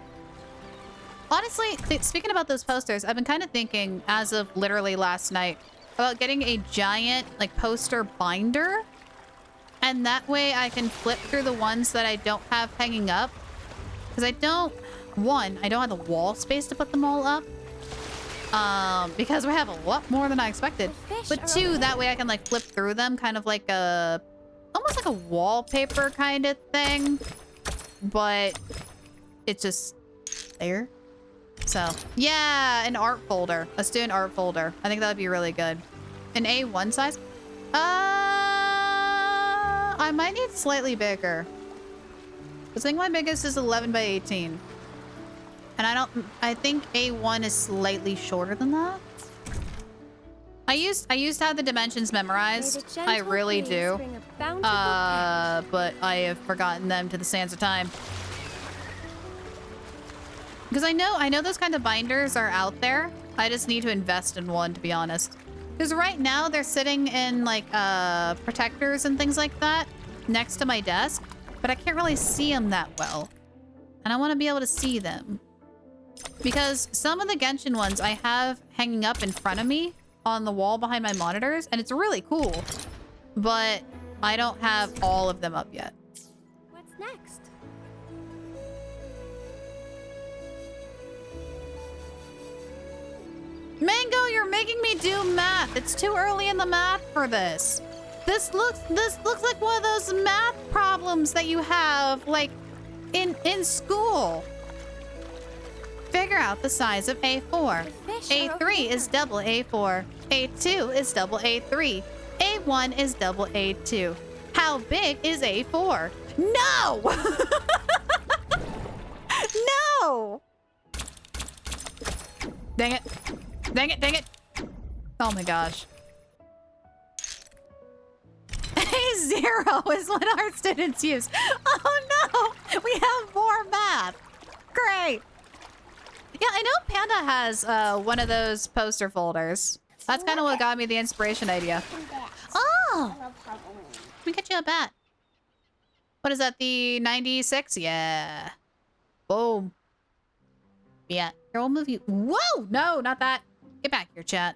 Speaker 4: Honestly, speaking about those posters, I've been kind of thinking as of literally last night about getting a giant like poster binder. And that way I can flip through the ones that I don't have hanging up. Because I don't have the wall space to put them all up. Because we have a lot more than I expected. But two, that way I can like flip through them kind of like a, almost like a wallpaper kind of thing. But it's just there. So yeah, an art folder. Let's do an art folder. I think that would be really good. An A1 size? I might need slightly bigger. I think my biggest is 11 by 18. And I think A1 is slightly shorter than that. I used to have the dimensions memorized. I really do. But I have forgotten them to the sands of time. Because I know those kind of binders are out there. I just need to invest in one, to be honest. Because right now they're sitting in like protectors and things like that next to my desk, but I can't really see them that well. And I want to be able to see them. Because some of the Genshin ones I have hanging up in front of me on the wall behind my monitors, and it's really cool. But I don't have all of them up yet.
Speaker 16: What's next?
Speaker 4: Mango, you're making me do math. It's too early in the math for this. This looks like one of those math problems that you have like in school. Figure out the size of A4. A3 is double A4. A2 is double A3. A1 is double A2. How big is A4? No! No! Dang it. Dang it, dang it. Oh my gosh. A0 is what our students use. Oh no! We have more math. Great. Yeah, I know Panda has one of those poster folders. That's kind of what got me the inspiration idea. Oh! Let me get you a bat. What is that, the 96? Yeah. Boom. Yeah, here, we'll move you. Whoa! No, not that. Get back here, chat.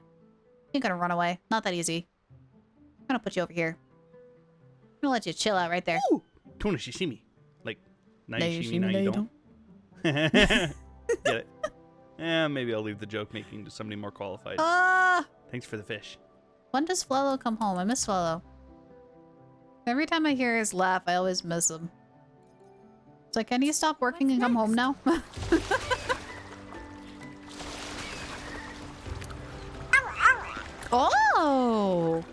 Speaker 4: You're gonna run away. Not that easy. I'm gonna put you over here. I'm gonna let you chill out right there.
Speaker 12: Ooh! Tuna shishimi. Like, naishimi, now you don't. Get it? Yeah, maybe I'll leave the joke making to somebody more qualified. Thanks for the fish.
Speaker 4: When does Flello come home? I miss Flello. Every time I hear his laugh, I always miss him. It's like, can you stop working and come home now? Oh!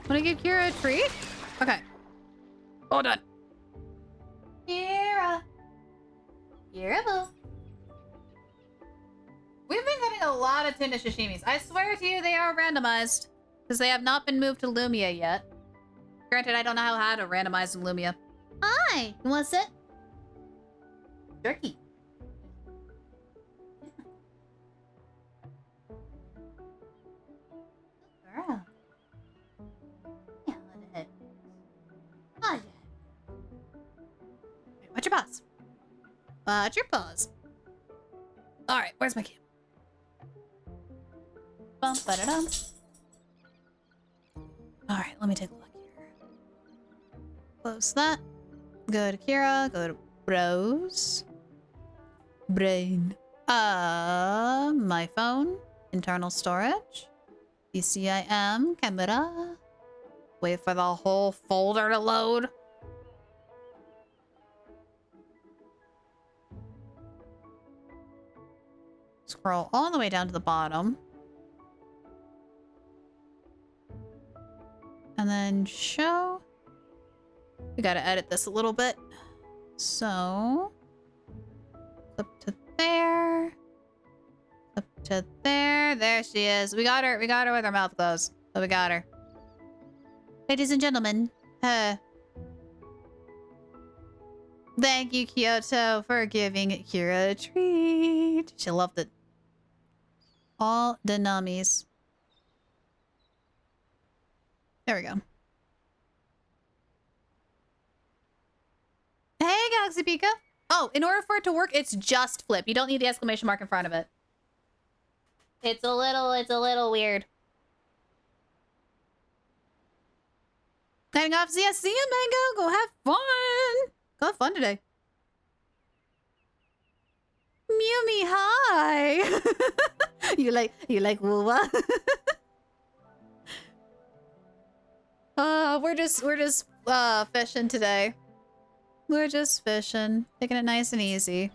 Speaker 4: Wanna give Kira a treat? Okay. All done. Kira. Kira boo. We've been getting a lot of tuna sashimis. I swear to you, they are randomized. Because they have not been moved to Lumia yet. Granted, I don't know how to randomize in Lumia. Hi! You wanna sit? Jerky. Girl. Yeah, let it hit. Oh, yeah. Watch your paws. Watch your paws. Alright, where's my cue? Bum, ba-da-dum. Alright, let me take a look here. Close that. Go to Kira. Go to Bros. Brain. My phone. Internal storage. PCIM. Camera. Wait for the whole folder to load. Scroll all the way down to the bottom. And then show. We gotta edit this a little bit. So, up to there. Up to there. There she is. We got her. We got her with her mouth closed. But we got her. Ladies and gentlemen. Thank you, Kyoto, for giving Kira a treat. She loved it. All the nummies. There we go. Hey, Galaxy Pika. Oh, in order for it to work, it's just flip. You don't need the exclamation mark in front of it. It's a little weird. Heading off. See ya, Mango. Go have fun. Go have fun today. Mewmy, hi. you like Woowa? We're just fishing today. We're just fishing, taking it nice and easy.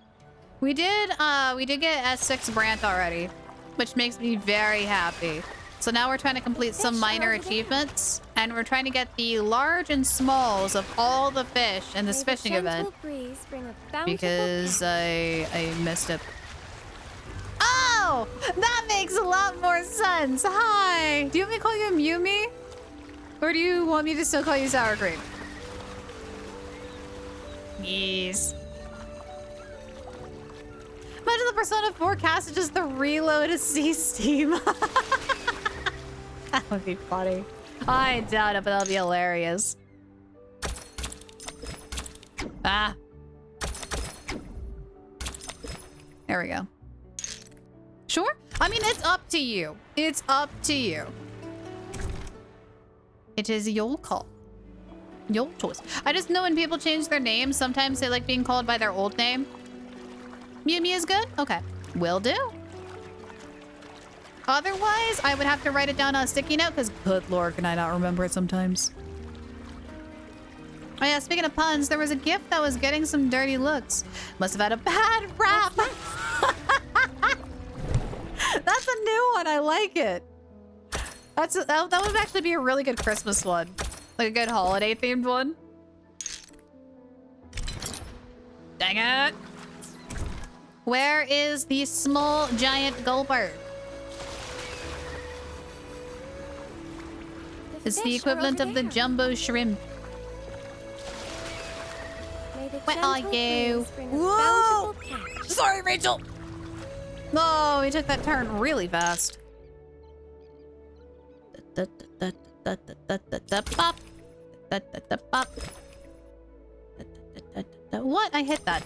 Speaker 4: We did get S6 Brant already, which makes me very happy. So now we're trying to complete some minor achievements, and we're trying to get the large and smalls of all the fish in this fishing event. Because I missed it. Oh, that makes a lot more sense. Hi. Do you want me to call you Mewmy? Or do you want me to still call you Sour Cream? Yes. Imagine the Persona 4 cast is just the reload of Sea Steam. That would be funny. I doubt it, but that'll be hilarious. Ah. There we go. Sure? I mean, it's up to you. It's up to you. It is your call. Your choice. I just know when people change their names, sometimes they like being called by their old name. Mewmy is good? Okay. Will do. Otherwise, I would have to write it down on a sticky note because good lord, can I not remember it sometimes. Oh yeah, speaking of puns, there was a gift that was getting some dirty looks. Must have had a bad rap. That's a new one. I like it. That would actually be a really good Christmas one. Like a good holiday themed one. Dang it. Where is the small giant gulper? It's the equivalent of the jumbo shrimp. Where are you? Whoa! Sorry, Rachel. No, he took that turn really fast. What? I hit that.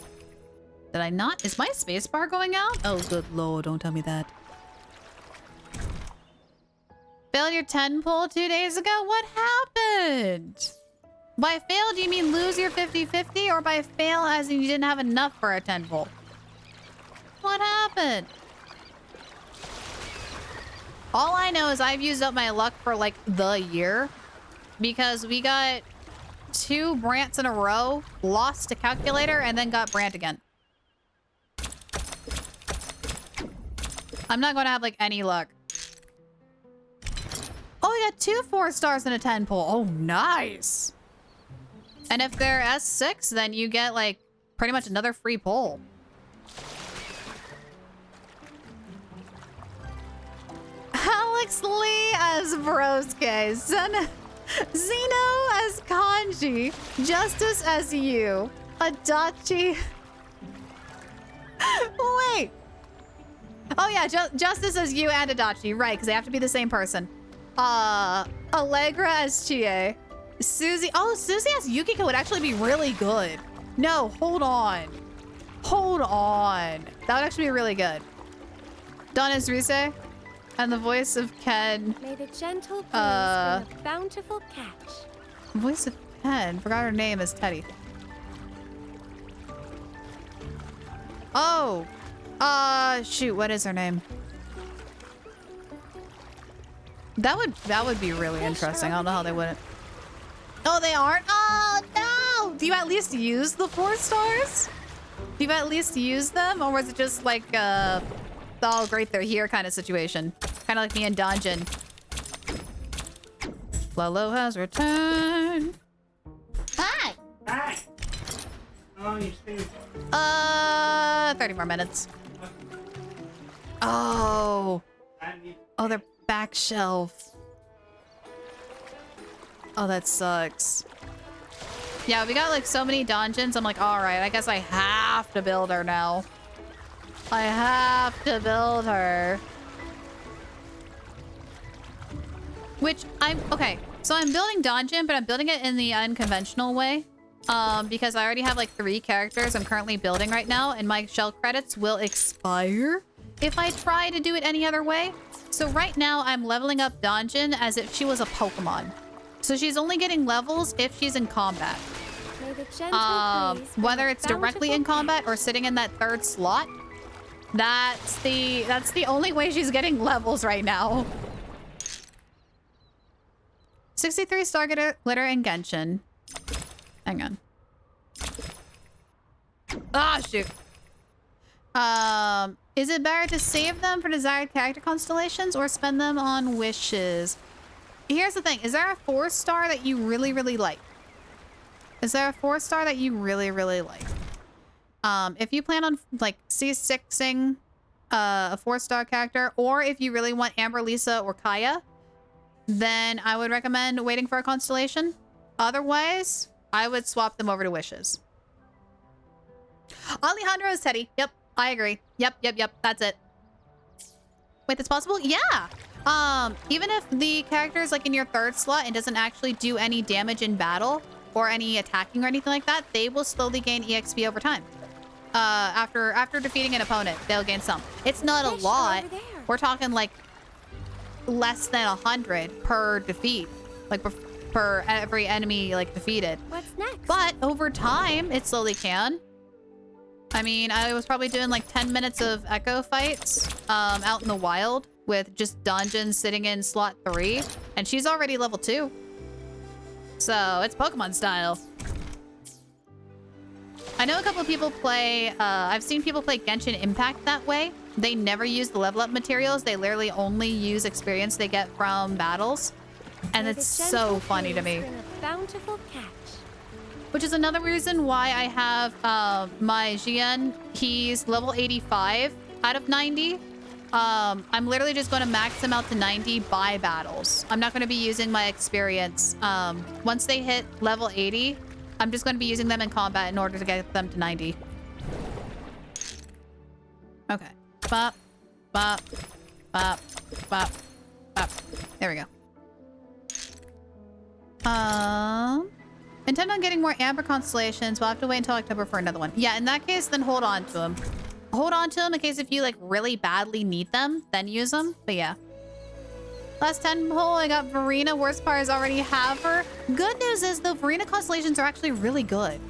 Speaker 4: Did I not? Is my spacebar going out? Oh, good lord, don't tell me that. Failed your 10 pull 2 days ago? What happened? By fail, do you mean lose your 50-50? Or by fail as in you didn't have enough for a 10 pull? What happened? All I know is I've used up my luck for like the year. Because we got 2 Brants in a row, lost to Calculator, and then got Brant again. I'm not going to have like any luck. Oh, we got 2 4 stars and a 10 pull. Oh, nice. And if they're S6, then you get like pretty much another free pull. Alex Lee as Broske. Zeno as Kanji. Justice as you. Adachi. Wait. Oh yeah, Justice as you and Adachi. Right, because they have to be the same person. Allegra as Chie. Susie. Oh, Susie as Yukiko would actually be really good. No, hold on. Hold on. That would actually be really good. Don as Rise. And the voice of Ken.
Speaker 16: May the gentle breeze bring a bountiful catch.
Speaker 4: Voice of Ken. Forgot her name is Teddy. Oh. Shoot, what is her name? That would be really interesting. I don't know how they wouldn't. Oh, they aren't? Oh, no! Do you at least use the 4 stars? Do you at least use them? Or was it just like, oh, great, they're here kind of situation? Kind of like me in Dungeon. Lolo has returned. Hi! Hi! How long are you staying? 30 more minutes. Oh. Oh, they're back shelf. Oh, that sucks. Yeah, we got like so many dungeons. I'm like, all right, I guess I have to build her now. I have to build her. Which okay. So I'm building dungeon, but I'm building it in the unconventional way. because I already have like 3 characters I'm currently building right now, and my shell credits will expire if I try to do it any other way. So right now I'm leveling up Donjin as if she was a Pokemon. So she's only getting levels if she's in combat. Whether it's directly in combat or sitting in that 3rd slot, that's the only way she's getting levels right now. 63 star glitter in Genshin. Hang on. Ah, shoot. Is it better to save them for desired character constellations or spend them on wishes? Here's the thing. Is there a 4-star that you really, really like? Is there a 4-star that you really, really like? If you plan on like C6ing a 4-star character, or if you really want Amber, Lisa, or Kaya, then I would recommend waiting for a constellation. Otherwise, I would swap them over to wishes. Alejandro is Teddy. Yep, I agree. Yep. That's it. Wait, that's possible? Yeah. Even if the character is like in your 3rd slot and doesn't actually do any damage in battle or any attacking or anything like that, they will slowly gain EXP over time. After defeating an opponent, they'll gain some. It's not a lot. We're talking like less than 100 per defeat, like per every enemy like defeated.
Speaker 16: What's next?
Speaker 4: But over time, it slowly can. I mean, I was probably doing like 10 minutes of echo fights out in the wild with just dungeons sitting in slot 3, and she's already level 2. So it's Pokemon style. I know a couple of people play, I've seen people play Genshin Impact that way. They never use the level up materials. They literally only use experience they get from battles. And it's so funny to me.
Speaker 16: Bountiful catch.
Speaker 4: Which is another reason why I have my Jian. He's level 85 out of 90. I'm literally just going to max him out to 90 by battles. I'm not going to be using my experience. Once they hit level 80, I'm just going to be using them in combat in order to get them to 90. Okay. Bop, bop, bop, bop, bop. There we go. Intend on getting more Amber constellations. We'll have to wait until October for another one. Yeah, in that case, then hold on to them. Hold on to them in case if you like really badly need them, then use them. But yeah. Last 10 hole, I got Verena. Worst part is I already have her. Good news is the Verena constellations are actually really good.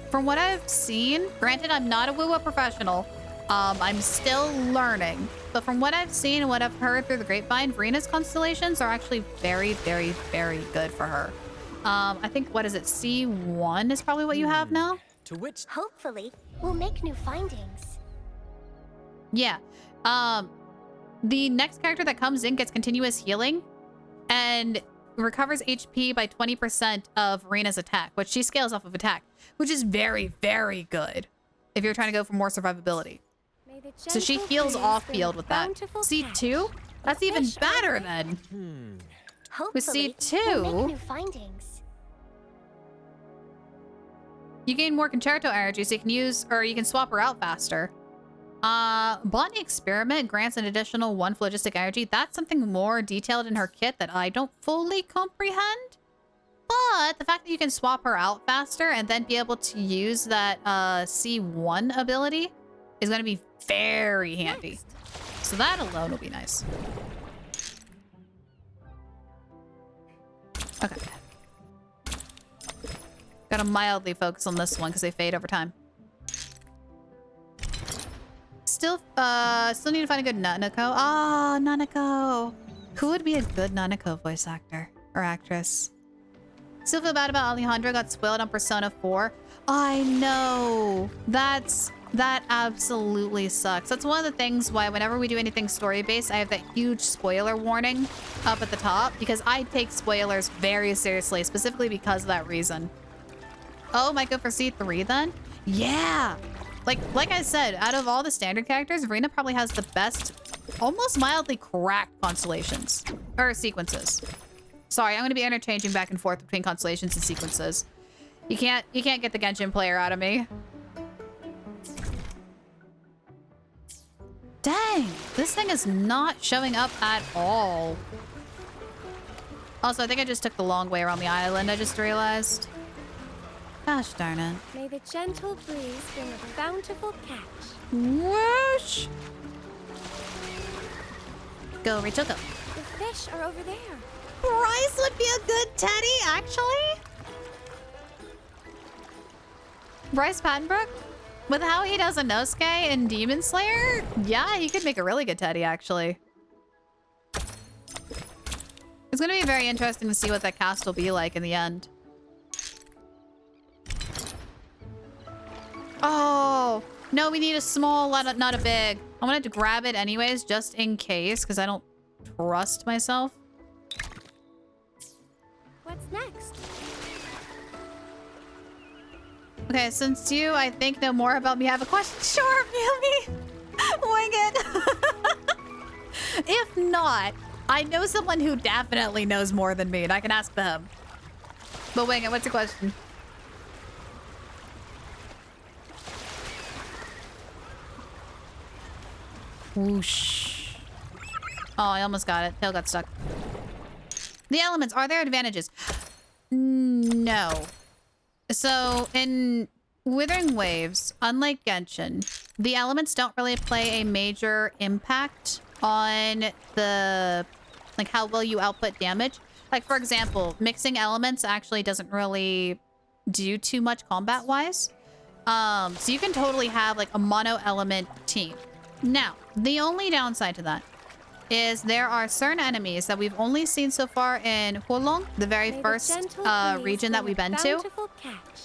Speaker 4: From what I've seen, granted, I'm not a WoW professional. I'm still learning. But from what I've seen and what I've heard through the grapevine, Verena's constellations are actually very, very, very good for her. I think, what is it? C1 is probably what you have now?
Speaker 16: To which hopefully we'll make new findings.
Speaker 4: Yeah. The next character that comes in gets continuous healing and recovers HP by 20% of Rena's attack, which she scales off of attack, which is very, very good if you're trying to go for more survivability. So she heals off field with that. C2? That's even better then. With C2,
Speaker 16: we'll make new findings.
Speaker 4: You gain more concerto energy, so you can use, or you can swap her out faster. Botany Experiment grants an additional 1 phlogistic energy. That's something more detailed in her kit that I don't fully comprehend. But the fact that you can swap her out faster and then be able to use that C1 ability is going to be very handy. So that alone will be nice. Okay. Gotta mildly focus on this one because they fade over time. Still need to find a good Nanako. Ah, Nanako. Who would be a good Nanako voice actor or actress? Still feel bad about Alejandro got spoiled on Persona 4. I know. That absolutely sucks. That's one of the things why whenever we do anything story-based, I have that huge spoiler warning up at the top because I take spoilers very seriously, specifically because of that reason. Oh, might go for C3 then? Yeah. Like I said, out of all the standard characters, Verena probably has the best, almost mildly cracked constellations or sequences. Sorry, I'm going to be interchanging back and forth between constellations and sequences. You can't get the Genshin player out of me. Dang, this thing is not showing up at all. Also, I think I just took the long way around the island, I just realized. Gosh darn it.
Speaker 16: May the gentle breeze bring a bountiful catch.
Speaker 4: Whoosh! Go, Rachel, go.
Speaker 16: The fish are over there.
Speaker 4: Bryce would be a good Teddy, actually. Bryce Pattenbrook? With how he does Inosuke in Demon Slayer? Yeah, he could make a really good Teddy, actually. It's gonna be very interesting to see what that cast will be like in the end. Oh, no, we need a small, not a big. I wanted to grab it anyways, just in case, because I don't trust myself.
Speaker 16: What's next?
Speaker 4: Okay, since you, I think, know more about me, I have a question. Sure, Mimi. Wing it. If not, I know someone who definitely knows more than me, and I can ask them. But wing it, what's the question? Whoosh. Oh, I almost got it. Tail got stuck. The elements, are there advantages? No. So in Wuthering Waves, unlike Genshin, the elements don't really play a major impact on the, like, how well you output damage. Like, for example, mixing elements actually doesn't really do too much combat-wise. So you can totally have, like, a mono-element team. Now, the only downside to that is there are certain enemies that we've only seen so far in Wuthering, the very first region that we've been to,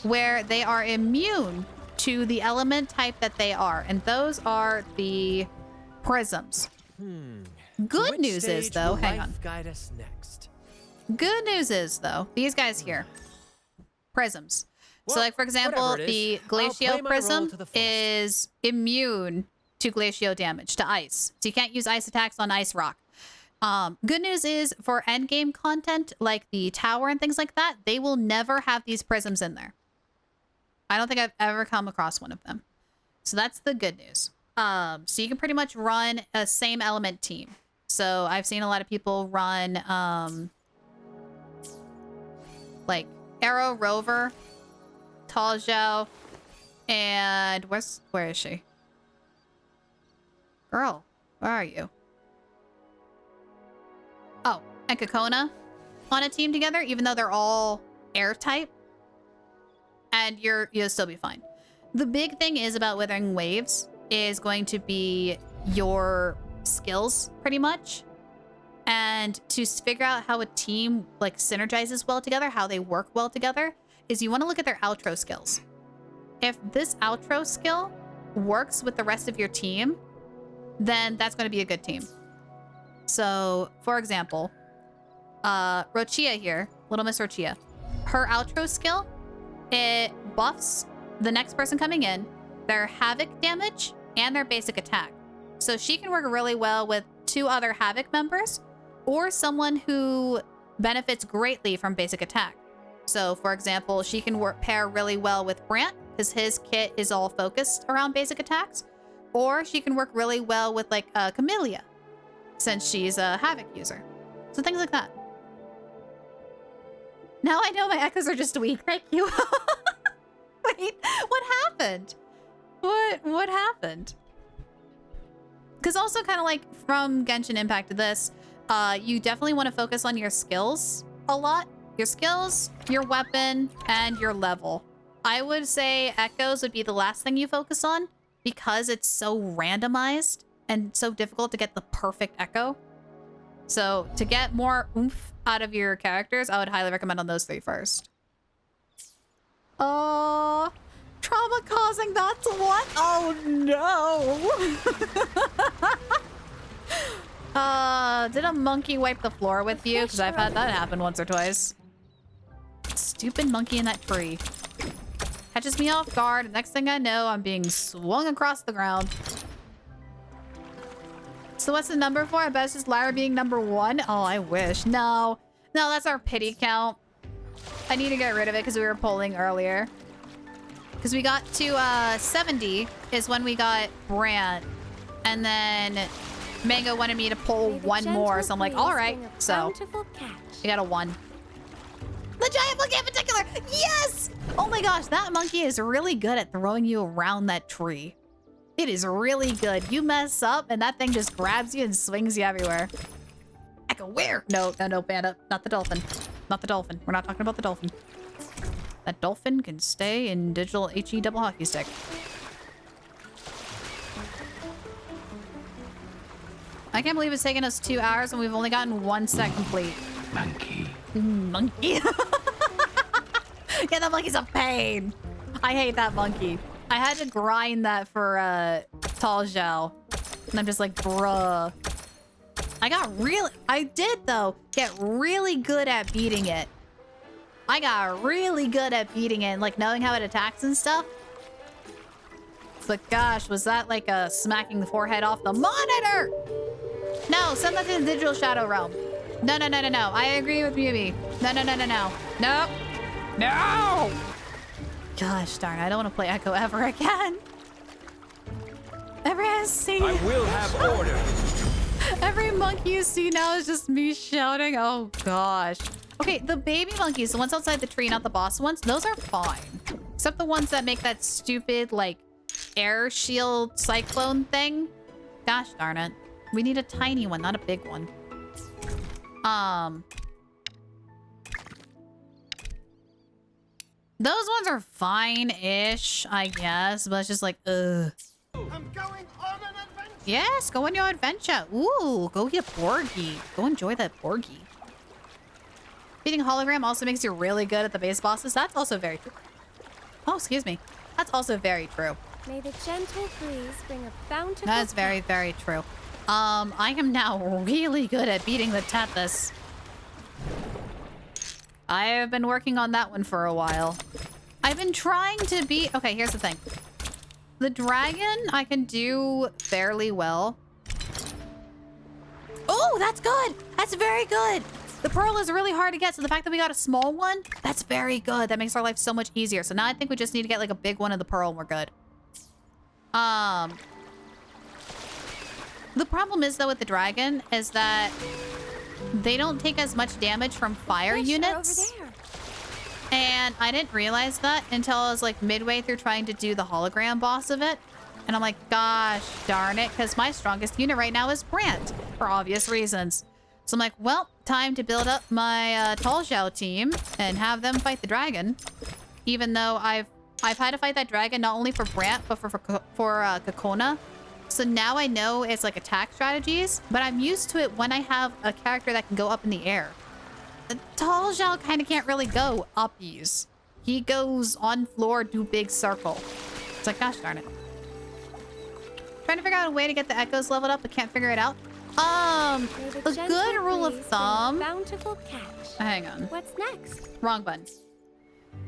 Speaker 4: where they are immune to the element type that they are, and those are the prisms. Good news is, though, hang on.
Speaker 13: Guide us next.
Speaker 4: Good news is, though, these guys here, prisms. So,
Speaker 13: Well,
Speaker 4: like, for example,
Speaker 13: whatever it
Speaker 4: the
Speaker 13: is, I'll
Speaker 4: Glacio
Speaker 13: play my
Speaker 4: Prism
Speaker 13: role to the fullest.
Speaker 4: is immune to Glacio damage, to ice. So you can't use ice attacks on ice rock. Good news is, for endgame content, like the tower and things like that, they will never have these prisms in there. I don't think I've ever come across one of them. So that's the good news. So you can pretty much run a same element team. So I've seen a lot of people run, like Arrow Rover, Tall Zhao, and where is she? Girl, where are you? Oh, and Kakona on a team together, even though they're all air type. And you'll still be fine. The big thing is about Wuthering Waves is going to be your skills, pretty much. And to figure out how a team, like, synergizes well together, how they work well together, is you want to look at their outro skills. If this outro skill works with the rest of your team, then that's going to be a good team. So, for example, Rochia here, Little Miss Rochia, her outro skill, it buffs the next person coming in, their Havoc damage, and their basic attack. So she can work really well with 2 other Havoc members, or someone who benefits greatly from basic attack. So, for example, she can pair really well with Brant, because his kit is all focused around basic attacks. Or she can work really well with, like, Camellia, since she's a Havoc user. So things like that. Now I know my echoes are just weak. Thank you. Wait, what happened? What happened? Because also kind of like from Genshin Impact to this, you definitely want to focus on your skills a lot. Your skills, your weapon, and your level. I would say echoes would be the last thing you focus on because it's so randomized and so difficult to get the perfect echo. So to get more oomph out of your characters, I would highly recommend on those 3 first. Trauma causing, that's what? Oh no! Did a monkey wipe the floor with you? Because I've had that happen once or twice. Stupid monkey in that tree. Catches me off guard, and next thing I know, I'm being swung across the ground. So what's the number for? I bet it's just Lyra being number 1. Oh, I wish. No. No, that's our pity count. I need to get rid of it because we were polling earlier. Because we got to 70 is when we got Brant. And then Mango wanted me to pull 1 more. So I'm like, all right. So we got a 1. The giant monkey in particular! Yes! Oh my gosh, that monkey is really good at throwing you around that tree. It is really good. You mess up and that thing just grabs you and swings you everywhere. Echo, where? No, Panda. Not the dolphin. Not the dolphin. We're not talking about the dolphin. That dolphin can stay in digital HE double hockey stick. I can't believe it's taken us 2 hours and we've only gotten 1 set complete.
Speaker 2: Monkey.
Speaker 4: Monkey. Yeah, that monkey's a pain. I hate that monkey. I had to grind that for Tall Zhao. And I'm just like, bruh. I did though, get really good at beating it. I got really good at beating it, like knowing how it attacks and stuff. But gosh, was that like a smacking the forehead off the monitor? No, send that to the digital shadow realm. No. I agree with Yumi. No. Nope. No! Gosh darn, I don't want to play Echo ever again. Every SC.
Speaker 2: I will have order.
Speaker 4: Every monkey you see now is just me shouting. Oh gosh. Okay, the baby monkeys, the ones outside the tree, not the boss ones, those are fine. Except the ones that make that stupid, like, air shield cyclone thing. Gosh darn it. We need a tiny one, not a big one. Those ones are fine-ish, I guess, but it's just like, ugh.
Speaker 11: I'm going on an adventure.
Speaker 4: Yes, go on your adventure. Ooh, go get Borgie. Go enjoy that Borgie. Beating a hologram also makes you really good at the base bosses. That's also very true. Oh, excuse me. That's also very true.
Speaker 16: May the gentle breeze bring a bountiful...
Speaker 4: That is very, very true. I am now really good at beating the Tethys. I have been working on that one for a while. I've been trying to beat... Okay, here's the thing. The dragon, I can do fairly well. Oh, that's good. That's very good. The pearl is really hard to get, so the fact that we got a small one, that's very good. That makes our life so much easier. So now I think we just need to get like a big one of the pearl and we're good. The problem is though with the dragon is that they don't take as much damage from fire units.
Speaker 16: Over there.
Speaker 4: And I didn't realize that until I was like midway through trying to do the hologram boss of it. And I'm like, gosh darn it, because my strongest unit right now is Brant for obvious reasons. So I'm like, well, time to build up my Tall Zhao team and have them fight the dragon. Even though I've had to fight that dragon not only for Brant, but for Kakona. So now I know it's like attack strategies, but I'm used to it when I have a character that can go up in the air. Tall Zhao kind of can't really go uppies. He goes on floor, do big circle. It's like, gosh darn it. Trying to figure out a way to get the echoes leveled up, but can't figure it out. A good rule of thumb.
Speaker 16: Bountiful catch.
Speaker 4: Hang on.
Speaker 16: What's next?
Speaker 4: Wrong button.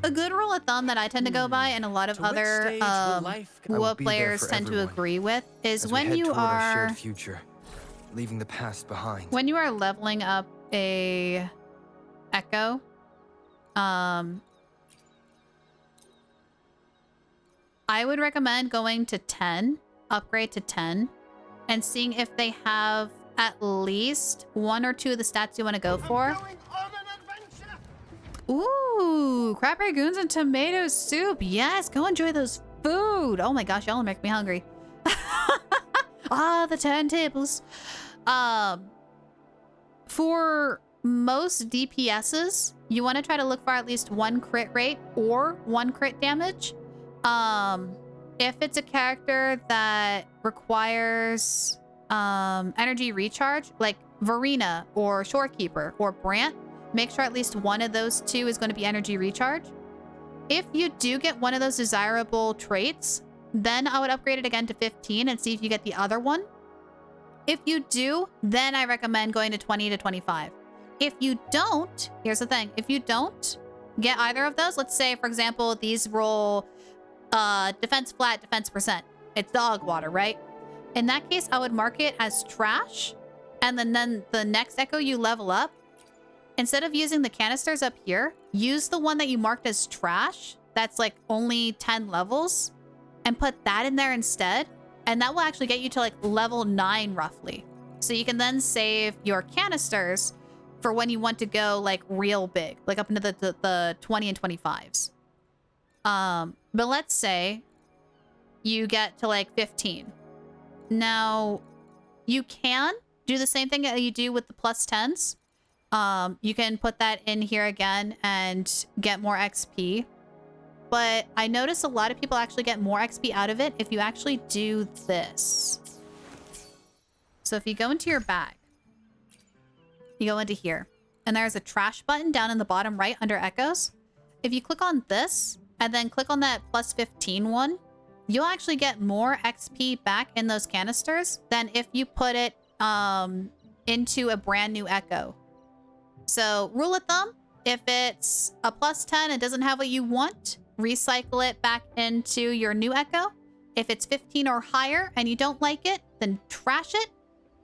Speaker 4: A good rule of thumb that I tend to go by, and a lot of other WoW players tend to agree with, is when you are
Speaker 18: future, leaving the past behind.
Speaker 4: When you are leveling up a echo, I would recommend going to 10, upgrade to 10, and seeing if they have at least 1 or 2 of the stats you want to go for. Ooh, crab ragoons and tomato soup. Yes, go enjoy those food. Oh my gosh, y'all make me hungry. Ah, the turntables. For most DPSs, you want to try to look for at least 1 crit rate or 1 crit damage. If it's a character that requires energy recharge, like Verena or Shorekeeper or Brant, make sure at least 1 of those 2 is going to be energy recharge. If you do get 1 of those desirable traits, then I would upgrade it again to 15 and see if you get the other one. If you do, then I recommend going to 20 to 25. If you don't, here's the thing. If you don't get either of those, let's say, for example, these roll defense flat, defense percent. It's dog water, right? In that case, I would mark it as trash. And then the next echo you level up, instead of using the canisters up here, use the one that you marked as trash. That's like only 10 levels, and put that in there instead. And that will actually get you to like level 9 roughly. So you can then save your canisters for when you want to go like real big, like up into the 20 and 25s. But let's say you get to like 15. Now, you can do the same thing that you do with the plus 10s. You can put that in here again and get more XP. But I notice a lot of people actually get more XP out of it if you actually do this. So if you go into your bag, you go into here, and there's a trash button down in the bottom right under Echoes. If you click on this, and then click on that plus 15 one, you'll actually get more XP back in those canisters than if you put it into a brand new Echo. So rule of thumb, if it's a plus 10 and doesn't have what you want, recycle it back into your new Echo. If it's 15 or higher and you don't like it, then trash it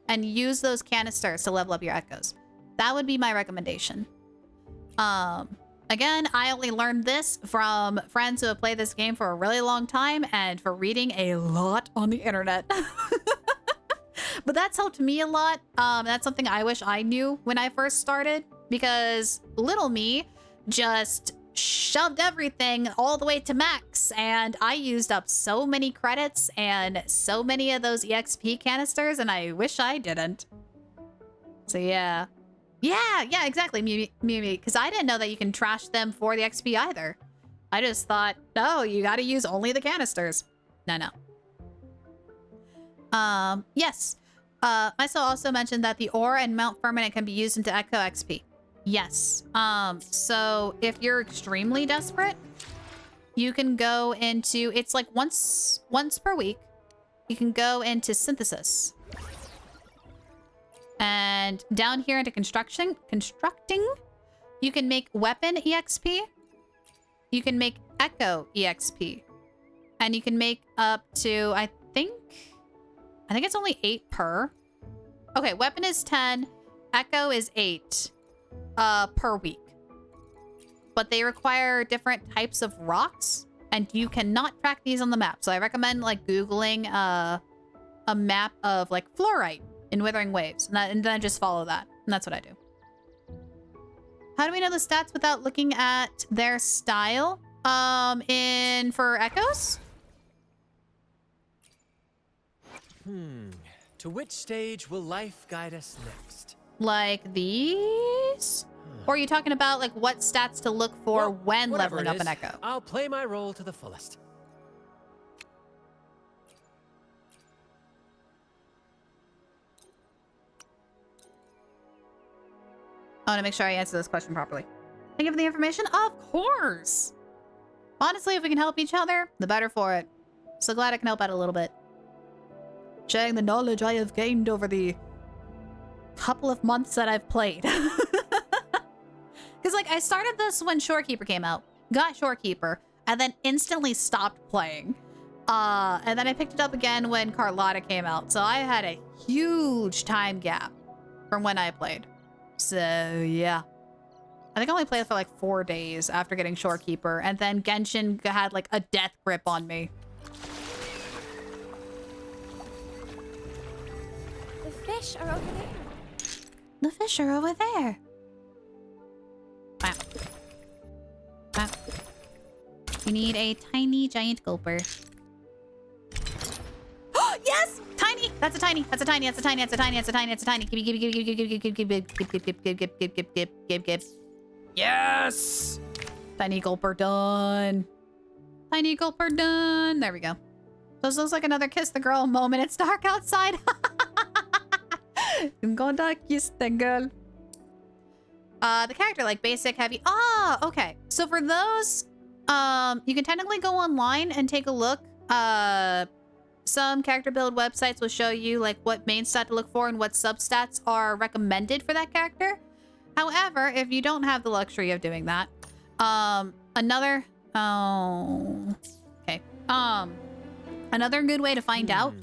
Speaker 4: and use those canisters to level up your Echoes. That would be my recommendation. Again, I only learned this from friends who have played this game for a really long time and for reading a lot on the internet. But that's helped me a lot. That's something I wish I knew when I first started, because little me just shoved everything all the way to max, and I used up so many credits and so many of those EXP canisters, and I wish I didn't. So yeah. Yeah, exactly, Mimi, because I didn't know that you can trash them for the XP either. I just thought, oh, you gotta use only the canisters. No. Yes. Myso also mentioned that the ore and Mount Firmament can be used into Echo XP. Yes. So if you're extremely desperate, you can go into, it's like once per week, you can go into Synthesis. And down here into constructing, you can make weapon EXP. You can make Echo EXP. And you can make up to, I think it's only 8 per. Okay, weapon is 10, Echo is 8 per week. But they require different types of rocks, and you cannot track these on the map. So I recommend like Googling a map of like fluorite in Withering Waves, and then just follow that. And that's what I do. How do we know the stats without looking at their style? For Echoes?
Speaker 13: To which stage will life guide us next?
Speaker 4: Like these? Or are you talking about like what stats to look for when leveling up an Echo?
Speaker 13: I'll play my role to the fullest.
Speaker 4: I want to make sure I answer this question properly. Thank you for the information. Of course. Honestly, if we can help each other, the better for it. So glad I can help out a little bit. Sharing the knowledge I have gained over the couple of months that I've played. Because like I started this when Shorekeeper came out, got Shorekeeper, and then instantly stopped playing. And then I picked it up again when Carlotta came out. So I had a huge time gap from when I played. So yeah. I think I only played for like 4 days after getting Shorekeeper, and then Genshin had like a death grip on me.
Speaker 16: The fish are over there.
Speaker 4: The fish are over there. Wow. Wow. You need a tiny giant gulper. Yes! Tiny! That's a tiny! That's a tiny! That's a tiny! That's a tiny! That's a tiny! That's a tiny! Give. Yes! Tiny gulper done. Tiny gulper done. There we go. This looks like another kiss the girl moment. It's dark outside. I'm gonna kiss the girl. The character, like basic, heavy. Ah, okay. So for those, you can technically go online and take a look. Some character build websites will show you like what main stat to look for and what substats are recommended for that character. However, if you don't have the luxury of doing that, another good way to find out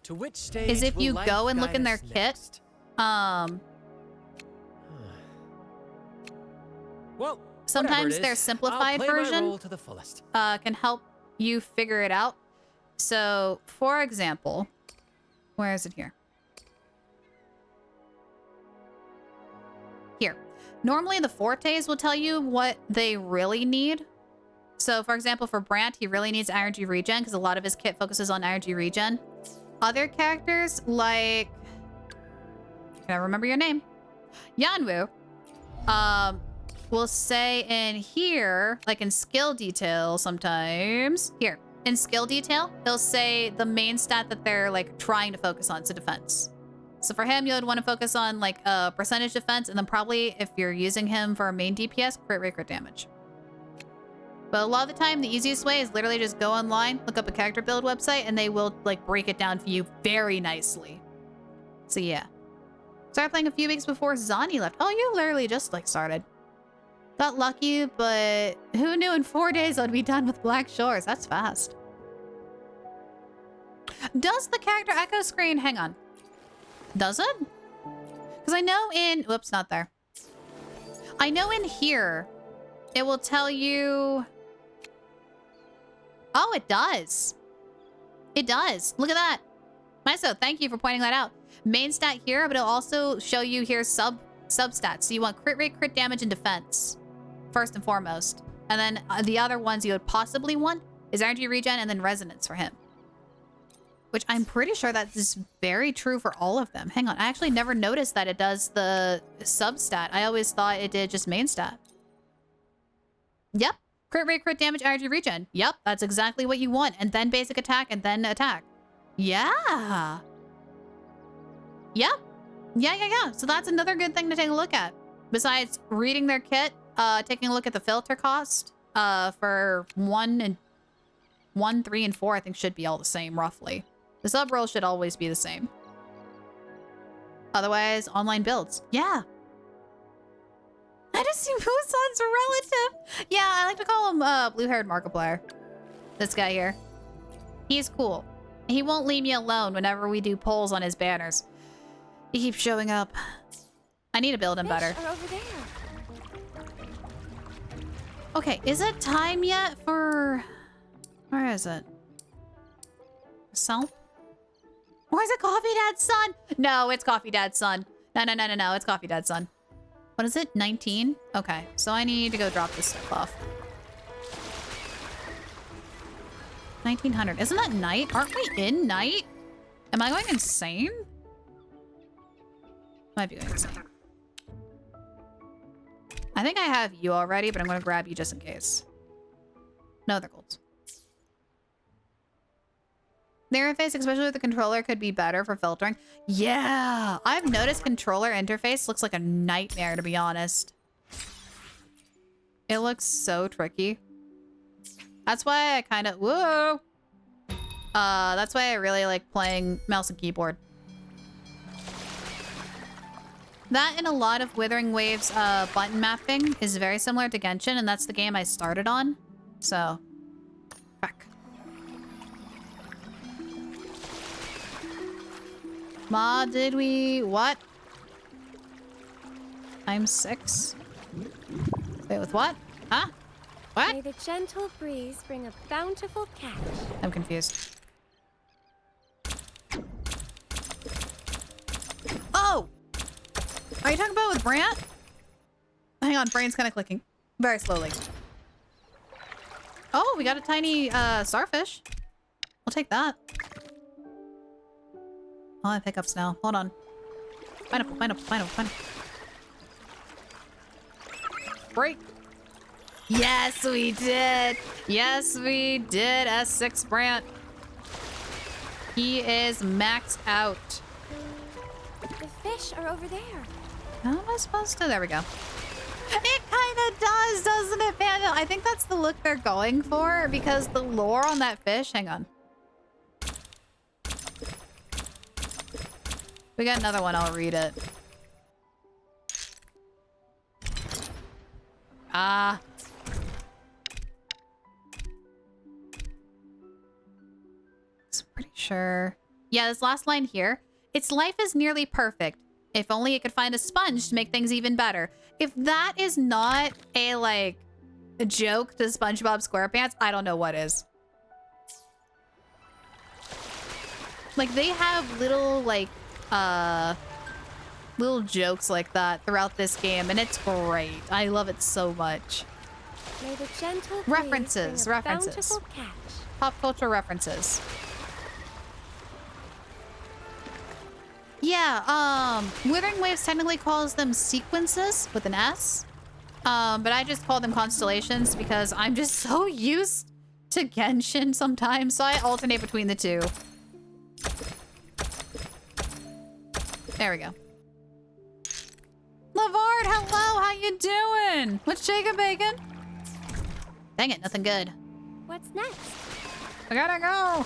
Speaker 13: to which stage
Speaker 4: is if you
Speaker 13: will
Speaker 4: go
Speaker 13: life
Speaker 4: and look in
Speaker 13: guide
Speaker 4: their
Speaker 13: us
Speaker 4: kit.
Speaker 13: next? Well,
Speaker 4: sometimes their simplified version
Speaker 13: to the fullest.
Speaker 4: can help you figure it out. So, for example, where is it here? Here. Normally the fortes will tell you what they really need. So for example, for Brant, he really needs energy regen because a lot of his kit focuses on energy regen. Other characters like, can I remember your name? Yanwu, will say in here, like in skill detail sometimes, here, in skill detail, he'll say the main stat that they're like trying to focus on, so defense. So for him, you would want to focus on like a percentage defense, and then probably if you're using him for a main DPS, crit rate, crit damage. But a lot of the time, the easiest way is literally just go online, look up a character build website, and they will like break it down for you very nicely. So yeah. Started playing a few weeks before Zani left. Oh, you literally just like started. Got lucky, but who knew in 4 days I'd be done with Black Shores? That's fast. Does the character echo screen, hang on. Does it? Because I know in, whoops, not there. I know in here, it will tell you, oh, it does. It does. Look at that. Myso, thank you for pointing that out. Main stat here, but it'll also show you here substats. So you want crit rate, crit damage, and defense first and foremost. And then the other ones you would possibly want is energy regen and then resonance for him. Which I'm pretty sure that is very true for all of them. Hang on, I actually never noticed that it does the substat. I always thought it did just main stat. Yep. Crit rate, crit damage, energy regen. Yep, that's exactly what you want. And then basic attack, and then attack. Yeah. Yep. Yeah. So that's another good thing to take a look at. Besides reading their kit, taking a look at the filter cost for 1, 3, and 4, I think should be all the same, roughly. The sub roll should always be the same. Otherwise, online builds. Yeah. I just see Busan's relative. Yeah, I like to call him blue-haired Markiplier. This guy here. He's cool. He won't leave me alone whenever we do polls on his banners. He keeps showing up. I need to build him better.
Speaker 16: Over there.
Speaker 4: Okay, is it time yet for... Where is it? Self? Or is it Coffee Dad's son? No, it's Coffee Dad's son. No, it's Coffee Dad's son. What is it? 19? Okay, so I need to go drop this stuff off. 1900. Isn't that night? Aren't we in night? Am I going insane? Might be going insane. I think I have you already, but I'm going to grab you just in case. No, they're golds. The interface, especially with the controller, could be better for filtering. Yeah, I've noticed controller interface looks like a nightmare, to be honest. It looks so tricky. That's why I kind of... Whoa! That's why I really like playing mouse and keyboard. That and a lot of Wuthering Waves button mapping is very similar to Genshin, and that's the game I started on. So, back. Ma, did we... What? I'm 6. Wait, with what? Huh? What?
Speaker 16: May the gentle breeze bring a bountiful catch.
Speaker 4: I'm confused. Oh! Are you talking about with Brant? Hang on, brain's kind of clicking. Very slowly. Oh, we got a tiny starfish. We'll take that. I'll have hiccups now. Hold on. Pineapple. Break. Yes, we did. Yes, we did. S6 Brant. He is maxed out.
Speaker 16: The fish are over there.
Speaker 4: How am I supposed to? There we go. It kind of does, doesn't it, Panda? I think that's the look they're going for because the lore on that fish. Hang on. We got another one. I'll read it. I'm pretty sure. Yeah, this last line here. Its life is nearly perfect. If only it could find a sponge to make things even better. If that is not a, like, a joke to SpongeBob SquarePants, I don't know what is. Like, they have little, like, little jokes like that throughout this game, and it's great. I love it so much.
Speaker 16: May the gentle
Speaker 4: References,
Speaker 16: bring a
Speaker 4: references.
Speaker 16: bountiful catch.
Speaker 4: Pop culture references. Yeah, Wuthering Waves technically calls them sequences with an S. But I just call them constellations because I'm just so used to Genshin sometimes, so I alternate between the two. There we go. Lavard, hello, how you doing? What's Jacob Bacon? Dang it, nothing good.
Speaker 16: What's next?
Speaker 4: I gotta go.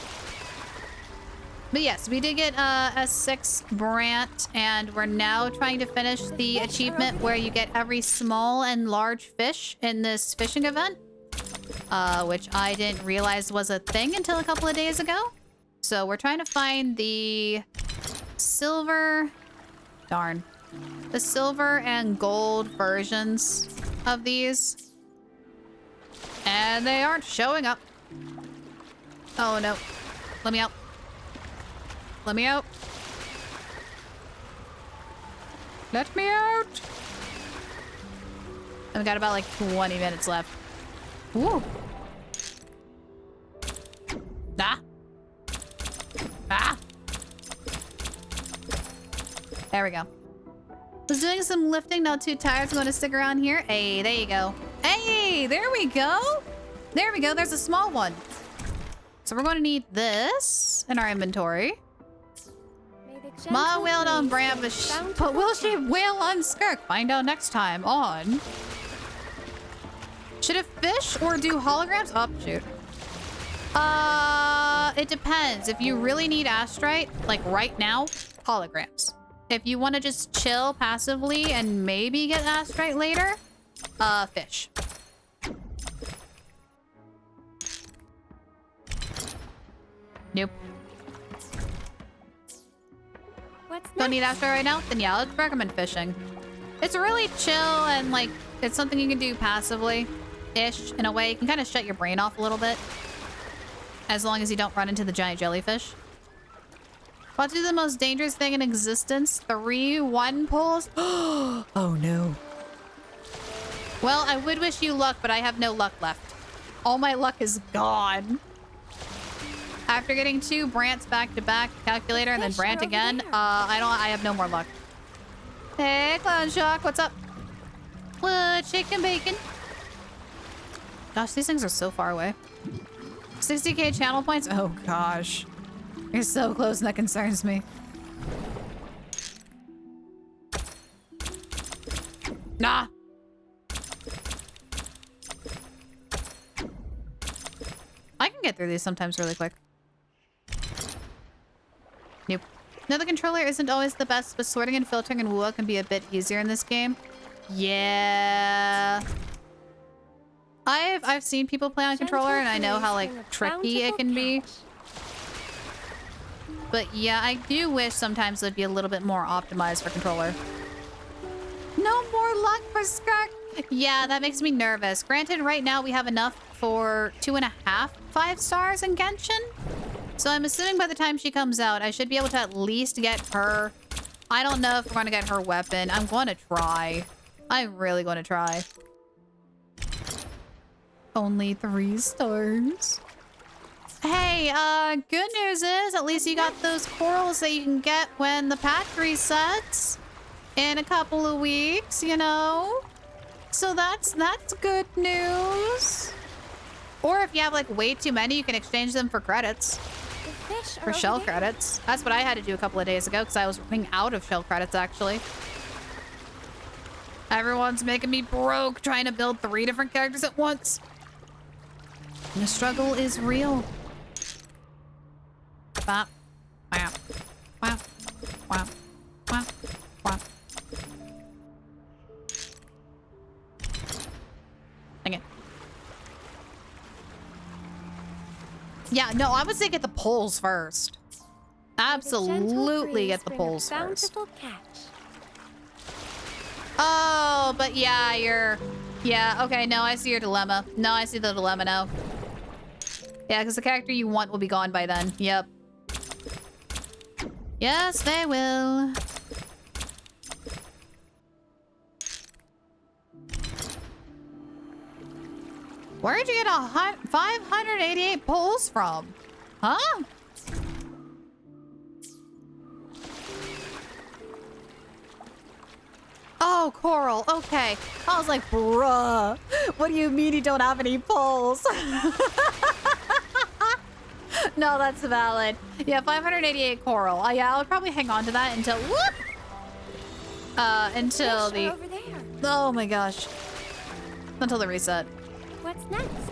Speaker 4: But yes, we did get S6 Brant, and we're now trying to finish the achievement where you get every small and large fish in this fishing event, which I didn't realize was a thing until a couple of days ago. So we're trying to find the silver, darn, the silver and gold versions of these, and they aren't showing up. Oh no, let me out. Let me out. Let me out. I've got about like 20 minutes left. Woo. Ah. Ah. There we go. Was doing some lifting, not too tired, so I'm gonna stick around here. Hey, there you go. Hey, there we go. There we go. There's a small one. So we're going to need this in our inventory. Ma wailed on Brant, but will she wail on Skirk? Find out next time on... Should it fish or do holograms? Oh, shoot. It depends. If you really need Astrite, like right now, holograms. If you want to just chill passively and maybe get Astrite later, fish. Nope. Don't need Astrite right now? Then yeah, let's recommend fishing. It's really chill and like, it's something you can do passively-ish in a way. You can kind of shut your brain off a little bit. As long as you don't run into the giant jellyfish. What is the most dangerous thing in existence? 3-1 pulls? Oh no. Well, I would wish you luck, but I have no luck left. All my luck is gone. After getting 2 Brants back-to-back, calculator, and then Brant again, I have no more luck. Hey, Clown Shock, what's up? What, chicken bacon? Gosh, these things are so far away. 60k channel points? Oh gosh. You're so close and that concerns me. Nah. I can get through these sometimes really quick. Nope. No, the controller isn't always the best, but sorting and filtering and Wua can be a bit easier in this game. Yeah. I've seen people play on controller and I know how like tricky it can be. But yeah, I do wish sometimes it'd be a little bit more optimized for controller. No more luck for Skirk. Yeah, that makes me nervous. Granted, right now we have enough for 2.5 5 stars in Genshin. So I'm assuming by the time she comes out, I should be able to at least get her. I don't know if we're going to get her weapon. I'm going to try. I'm really going to try. Only 3 stars. Hey, good news is at least you got those corals that you can get when the patch resets in a couple of weeks, you know? So that's good news. Or if you have like way too many, you can exchange them for credits. For shell credits. That's what I had to do a couple of days ago because I was running out of shell credits actually. Everyone's making me broke trying to build 3 different characters at once. And the struggle is real. Bop. Wow. Wow. Wow. Wow. Wow. Dang it. Yeah, no, I would say get the poles first. Absolutely get the poles first. Oh, but yeah, yeah, okay, no, I see your dilemma. No, I see the dilemma now. Yeah, because the character you want will be gone by then. Yep. Yes, they will. Where'd you get 588 pulls from? Huh? Oh, Coral. Okay. I was like, bruh. What do you mean you don't have any pulls? No, that's valid. Yeah, 588 Coral. Yeah, I'll probably hang on to that until whoop! Until the
Speaker 16: over there.
Speaker 4: oh my gosh, until the reset.
Speaker 16: What's next?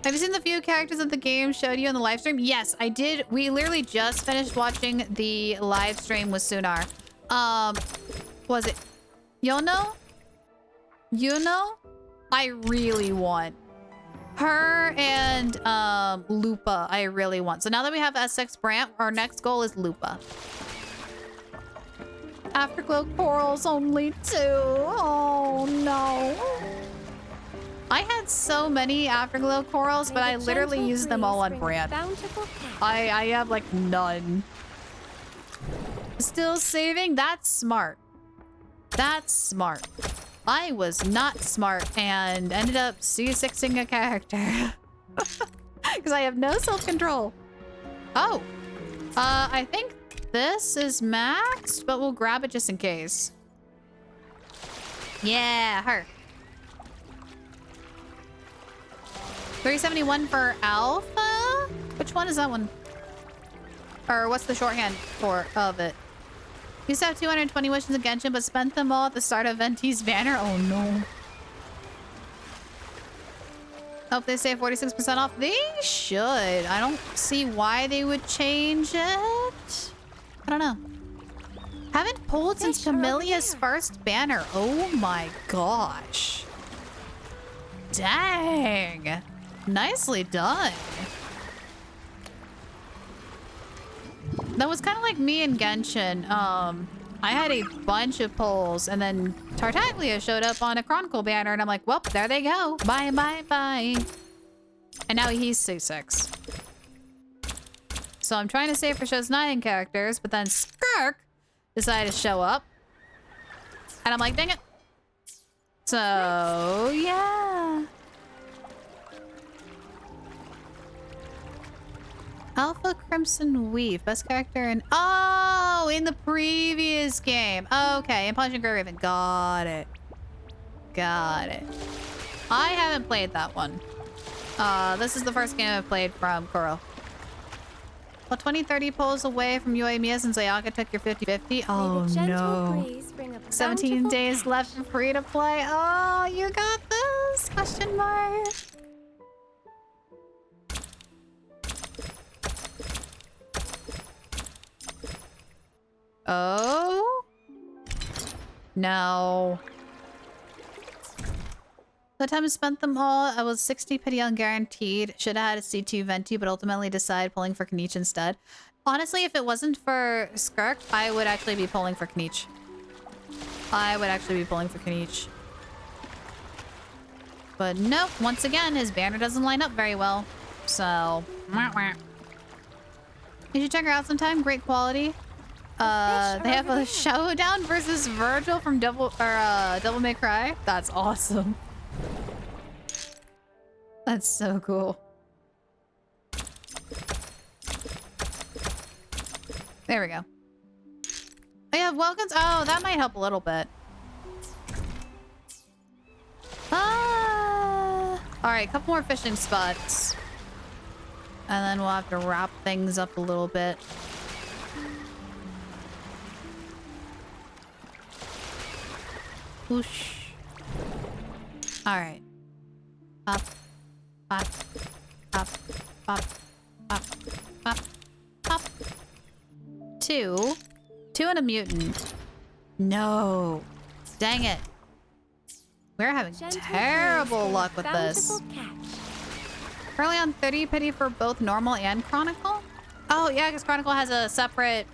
Speaker 4: Have you seen the few characters that the game showed you in the live stream? Yes, I did. We literally just finished watching the live stream with Sunar. Was it Yono? I really want her and Lupa. I really want. So now that we have S6 Brant, our next goal is Lupa. Afterglow corals only 2. Oh no. I had so many Afterglow corals, but I literally used them all on Brant. I have like none. Still saving? That's smart. That's smart. I was not smart and ended up C6ing a character. Because I have no self-control. Oh. I think this is maxed, but we'll grab it just in case. Yeah, her. 371 for Alpha? Which one is that one? Or what's the shorthand for of it? Used to have 220 wishes in Genshin, but spent them all at the start of Venti's banner. Oh no. Hope they say 46% off. They should. I don't see why they would change it. I don't know. Haven't pulled since Camelia's first banner. Oh my gosh. Dang. Nicely done. That was kind of like me in Genshin. I had a bunch of pulls and then Tartaglia showed up on a Chronicle banner and I'm like, well, there they go. Bye, bye, bye. And now he's C6. So I'm trying to save for Show's 9 characters, but then Skirk decided to show up. And I'm like, dang it. So, yeah. Alpha Crimson Weave, best character in... Oh, in the previous game. Okay, in Punch and Grey Raven. Got it. Got it. I haven't played that one. This is the first game I've played from Kuro. Well, 20-30 pulls away from Yoimiya since Ayaka took your 50-50. Oh no. 17 days left for free to play. Oh, you got this? Question mark. Oh? No. The time I spent them all, I was 60 pity unguaranteed. Should have had a C2 Venti, but ultimately decided pulling for Kniech instead. Honestly, if it wasn't for Skirk, I would actually be pulling for Kniech. I would actually be pulling for Kniech. But nope, once again, his banner doesn't line up very well. So, you should check her out sometime. Great quality. They have a showdown versus Virgil from Devil May Cry. That's awesome. That's so cool. There we go. They have welcomes. Oh, that might help a little bit. All right, a couple more fishing spots. And then we'll have to wrap things up a little bit. Whoosh. All right. Up, up, up, up, up, up, up. 2 and a mutant. No. Dang it. We're having terrible luck with this. Currently on 30 pity for both normal and Chronicle? Oh yeah, because Chronicle has a separate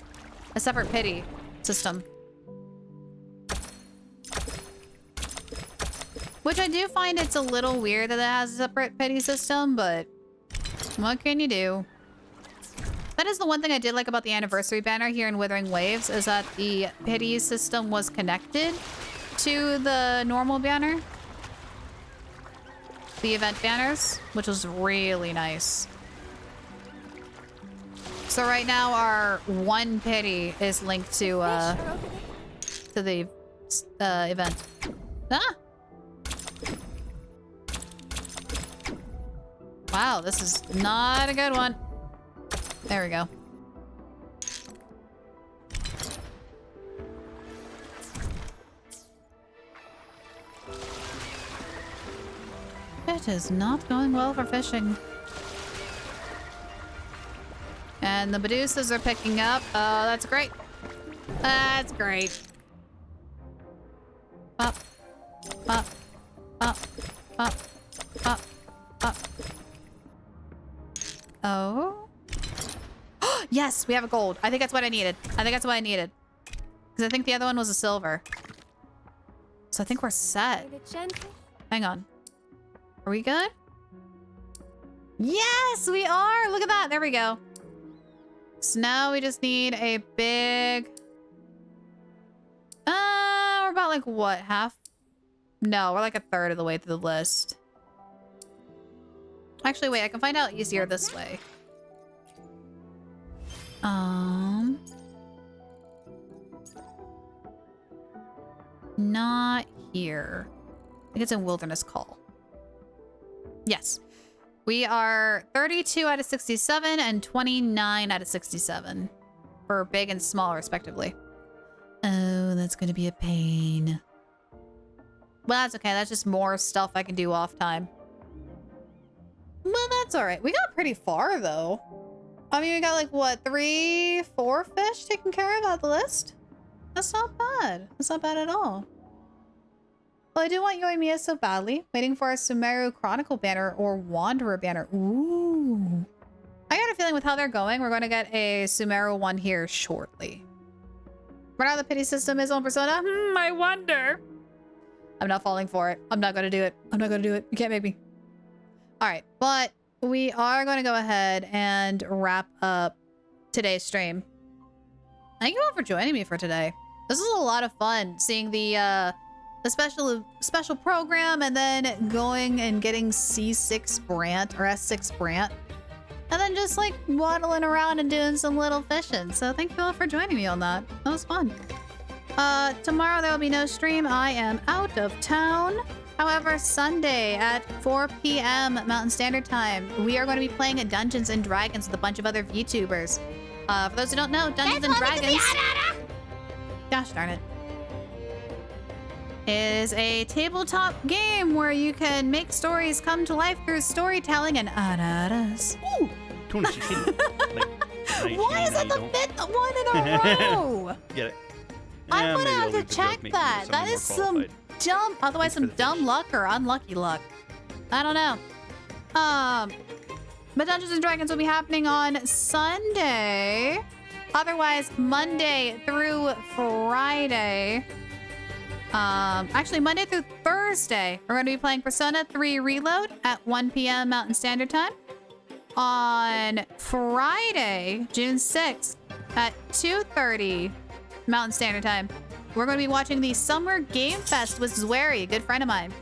Speaker 4: pity system. Which I do find it's a little weird that it has a separate pity system, but what can you do? That is the one thing I did like about the anniversary banner here in Wuthering Waves, is that the pity system was connected to the normal banner. the event banners, which was really nice. So right now our one pity is linked to the event. Ah! Wow, this is not a good one. There we go. It is not going well for fishing. And the Medusas are picking up. Oh, that's great. That's great. Up. Up. Up. Up. Up. Up. Oh. Yes, we have a gold. I think that's what I needed. Because I think the other one was a silver. So I think we're set. Hang on. Are we good? Yes, we are. Look at that. There we go. So now we just need a big... we're about like what? Half? No, we're like a third of the way through the list. Actually, wait, I can find out easier this way. Not here. I think it's in Wilderness Call. Yes. We are 32 out of 67 and 29 out of 67 for big and small, respectively. Oh, that's going to be a pain. Well, that's okay. That's just more stuff I can do off time. Well, that's all right. We got pretty far, though. I mean, we got like, what, 3, 4 fish taken care of out the list? That's not bad. That's not bad at all. Well, I do want Yoimiya so badly. Waiting for a Sumeru Chronicle banner or Wanderer banner. Ooh. I got a feeling with how they're going, we're going to get a Sumeru one here shortly. But now the pity system is on Persona. I wonder. I'm not falling for it. I'm not going to do it. I'm not going to do it. You can't make me. All right. But we are going to go ahead and wrap up today's stream. Thank you all for joining me for today. This was a lot of fun seeing the special program and then going and getting C6 Brant or S6 Brant. And then just like waddling around and doing some little fishing. So thank you all for joining me on that. That was fun. Tomorrow there will be no stream. I am out of town. However, Sunday at 4 p.m. Mountain Standard Time, we are going to be playing at Dungeons and Dragons with a bunch of other VTubers. For those who don't know, Dungeons and Dragons... Gosh darn it. Is a tabletop game where you can make stories come to life through storytelling and araras. Ooh! Why is that the 5th one in a row?
Speaker 12: Get it?
Speaker 4: I'm gonna have to check that. That is some dumb, otherwise some dumb luck or unlucky luck. I don't know. But Dungeons and Dragons will be happening on Sunday. Otherwise, Monday through Friday. Actually, Monday through Thursday, we're going to be playing Persona 3 Reload at 1 p.m. Mountain Standard Time. On Friday, June 6th at 2:30 Mountain Standard Time, we're going to be watching the Summer Game Fest with Zweri, a good friend of mine.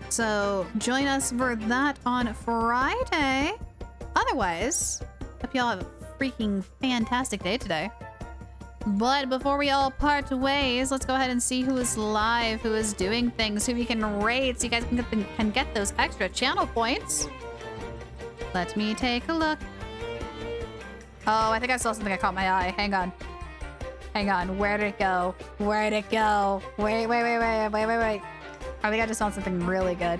Speaker 4: So join us for that on Friday. Otherwise, hope y'all have a freaking fantastic day today. But before we all part ways, let's go ahead and see who is live, who is doing things, who we can raid so you guys can get those extra channel points. Let me take a look. Oh, I think I saw something that caught my eye. Hang on. Hang on. Where'd it go? Where'd it go? Wait. I think I just saw something really good.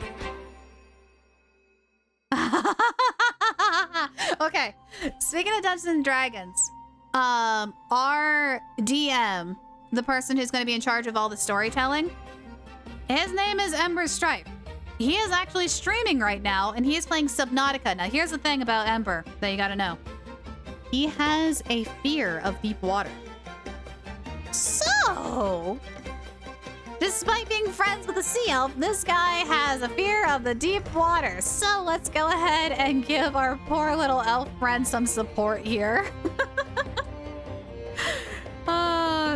Speaker 4: Okay. Speaking of Dungeons and Dragons, our DM, the person who's going to be in charge of all the storytelling, his name is Ember Stripe. He is actually streaming right now, and he is playing Subnautica. Now, here's the thing about Ember that you gotta know. He has a fear of deep water. So, despite being friends with a sea elf, this guy has a fear of the deep water. So, let's go ahead and give our poor little elf friend some support here.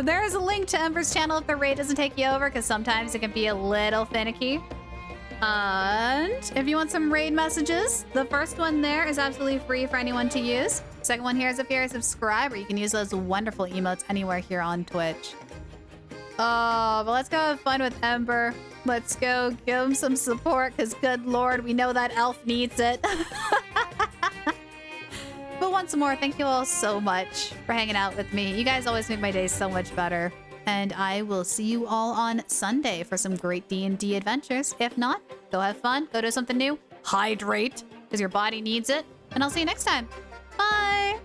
Speaker 4: There is a link to Ember's channel if the raid doesn't take you over, because sometimes it can be a little finicky. And if you want some raid messages, the first one there is absolutely free for anyone to use. Second one here is if you're a subscriber, you can use those wonderful emotes anywhere here on Twitch. Oh, but let's go have fun with Ember. Let's go give him some support, because good lord, we know that elf needs it. But once more, thank you all so much for hanging out with me. You guys always make my days so much better. And I will see you all on Sunday for some great D&D adventures. If not, go have fun, go do something new, hydrate, because your body needs it. And I'll see you next time. Bye!